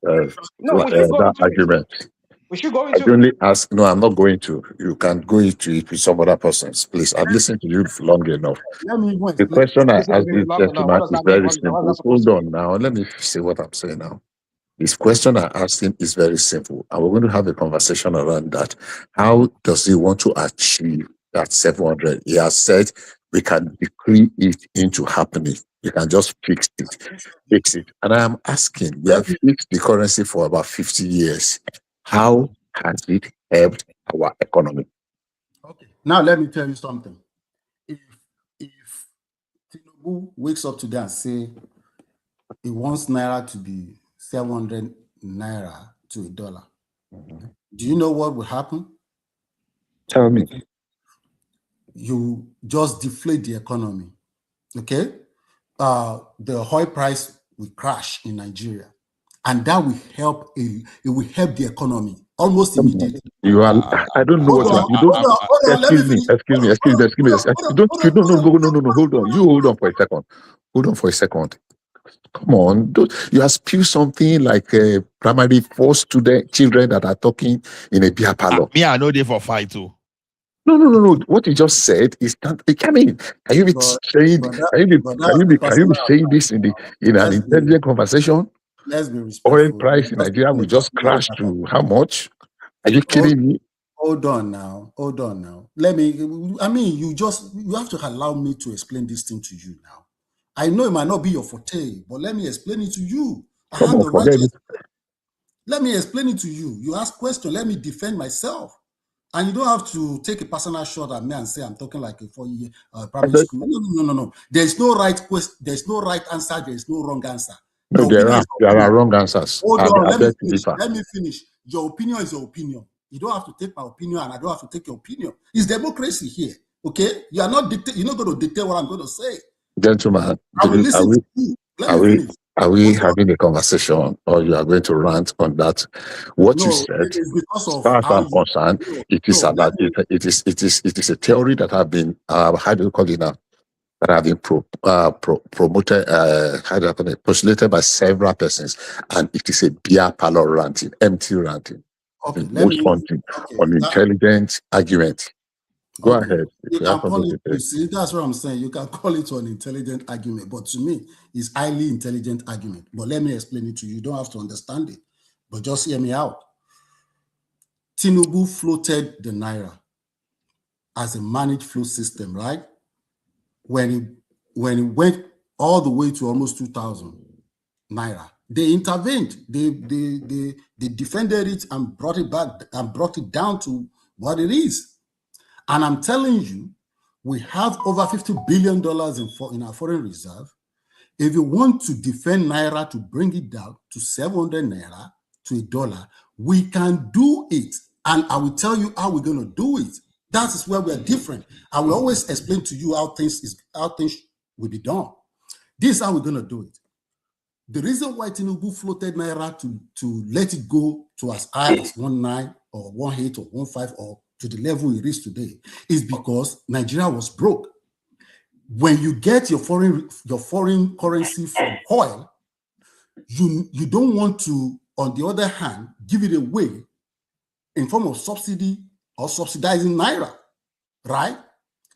No, we should go that into it. argument. We should go I into it. only ask. No, I'm not going to. You can go into it with some other persons, please. I've listened to you for long enough. Let me The question I Listen to asked me this long enough. What gentleman does is that mean? very What is that simple. supposed Hold to mean? on now. Let me say what I'm saying now. This question I asked him is very simple, and we're going to have a conversation around that. How does he want to achieve that 700? He has said we can decree it into happening. We can just fix it. And I am asking, we have fixed the currency for about 50 years. How has it helped our economy? Okay. Now let me tell you something. If Tinubu wakes up today and say he wants naira to be 700 naira to a dollar, do you know what will happen? Tell me. You just deflate the economy. Okay? The oil price will crash in Nigeria, and that will help. It will help the economy almost immediately. You are. I don't know what you are. You don't. Hold on. Let me finish. Excuse me. You don't. No. Hold on. You hold on for a second. Hold on for a second. Come on. You have spewed something like primary 4 children that are talking in a beer parlor. Me, I know they for fight too. No. What you just said is that. I mean, can you be saying? Can you be saying this in an intelligent conversation? Let's be respectful. Oil price in Nigeria will just crash to how much? Are you kidding me? Hold on now. Let me. I mean, you have to allow me to explain this thing to you now. I know it might not be your forte, but let me explain it to you. Come on, forget it. Let me explain it to you. You ask question. Let me defend myself. And you don't have to take a personal shot at me and say I'm talking like a 4-year primary school. No. There's no right question. There's no right answer. There's no wrong answer. No, there are wrong answers. Hold on, let me finish. Your opinion is your opinion. You don't have to take my opinion, and I don't have to take your opinion. It's democracy here, okay? You are not you're not going to dictate what I'm going to say. Gentlemen, I will listen to you. Let me finish. Are we having a conversation, or you are going to rant on that? What you said, as far as I'm concerned, it is a theory that have been how do you call it now? That have been promoted, postulated by several persons, and it is a beer parlor ranting, empty ranting. Okay, on intelligent argument. Go ahead. You can call it. You see, that's what I'm saying. You can call it an intelligent argument, but to me, it's highly intelligent argument. But let me explain it to you. You don't have to understand it, but just hear me out. Tinubu floated the naira as a managed flow system, right? When it went all the way to almost 2,000 naira, they intervened. They defended it and brought it back and brought it down to what it is. And I'm telling you, we have over $50 billion in our foreign reserve. If you want to defend naira to bring it down to 700 naira to a dollar, we can do it. And I will tell you how we're going to do it. That is where we're different. I will always explain to you how things will be done. This is how we're going to do it. The reason why Tinubu floated naira to let it go to as high as 19 or 18 or 15 or to the level it is today is because Nigeria was broke. When you get your foreign currency from oil, you don't want to, on the other hand, give it away in form of subsidy or subsidizing naira, right?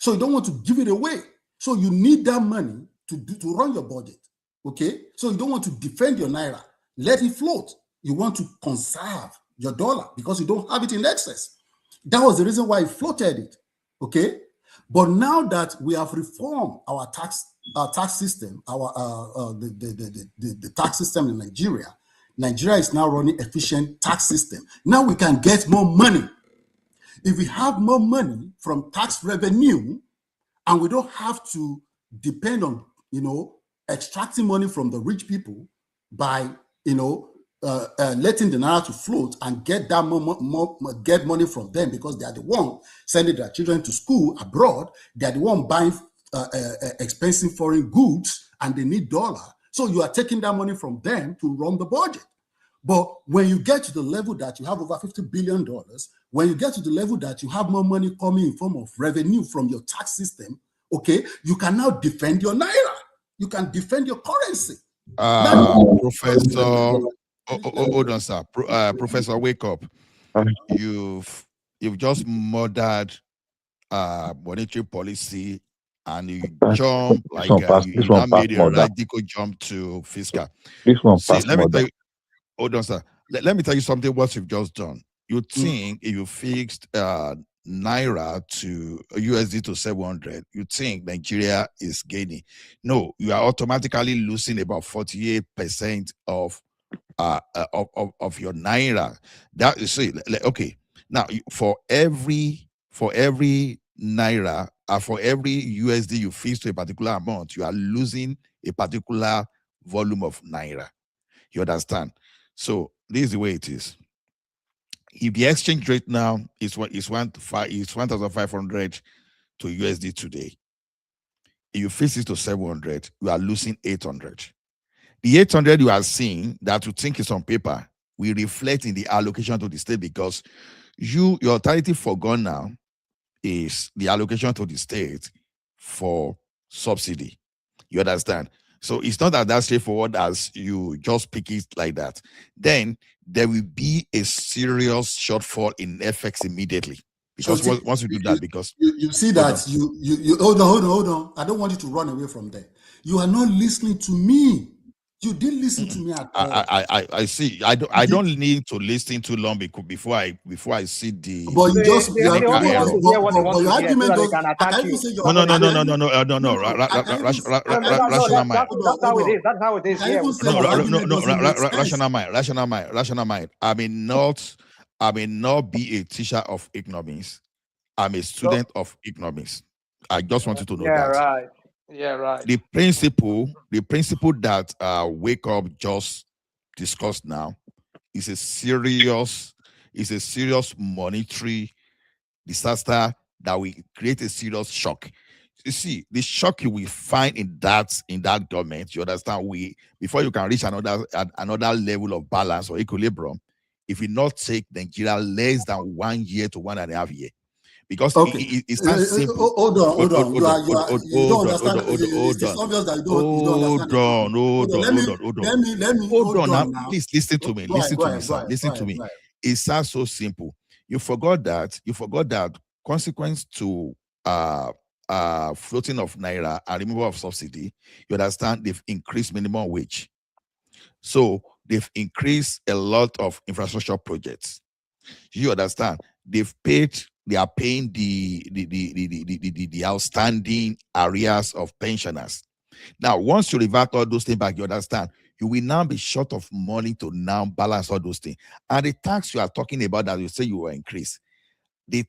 So you don't want to give it away. So you need that money to run your budget, okay? So you don't want to defend your naira, let it float. You want to conserve your dollar because you don't have it in excess. That was the reason why he floated it, okay? But now that we have reformed our tax system, the tax system in Nigeria, Nigeria is now running efficient tax system. Now we can get more money. If we have more money from tax revenue, and we don't have to depend on, extracting money from the rich people by, letting the naira to float and get that get money from them because they are the one sending their children to school abroad. They are the one buying expensive foreign goods and they need dollar. So you are taking that money from them to run the budget. But when you get to the level that you have over $50 billion, when you get to the level that you have more money coming in form of revenue from your tax system, okay, you can now defend your naira. You can defend your currency. Professor, hold on, sir. Professor, wake up. You've just murdered monetary policy, and you jump like you now made a radical jump to fiscal. This one See, passed let me murder. tell you. Hold on, sir. Let me tell you something. What you've just done. You think if you fixed naira to USD to 700, you think Nigeria is gaining. No, you are automatically losing about 48% of your naira. That you see, okay. Now for every naira, for every USD you fix to a particular amount, you are losing a particular volume of naira. You understand? So this is the way it is. If the exchange rate now is 1,500 to USD today, if you fix it to 700, you are losing 800. The 800 you are seeing that you think is on paper will reflect in the allocation to the state, because your alternative for gone now is the allocation to the state for subsidy. You understand? So it's not that straightforward as you just pick it like that. Then there will be a serious shortfall in FX immediately, because So once you do that, because you see that you hold on. I don't want you to run away from there. You are not listening to me. You didn't listen to me at all. I see. I don't need to listen too long before I see the. But you just They only want to hear what they want your to hear, so argument that they does. can I attack can you. even say your No. That's how it is. I can Yeah, even say your argument doesn't make sense. Rational mind. I may not be a teacher of economics. I'm a student of economics. I just want you to know that. Right. Yeah, right. The principle that Wake Up just discussed now is a serious monetary disaster that will create a serious shock. You see, the shock you will find in that government, you understand, before you can reach another level of balance or equilibrium, if you not take Nigeria less than 1 year to 1.5 years. Because it's not simple. Hold on. You don't understand. It's obvious that you don't understand. Hold on now. Please listen to me. Listen to me. It's not so simple. You forgot that consequence to floating of naira and removal of subsidy, you understand, they've increased minimum wage. So they've increased a lot of infrastructure projects. You understand? They are paying the outstanding areas of pensioners. Now, once you revert all those things back, you understand, you will now be short of money to now balance all those things. And the tax you are talking about that you say you will increase, the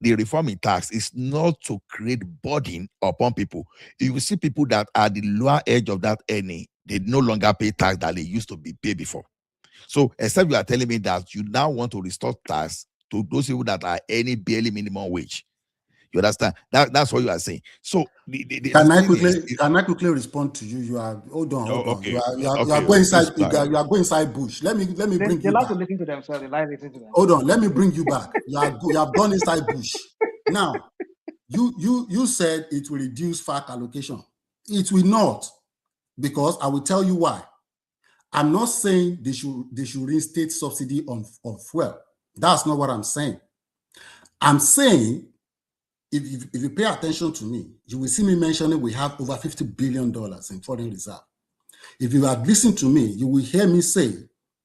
reform in tax is not to create burden upon people. You will see people that are the lower edge of that earning, they no longer pay tax that they used to be paid before. So, except you are telling me that you now want to restore tax to those people that are earning barely minimum wage. You understand? That's what you are saying. So, can I quickly respond to you? You are hold on. Okay. You are going inside. You are going inside bush. Let me bring you back. They like to listen to themselves. They like listening to them. Hold on. Let me bring you back. You have gone inside bush. Now, you said it will reduce FAC allocation. It will not, because I will tell you why. I'm not saying they should reinstate subsidy on fuel. That's not what I'm saying. I'm saying, if you pay attention to me, you will see me mentioning we have over $50 billion in foreign reserve. If you have listened to me, you will hear me say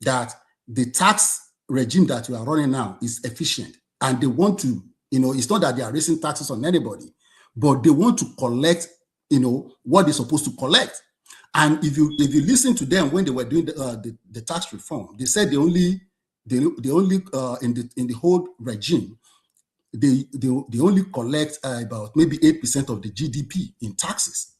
that the tax regime that we are running now is efficient, and they want to, it's not that they are raising taxes on anybody, but they want to collect, what they're supposed to collect. And if you listen to them when they were doing the tax reform, they said they only in the whole regime, they only collect about maybe 8% of the GDP in taxes,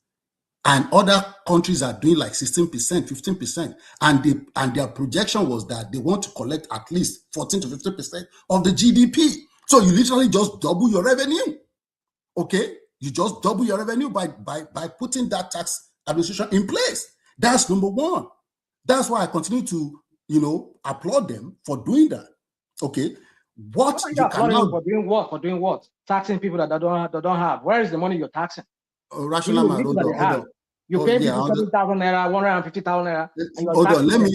and other countries are doing like 16%, 15%, and their projection was that they want to collect at least 14 to 15% of the GDP. So you literally just double your revenue. Okay, you just double your revenue by putting that tax administration in place. That's number one. That's why I continue to applaud them for doing that. Okay, what are you you applauding cannot for doing what? For doing what? Taxing people that don't have. Where is the money you're taxing? rational man, hold on. You pay people 70,000 naira, 150,000 naira, and you're taxing them.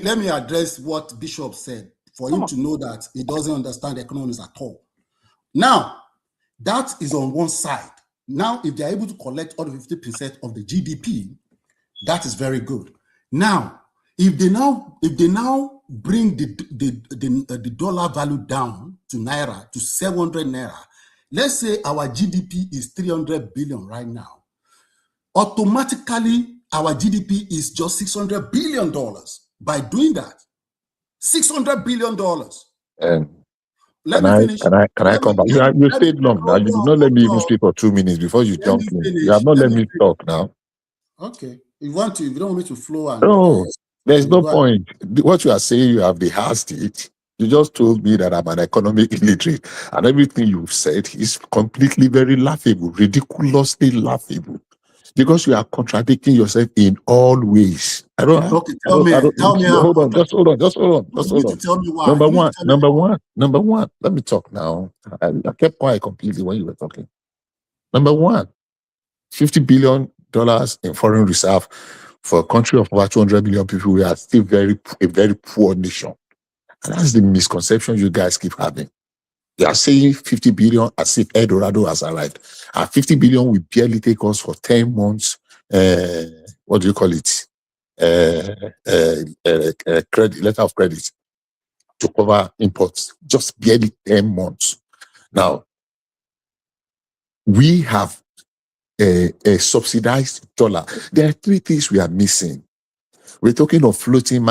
Let me address what Bishop said for him to know that he doesn't understand economics at all. Now, that is on one side. Now, if they're able to collect all the 50% of the GDP, that is very good. Now, if they now bring the dollar value down to naira to 700 naira, let's say our GDP is 300 billion right now. Automatically, our GDP is just $600 billion. By doing that, $600 billion. Can I come back? You stayed long now. You did not let me even speak for 2 minutes before you jumped in. You have not let me talk now. Okay. If you don't want me to flow and no, there's no point. What you are saying, you have the hard state. You just told me that I'm an economic illiterate, and everything you've said is completely very laughable, ridiculously laughable, because you are contradicting yourself in all ways. Tell me. Hold on. Just hold on. Tell me why. Number one. Let me talk now. I kept quiet completely when you were talking. Number one, $50 billion in foreign reserve for a country of over 200 million people. We are still a very poor nation. And that's the misconception you guys keep having. They are saying 50 billion as if El Dorado has arrived. And 50 billion will barely take us for 10 months. What do you call it? Credit, letter of credit to cover imports. Just barely 10 months. Now, we have a subsidized dollar. There are three things we are missing. We're talking of floating.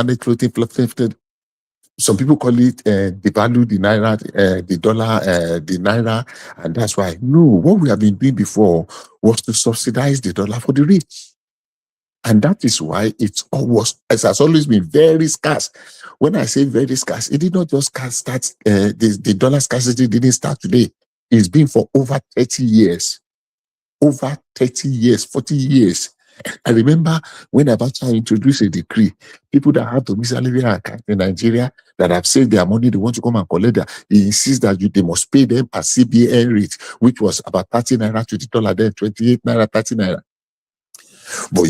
Some people call it devalue the naira, the dollar, the naira, and that's why. No, what we have been doing before was to subsidize the dollar for the rich. And that is why it has always been very scarce. When I say very scarce, it did not just start, the dollar scarcity didn't start today. It's been for over 30 years. Over 30 years, 40 years. I remember when Abacha introduced a decree, people that have domiciliary account in Nigeria that have saved their money, they want to come and collect that. He insists that they must pay them a CBN rate, which was about 30 naira to the dollar, then 28 naira, 30 naira. But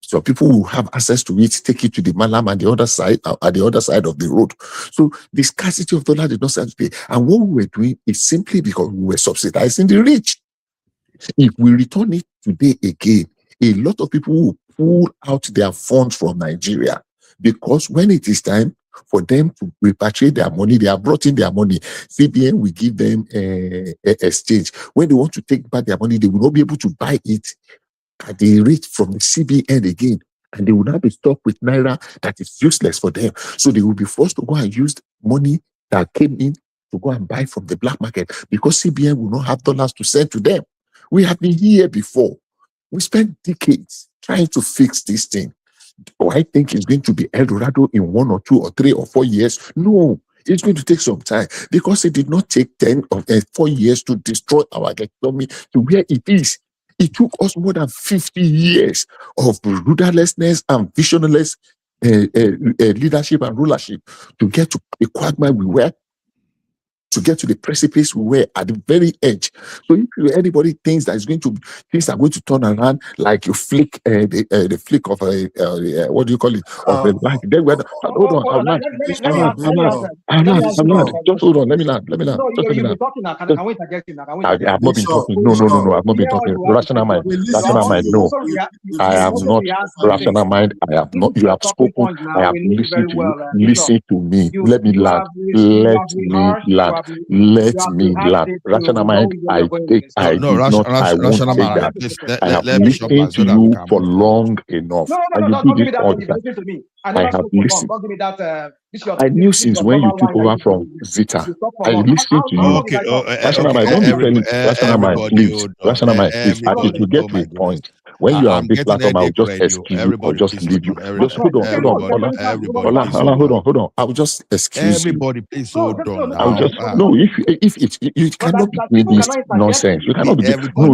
so people who have access to it, take it to the Malam and the other side, at the other side of the road. So the scarcity of dollar did not start today. And what we were doing is simply because we were subsidizing the rich. If we return it today again, a lot of people will pull out their funds from Nigeria, because when it is time for them to repatriate their money, they have brought in their money. CBN will give them a exchange. When they want to take back their money, they will not be able to buy it at the rate from the CBN again. And they will not be stuck with naira that is useless for them. So they will be forced to go and use money that came in to go and buy from the black market, because CBN will not have dollars to send to them. We have been here before. We spent decades trying to fix this thing. Do I think it's going to be El Dorado in 1 or 2 or 3 or 4 years? No, it's going to take some time, because it did not take 10 or 4 years to destroy our economy to where it is. It took us more than 50 years of rudderlessness and visionless leadership and rulership to get to the quagmire we were, to get to the precipice we were at the very edge. So if anybody thinks that things are going to turn around like you flick the flick of a what do you call it, of a light, then hold on, just hold on, let me land. No, you've been talking now. Can we interject you now? I have not been talking. No, I've not been talking. Rational mind, no. I am not rational mind. I have not. You have spoken. I have listened to you. Listen to me. Let me land. Let me land. Rational mind, I won't say that. I have listened to you for long enough. And you do this all the time. I have listened. I knew since when you took over from Zita. I listened to you. Okay, Rational mind, don't be telling Rational mind, please. Rational mind, please. If you get to a point when you are on this platform, I'll just excuse you or just leave you. Just hold on. Hold on. I'll just excuse you. Everybody, please hold on. I'll just if you cannot be doing this nonsense. You cannot be no.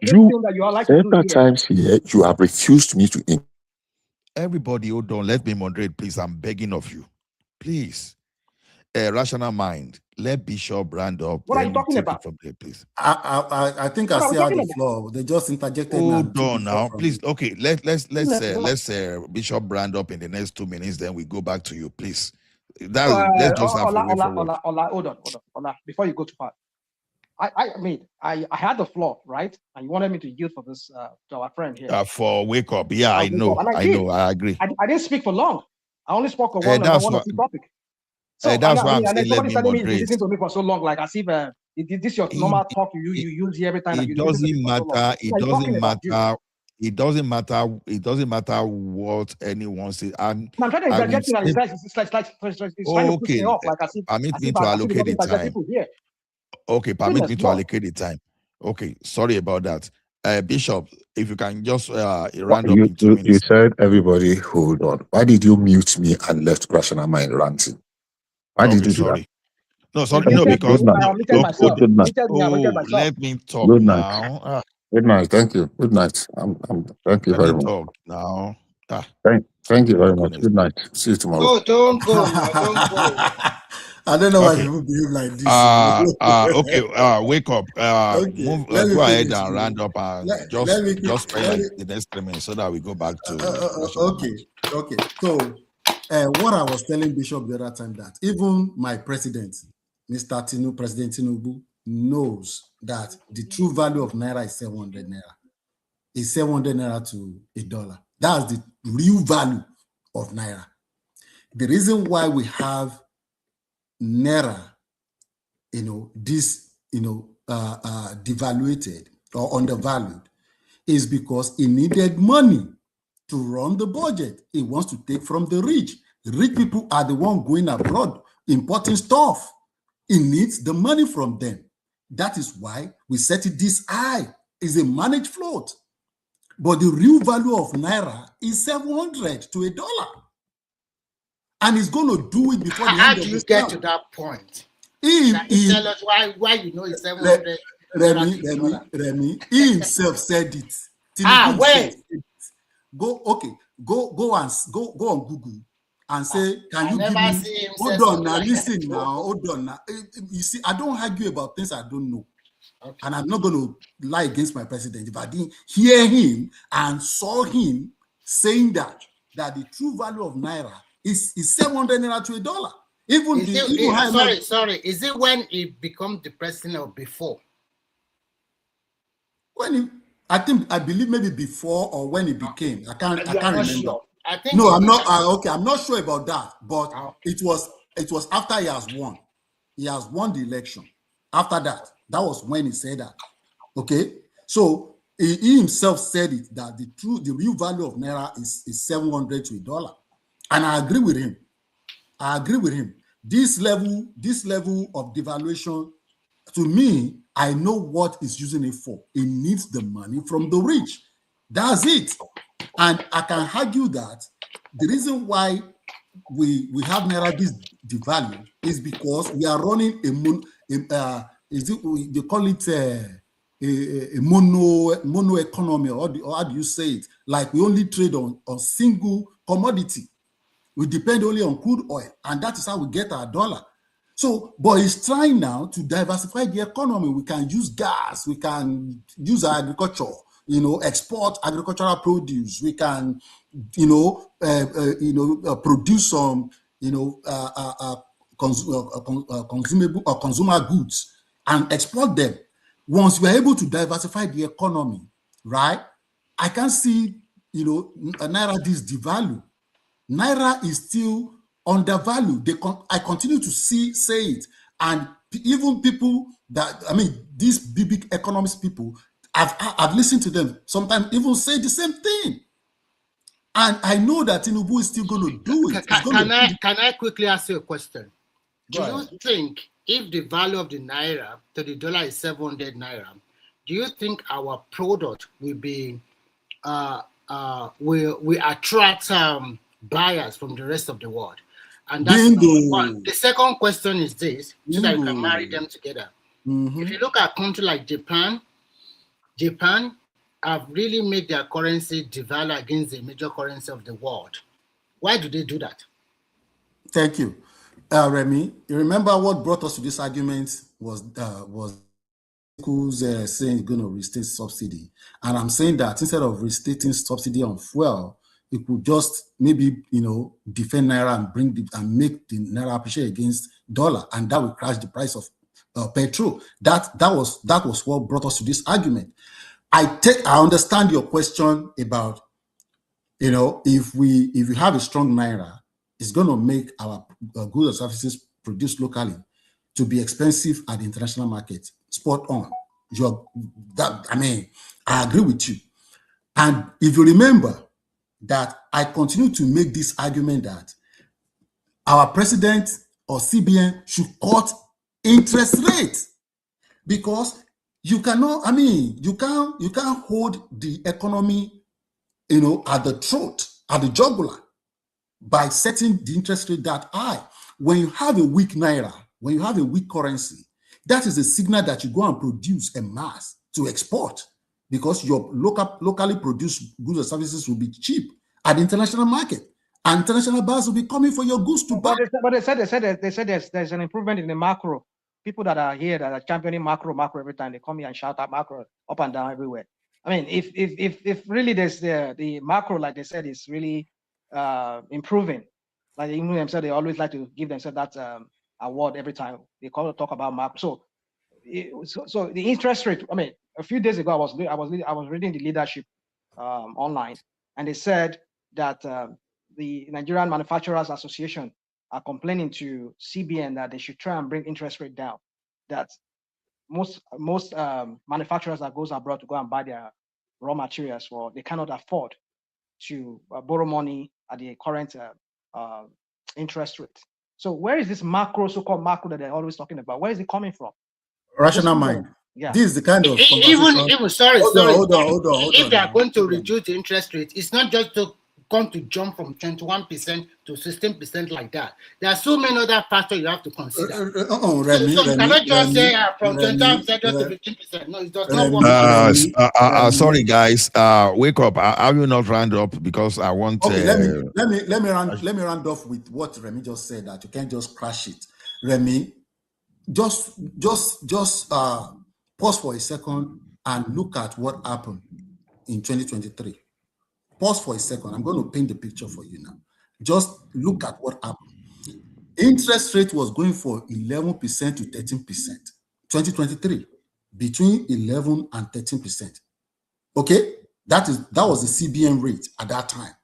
You several times here you have refused me to Everybody, hold on. Let me moderate, please. I'm begging of you. Please. Rational mind. Let Bishop round up. What are you Then we talking take about? it from there, please. I think I What are we still had talking the about? floor. They just interjected me and Hold took the on floor now, from please. me. Okay, let's Bishop brand up in the next 2 minutes. Then we go back to you, please. Let's just have a way forward. Hold on. Before you go too far, I had the floor, right? And you wanted me to yield for this to our friend here. For wake up, yeah, I know, and I know, I agree. I didn't speak for long. I only spoke for one or two topics. So that's why I'm and then saying let somebody's me telling me you moderate. listen to me for so long, like as if this your normal talk you use here every time. It doesn't matter. It doesn't matter. It doesn't matter. It doesn't matter what anyone says. I'm trying to interject you, and it's like trying to push me off, like as if permit me to allocate the time. Okay, permit me to allocate the time. Okay, sorry about that. Bishop, if you can just round up in 2 minutes. You said everybody hold on. Why did you mute me and left Rational Mind ranting? Why did you do that? No, sorry, no, because good night. Let me talk Good night. now. Good night. Thank you. Good night. Thank you very much. Talk now. Thank you very much. Good night. See you tomorrow. Oh, don't go now. Don't go. I don't know why people behave like this. Okay. Wake up. Okay, Go ahead and round up and just spend like the next 3 minutes so that we go back to. Okay. So, what I was telling Bishop the other time, that even my president, President Tinubu, knows that the true value of naira is 700 naira. It's 700 naira to $1. That's the real value of naira. The reason why we have naira, devaluated or undervalued is because it needed money to run the budget. It wants to take from the rich. The rich people are the one going abroad, importing stuff. It needs the money from them. That is why we set it this high. It's a managed float. But the real value of naira is 700 to $1. And it's going to do it before the end of the How do you get to that point? Can you tell us why you know it's 700? Remy, he himself said it. When? Go on Google and say, can you give me? Hold on now, listen now, hold on now. You see, I don't argue about things I don't know. Okay. And I'm not going to lie against my president. If I didn't hear him and saw him saying that the true value of naira is 700 naira to $1. Sorry. Is it when he become the president or before? I believe maybe before or when he became. I can't remember. Sure. I'm not. I'm not sure about that. But it was after he has won. He has won the election. After that was when he said that. Okay, so he himself said it, that the real value of naira is 700 to $1, and I agree with him. This level of devaluation, to me, I know what he's using it for. It needs the money from the rich. That's it. And I can argue that the reason why we have naira this devalue is because we are running they call it a mono economy, or how do you say it? Like we only trade on single commodity. We depend only on crude oil, and that is how we get our dollar. So, but it's trying now to diversify the economy. We can use gas, we can use agriculture, export agricultural produce. We can, produce some, consumable or consumer goods and export them. Once we're able to diversify the economy, right? I can see, naira this devalue. Naira is still undervalued. I continue to say it, and even people these big economist people, I've listened to them sometimes even say the same thing, and I know that Tinubu is still going to do it. Can I quickly ask you a question? Do you think if the value of the naira to the dollar is 700 naira, do you think our product will be will attract buyers from the rest of the world? And that's one. The second question is this, so that you can marry them together. If you look at a country like Japan have really made their currency devalue against the major currency of the world. Why do they do that? Thank you. Remy, you remember what brought us to this argument was who's saying he's going to restate subsidy. And I'm saying that instead of restating subsidy on fuel, it could just maybe, defend Naira and make the Naira appreciate against dollar. And that will crash the price of petrol. That was what brought us to this argument. I understand your question about, if we have a strong Naira, it's going to make our goods and services produced locally to be expensive at the international market. Spot on. I agree with you. And if you remember that I continue to make this argument that our president or CBN should cut interest rates, because you cannot, you can't hold the economy, at the throat, at the jugular, by setting the interest rate that high. When you have a weak Naira, when you have a weak currency, that is a signal that you go and produce a mass to export, because your locally produced goods and services will be cheap at the international market. And international buyers will be coming for your goods to buy. But they said there's an improvement in the macro. People that are here that are championing macro every time, they come here and shout out macro up and down everywhere. If really there's the macro, like they said, is really improving, like even themselves, they always like to give themselves that award every time they talk about macro. So the interest rate. A few days ago, I was reading the leadership online, and they said that the Nigerian Manufacturers Association are complaining to CBN that they should try and bring interest rate down. That most manufacturers that goes abroad to go and buy their raw materials, they cannot afford to borrow money at the current interest rate. So where is this so-called macro that they're always talking about? Where is it coming from? Rational mind. Yeah. This is the kind of even sorry. Hold If on. they are going to reduce the interest rate, it's not just going to jump from 21% to 16% like that. There are so many other factors you have to consider. Remy, so cannot just say from 21% just to 15%. No, it does not work. Sorry, guys. Wake up. I will not round up because I want. Okay, let me round off with what Remy just said, that you can't just crash it. Remy, just pause for a second and look at what happened in 2023. Pause for a second. I'm going to paint the picture for you now. Just look at what happened. Interest rate was going for 11% to 13%. 2023, between 11 and 13%. Okay, that was the CBN rate at that time.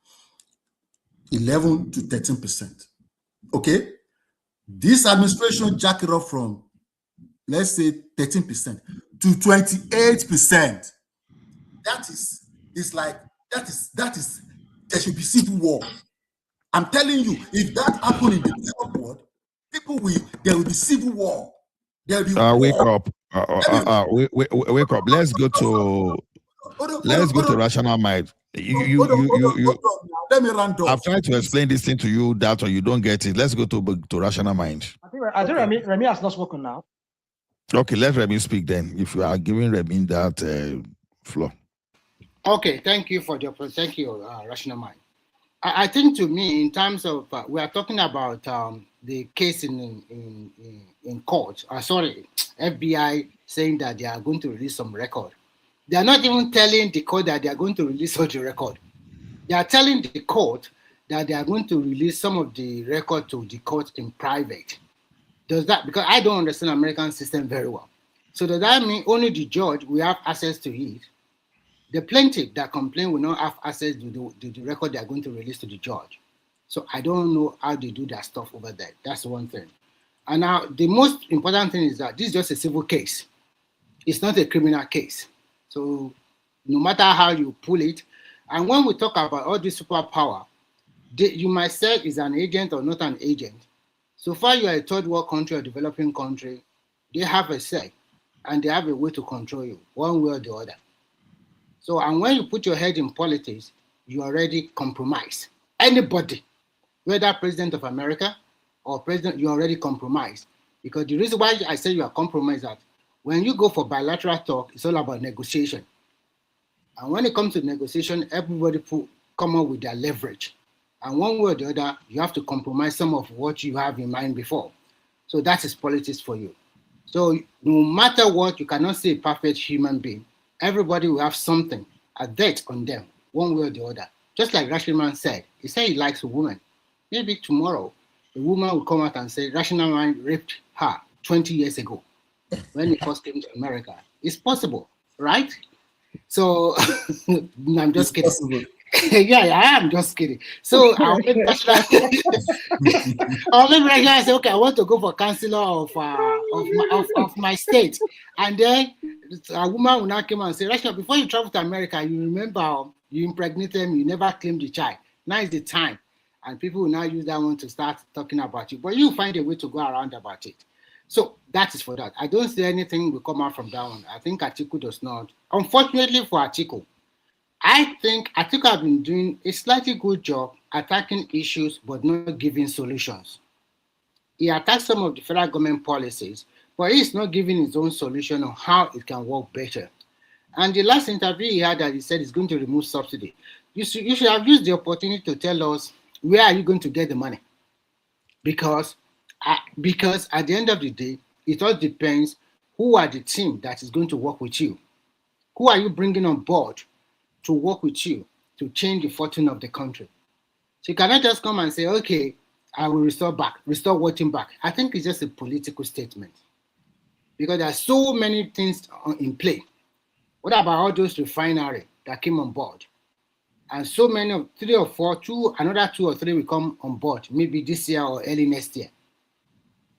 11 to 13%. Okay, this administration jacked it up from, let's say, 13% to 28%. That is there should be civil war. I'm telling you, if that happened in the developed world, there will be civil war. There will be wake up. Wake up. Let's go to rational mind. Let me run off. I've tried to explain this thing to you, that or you don't get it. Let's go to rational mind. I think Remy has not spoken now. Okay, let Remy speak then. If you are giving Remy that floor. Okay, thank you, rational mind. I think, to me, in terms of we are talking about the case in court. FBI saying that they are going to release some record. They are not even telling the court that they are going to release such a record. They are telling the court that they are going to release some of the record to the court in private. Does that, because I don't understand American system very well. So does that mean only the judge will have access to it? The plaintiff that complain will not have access to the record they are going to release to the judge. So I don't know how they do that stuff over there. That's one thing. And now the most important thing is that this is just a civil case. It's not a criminal case. So no matter how you pull it, and when we talk about all this superpower, you might say is an agent or not an agent. So far you are a third world country or developing country, they have a say and they have a way to control you, one way or the other. So, and when you put your head in politics, you already compromise. Anybody, whether President of America or President, you already compromise. Because the reason why I say you are compromised, that when you go for bilateral talk, it's all about negotiation. And when it comes to negotiation, everybody come up with their leverage. And one way or the other, you have to compromise some of what you have in mind before. So that is politics for you. So no matter what, you cannot say a perfect human being. Everybody will have something, a debt on them, one way or the other. Just like Rashomon said, he said he likes a woman. Maybe tomorrow, a woman will come out and say Rashomon raped her 20 years ago when he first came to America. It's possible, right? So I'm just kidding. Yeah, I am just kidding. So I'll make I say, okay, I want to go for councillor of my state, and then a woman will now come and say, Rachel, before you travel to America, you remember you impregnated me, you never claimed the child. Now is the time, and people will now use that one to start talking about you. But you find a way to go around about it. So that is for that. I don't see anything will come out from that one. I think Atiku does not. Unfortunately for Atiku, I think Atiku have been doing a slightly good job attacking issues but not giving solutions. He attacked some of the federal government policies, but he's not giving his own solution on how it can work better. And the last interview he had that he said he's going to remove subsidy. You should have used the opportunity to tell us where are you going to get the money? Because at the end of the day, it all depends who are the team that is going to work with you. Who are you bringing on board to work with you to change the fortune of the country? So you cannot just come and say, okay, I will restore voting back. I think it's just a political statement because there are so many things in play. What about all those refineries that came on board? And so many of another 2 or 3 will come on board, maybe this year or early next year.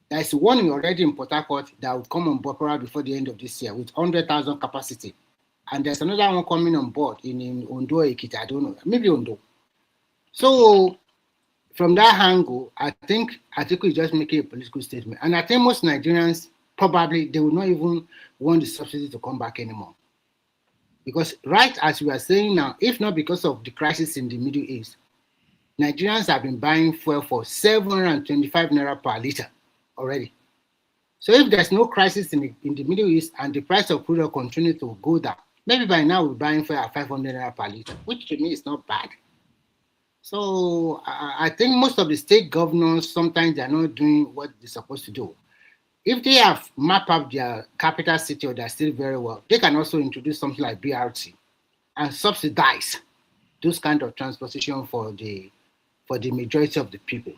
There's one already in Port Harcourt that will come on board probably before the end of this year with 100,000 capacity. And there's another one coming on board in Ondo, Ekiti, I don't know, maybe Ondo. So from that angle, I think Atiku is just making a political statement. And I think most Nigerians, probably, they will not even want the subsidy to come back anymore. Because right as we are saying now, if not because of the crisis in the Middle East, Nigerians have been buying fuel for 725 naira per liter already. So if there's no crisis in the Middle East and the price of crude oil continues to go down, maybe by now we're buying fuel at 500 naira per liter, which to me is not bad. So I think most of the state governors, sometimes they're not doing what they're supposed to do. If they have mapped up their capital city or their state very well, they can also introduce something like BRT and subsidize those kind of transportation for the majority of the people.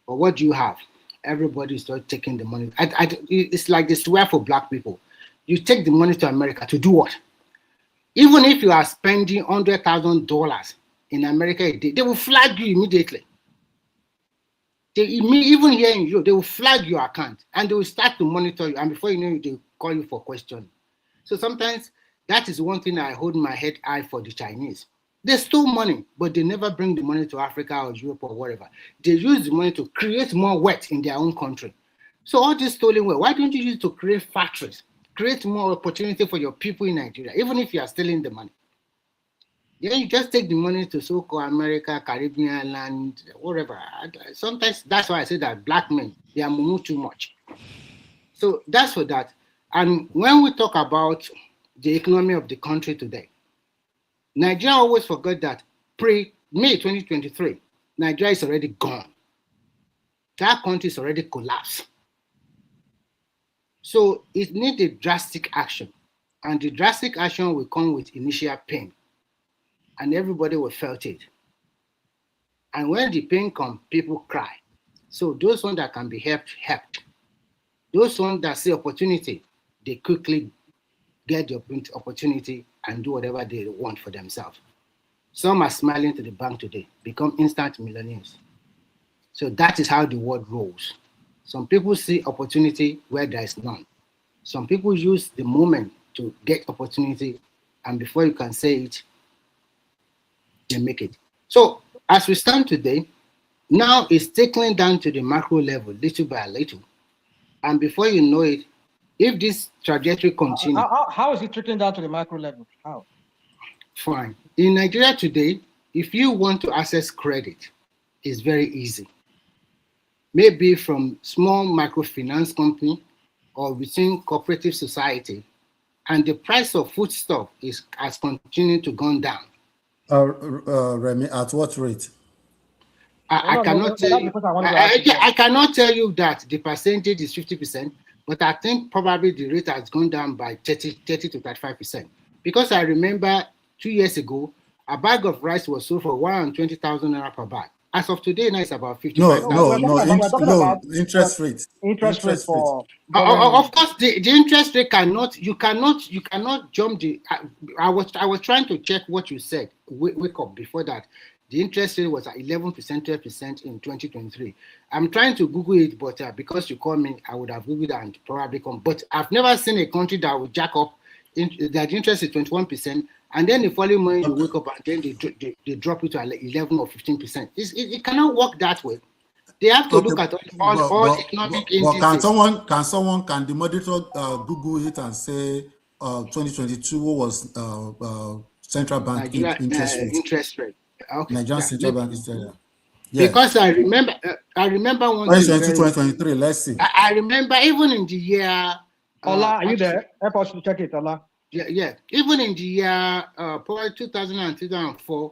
But what do you have? Everybody is not taking the money. It's like the swear for black people. You take the money to America to do what? Even if you are spending $100,000 in America a day, they will flag you immediately. Even here in Europe, they will flag your account and they will start to monitor you. And before you know it, they will call you for question. So sometimes that is one thing I hold my head high for the Chinese. They stole money, but they never bring the money to Africa or Europe or wherever. They use the money to create more wealth in their own country. So all this stolen wealth, why don't you use it to create factories, create more opportunity for your people in Nigeria, even if you are stealing the money? Yeah, you just take the money to so-called America, Caribbean land, whatever. Sometimes that's why I say that black men, they are mumu too much. So that's for that. And when we talk about the economy of the country today, Nigeria always forgot that pre-May 2023, Nigeria is already gone. That country is already collapsed. So it needs a drastic action. And the drastic action will come with initial pain. And everybody will felt it. And when the pain comes, people cry. So those ones that can be helped. Those ones that see opportunity, they quickly get the opportunity and do whatever they want for themselves. Some are smiling to the bank today, become instant millionaires. So that is how the world rolls. Some people see opportunity where there is none. Some people use the moment to get opportunity, and before you can say it, they make it. So as we stand today, now it's trickling down to the macro level, little by little. And before you know it, if this trajectory continues... How is it trickling down to the macro level? How? Fine. In Nigeria today, if you want to access credit, it's very easy. Maybe from small microfinance company or within cooperative society, and the price of foodstuff has continued to go down. Remy, at what rate? I cannot tell you. I cannot tell you that the percentage is 50%, but I think probably the rate has gone down by 30 to 35%. Because I remember 2 years ago, a bag of rice was sold for 120,000 naira per bag. As of today, now it's about 55,000. No, interest rate. Interest rate for. Of course, the interest rate you cannot jump the. I was trying to check what you said. Wake up before that. The interest rate was at 11%, 12% in 2023. I'm trying to Google it, but because you called me, I would have Googled and probably come. But I've never seen a country that would jack up. That the interest is 21%, and then the following morning you wake up and then they drop it to 11 or 15%. It cannot work that way. They have to look at all economic indices. Can the moderator Google it and say 2022 was central bank interest rate? Okay. Nigerian central bank interest rate. Yes. Because I remember one 2023. Let's see. I remember even in the year. Ola, are you there? Help us to check it, Ola. Yeah. Even in the year probably 2000 and 2004,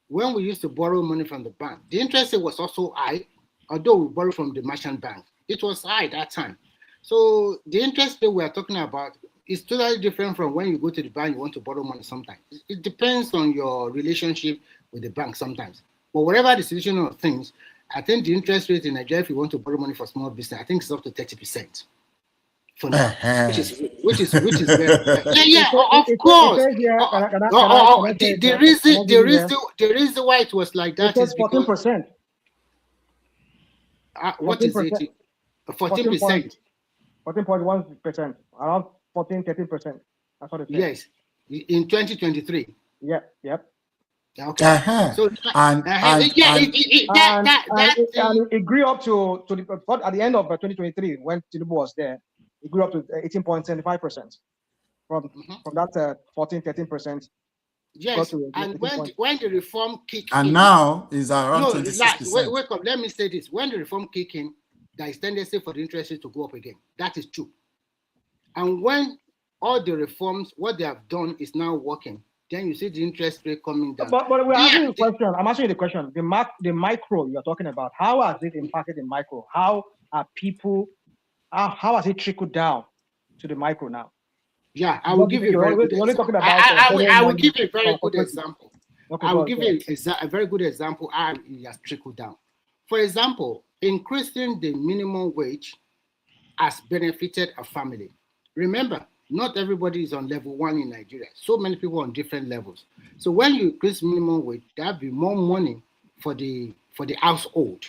when we used to borrow money from the bank, the interest rate was also high. Although we borrowed from the merchant bank, it was high that time. So the interest rate we are talking about is totally different from when you go to the bank, you want to borrow money sometimes. It depends on your relationship with the bank sometimes. But whatever the situation of things, I think the interest rate in Nigeria, if you want to borrow money for small business, I think it's up to 30%. For now, which is very of course. The reason why it was like that is because 14%. What is it? 14%. 14.1%. Around 13%. That's what it is. Yes, in 2023. Yep. Okay. So it grew up to the at the end of 2023 when Tinubu was there. It grew up to 18.75% from that 14-13%. Yes, and when the reform kicked in, and now is around 26%. Wake up. Let me say this: when the reform kicked in, there is tendency for the interest rate to go up again. That is true. And when all the reforms, what they have done is now working, then you see the interest rate coming down. But we're asking the question. I'm asking you the question. The micro you're talking about. How has it impacted the micro? How are people? How has it trickled down to the micro now? Yeah, I will give you a very good example. I will give you a very good example. I will give you a very good example how it has trickled down. For example, increasing the minimum wage has benefited a family. Remember, not everybody is on level 1 in Nigeria. So many people on different levels. So when you increase minimum wage, there'll be more money for the household.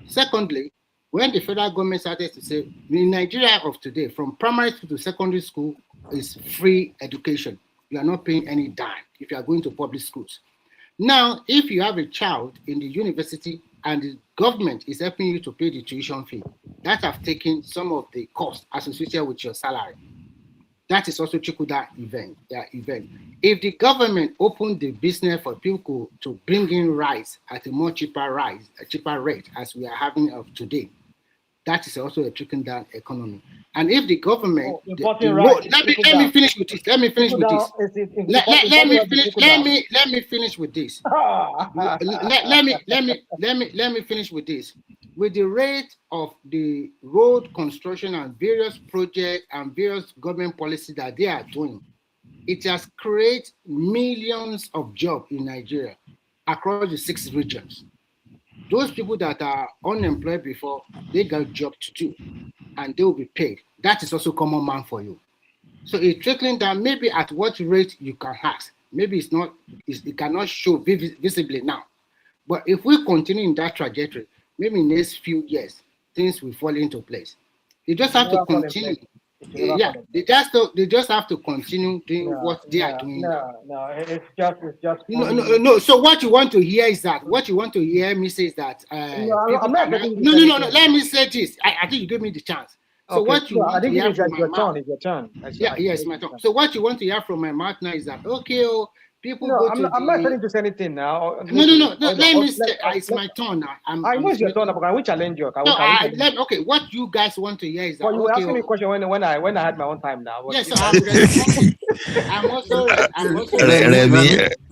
Secondly, when the federal government started to say, in Nigeria of today, from primary school to secondary school is free education. You are not paying any dime if you are going to public schools. Now, if you have a child in the university and the government is helping you to pay the tuition fee, that have taken some of the costs associated with your salary. That is also trickle-down event. If the government opened the business for people to bring in rice at a more cheaper rate as we are having of today, that is also a trickle-down economy. And if the government, let me finish with this. Let me finish with this. Let me finish with this. Let me finish with this. With the rate of the road construction and various projects and various government policies that they are doing, it has created millions of jobs in Nigeria across the 6 regions. Those people that are unemployed before, they got a job to do and they will be paid. That is also common man for you. So it's trickling down, maybe at what rate you can ask. Maybe it cannot show visibly now. But if we continue in that trajectory, maybe in the next few years, things will fall into place. You just have to continue. Yeah, they just have to continue doing what they are doing. It's just. No. So what you want to hear is that what you want to hear me say is that. I'm not no. Let me say this. I think you gave me the chance. So okay, what you want to hear from my mouth? It's your turn. Yes, my turn. So what you want to hear from my mouth now is that People No, go I'm to not, I'm not the. telling you to say anything now. No. Let me say it's my turn now. I know it's your turn, speaking. but can we challenge you? No, Challenge you? okay. What you guys want to hear is that But you were okay. asking me a question when I had my own time now. But Yes, so I'm responding. I'm also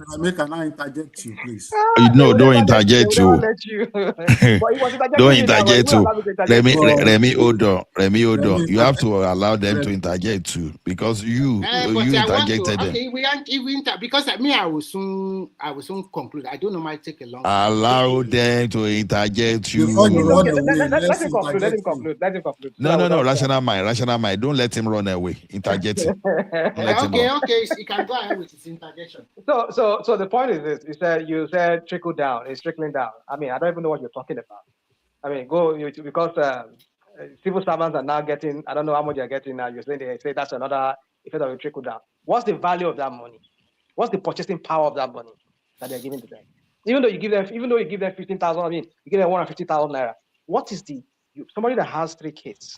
Remy, can I interject you, please? No, They don't will never interject let you. you. But he was interjecting Don't me now. But he interject won't too. allow me to interject Remy, you. Remy, hold on. Remy, hold on. Remy, You have to allow them to Remy. interject too, because you but I want to. interjected them. Okay, because I will soon conclude. I don't normally take a long time. Allow them to interject you. Before you run Okay, away, let let's him conclude. Let him interject you. conclude. Let him conclude. No. Rational mind. Don't let him run away. Interject him. Don't let him run. Okay, you can go ahead with his interjection. So the point is this: you said trickle down. It's trickling down. I mean, I don't even know what you're talking about. I mean, because civil servants are now getting. I don't know how much they're getting now. You're saying they say that's another effect of a trickle down. What's the value of that money? What's the purchasing power of that money that they're giving to them? Even though you give them 15,000, I mean, you give them 150,000 naira. What is somebody that has 3 kids?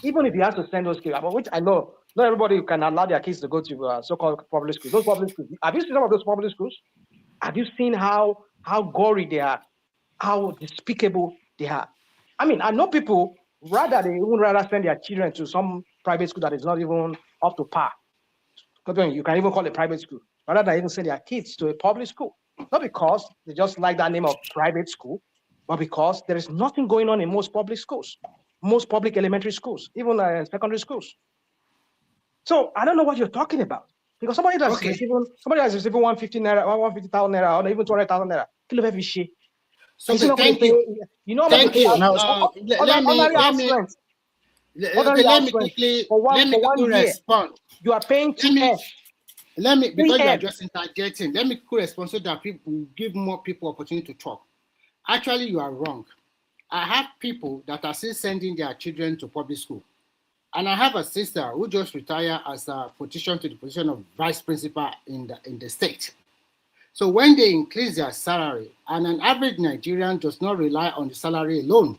Even if you have to send those kids, which I know not everybody can allow their kids to go to so-called public schools. Those public schools. Have you seen some of those public schools? Have you seen how gory they are, how despicable they are? I mean, I know people they would rather send their children to some private school that is not even up to par. You can even call it private school, rather than even send their kids to a public school. Not because they just like that name of private school, but because there is nothing going on in most public schools, most public elementary schools, even secondary schools. So I don't know what you're talking about. Because somebody that's receiving 150 naira, 150,000 naira, or even 200,000 naira, kill every shit. So thank you. You know, thank you. Let me quickly respond. You are paying 2x. Because you are just interjecting, let me quickly respond so that people give more people opportunity to talk. Actually, you are wrong. I have people that are still sending their children to public school. And I have a sister who just retired as a petition to the position of vice principal in the state. So when they increase their salary, and an average Nigerian does not rely on the salary alone,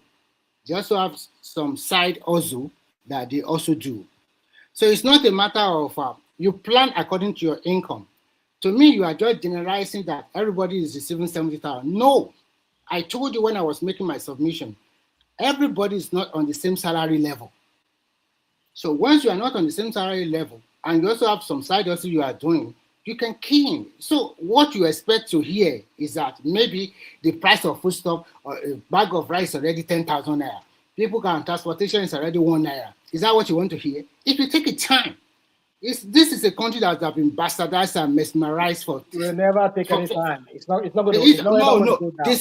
they also have some side hustle that they also do. So it's not a matter of you plan according to your income. To me, you are just generalizing that everybody is receiving 70,000. No, I told you when I was making my submission, everybody is not on the same salary level. So once you are not on the same salary level, and you also have some side hustle you are doing, you can key in. So what you expect to hear is that maybe the price of foodstuff or a bag of rice is already 10,000 naira. People can transportation is already 1 naira. Is that what you want to hear? If you take a time, this is a country that has been bastardized and mesmerized for. You will never take any time. It's not going to. The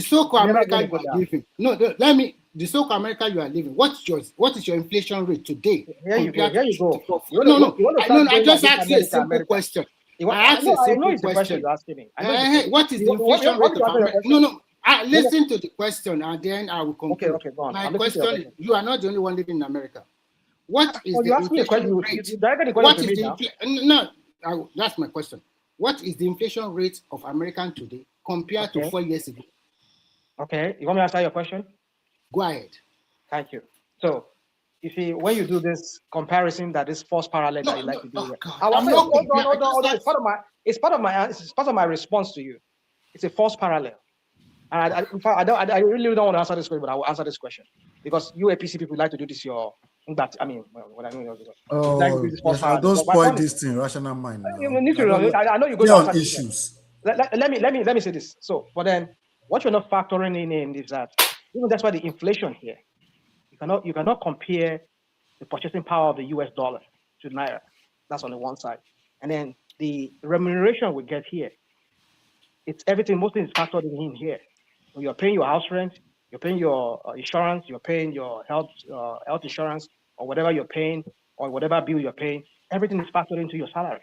so-called America you are living. No, the so-called America you are living. What is your inflation rate today? Here you go. I just asked you a simple question. I asked you a simple question. What is the inflation rate of America? No. Listen to the question and then I will conclude. Okay, go on. My question: you are not the only one living in America. What is the inflation rate? That's my question. What is the inflation rate of American today compared to 4 years ago? Okay, you want me to answer your question? Go ahead. Thank you. So, you see, when you do this comparison, that is false parallel that you like to do. Hold on. It's part of my response to you. It's a false parallel. And I really don't want to answer this question, but I will answer this question because you APC people like to do this. Don't spoil this thing, rational mind. I know you go to on issues. Let me say this. So, but then what you're not factoring in is that even that's why the inflation here, you cannot compare the purchasing power of the US dollar to naira. That's on the one side, and then the remuneration we get here. It's everything. Most things factored in here. So you're paying your house rent, you're paying your insurance, you're paying your health insurance, or whatever you're paying, or whatever bill you're paying. Everything is factored into your salary.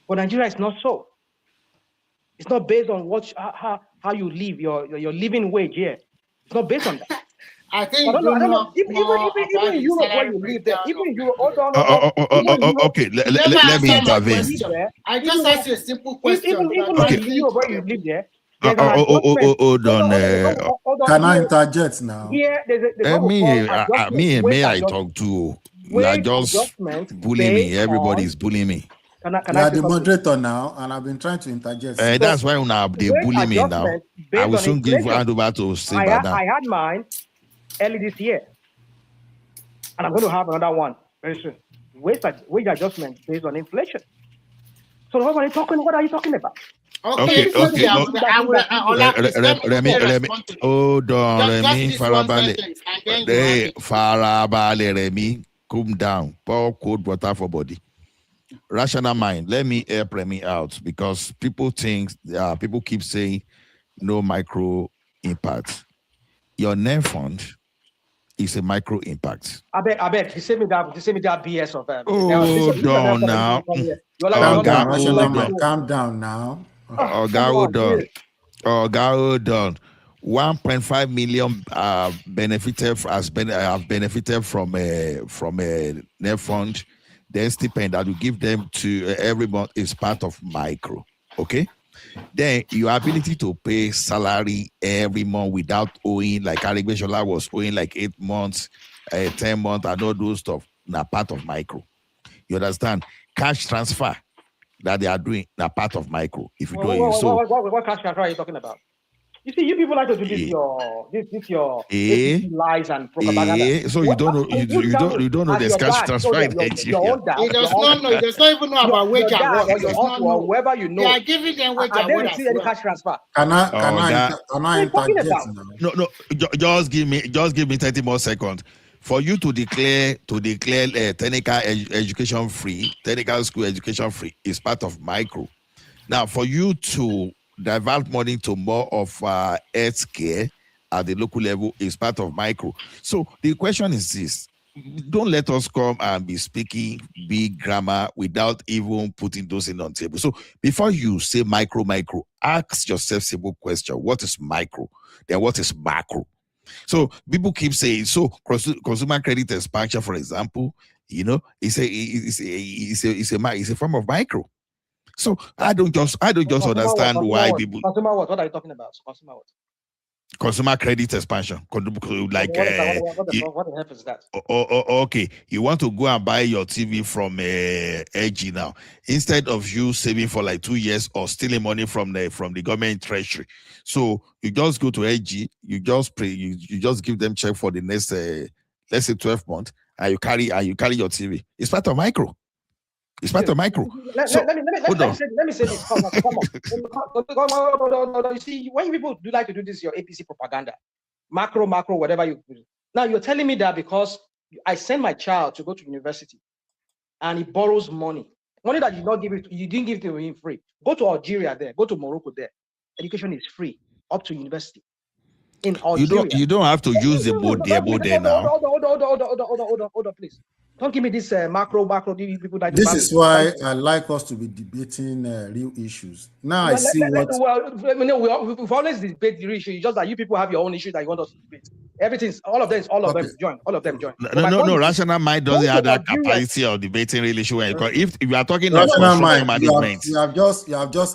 But Nigeria is not so. It's not based on how you live, your living wage here. It's not based on that. I think I don't know. Even in Europe, where you live there, even in Europe, okay, let me intervene. I just asked you a simple question. Even in Europe, where you live there, hold on. Can I interject now? Here, may I talk to? You are just bullying me. Everybody is bullying me. You are the moderator now, and I've been trying to interject. That's why they bully me now. I will soon give hand over to Simba now. I had mine early this year, and I'm going to have another one very soon. Wage adjustment based on inflation. So what are you talking about? Okay. Remy, hold on, Remy, Farabale, Remy, calm down. Pour cold water for body. Rational mind. Let me help Remy out because people keep saying no micro impact. Your name fund is a micro impact. I bet. You send me that BS of them. Hold on now. Calm down now. Hold on. 1.5 million have benefited from a net fund. The stipend that you give them to every month is part of micro. Okay. Then your ability to pay salary every month without owing, like Arigbeshola was owing like 8 months, 10 months, and all those stuff, now part of micro. You understand? Cash transfer that they are doing, now part of micro. If you do it, so what cash transfer are you talking about? You see, you people like to do this your lies and propaganda. So you don't know there's cash transfer in Nigeria. He does not know. He does not even know about wage award. He does not know. Whoever you know. They are giving them wage award. I didn't see any cash transfer. Can I interject now? No. Just give me 30 more seconds. For you to declare technical education free, technical school education free is part of micro. Now, for you to divert money to more of health care at the local level is part of micro. So the question is this: don't let us come and be speaking big grammar without even putting those in on table. So before you say micro, ask yourself simple question: what is micro? Then what is macro? So people keep saying, so consumer credit expansion, for example, it's a form of micro. So I don't just understand why people. Consumer what? What are you talking about? Consumer what? Consumer credit expansion. Like what the heck is that? Okay, you want to go and buy your TV from LG now, instead of you saving for like 2 years or stealing money from the government treasury. So you just go to LG, you just pay, you just give them check for the next let's say 12 months, and you carry your TV. It's part of micro. It's part of micro. Let me say this. Come on. You see, when people do like to do this, your APC propaganda, macro, whatever you do. Now you're telling me that because I send my child to go to university, and he borrows money that you didn't give to him free. Go to Algeria there. Go to Morocco there. Education is free up to university. In Algeria, you don't have to use the model there now. Hold on, please. Don't give me this macro. People that this is why I like us to be debating real issues. Now I see we've always debate the real issue. It's just that you people have your own issues that you want us to debate. All of them join. No. Rational mind doesn't have that capacity of debating real issue. If you are talking about rational mind, management, you have just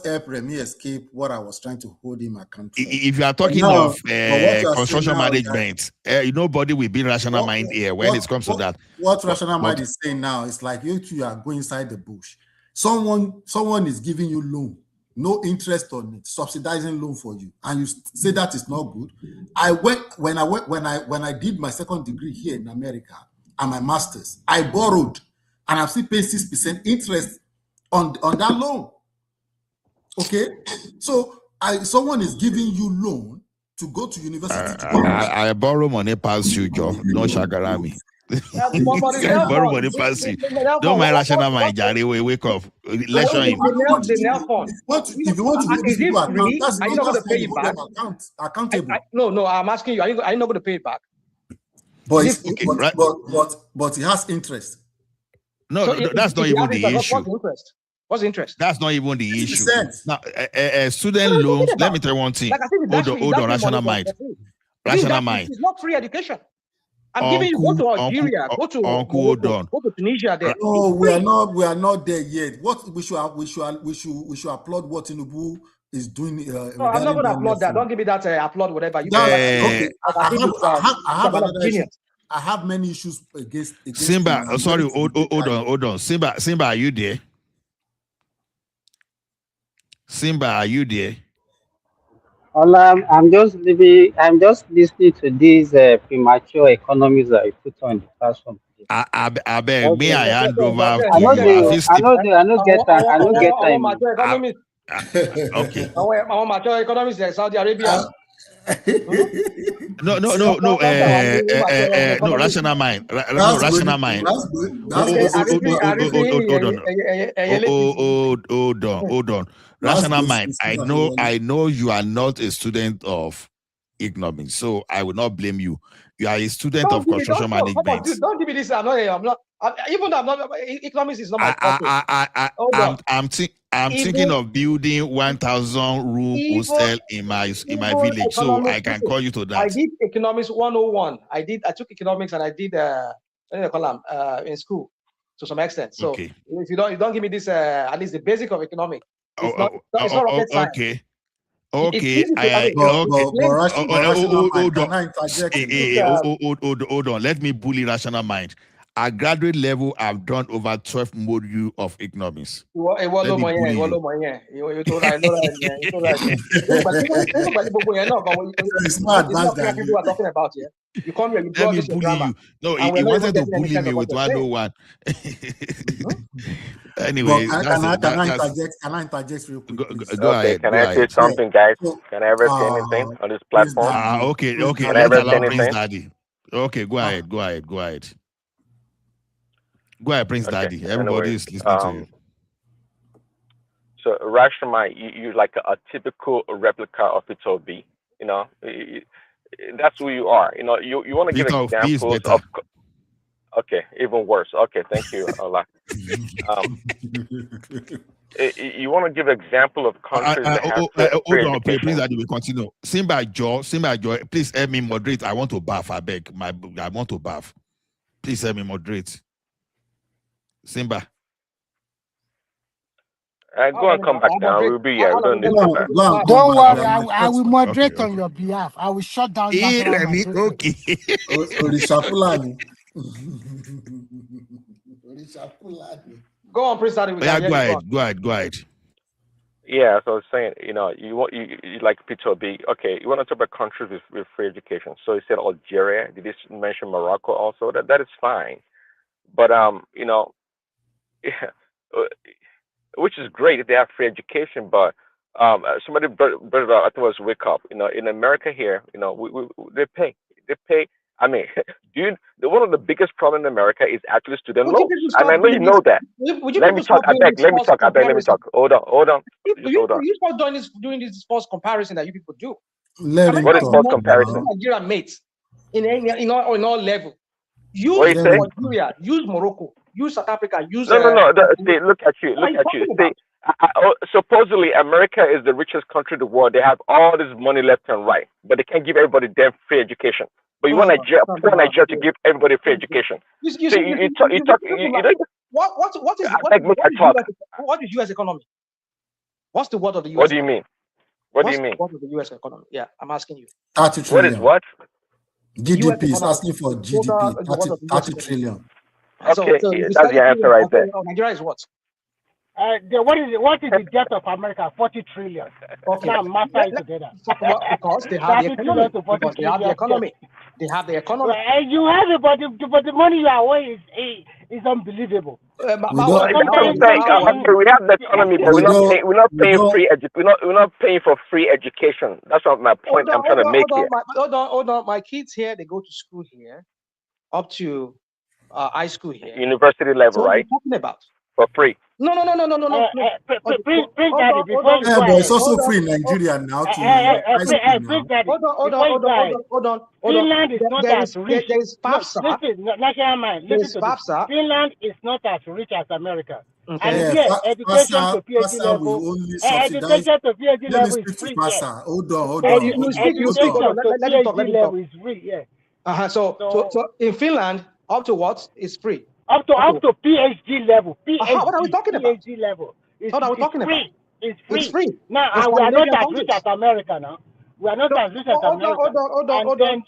helped Remy escape what I was trying to hold him accountable. If you are talking of construction management, nobody will be rational mind here when it comes to that. What rational mind is saying now is like you two are going inside the bush. Someone is giving you loan, no interest on it, subsidizing loan for you, and you say that is not good. When I did my second degree here in America and my master's, I borrowed, and I'm still paying 6% interest on that loan. Okay, so someone is giving you loan to go to university. I borrow money past you, Joe. No shagarami. Borrow money past you. Don't mind rational mind, Jari. Wake up. Let's show him. If you want to hold these people account, that's not just pay it back. Accountable. No, I'm asking you. Are you not going to pay it back? But it has interest. No, that's not even the issue. What's the interest? That's not even the issue. Now, student loans. Let me tell you one thing. Hold on, rational mind. Rational mind. It's not free education. I'm giving you go to Algeria, go to Tunisia. There. No, we are not there yet. What we should applaud what Tinubu is doing. No, I'm not going to applaud that. Don't give me that applaud whatever. Okay. I have many issues against Simba. Sorry, hold on. Simba, are you there? Simba, are you there? I'm just living. I'm just listening to these premature economies that I put on the platform. I beg me, I hand over I to know you. I feel they. I steep. know they. I know get time. I know get Our time. mature economy. Okay. Our mature economy is Saudi Arabia. No. That's our new mature No, economy. rational mind. No, That's good. rational mind. That's good. That's Hold on. Hold on. That's Rational good. mind. I know you are not a student of economics, so I will not blame you. You are a student of construction management. Don't give me this. I'm not. Even though I'm not. Economics is not my forte. I'm thinking of building 1,000 room hostel in my village, so I can call you to that. I did economics 101. I took economics and I did in school to some extent. So okay. If you don't give me this at least the basic of economics, it's not rocket science. Okay. Hold on. Let me bully rational mind. At graduate level, I've done over 12 modules of economics. Let me bully you. It's not advanced than people are talking about here. You come here, you draw this drama. No, he wanted to bully me with 101. Anyway, can I interject real quick? Go ahead. Can I say something, guys? Can I ever say anything on this platform? Okay. Can I ever say anything? Daddy. Okay, go ahead. Go ahead, Prince Daddy. Everybody is listening to you. So, Rashomai, you're like a typical replica of Peter B. You know, that's who you are. You know, you want to give examples of. Okay, even worse. Okay, thank you, Allah. You want to give example of countries that have hold on, please, Daddy, we continue. Simba Joe, please help me moderate. I want to bath. I beg. I want to bath. Please help me moderate. Simba. Go and come back now. We'll be here. We don't need to back. Don't worry, I will moderate on your behalf. I will shut down. Okay. Go on, Prince Daddy. Go ahead. Yeah, so I was saying, you know, you like Peter B. Okay, you want to talk about countries with free education. So you said Algeria. Did you mention Morocco also? That is fine, but you know, yeah, which is great if they have free education. But somebody brought it up, I think it was Wake Up. You know, in America here, you know, they pay. I mean, dude, one of the biggest problems in America is actually student loans, and I know you know that. Let me talk. Let me talk. Hold on. You start doing this false comparison that you people do. What is false comparison? Nigeria mates in all level. Use Nigeria, use Morocco, use South Africa, use. No. Look at you. Supposedly America is the richest country in the world. They have all this money left and right, but they can't give everybody damn free education. But you want Nigeria to give everybody free education. What is U.S. economy? What's the word of the U.S. What do you mean? What do you mean? What is the U.S. economy? Yeah, I'm asking you. 30 trillion. What is what? GDP is asking for GDP. 30 trillion. Okay, that's the answer right there. Nigeria is what? What is the debt of America? 40 trillion. Okay. Now master it together. Because they have the economy. Because they have the economy. They have the economy. You have it, but the money you are away is unbelievable. We have the economy, but we're not paying for free education. That's not my point. I'm trying to make here. Hold on. My kids here, they go to school here, up to high school here. University level, right? What are you talking about? For free. No. Please, Daddy, before you go but it's also free in Nigeria now too. Hold on. Finland is not as rich. There is FAFSA. National mind. Listen to FAFSA. Finland is not as rich as America. Okay. And yes, education to PhD level. Education to PhD level is free. Hold on. Education to PhD level is free. Yeah. So in Finland, up to what is free? Up to PhD level. What are we talking about? PhD level. What are we talking about? It's free. Now, we are not as rich as America now. We are not as rich as America. Hold on.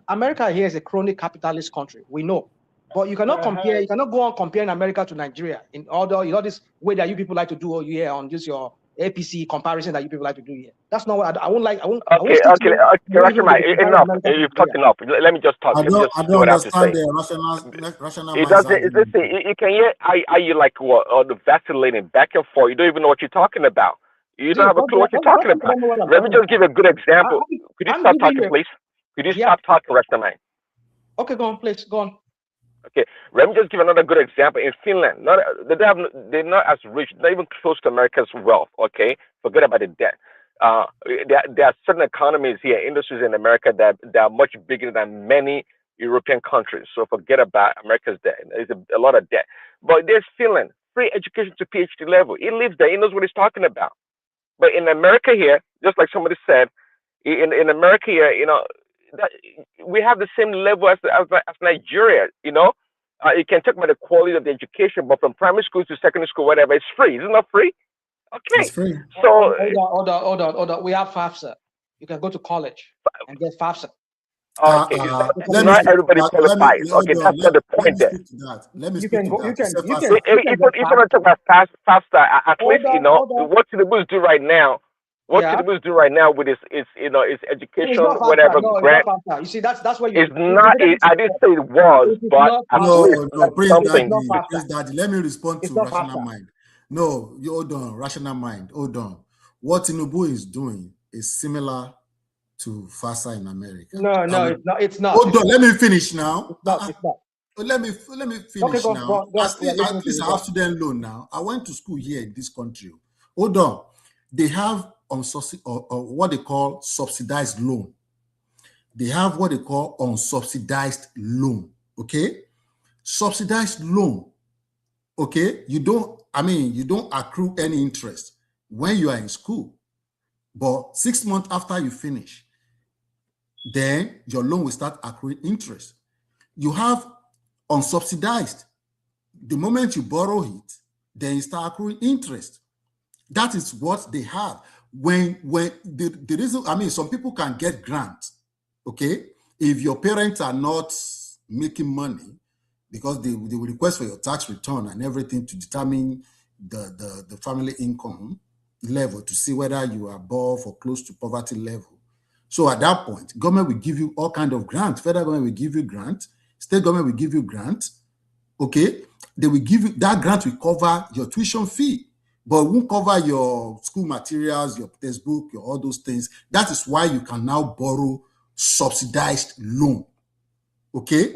America here is a chronic capitalist country. We know. But you cannot compare. You cannot go on comparing America to Nigeria in all this way that you people like to do here on just your APC comparison that you people like to do here. That's not what I won't like. I won't. Okay, Rashomai, enough. You've talked enough. Let me just talk. I Let me just don't do what I have to understand say. the rational It mind's doesn't. argument. Listen, you can hear. Are you like what? The vacillating back and forth. You don't even know what you're talking about. You don't have a clue what you're talking about. Let me just give a good example. Could you stop talking, please? Could you stop talking, Rashomai? Okay, go on, please. Go on. Okay, let me just give another good example. In Finland, they're not as rich, not even close to America's wealth. Okay, forget about the debt. There are certain economies here, industries in America that are much bigger than many European countries. So forget about America's debt. There's a lot of debt. But there's Finland, free education to PhD level. He lives there. He knows what he's talking about. But in America here, just like somebody said, in America here, that we have the same level as Nigeria. You can talk about the quality of the education, but from primary school to secondary school, whatever, it's free. Is it not free? Okay. It's free. So hold on. We have FAFSA. You can go to college and get FAFSA. Okay, not everybody qualifies. Okay, that's not the point there. Let me speak to that. If you want to talk about FAFSA, at least what Tinubu do right now. What Tinubu do right now with his education, whatever grant. You see, that's what you. It's not. I didn't say it was, but no, Prince something. Daddy. Let me respond to rational mind. No, you hold on, rational mind. Hold on. What Tinubu is doing is similar to FAFSA in America. No, it's not. Hold on, let me finish now. It's not. Let me finish now. At least I have student loan now. I went to school here in this country. Hold on. They have what they call subsidized loan. They have what they call unsubsidized loan. Okay? Subsidized loan. Okay? You don't accrue any interest when you are in school. But 6 months after you finish, then your loan will start accruing interest. You have unsubsidized. The moment you borrow it, then you start accruing interest. That is what they have. When the reason, some people can get grants, okay? If your parents are not making money, because they will request for your tax return and everything to determine the family income level to see whether you are above or close to poverty level. So at that point, government will give you all kind of grants. Federal government will give you grants. State government will give you grants. Okay? They will give you, that grant will cover your tuition fee, but it won't cover your school materials, your textbook, all those things. That is why you can now borrow subsidized loan. Okay? It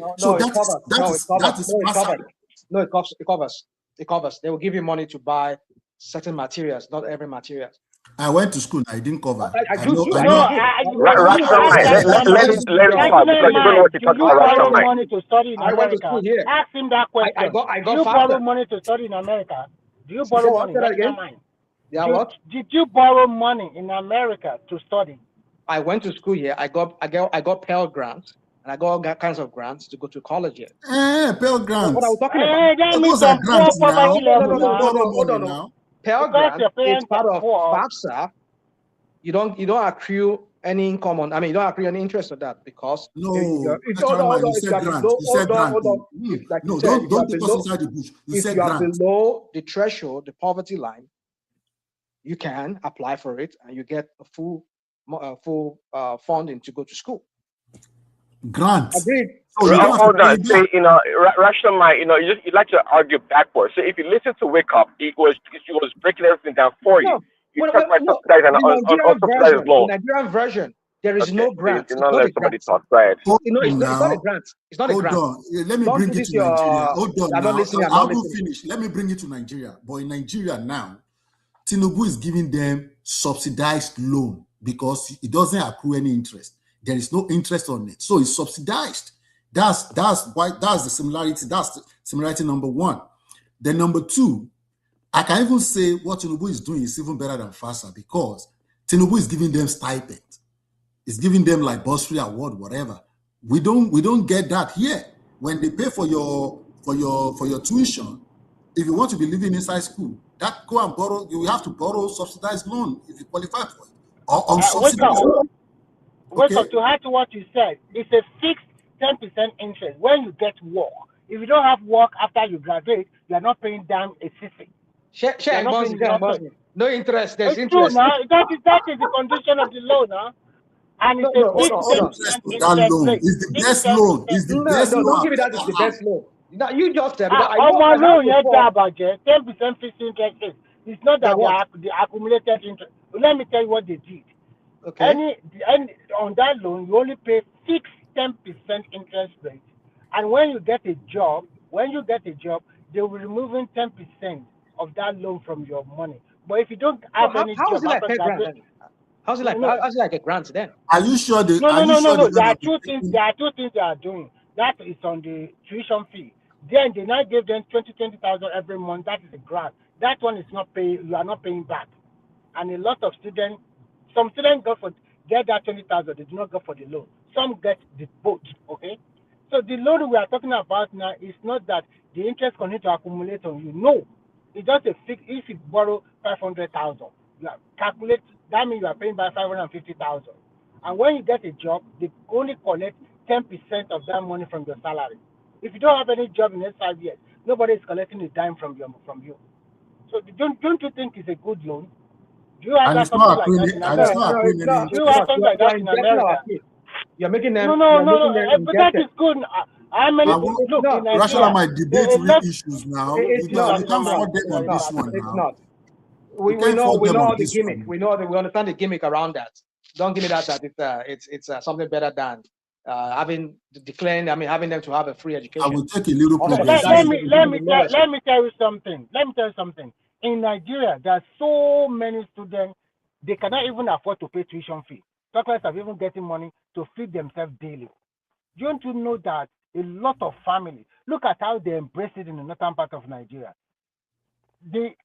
covers. They will give you money to buy certain materials, not every material. I went to school. I didn't cover. Let him talk because you don't know what you're talking about. Borrow money to study in America. Ask him that question. I got do you borrow money to study in America? Do you borrow money? Did you borrow money in America to study? I went to school here. I got Pell grants. And I got all kinds of grants to go to college here. Pell grants. What are we talking about? Those are grants now. Hold on. Pell grant is part of FAFSA. You don't accrue any income on. You don't accrue any interest on that because no. You said grant. No, don't take us inside the bush. If you are below the threshold, the poverty line, you can apply for it and you get a full funding to go to school. Grant. Agreed. Hold on. Say, rational mind, you like to argue backwards. So if you listen to Wake Up, she was breaking everything down for you. You talk about subsidized and unsubsidized loan. The Nigerian version, there is no grant. Do not let somebody talk. Right. It's not a grant. It's not a grant. Hold on. Let me bring it to Nigeria. Hold on. I will finish. Let me bring it to Nigeria. But in Nigeria now, Tinubu is giving them subsidized loan because it doesn't accrue any interest. There is no interest on it. So it's subsidized. That's the similarity. That's the similarity number one. Then number two, I can even say what Tinubu is doing is even better than FAFSA because Tinubu is giving them stipend. It's giving them like bursary award, whatever. We don't get that here. When they pay for your tuition, if you want to be living inside school, that go and borrow, you will have to borrow subsidized loan if you qualify for it. Or unsubsidized. Wake up to add to what you said. It's a fixed 10% interest when you get work. If you don't have work after you graduate, you are not paying down a city. No interest. There's it's interest. true now. That is the condition of the loan now. And it's a fixed 10% That loan is the best loan. Is the best loan. Don't give me that. It's the best loan. Now you just tell me that I know I loan have yet about 10% fixed interest rate. It's not that they accumulated interest. Let me tell you what they did. Okay. Any on that loan, you only pay fixed 10% interest rate, and when you get a job, they will be removing 10% of that loan from your money. But if you don't have any job, how is it like a grant? How's it like a grant then? Are you sure? No. There are two things they are doing. That is on the tuition fee. Then they now give them 20,000 every month. That is a grant. That one is not paying. You are not paying back. And a lot of students, some students get that 20,000. They do not go for the loan. Some get the both. Okay. So the loan we are talking about now is not that the interest continue to accumulate on you. No, it's just a fix. If you borrow 500,000, you calculate. That means you are paying by 550,000. And when you get a job, they only collect 10% of that money from your salary. If you don't have any job in the next 5 years, nobody is collecting a dime from you. So don't you think it's a good loan? Do you have something like that in America? Do you have something like that in America? You're making them. No. But that is good. How many people look in Nigeria? Rational might debate real issues now. It's not. We can't fault them on this one now. It's not. We know the gimmick. We understand the gimmick around that. Don't give me that it's something better than having them to have a free education. I will take a little progress. Let me tell you something. In Nigeria, there are so many students, they cannot even afford to pay tuition fee. Talkers are even getting money to feed themselves daily. Don't you know that a lot of families, look at how they embrace it in the northern part of Nigeria.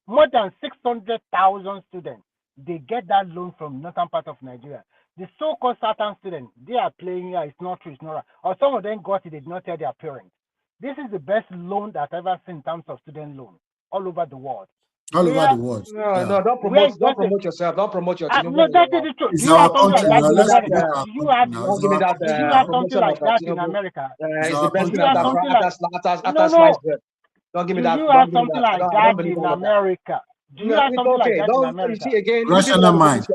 More than 600,000 students, they get that loan from northern part of Nigeria. The so-called Southern students, they are playing here, it's not true, it's not right. Or some of them got it, they did not tell their parents. This is the best loan that I've ever seen in terms of student loan all over the world. All over the world. No, don't promote yourself. Don't promote your Tinubu. No, that is the truth. Do you have something like that in America? Do you have something like that in America? It's the best thing after sliced bread. Don't give me that. Do you have something like that in America? Do you have something like that in America? Rational mind.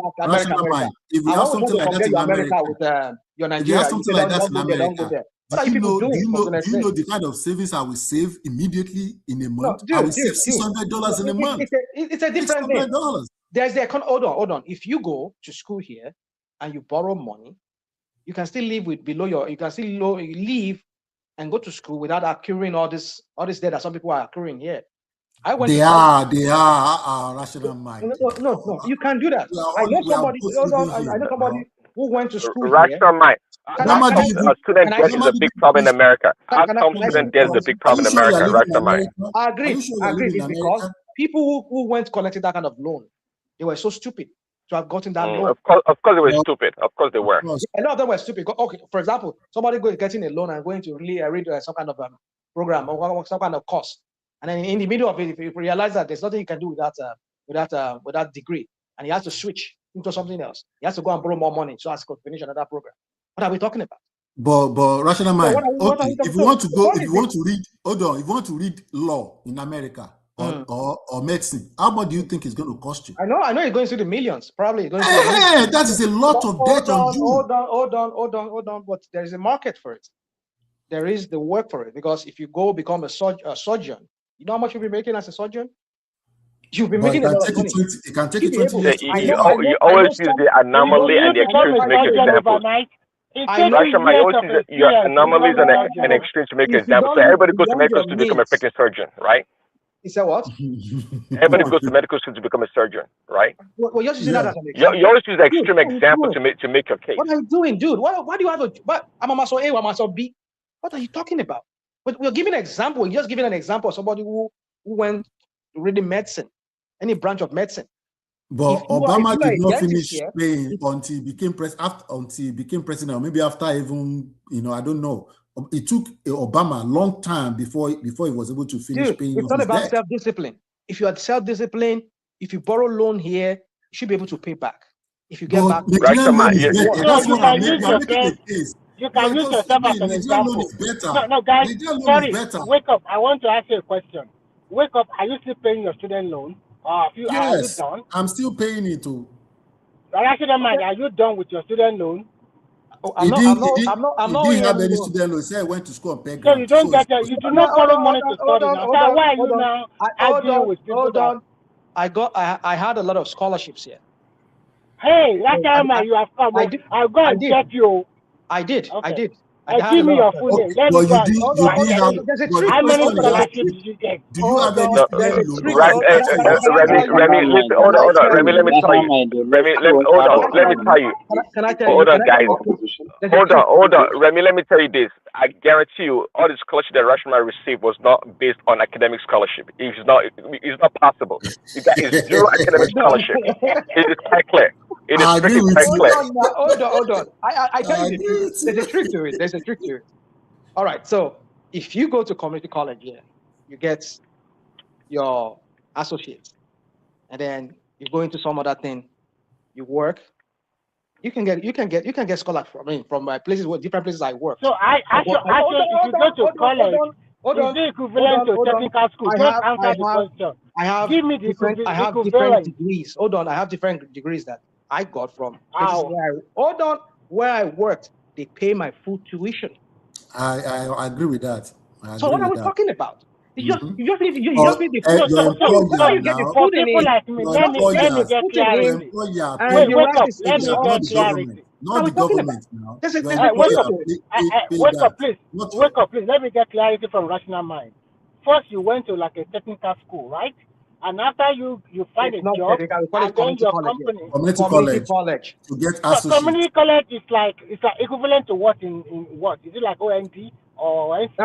If you have something like that in America, if you have something like that in America, do you know the kind of savings I will save immediately in a month? I will save $600 in a month. It's a different thing. There's hold on. If you go to school here and you borrow money, you can still live with you can still leave and go to school without accruing all this debt that some people are accruing here. They are rational mind. No, you can't do that. I know somebody who went to school rational mind. Student debt is a big problem in America. How come student debt is a big problem in America? Rational mind. I agree. It's because people who went collecting that kind of loan, they were so stupid to have gotten that loan. Of course they were stupid. Of course they were. A lot of them were stupid. Okay, for example, somebody getting a loan and going to really read some kind of program or some kind of course, and then in the middle of it, if you realize that there's nothing you can do with that degree, and he has to switch into something else, he has to go and borrow more money so as to finish another program. What are we talking about? But rational mind. Okay, if you want to read law in America or medicine, how much do you think it's going to cost you? I know it's going to the millions. Probably going to that is a lot of debt on you. Hold on. But there is a market for it. There is the work for it, because if you go become a surgeon, you know how much you'll be making as a surgeon? You'll be making a lot of money. It can take you 20 years. You always use the anomaly and the extreme to make examples. Rational, you always use your anomalies and extremes to make examples. So everybody goes to medical school to become a freaking surgeon, right? You said what? Everybody goes to medical school to become a surgeon, right? Well, you're using that as an example. You always use the extreme example to make your case. What are you doing, dude? Why do you have I'm a muscle A, I'm a muscle B? What are you talking about? But we're giving an example. We're just giving an example of somebody who went to reading medicine, any branch of medicine. But Obama did not finish paying until he became president, or maybe after even, I don't know. It took Obama a long time before he was able to finish paying. It's not about self-discipline. If you are self-disciplined, if you borrow loan here, you should be able to pay back. If you get back, that's what I'm making the case. You can use yourself as an example. Is better. No, guys, Nigeria loan sorry. is better. Wake up. I want to ask you a question. Wake up. Are you still paying your student loan? Are you Yes, done? I'm still paying it too. Are you done with your student loan? He didn't have any student loan. He said he went to school on pay grant. So you don't you do not borrow money to study now. So why are you now arguing with people that? I had a lot of scholarships here. Hey, that time you have come. I'll go and check you. I did. Okay. Give me your full name. Let me go. How many scholarships did you get? Do you have any student loan? Remy, listen, hold on. Remy, let me tell you. Hold on. Let me tell you. Can I tell you? Hold on, guys. Hold on. Remy, let me tell you this. I guarantee you, all the scholarship that Rashomon received was not based on academic scholarship. It's not possible. It's zero academic scholarship. It is quite clear. It is pretty quite clear. Hold on. I tell you the truth. There's a trick to it. All right. So if you go to community college here, you get your associates, and then you go into some other thing, you work. You can get scholars from different places I work. So if you go to college, is it equivalent to technical school? Just answer the question. Give me the different degrees. Hold on, I have different degrees that I got from places where I worked. They pay my full tuition. I agree with that. So what are we talking about? You just need the food in it. Let me get clarity. Not the government now. Wake up, please. Let me get clarity from rational mind. First, you went to like a technical school, right? And after you find a job, and then your company. Community college to get associate. So community college is like equivalent to what in what? Is it like OND or NC?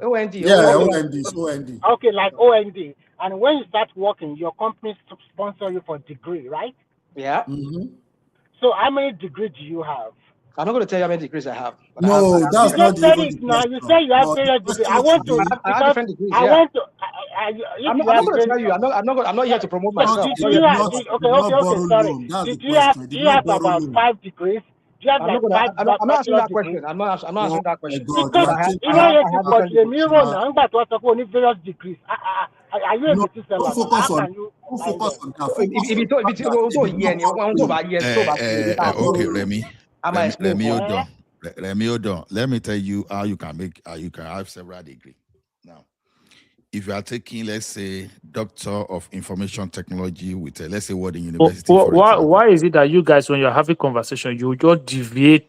OND. Yeah, OND. Okay, like OND. And when you start working, your company sponsor you for degree, right? Yeah. Mm-hmm. So how many degrees do you have? I'm not going to tell you how many degrees I have. No, that's not the question. Now you say you have various degrees. I want to. I have different degrees. I want to. I'm not going to tell you. I'm not here to promote myself. Sorry. Did you have about 5 degrees? Do you have I'm not answering that question. I'm not answering that question. Because various degrees. Are you able to sell that? Focus on that. Okay, Remy, hold on. Let me tell you how you can have several degrees. Now, if you are taking, let's say, Doctor of Information Technology with, let's say, Wharton University. Why is it that you guys, when you're having conversation, you just deviate?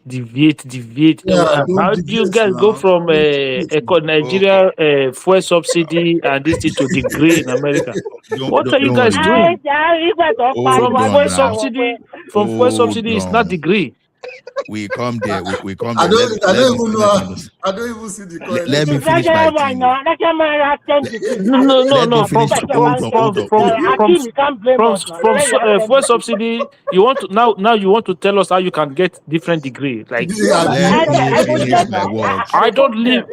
Yeah, how do you guys go from Nigeria fuel subsidy and this thing to degree in America? What are you guys doing? From fuel subsidy is not degree. We come there. We come I there. I don't even see the correlation. Let me finish my thing. No. From fuel subsidy, you want to now you want to tell us how you can get different degree. Like let me finish my words. I don't need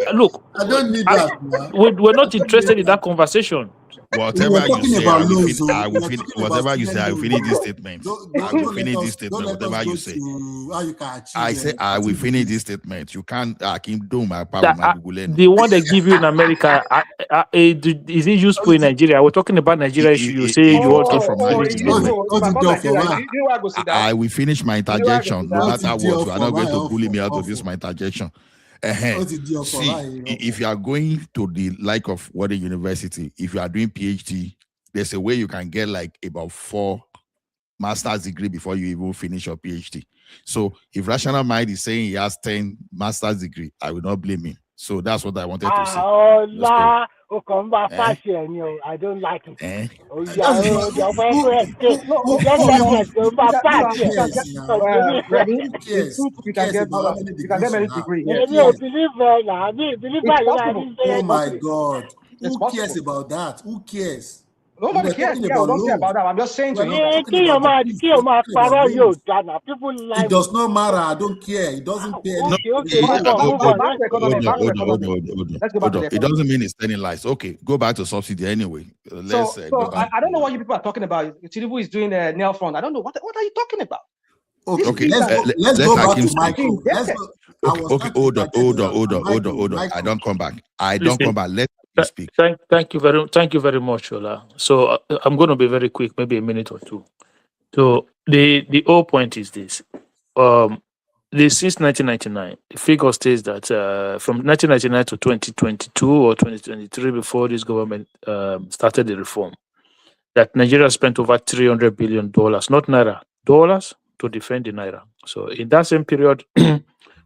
that. We're not interested in that conversation. Whatever you say, I will finish. Whatever you say, I will finish this statement. I will finish this statement. Whatever you say, I say I will finish this statement. You can't. I can do my power. The one they give you in America, is it useful in Nigeria? We're talking about Nigeria issue. You say you want to from I will finish my interjection. No matter what, you are not going to bully me out of this my interjection. See, if you are going to the like of Wharton University, if you are doing PhD, there's a way you can get like about 4 master's degree before you even finish your PhD. So if Rational Mind is saying he has 10 master's degree, I will not blame him. So that's what I wanted to say. I don't like it. Oh my God. Who cares about that? Who cares? Nobody cares. I don't care about that. I'm just saying to you. People like it does not matter. I don't care. It doesn't pay any. It doesn't mean it's telling lies. Okay, go back to subsidy anyway. Let's. I don't know what you people are talking about. Tinubu is doing a nail front. I don't know what are you talking about. Okay, let's go back to Michael. Okay, hold on. I don't come back. Let you speak. Thank you very much, Ola. So I'm going to be very quick, maybe a minute or two. So the whole point is this: since 1999, the figure states that from 1999 to 2022 or 2023, before this government started the reform, that Nigeria spent over $300 billion, not naira, dollars, to defend the naira. So in that same period,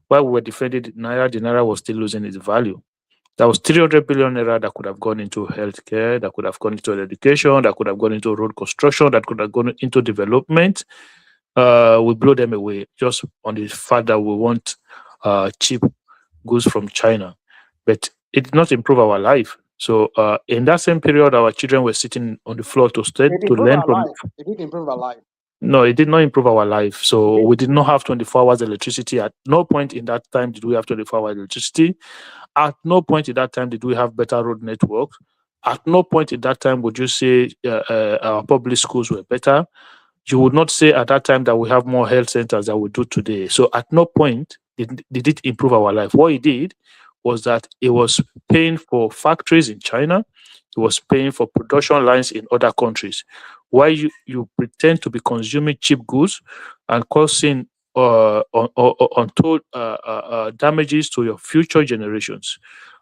while we were defending the naira was still losing its value. That was 300 billion naira that could have gone into healthcare, that could have gone into education, that could have gone into road construction, that could have gone into development. We blow them away just on the fact that we want cheap goods from China. But it did not improve our life. So in that same period, our children were sitting on the floor to learn from. It didn't improve our life. No, it did not improve our life. So we did not have 24 hours electricity. At no point in that time did we have 24 hours electricity. At no point in that time did we have better road network. At no point in that time would you say our public schools were better. You would not say at that time that we have more health centers than we do today. So at no point did it improve our life. What it did was that it was paying for factories in China. It was paying for production lines in other countries. Why you pretend to be consuming cheap goods and causing untold damages to your future generations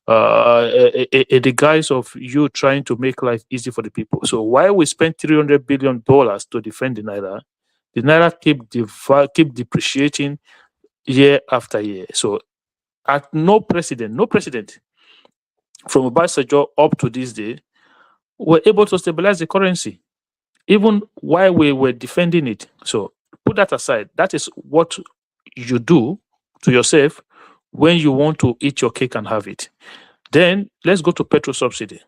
in the guise of you trying to make life easy for the people. So while we spent $300 billion to defend the naira keep depreciating year after year. So at no president from Obasanjo up to this day were able to stabilize the currency, even while we were defending it. So put that aside. That is what you do to yourself when you want to eat your cake and have it. Then let's go to petrol subsidy.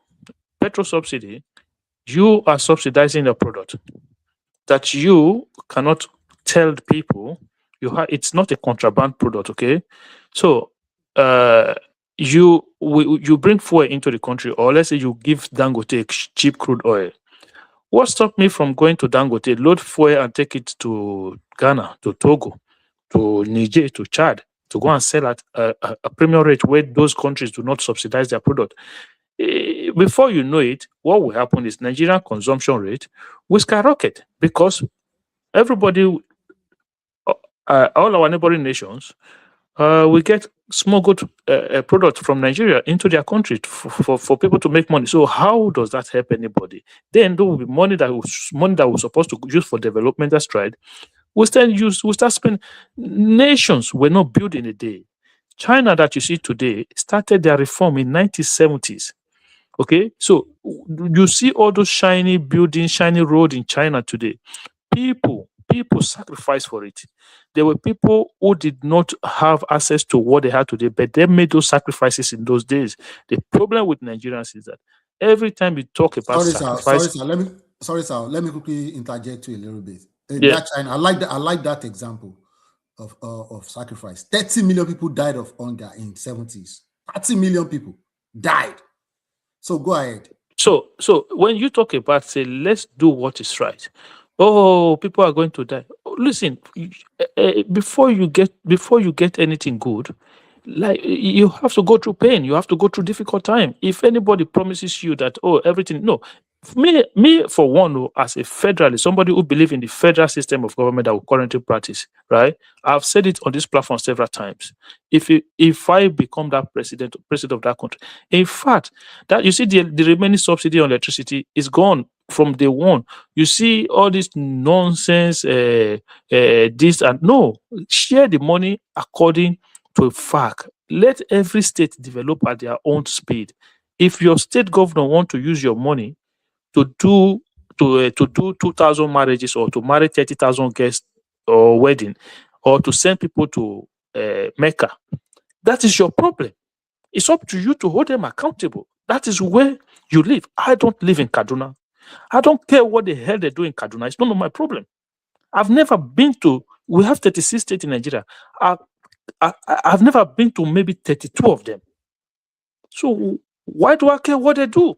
Petrol subsidy, you are subsidizing a product that you cannot tell the people it's not a contraband product, okay? So you bring fuel into the country, or let's say you give Dangote cheap crude oil. What stopped me from going to Dangote, load fuel and take it to Ghana, to Togo, to Niger, to Chad, to go and sell at a premium rate where those countries do not subsidize their product? Before you know it, what will happen is Nigerian consumption rate will skyrocket because everybody, all our neighboring nations, we get smuggled products from Nigeria into their country for people to make money. So how does that help anybody? Then there will be money that was supposed to use for development that's tried. We start spending. Nations were not built in a day. China that you see today started their reform in 1970s. Okay, so you see all those shiny buildings, shiny road in China today. People sacrificed for it. There were people who did not have access to what they had today, but they made those sacrifices in those days. The problem with Nigerians is that every time you talk about sacrifice, sorry, sir. Let me quickly interject you a little bit. That China, I like that example of sacrifice. 30 million people died of hunger in 70s. 30 million people died. So go ahead. So when you talk about, say, let's do what is right. Oh, people are going to die. Listen, before you get anything good, like you have to go through pain. You have to go through difficult time. If anybody promises you that everything, no. Me for one, as a federalist, somebody who believes in the federal system of government that we currently practice, right? I've said it on this platform several times. If I become that president of that country, in fact, that you see the remaining subsidy on electricity is gone from day one. You see all this nonsense, this and no, share the money according to a fact. Let every state develop at their own speed. If your state governor want to use your money to do 2,000 marriages or to marry 30,000 guests or wedding or to send people to Mecca, that is your problem. It's up to you to hold them accountable. That is where you live. I don't live in Kaduna. I don't care what the hell they do in Kaduna. It's none of my problem. I've never been to. We have 36 states in Nigeria. I've never been to maybe 32 of them. So why do I care what they do?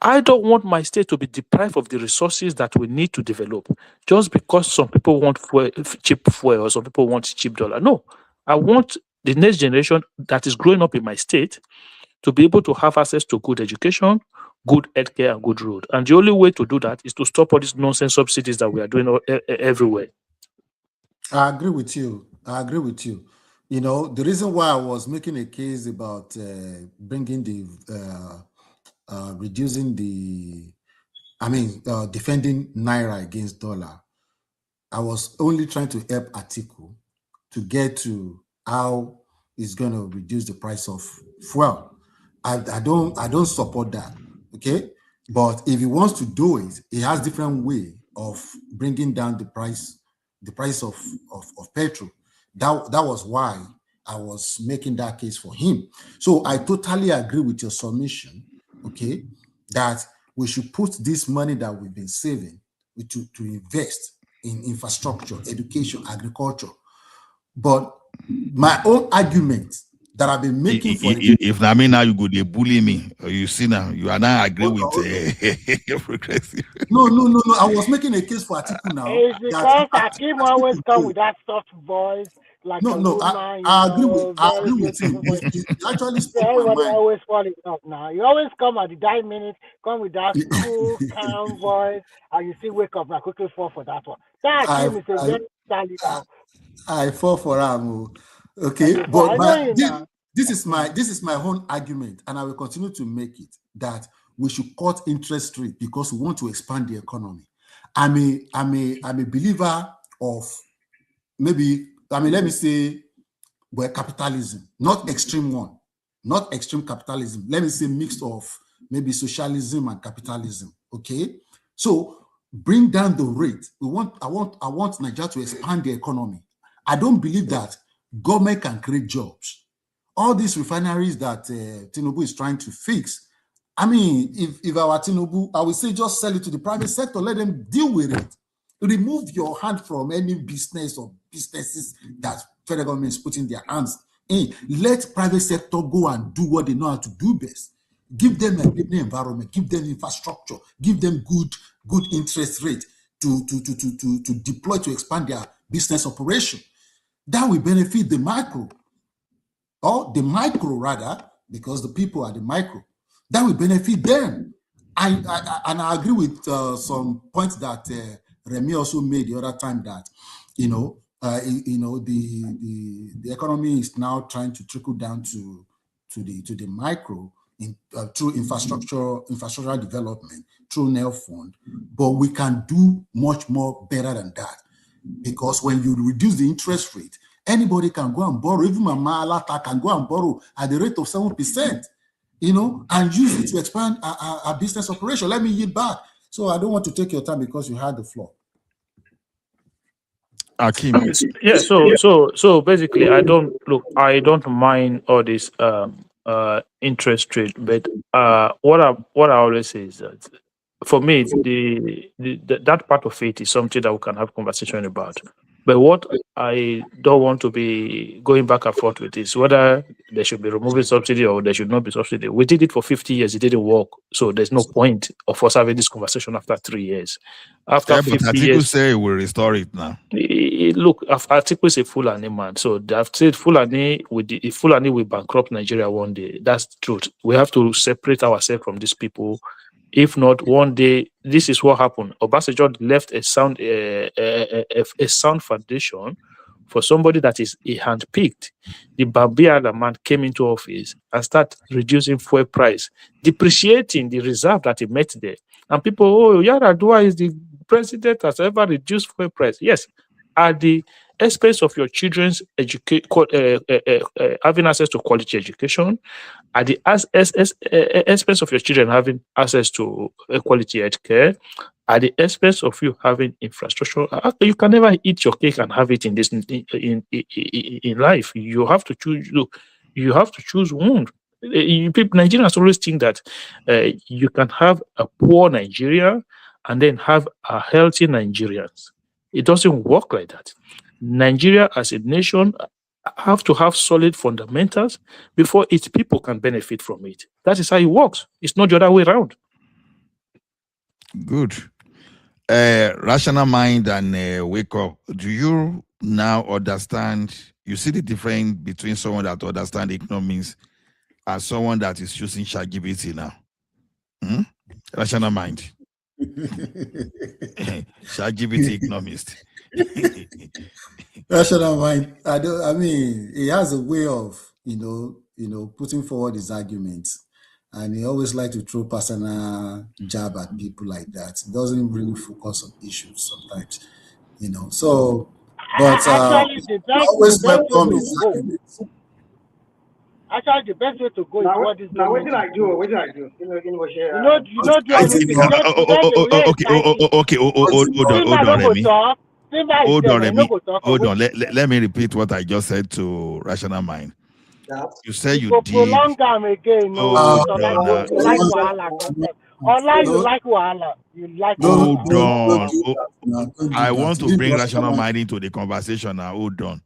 I don't want my state to be deprived of the resources that we need to develop just because some people want cheap fuel or some people want cheap dollar. No, I want the next generation that is growing up in my state to be able to have access to good education, good healthcare, and good road. And the only way to do that is to stop all these nonsense subsidies that we are doing everywhere. I agree with you. I agree with you. You know, the reason why I was making a case about bringing the reducing the, defending naira against dollar, I was only trying to help Atiku to get to how it's going to reduce the price of fuel. I don't support that. Okay, but if he wants to do it, he has different way of bringing down the price of petrol. That was why I was making that case for him. So I totally agree with your submission. Okay, that we should put this money that we've been saving to invest in infrastructure, education, agriculture. But my own argument that I've been making for if I mean now you go they bully me, or you see now you are now agree with progressive. No. I was making a case for Atiku now. It's because Akim always come with that soft voice, like a woman. I agree with him. He actually spoke my everybody mind. always falling up now. You always come at the 9 minutes, come with that cool, calm voice, and you still wake up and quickly fall for that one. That Akim is a very solid now. I fall for him. Okay, but this is my own argument, and I will continue to make it that we should cut interest rate because we want to expand the economy. I'm a believer of let me say, capitalism, not extreme one, not extreme capitalism. Let me say mix of maybe socialism and capitalism. Okay, so bring down the rate. I want Nigeria to expand the economy. I don't believe that government can create jobs. All these refineries that Tinubu is trying to fix, if I were Tinubu, I would say just sell it to the private sector, let them deal with it. Remove your hand from any business or businesses that federal government is putting their hands in. Let private sector go and do what they know how to do best. Give them a living environment, give them infrastructure, give them good interest rate to deploy to expand their business operation. That will benefit the macro, or the micro rather, because the people are the micro. That will benefit them. And I agree with some points that Remy also made the other time that the economy is now trying to trickle down to the micro through infrastructural development, through NEL fund. But we can do much more better than that. Because when you reduce the interest rate, anybody can go and borrow. Even Mama Alata can go and borrow at the rate of 7%, and use it to expand our business operation. Let me yield back. So I don't want to take your time because you had the floor. Akim. Yeah. So basically, I don't mind all this interest rate, but what I always say is that for me, that part of it is something that we can have conversation about. But what I don't want to be going back and forth with is whether there should be removing subsidy or there should not be subsidy. We did it for 50 years; it didn't work. So there's no point of us having this conversation after 3 years. After 50 years, say we'll restore it now. Look, Atiku is a Fulani man, so they've said Fulani will bankrupt Nigeria one day. That's the truth. We have to separate ourselves from these people. If not, one day, this is what happened. Obasanjo left a sound foundation for somebody that is a handpicked. The Bambiara man came into office and started reducing fuel price, depreciating the reserve that he met there. And people, Yaradua is the president has ever reduced fuel price. Yes, at the expense of your children's having access to quality education, at the expense of your children having access to quality health care, at the expense of you having infrastructure. You can never eat your cake and have it in this in life. You have to choose. You have to choose one. Nigerians always think that you can have a poor Nigeria and then have a healthy Nigerians. It doesn't work like that. Nigeria as a nation have to have solid fundamentals before its people can benefit from it. That is how it works. It's not the other way around. Good. Rational mind and wake up. Do you now understand You see the difference between someone that understands economics and someone that is using ChatGPT now. Rational mind. ChatGPT economist. Rational mind. I mean, he has a way of, putting forward his arguments, and he always like to throw personal jab at people like that. He doesn't really focus on issues sometimes, So, but Actually, the always best way welcome to his go. arguments. Actually, the best way to go is what this Now, what government did is I do? doing. What did I do? You know, do anything. Okay, hold on, Simba no go Remy. talk. Simba is Hold there, on, no Remy. go talk. Hold on. Let me repeat what I just said to Rational Mind. You said you go did. prolong am again. No, Hold you on. like wahala. Ola, you like wahala. You like wahala. Hold on. I want to bring Rational Rational Mind. Mind into the conversation now. Hold on.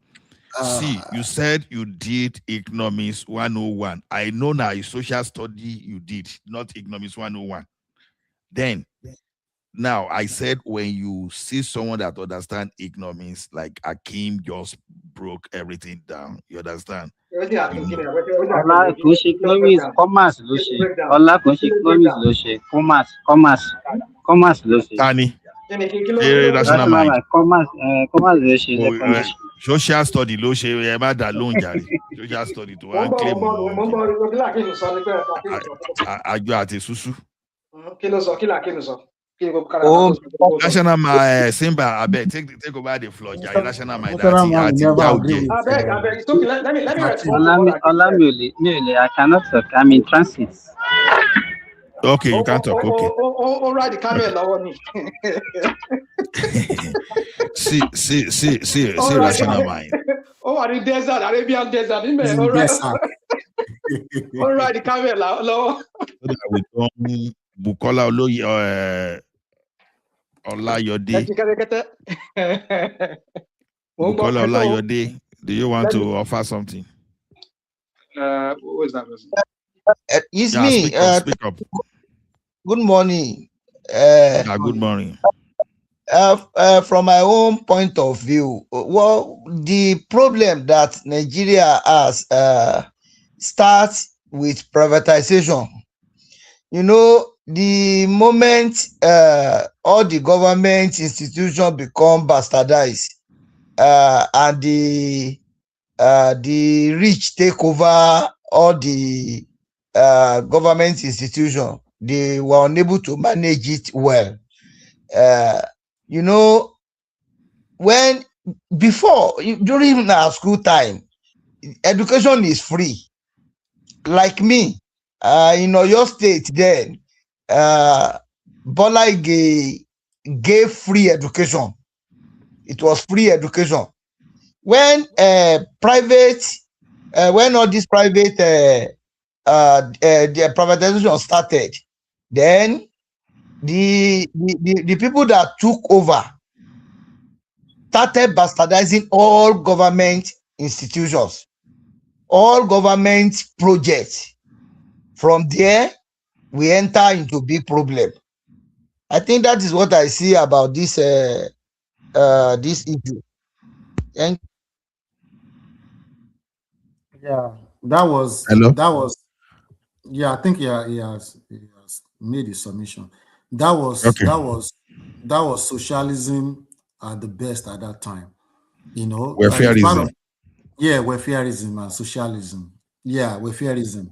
See, you said you did Economics 101. I know now it's social study you did, not Economics 101. Then, now I said when you see someone that understands economics, like Akim just broke everything down. You understand? Ọlá kò ṣe economics, commerce ló ṣe. Ọlá kò ṣe economics ló ṣe. Commerce ló ṣe. Tani, Rational Rational Mind. mind, commerce ló ṣe secondary school. Social study ló ṣe ẹ má dà lóhùn jàre. Social study tó wá ń claim àjọ àti ṣuṣu. National Mind, Simba, abeg take over the floor jàre. National Mind àti jáwùjẹ. Ọlá mi ò lè, I cannot talk, I'm in transit. Okay, you can't talk. Okay. Ride the camel lọ́wọ́ ni. See, Rational Mind. Oh, are in desert, Arabian desert. All right, the camel lọ́wọ́. We don't Bukola Olayode. Bukola Olayode. Do you want to offer something? Who is that person? It's me. Speak up. Good morning. Good morning. From my own point of view, well, the problem that Nigeria has starts with privatization. The moment all the government institutions become bastardized and the rich take over all the government institutions, they were unable to manage it well. When before, during our school time, education is free. Like me, in Oyo State then, Bola gave free education. It was free education. When when all this private the privatization started, then the people that took over started bastardizing all government institutions, all government projects. From there, we enter into big problem. I think that is what I see about this this issue. Thank Yeah, that was Hello? yeah, I think he has made his submission. That was socialism at the best at that time. It's part of, welfareism and socialism. Yeah, welfareism.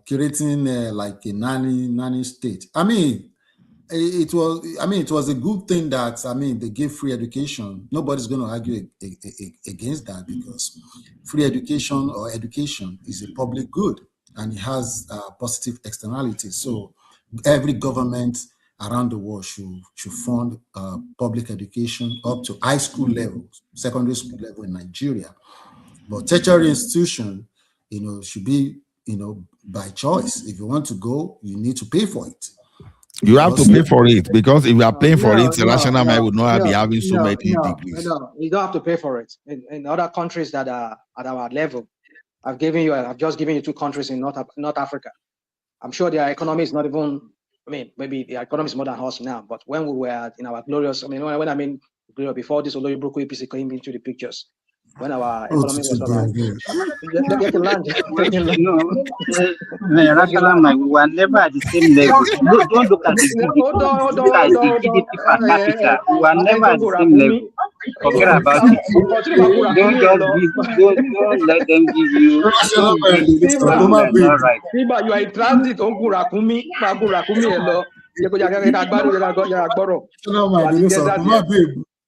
Creating like a nanny state. It was a good thing that they gave free education. Nobody's going to argue against that, because free education or education is a public good and it has positive externalities. So every government around the world should fund public education up to high school level, secondary school level in Nigeria. But tertiary institution, should be by choice. If you want to go, you need to pay for it. You have to pay for it, because if you are paying for it, the Rational Mind would not be having so many degrees. No, you don't have to pay for it. In other countries that are at our level, I've just given you 2 countries in North Africa. I'm sure their economy is not even, maybe their economy is more than us now, but when we were in our glorious, before this Oloyinboko APC came into the pictures, when our economy was not right. Let him land. No, rational mind. We were never at the same level. Don't look at the GDP. Look at the GDP per capita. We were never at the same level. Forget about it. Don't let them give you. Don't give you something that's not right. Simba, you are in transit on Kurakumi, Elo.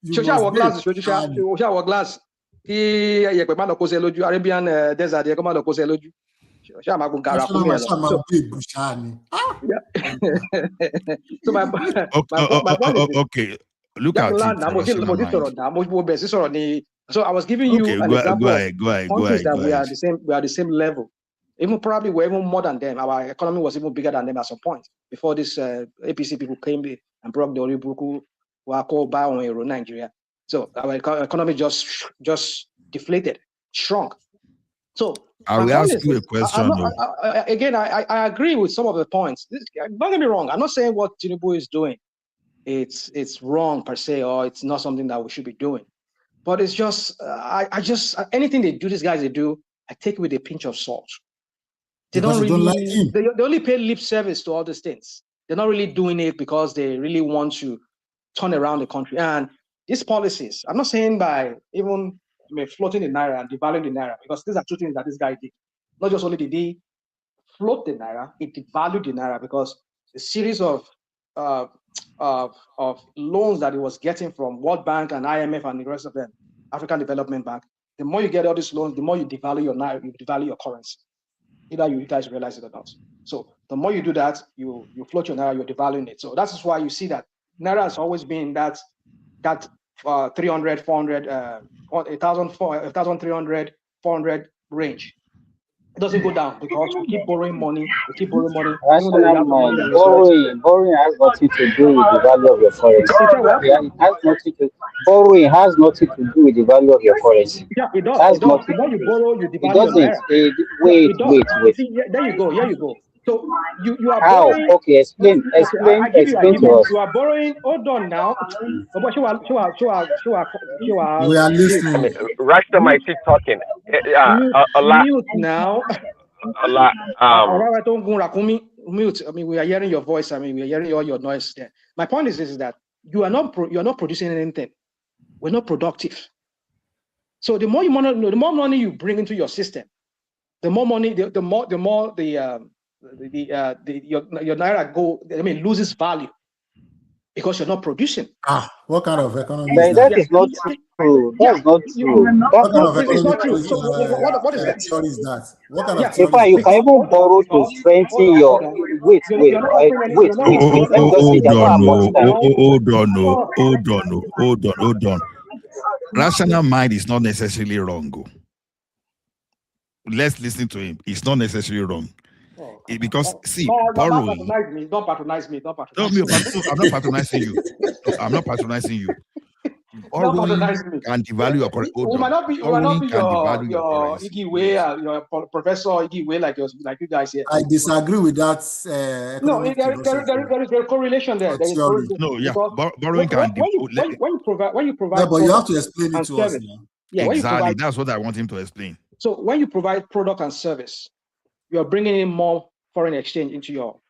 You go shower glass. Arabian desert. So my point is okay. Look at it. So I was giving you an example. Go ahead. We are the same level. Even probably we're even more than them. Our economy was even bigger than them at some point before this APC people came and broke the Oribuku Wako Bao Euro Nigeria. So our economy just deflated, shrunk. So I will ask you a question. I agree with some of the points. Don't get me wrong. I'm not saying what Tinubu is doing it's wrong per se, or it's not something that we should be doing. But it's just anything these guys do, I take it with a pinch of salt. They don't really they only pay lip service to all these things. They're not really doing it because they really want to turn around the country. And these policies, I'm not saying by even floating the naira and devaluing the naira, because these are two things that this guy did. Not just only did he float the naira, it devalued the naira, because the series of loans that he was getting from World Bank and IMF and the rest of them, African Development Bank, the more you get all these loans, the more you devalue your naira, you devalue your currency. Either you guys realize it or not. So the more you do that, you float your naira, you're devaluing it. So that's why you see that naira has always been that 300, 400, 1,300, 400 range. It doesn't go down because we keep borrowing money. Borrowing has nothing to do with the value of your currency. Borrowing has nothing to do with the value of your currency. Yeah, it does. The more you borrow, you devalue your naira. Wait. See, there you go. So you are how? borrowing. Okay, explain to us. You are borrowing. Hold on now. We are listening. Rashta might keep talking. A lot. Mute now. A lot. Mute. I mean, we are hearing your voice. I mean, we are hearing all your noise there. My point is that you are not producing anything. We're not productive. So the more money you bring into your system, the more money, the more your naira loses value because you're not producing. What kind of economy is that? That is not true. That's not true. What kind of economic theory is that? What kind of in fact, you can even borrow to strengthen your wait. Let me just say Hold on. Rational mind is not necessarily wrong. Let's listen to him. It's not necessarily wrong. Because borrowing. Don't patronize me. No, I'm not patronizing you. I'm not patronizing you. Borrowing can devalue your currency. We might not be your Iggy Way, your Professor Iggy Way, like you guys here. I disagree with that. No, there is a correlation there. Borrowing can when you provide. Yeah, but you have to explain it to us now. Yeah, exactly. That's what I want him to explain. So when you provide product and service, you are bringing in more foreign exchange into your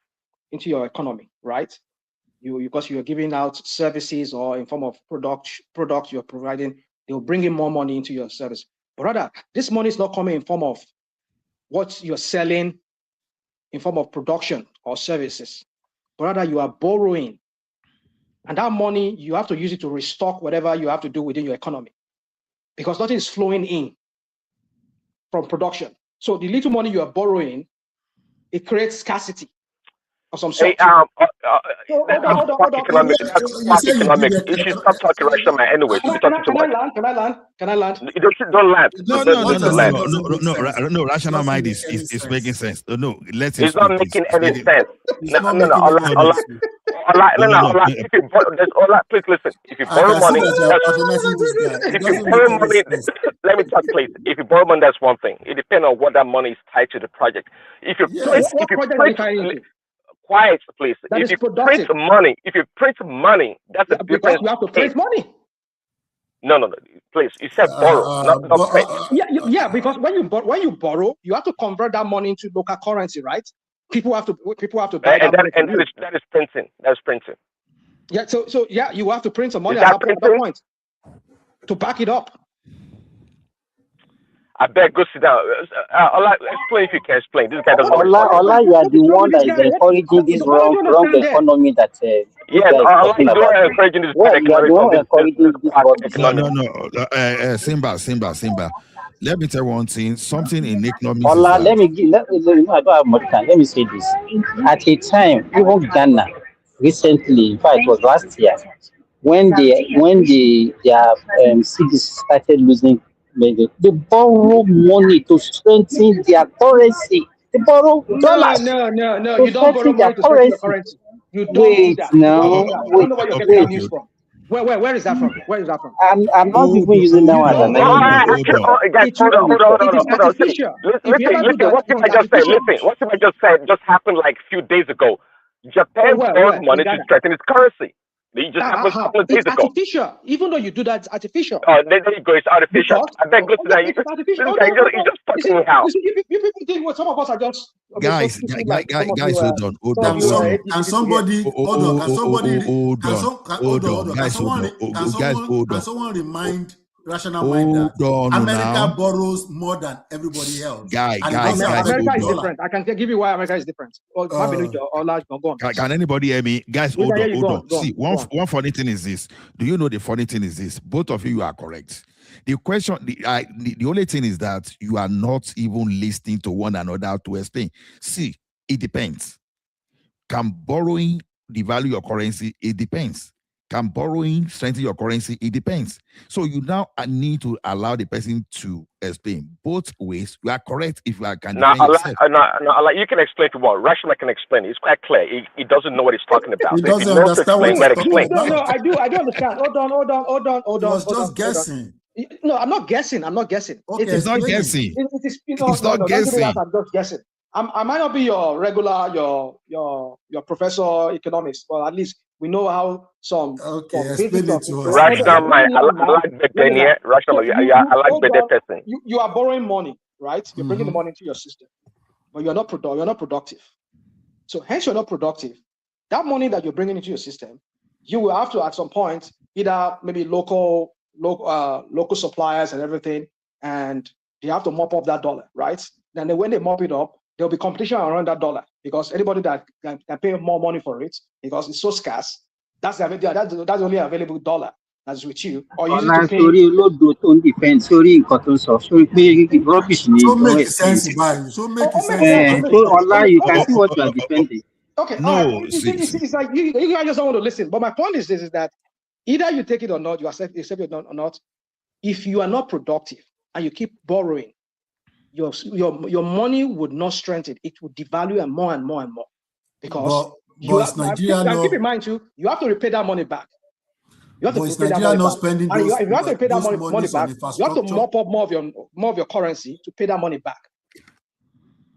economy, right? Because you're giving out services or in form of product you're providing, they'll bring in more money into your service. But rather, this money is not coming in form of what you're selling in form of production or services. But rather, you are borrowing. And that money, you have to use it to restock whatever you have to do within your economy. Because nothing is flowing in from production. So the little money you are borrowing, it creates scarcity of some sort. Hold on. Economics. You should stop talking Rashta anyway. You're talking too much. Can I land? Don't land. No, rational mind is making sense. No, let's. It's not making any sense. Please listen. If you borrow money, let me talk, please. If you borrow money, that's one thing. It depends on what that money is tied to the project. Quiet, please. If you print money, that's a different. Because you have to print money. No. Please, you said borrow, not print. Yeah, because when you borrow, you have to convert that money into local currency, right? People have to buy that money. That is printing. That's printing. Yeah, so yeah, you have to print some money Is at that that printing? point to back it up. I beg, go sit down. Explain if you can explain. This guy doesn't know what he's talking about. Allah, you are the one that is encouraging this wrong economy that yes, Allah is the one encouraging this bad economic No. Simba. Let me tell you one thing. Something in economics. Allah, let me I don't have much time. Let me say this. At a time, even Ghana recently, in fact, it was last year, when their cities started losing, they borrow money to strengthen their currency. They borrow dollars. No. You don't borrow money to strengthen your currency. You don't do that. I don't know where you're getting that news from. Where is that from? Where is that from? I'm not even using that one as an Hold on. Listen, what I just said just happened like a few days ago. Japan borrowed money to strengthen its currency. It just happened a couple of days ago. Artificial. Even though you do that, it's artificial. Oh, there you go. It's artificial. I beg, listen, you just talking me how. You people think what some of us are just guys, hold on. Can somebody remind rational mind that America borrows more than everybody else? America is different. I can give you why America is different. Can anybody hear me? Guys, hold on. See, one funny thing is this. Do you know the funny thing is this? Both of you are correct. The question, the only thing is that you are not even listening to one another to explain. See, it depends. Can borrowing devalue your currency? It depends. Can borrowing strengthen your currency? It depends. So you now need to allow the person to explain both ways. You are correct if you can. Now, you can explain to what Rational can explain. It's quite clear. He doesn't know what he's talking about. He doesn't understand what he's talking about. No, I do understand. Hold on. He was just guessing. No, I'm not guessing. Okay, it's not guessing. It's not guessing. I'm just guessing. I might not be your regular, your professor economics, but at least we know how some. Okay, explain it to us. Rational mind. I like the rational. I like the person. You are borrowing money, right? You're bringing the money into your system, but you're not productive. So hence you're not productive. That money that you're bringing into your system, you will have to at some point either maybe local suppliers and everything, and they have to mop up that dollar, right? Then when they mop it up, there'll be competition around that dollar because anybody that can pay more money for it because it's so scarce, that's the only available dollar that's with you. Or use it to pay. So make sense, man. So make sense. So Allah, you can see what you are defending. Okay, no, it's like you guys just don't want to listen. But my point is this: is that either you take it or not, you accept it or not. If you are not productive and you keep borrowing, your money would not strengthen. It would devalue and more and more and more. Because keep in mind too, you have to repay that money back. You have to repay that money back. If you have to repay that money back, you have to mop up more of your currency to pay that money back.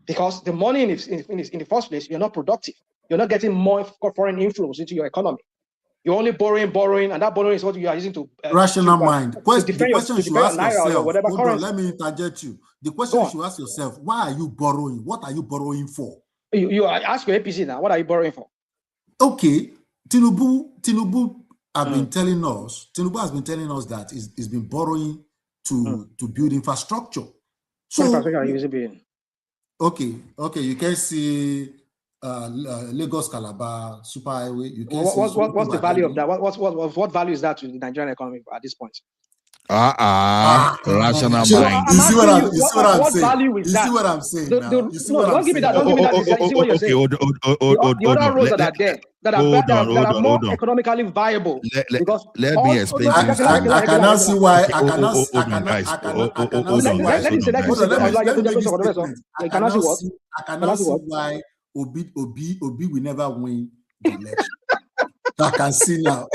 Because the money in the first place, you're not productive. You're not getting more foreign influence into your economy. You're only borrowing, and that borrowing is what you are using to rational mind. The question you should ask yourself. Hold on, let me interject you. The question you should ask yourself: why are you borrowing? What are you borrowing for? You ask your APC now. What are you borrowing for? Okay, Tinubu has been telling us. Tinubu has been telling us that he's been borrowing to build infrastructure. So okay, you can see. Lagos Calabar superhighway. You can what's the value of that? What value is that to the Nigerian economy at this point? Rational mind. You see what I'm saying? You see what I'm saying? Don't give me that. You see what you're saying? The other roads that are there that are more economically viable. Let me explain. I cannot see why. I cannot see why Obi will never win the election. I can see now.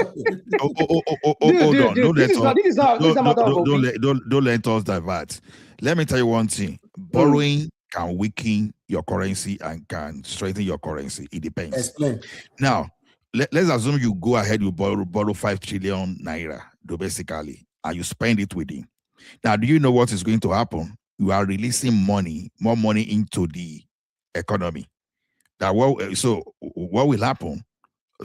Don't let us divert. Let me tell you one thing. Borrowing can weaken your currency and can strengthen your currency. It depends. Explain. Now, let's assume you go ahead, you borrow 5 trillion naira domestically, and you spend it within. Now, do you know what is going to happen? You are releasing money, more money into the economy. That what will happen?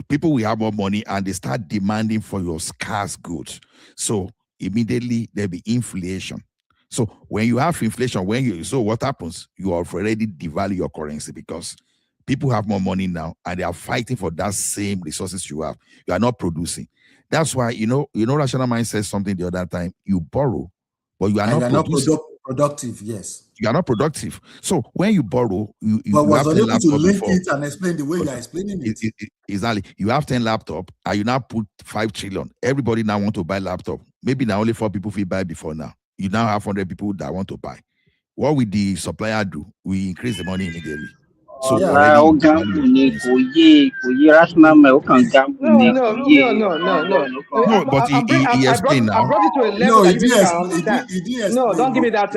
People will have more money and they start demanding for your scarce goods. So immediately there'll be inflation. So when you have inflation, what happens? You have already devalue your currency because people have more money now and they are fighting for that same resources you have. You are not producing. That's why Rational Mind says something the other time. You borrow, but you are not producing. Productive, yes. You are not productive. So when you borrow, you was have unable to link before. it and explain the way you are explaining it. Exactly. You have 10 laptop and you now put 5 trillion. Everybody now want to buy laptop. Maybe now only 4 people will buy before now. You now have 100 people that want to buy. What will the supplier do? We increase the money immediately. So No, but he explained now. I brought it to a level that you people can understand. No, don't give me that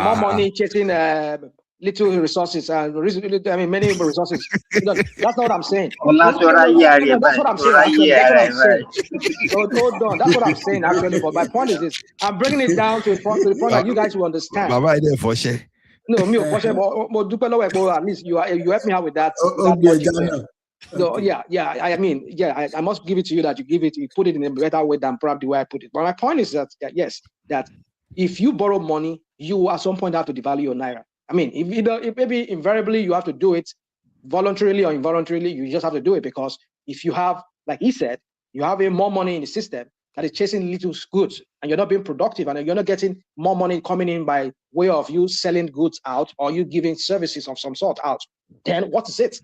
more money chasing little resources and many resources. That's not what I'm saying. That's what I'm saying. Actually, that's what I'm saying. Hold on, that's what I'm saying. Actually, but my point is this: I'm bringing it down to the point that you guys will understand. Baba, there for share. No, me, at least you help me out with that. No, I must give it to you that you put it in a better way than probably the way I put it. But my point is that yes, that if you borrow money, you at some point have to devalue your naira. I mean, if maybe invariably you have to do it voluntarily or involuntarily, you just have to do it because if you have, like he said, you have more money in the system that is chasing little goods and you're not being productive and you're not getting more money coming in by way of you selling goods out or you giving services of some sort out, then what is it?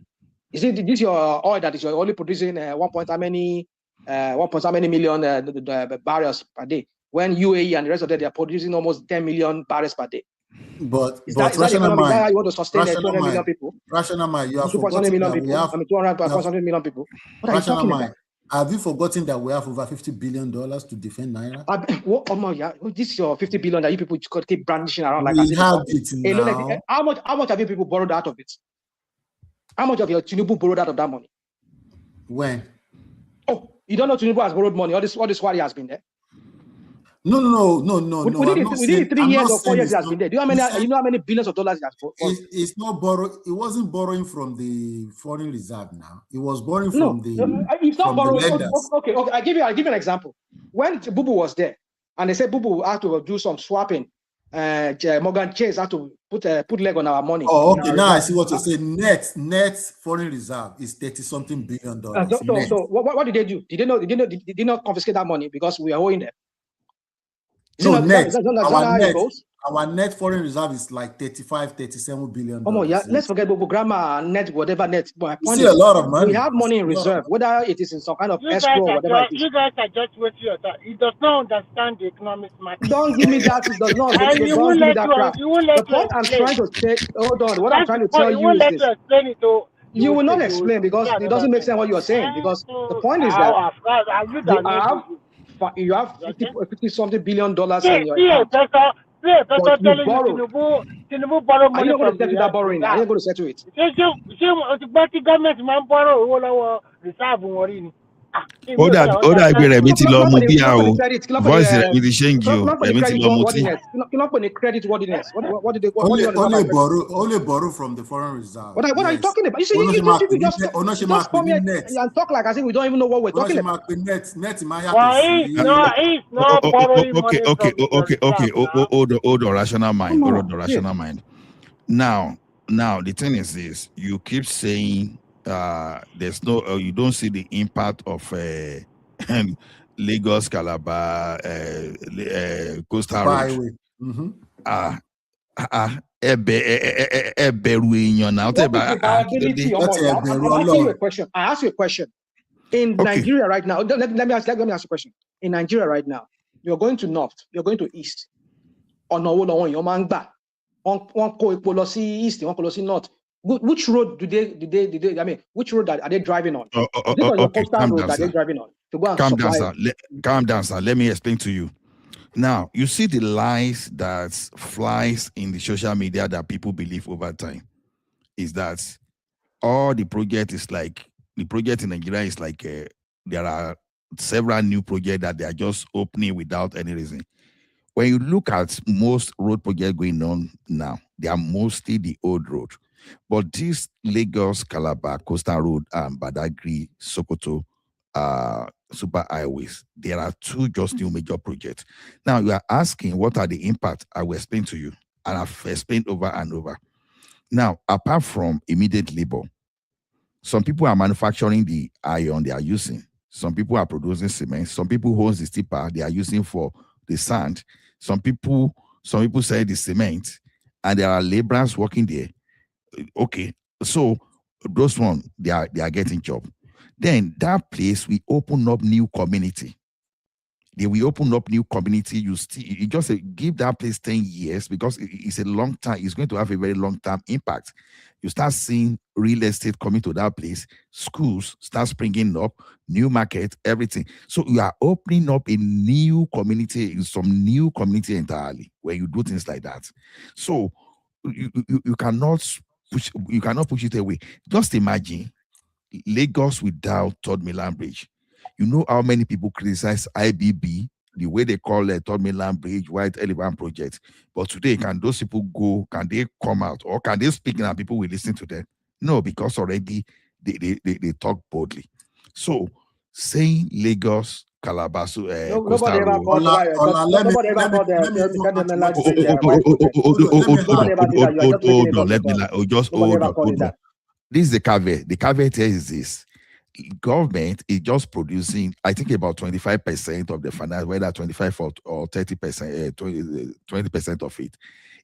Is it this your oil that is only producing 1.how many million barrels per day when UAE and the rest of them they are producing almost 10 million barrels per day? But Rational Mind, how you want to sustain 200 million people? Rational Mind, you have forgotten that we have 200 million people. What are you talking about? Have you forgotten that we have over $50 billion to defend Naira? This is your 50 billion that you people could keep brandishing around like we have it now. How much have you people borrowed out of it? How much of your Tinubu borrowed out of that money? When? Oh, you don't know Tinubu has borrowed money. All this while he has been there. No. Within 3 years or 4 years he has been there. Do you know how many billions of dollars he has borrowed? It's not borrowed. It wasn't borrowing from the foreign reserve now. It was borrowing from the it's not borrowing. Okay. I'll give you an example. When Bubu was there, and they said Bubu had to do some swapping, Morgan Chase had to put leg on our money. Oh, okay. Now I see what you're saying. Net foreign reserve is $30-something billion. So what did they do? Did they not confiscate that money because we are owing them? No, our net foreign reserve is like $35-37 billion. Oh yeah, let's forget Bobo grammar, net, whatever net. You see a lot of money. We have money in reserve, whether it is in some kind of escrow or whatever it is. You guys are just wasting your time. He does not understand the economic market. Don't give me that. It does not. Don't give me that crap. The point I'm trying to say, hold on. What I'm trying to tell you is this. You will not explain because it doesn't make sense what you are saying. Because the point is that you have $50-something billion in your account. But you borrow. Tinubu borrow money. Are you not going to settle that borrowing? Are you going to settle it? Government borrow reserve. Ó dàgbé rẹ̀ mi ti lọ mu bí a o voice rẹ̀ mi ti change o rẹ̀ mi ti lọ mu tí. Kí ló ń pè ní credit worthiness? What did they only borrow from the foreign reserve? What are you talking about? You see, you just come here and talk like as if we don't even know what we're talking about. He's not borrowing money Okay. Hold on, rational mind. Now, the thing is this: you keep saying. There's no you don't see the impact of Lagos, Calabar, coastal road. I ask you a question. In Nigeria right now, let me ask you a question. In Nigeria right now, you're going to north, you're going to east. On east, north. Which road do they? I mean, which road are they driving on? Okay, calm down, sir. To go and calm down, sir. Let me explain to you. Now, you see the lies that flies in the social media that people believe over time is that all the project is like the project in Nigeria is like there are several new projects that they are just opening without any reason. When you look at most road projects going on now, they are mostly the old road. But this Lagos, Calabar, Coastal Road, Badagry, Sokoto, super highways, there are two just new major projects. Now you are asking what are the impact? I will explain to you, and I've explained over and over. Now, apart from immediate labor, some people are manufacturing the iron they are using. Some people are producing cement. Some people hold the tipper they are using for the sand. Some people sell the cement, and there are laborers working there. Okay, so those one they are getting job. Then that place we open up new community. They will open up new community. You just give that place 10 years because it's a long time. It's going to have a very long term impact. You start seeing real estate coming to that place. Schools start springing up, new market, everything. So you are opening up a new community, some new community entirely where you do things like that. So you cannot push it away. Just imagine Lagos without Third Mainland Bridge. You know how many people criticize IBB, the way they call it Third Mainland Bridge, White Elephant Project. But today, can those people go? Can they come out? Or can they speak and people will listen to them? No, because already they talk boldly. So saying Lagos, Calabar, Nobody Coastal ever Road. called nobody ever called the mainland bridge White Project. Nobody ever did that. You are just making it up yourself. Nobody ever called it that. This is the caveat. The caveat here is this. Government is just producing, I think, about 25% of the finance, whether 25 or 30%, 20% of it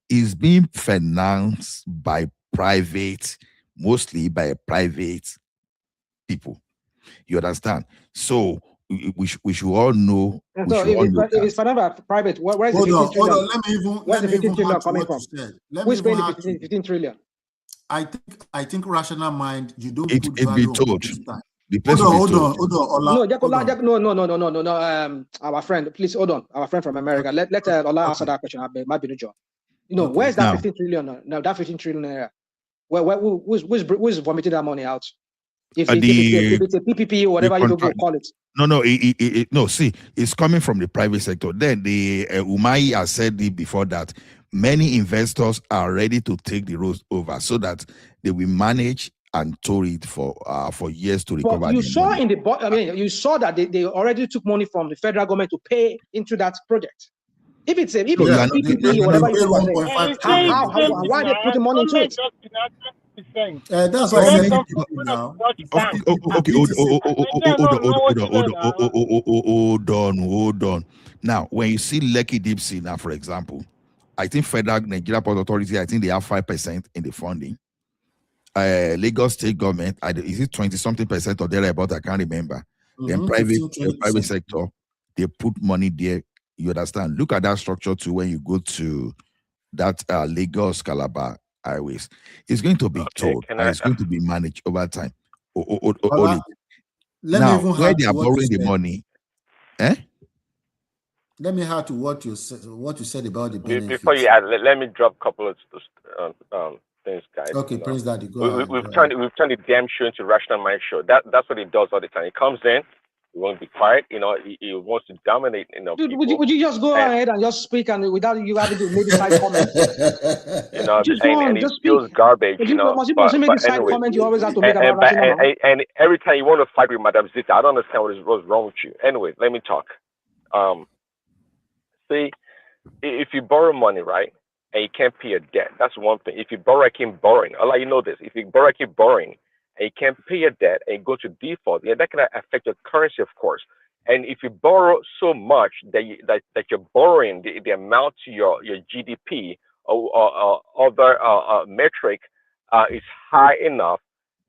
is being financed by private, mostly by private people. You understand? So we should all know. And so if it's financed by private, where is the 15 trillion? Hold on. Let me even trillion add to coming what from? you said. Who's paying the 15 trillion? I think rational mind, you don't it put be value told. on this time. The place Hold on. No. Our friend, please hold on. Our friend from America. Let Ola answer that question. Where's that 15 trillion? Now that 15 trillion naira. Who's vomiting that money out? If it's a PPP or whatever you go call it. No. See, it's coming from the private sector. Then the Umai has said it before that many investors are ready to take the roads over so that they will manage and tour it for years to recover. But you saw money. You saw that they already took money from the federal government to pay into that project. If it's a PPP or whatever you say, why are they putting money into it? That's why I said now. Hold on. Now, when you see Lekki Deep Sea now, for example, I think Federal Nigeria Port Authority, I think they have 5% in the funding. Lagos State Government, is it 20-something percent or thereabout? I can't remember. Then private sector, they put money there. You understand? Look at that structure too when you go to that Lagos Calabar highways. It's going to be told and it's going to be managed over time. Now, where they are borrowing the money, Let me add to what you said about the benefits. Before you add, let me drop a couple of things, guys. Okay, Prince Daddy, go ahead. We've turned the damn show into Rational Mind show. That's what it does all the time. It comes in, he won't be quiet. He wants to dominate. Dude, would you just go ahead and just speak and without you having to maybe side comment? And he feels garbage. But maybe side comment you always have to make about Rational Mind. And every time you want to fight with Madam Zita, I don't understand what's wrong with you. Anyway, let me talk. See, if you borrow money, right, and you can't pay your debt, that's one thing. If you borrow, keep borrowing. I'll let you know this. If you borrow, keep borrowing, and you can't pay your debt, and you go to default, that can affect your currency, of course. And if you borrow so much that you're borrowing the amount to your GDP or other metric is high enough,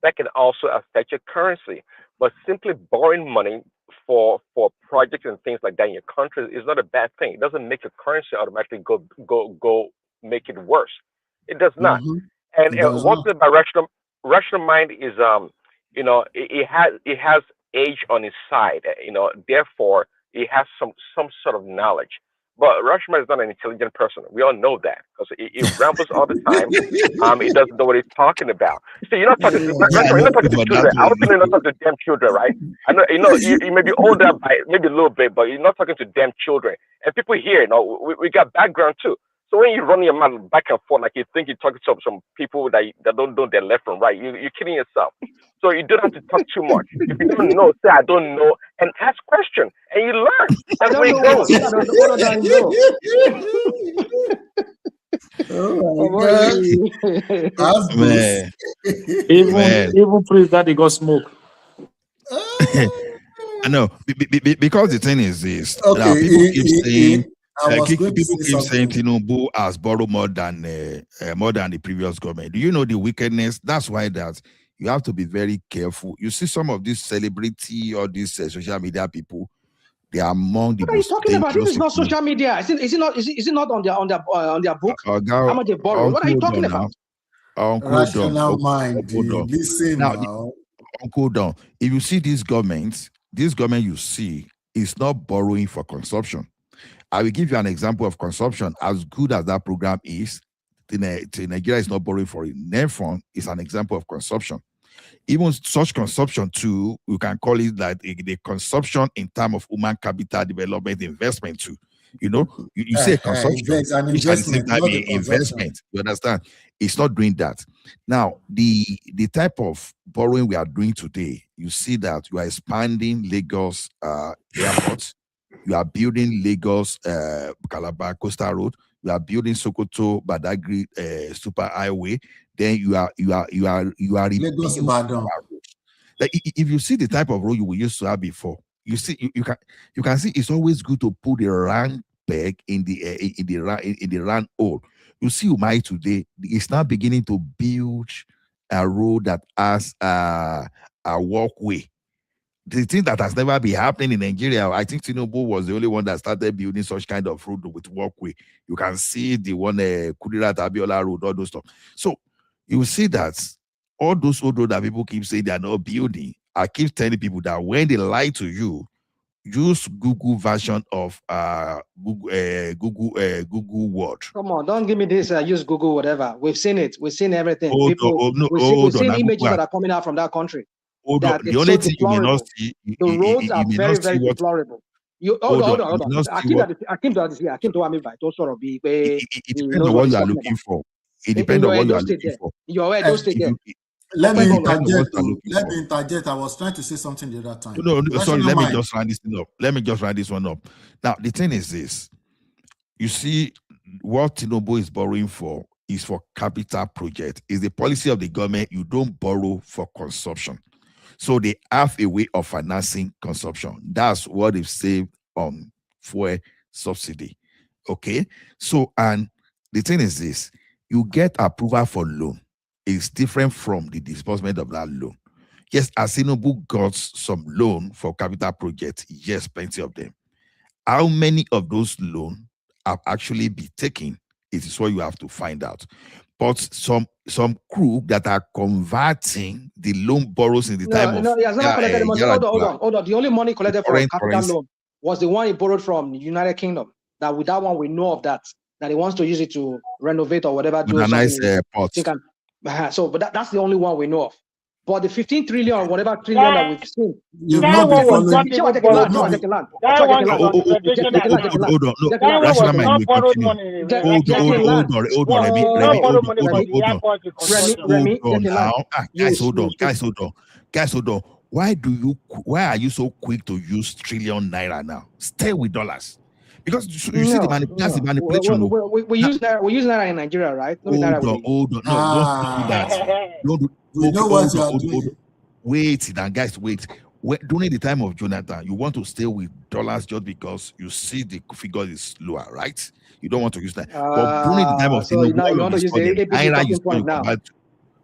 that can also affect your currency. But simply borrowing money for projects and things like that in your country is not a bad thing. It doesn't make your currency automatically go make it worse. It does not. And one thing about rational mind is it has age on his side. Therefore it has some sort of knowledge. But Rashma is not an intelligent person. We all know that because he rambles all the time. He doesn't know what he's talking about. So you're not talking to Rashma. You're not talking to children. I also know you're not talking to damn children, right? I know you may be older by maybe a little bit, but you're not talking to damn children. And people here, we got background too. So when you run your mouth back and forth like you think you're talking to some people that don't know their left from right, you're kidding yourself. So you don't have to talk too much. If you don't know, say I don't know, and ask questions, and you learn. That's where it goes. Oh my God. Man. Even priest that he got smoke. I know because the thing is this. Okay, People keep saying people keep saying Tinubu has borrowed more than the previous government. Do you know the wickedness? That's why that you have to be very careful. You see some of these celebrity or these social media people, they are among the What are you most talking about? This dangerous is not people. social media. Is it not on their book? How much they borrow? What are you talking about? Rational mind. Listen now. Uncle Don, if you see this government you see is not borrowing for consumption. I will give you an example of consumption. As good as that program is, Nigeria is not borrowing for it. NEFRON is an example of consumption. Even such consumption too, we can call it like the consumption in terms of human capital development investment too. You say consumption, an which at the same investment, time not a investment. You understand? It's not doing that. Now, the type of borrowing we are doing today, you see that you are expanding Lagos airport, you are building Lagos Calabar Coastal Road, you are building Sokoto Badagry super highway. Then you are Lagos Badon. Like if you see the type of road you used to have before, you see you can see it's always good to put the round peg in the round hole. You see Umai today, it's now beginning to build a road that has a walkway. The thing that has never been happening in Nigeria, I think Tinubu was the only one that started building such kind of road with walkway. You can see the one Kudirat Abiola road, all those stuff. So you see that all those old roads that people keep saying they are not building, I keep telling people that when they lie to you, use Google version of Google Word. Come on, don't give me this. Use Google, whatever. We've seen it. We've seen everything. We've seen images that are coming out from that country. The only thing you may not see, the roads are very, very deplorable. Hold on. Akim to Amibai. Don't sort of be. It depends on what you are looking for. It depends on what you are looking for. Don't stay there. Let me interject. I was trying to say something the other time. No, sorry. Let me just round this one up. Now, the thing is this. You see, what Tinubu is borrowing for is for capital project. It's the policy of the government. You don't borrow for consumption. So they have a way of financing consumption. That's what they've saved on fuel subsidy. Okay? So, and the thing is this. You get approval for loan. It's different from the disbursement of that loan. Yes, Tinubu got some loan for capital projects. Yes, plenty of them. How many of those loans have actually been taken? It is what you have to find out. But some crew that are converting the loan borrows in the time of he has never collected the money. Hold on. The only money collected for capital loan was the one he borrowed from the United Kingdom. That with that one we know of that he wants to use it to renovate or whatever. Do a nice port. So, but that's the only one we know of. But the 15 trillion or whatever trillion that we've seen, you've not been following. Hold on. Guys, hold on. Why are you so quick to use trillion naira now? Stay with dollars. Because you see that's the manipulation. We use naira in Nigeria, right? Hold on. No, don't do that. We know what you are doing. Wait, guys, wait. During the time of Jonathan, you want to stay with dollars just because you see the figure is lower, right? You don't want to use that. But during the time of Tinubu, you want to use the APC talking point now.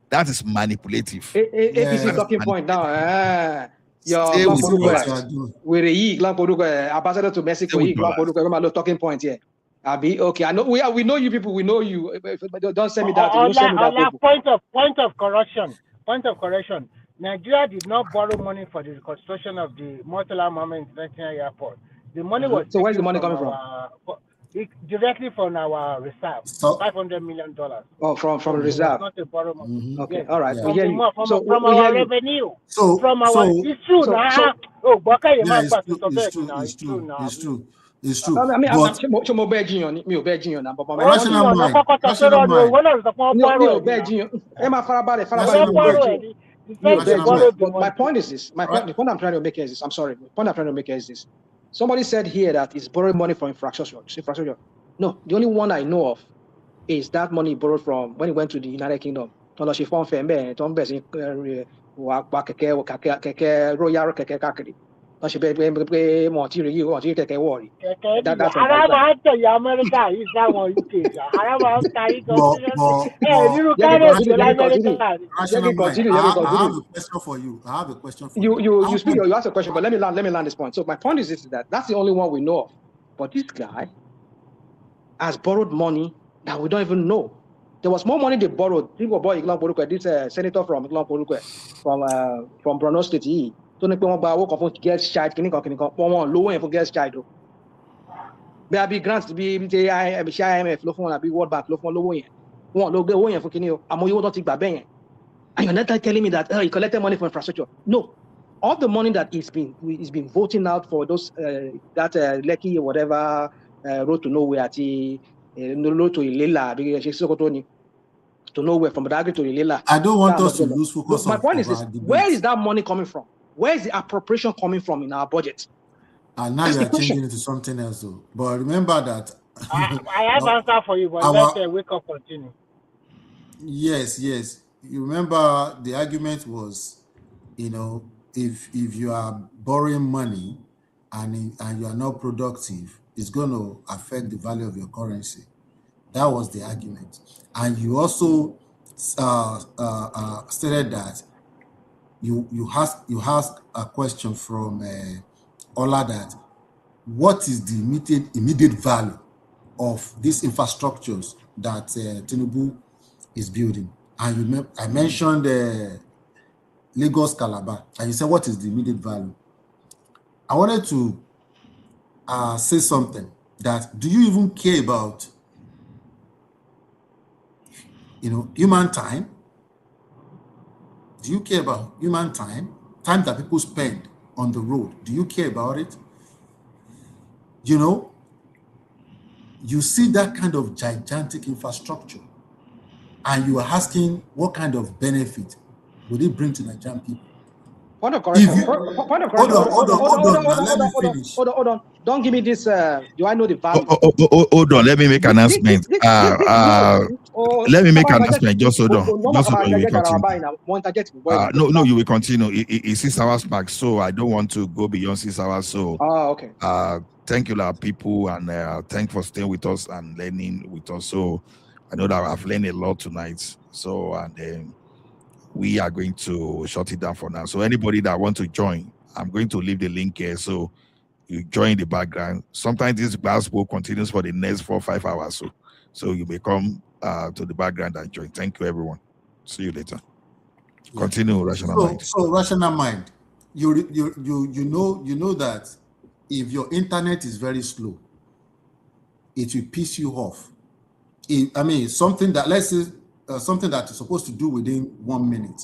That is manipulative. APC talking point now. Your ambassador to Mexico, talking point here. Okay, I know we know you people. We know you. Don't send me that. Point of correction. Nigeria did not borrow money for the construction of the Murtala Mohammed International Airport. The money was. So where's the money coming from? directly from our reserve, So, $500 million. Oh, from So it was reserve. not a borrow money. Okay, Yes, all right. yeah. We hear you. from, So from we hear our you. revenue. So, From our, it's true So now. Oh, Baka, you yeah, might it's pass true, to it's bed true, now. it's It's true true, now. it's true, it's true. I mean, But mo beg you, me ò beg you now, but my Oh, point see, is, on the rational Coca-Cola, mind, one of the mi borrow ò it beg now. you. Ẹ máa farabalẹ̀, They mi don't ò beg borrow you. it. They Me ò said they beg borrowed you. the But my money. point is this. The point I'm trying to make is this. I'm sorry. The point I'm trying to make is this. Somebody said here that it's borrowing money for infrastructure. No, the only one I know of is that money borrowed from when he went to the United Kingdom. Tọ́lọ́ ṣe fọ́n fẹ́ mbẹ́ tó ń bẹ̀ sí wà kẹ̀kẹ́ royal kẹ̀kẹ́ káàkiri. Wọ́n ṣe pé wọ́n ti rí yìí, wọ́n ti rí kẹ̀kẹ́ wọ̀ rí. That's on that side. America is that one UK. Araba carry but, constitution. Little Let me carrot continue. in America. rational mind. I have a question for you. You speak. You ask a question, but let me land this point. So my point is this: that that's the only one we know of. But this guy has borrowed money that we don't even know. There was more money they borrowed. This senator from from Borno State. He don't know for girls' child. Low for girls' child. There be grants to be IMF, low for World Bank, low for low yen. Low for Kinio. You don't think about. And you're not telling me that he collected money for infrastructure. No, all the money that he's been voting out for those that Lekki or whatever road to nowhere, road to Ilela, to nowhere from Badagry to Ilela. I don't want us to lose focus. My point is this: where is that money coming from? Where is the appropriation coming from in our budget? And now you are changing it to something else, though. But remember that I have answer for you, but let's wake up continue. Yes. You remember the argument was, if you are borrowing money and you are not productive, it's going to affect the value of your currency. That was the argument. And you also stated that you asked a question from Ola that what is the immediate value of these infrastructures that Tinubu is building? And I mentioned Lagos Calabar, and you said what is the immediate value? I wanted to say something that do you even care about human time? Do you care about human time that people spend on the road? Do you care about it? You see that kind of gigantic infrastructure and you are asking what kind of benefit would it bring to Nigerian people? Point of correction. Hold on. Don't give me this. Do I know the value? Hold on. Let me make an announcement. Let me make an announcement. Just hold on. You will continue. No, you will continue. It's 6 hours max, so I don't want to go beyond 6 hours. So, okay. Thank you, people, and thanks for staying with us and learning with us. So, I know that I've learned a lot tonight. So, and we are going to shut it down for now. So, anybody that want to join, I'm going to leave the link here. So, you join the background. Sometimes this class will continue for the next 4 or 5 hours. So you may come to the background and join. Thank you, everyone. See you later. Yeah. Continue, rational mind. So rational mind. You know that if your internet is very slow, it will piss you off. Something that let's say something that you're supposed to do within 1 minute,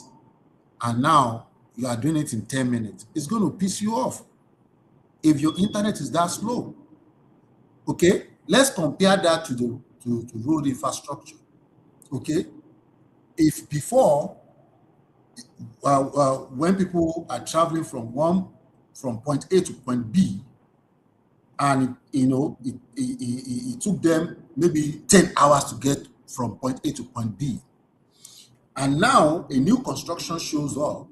and now you are doing it in 10 minutes. It's going to piss you off if your internet is that slow. Okay, let's compare that to road infrastructure. Okay, if before when people are traveling from point A to point B, and it took them maybe 10 hours to get from point A to point B, and now a new construction shows up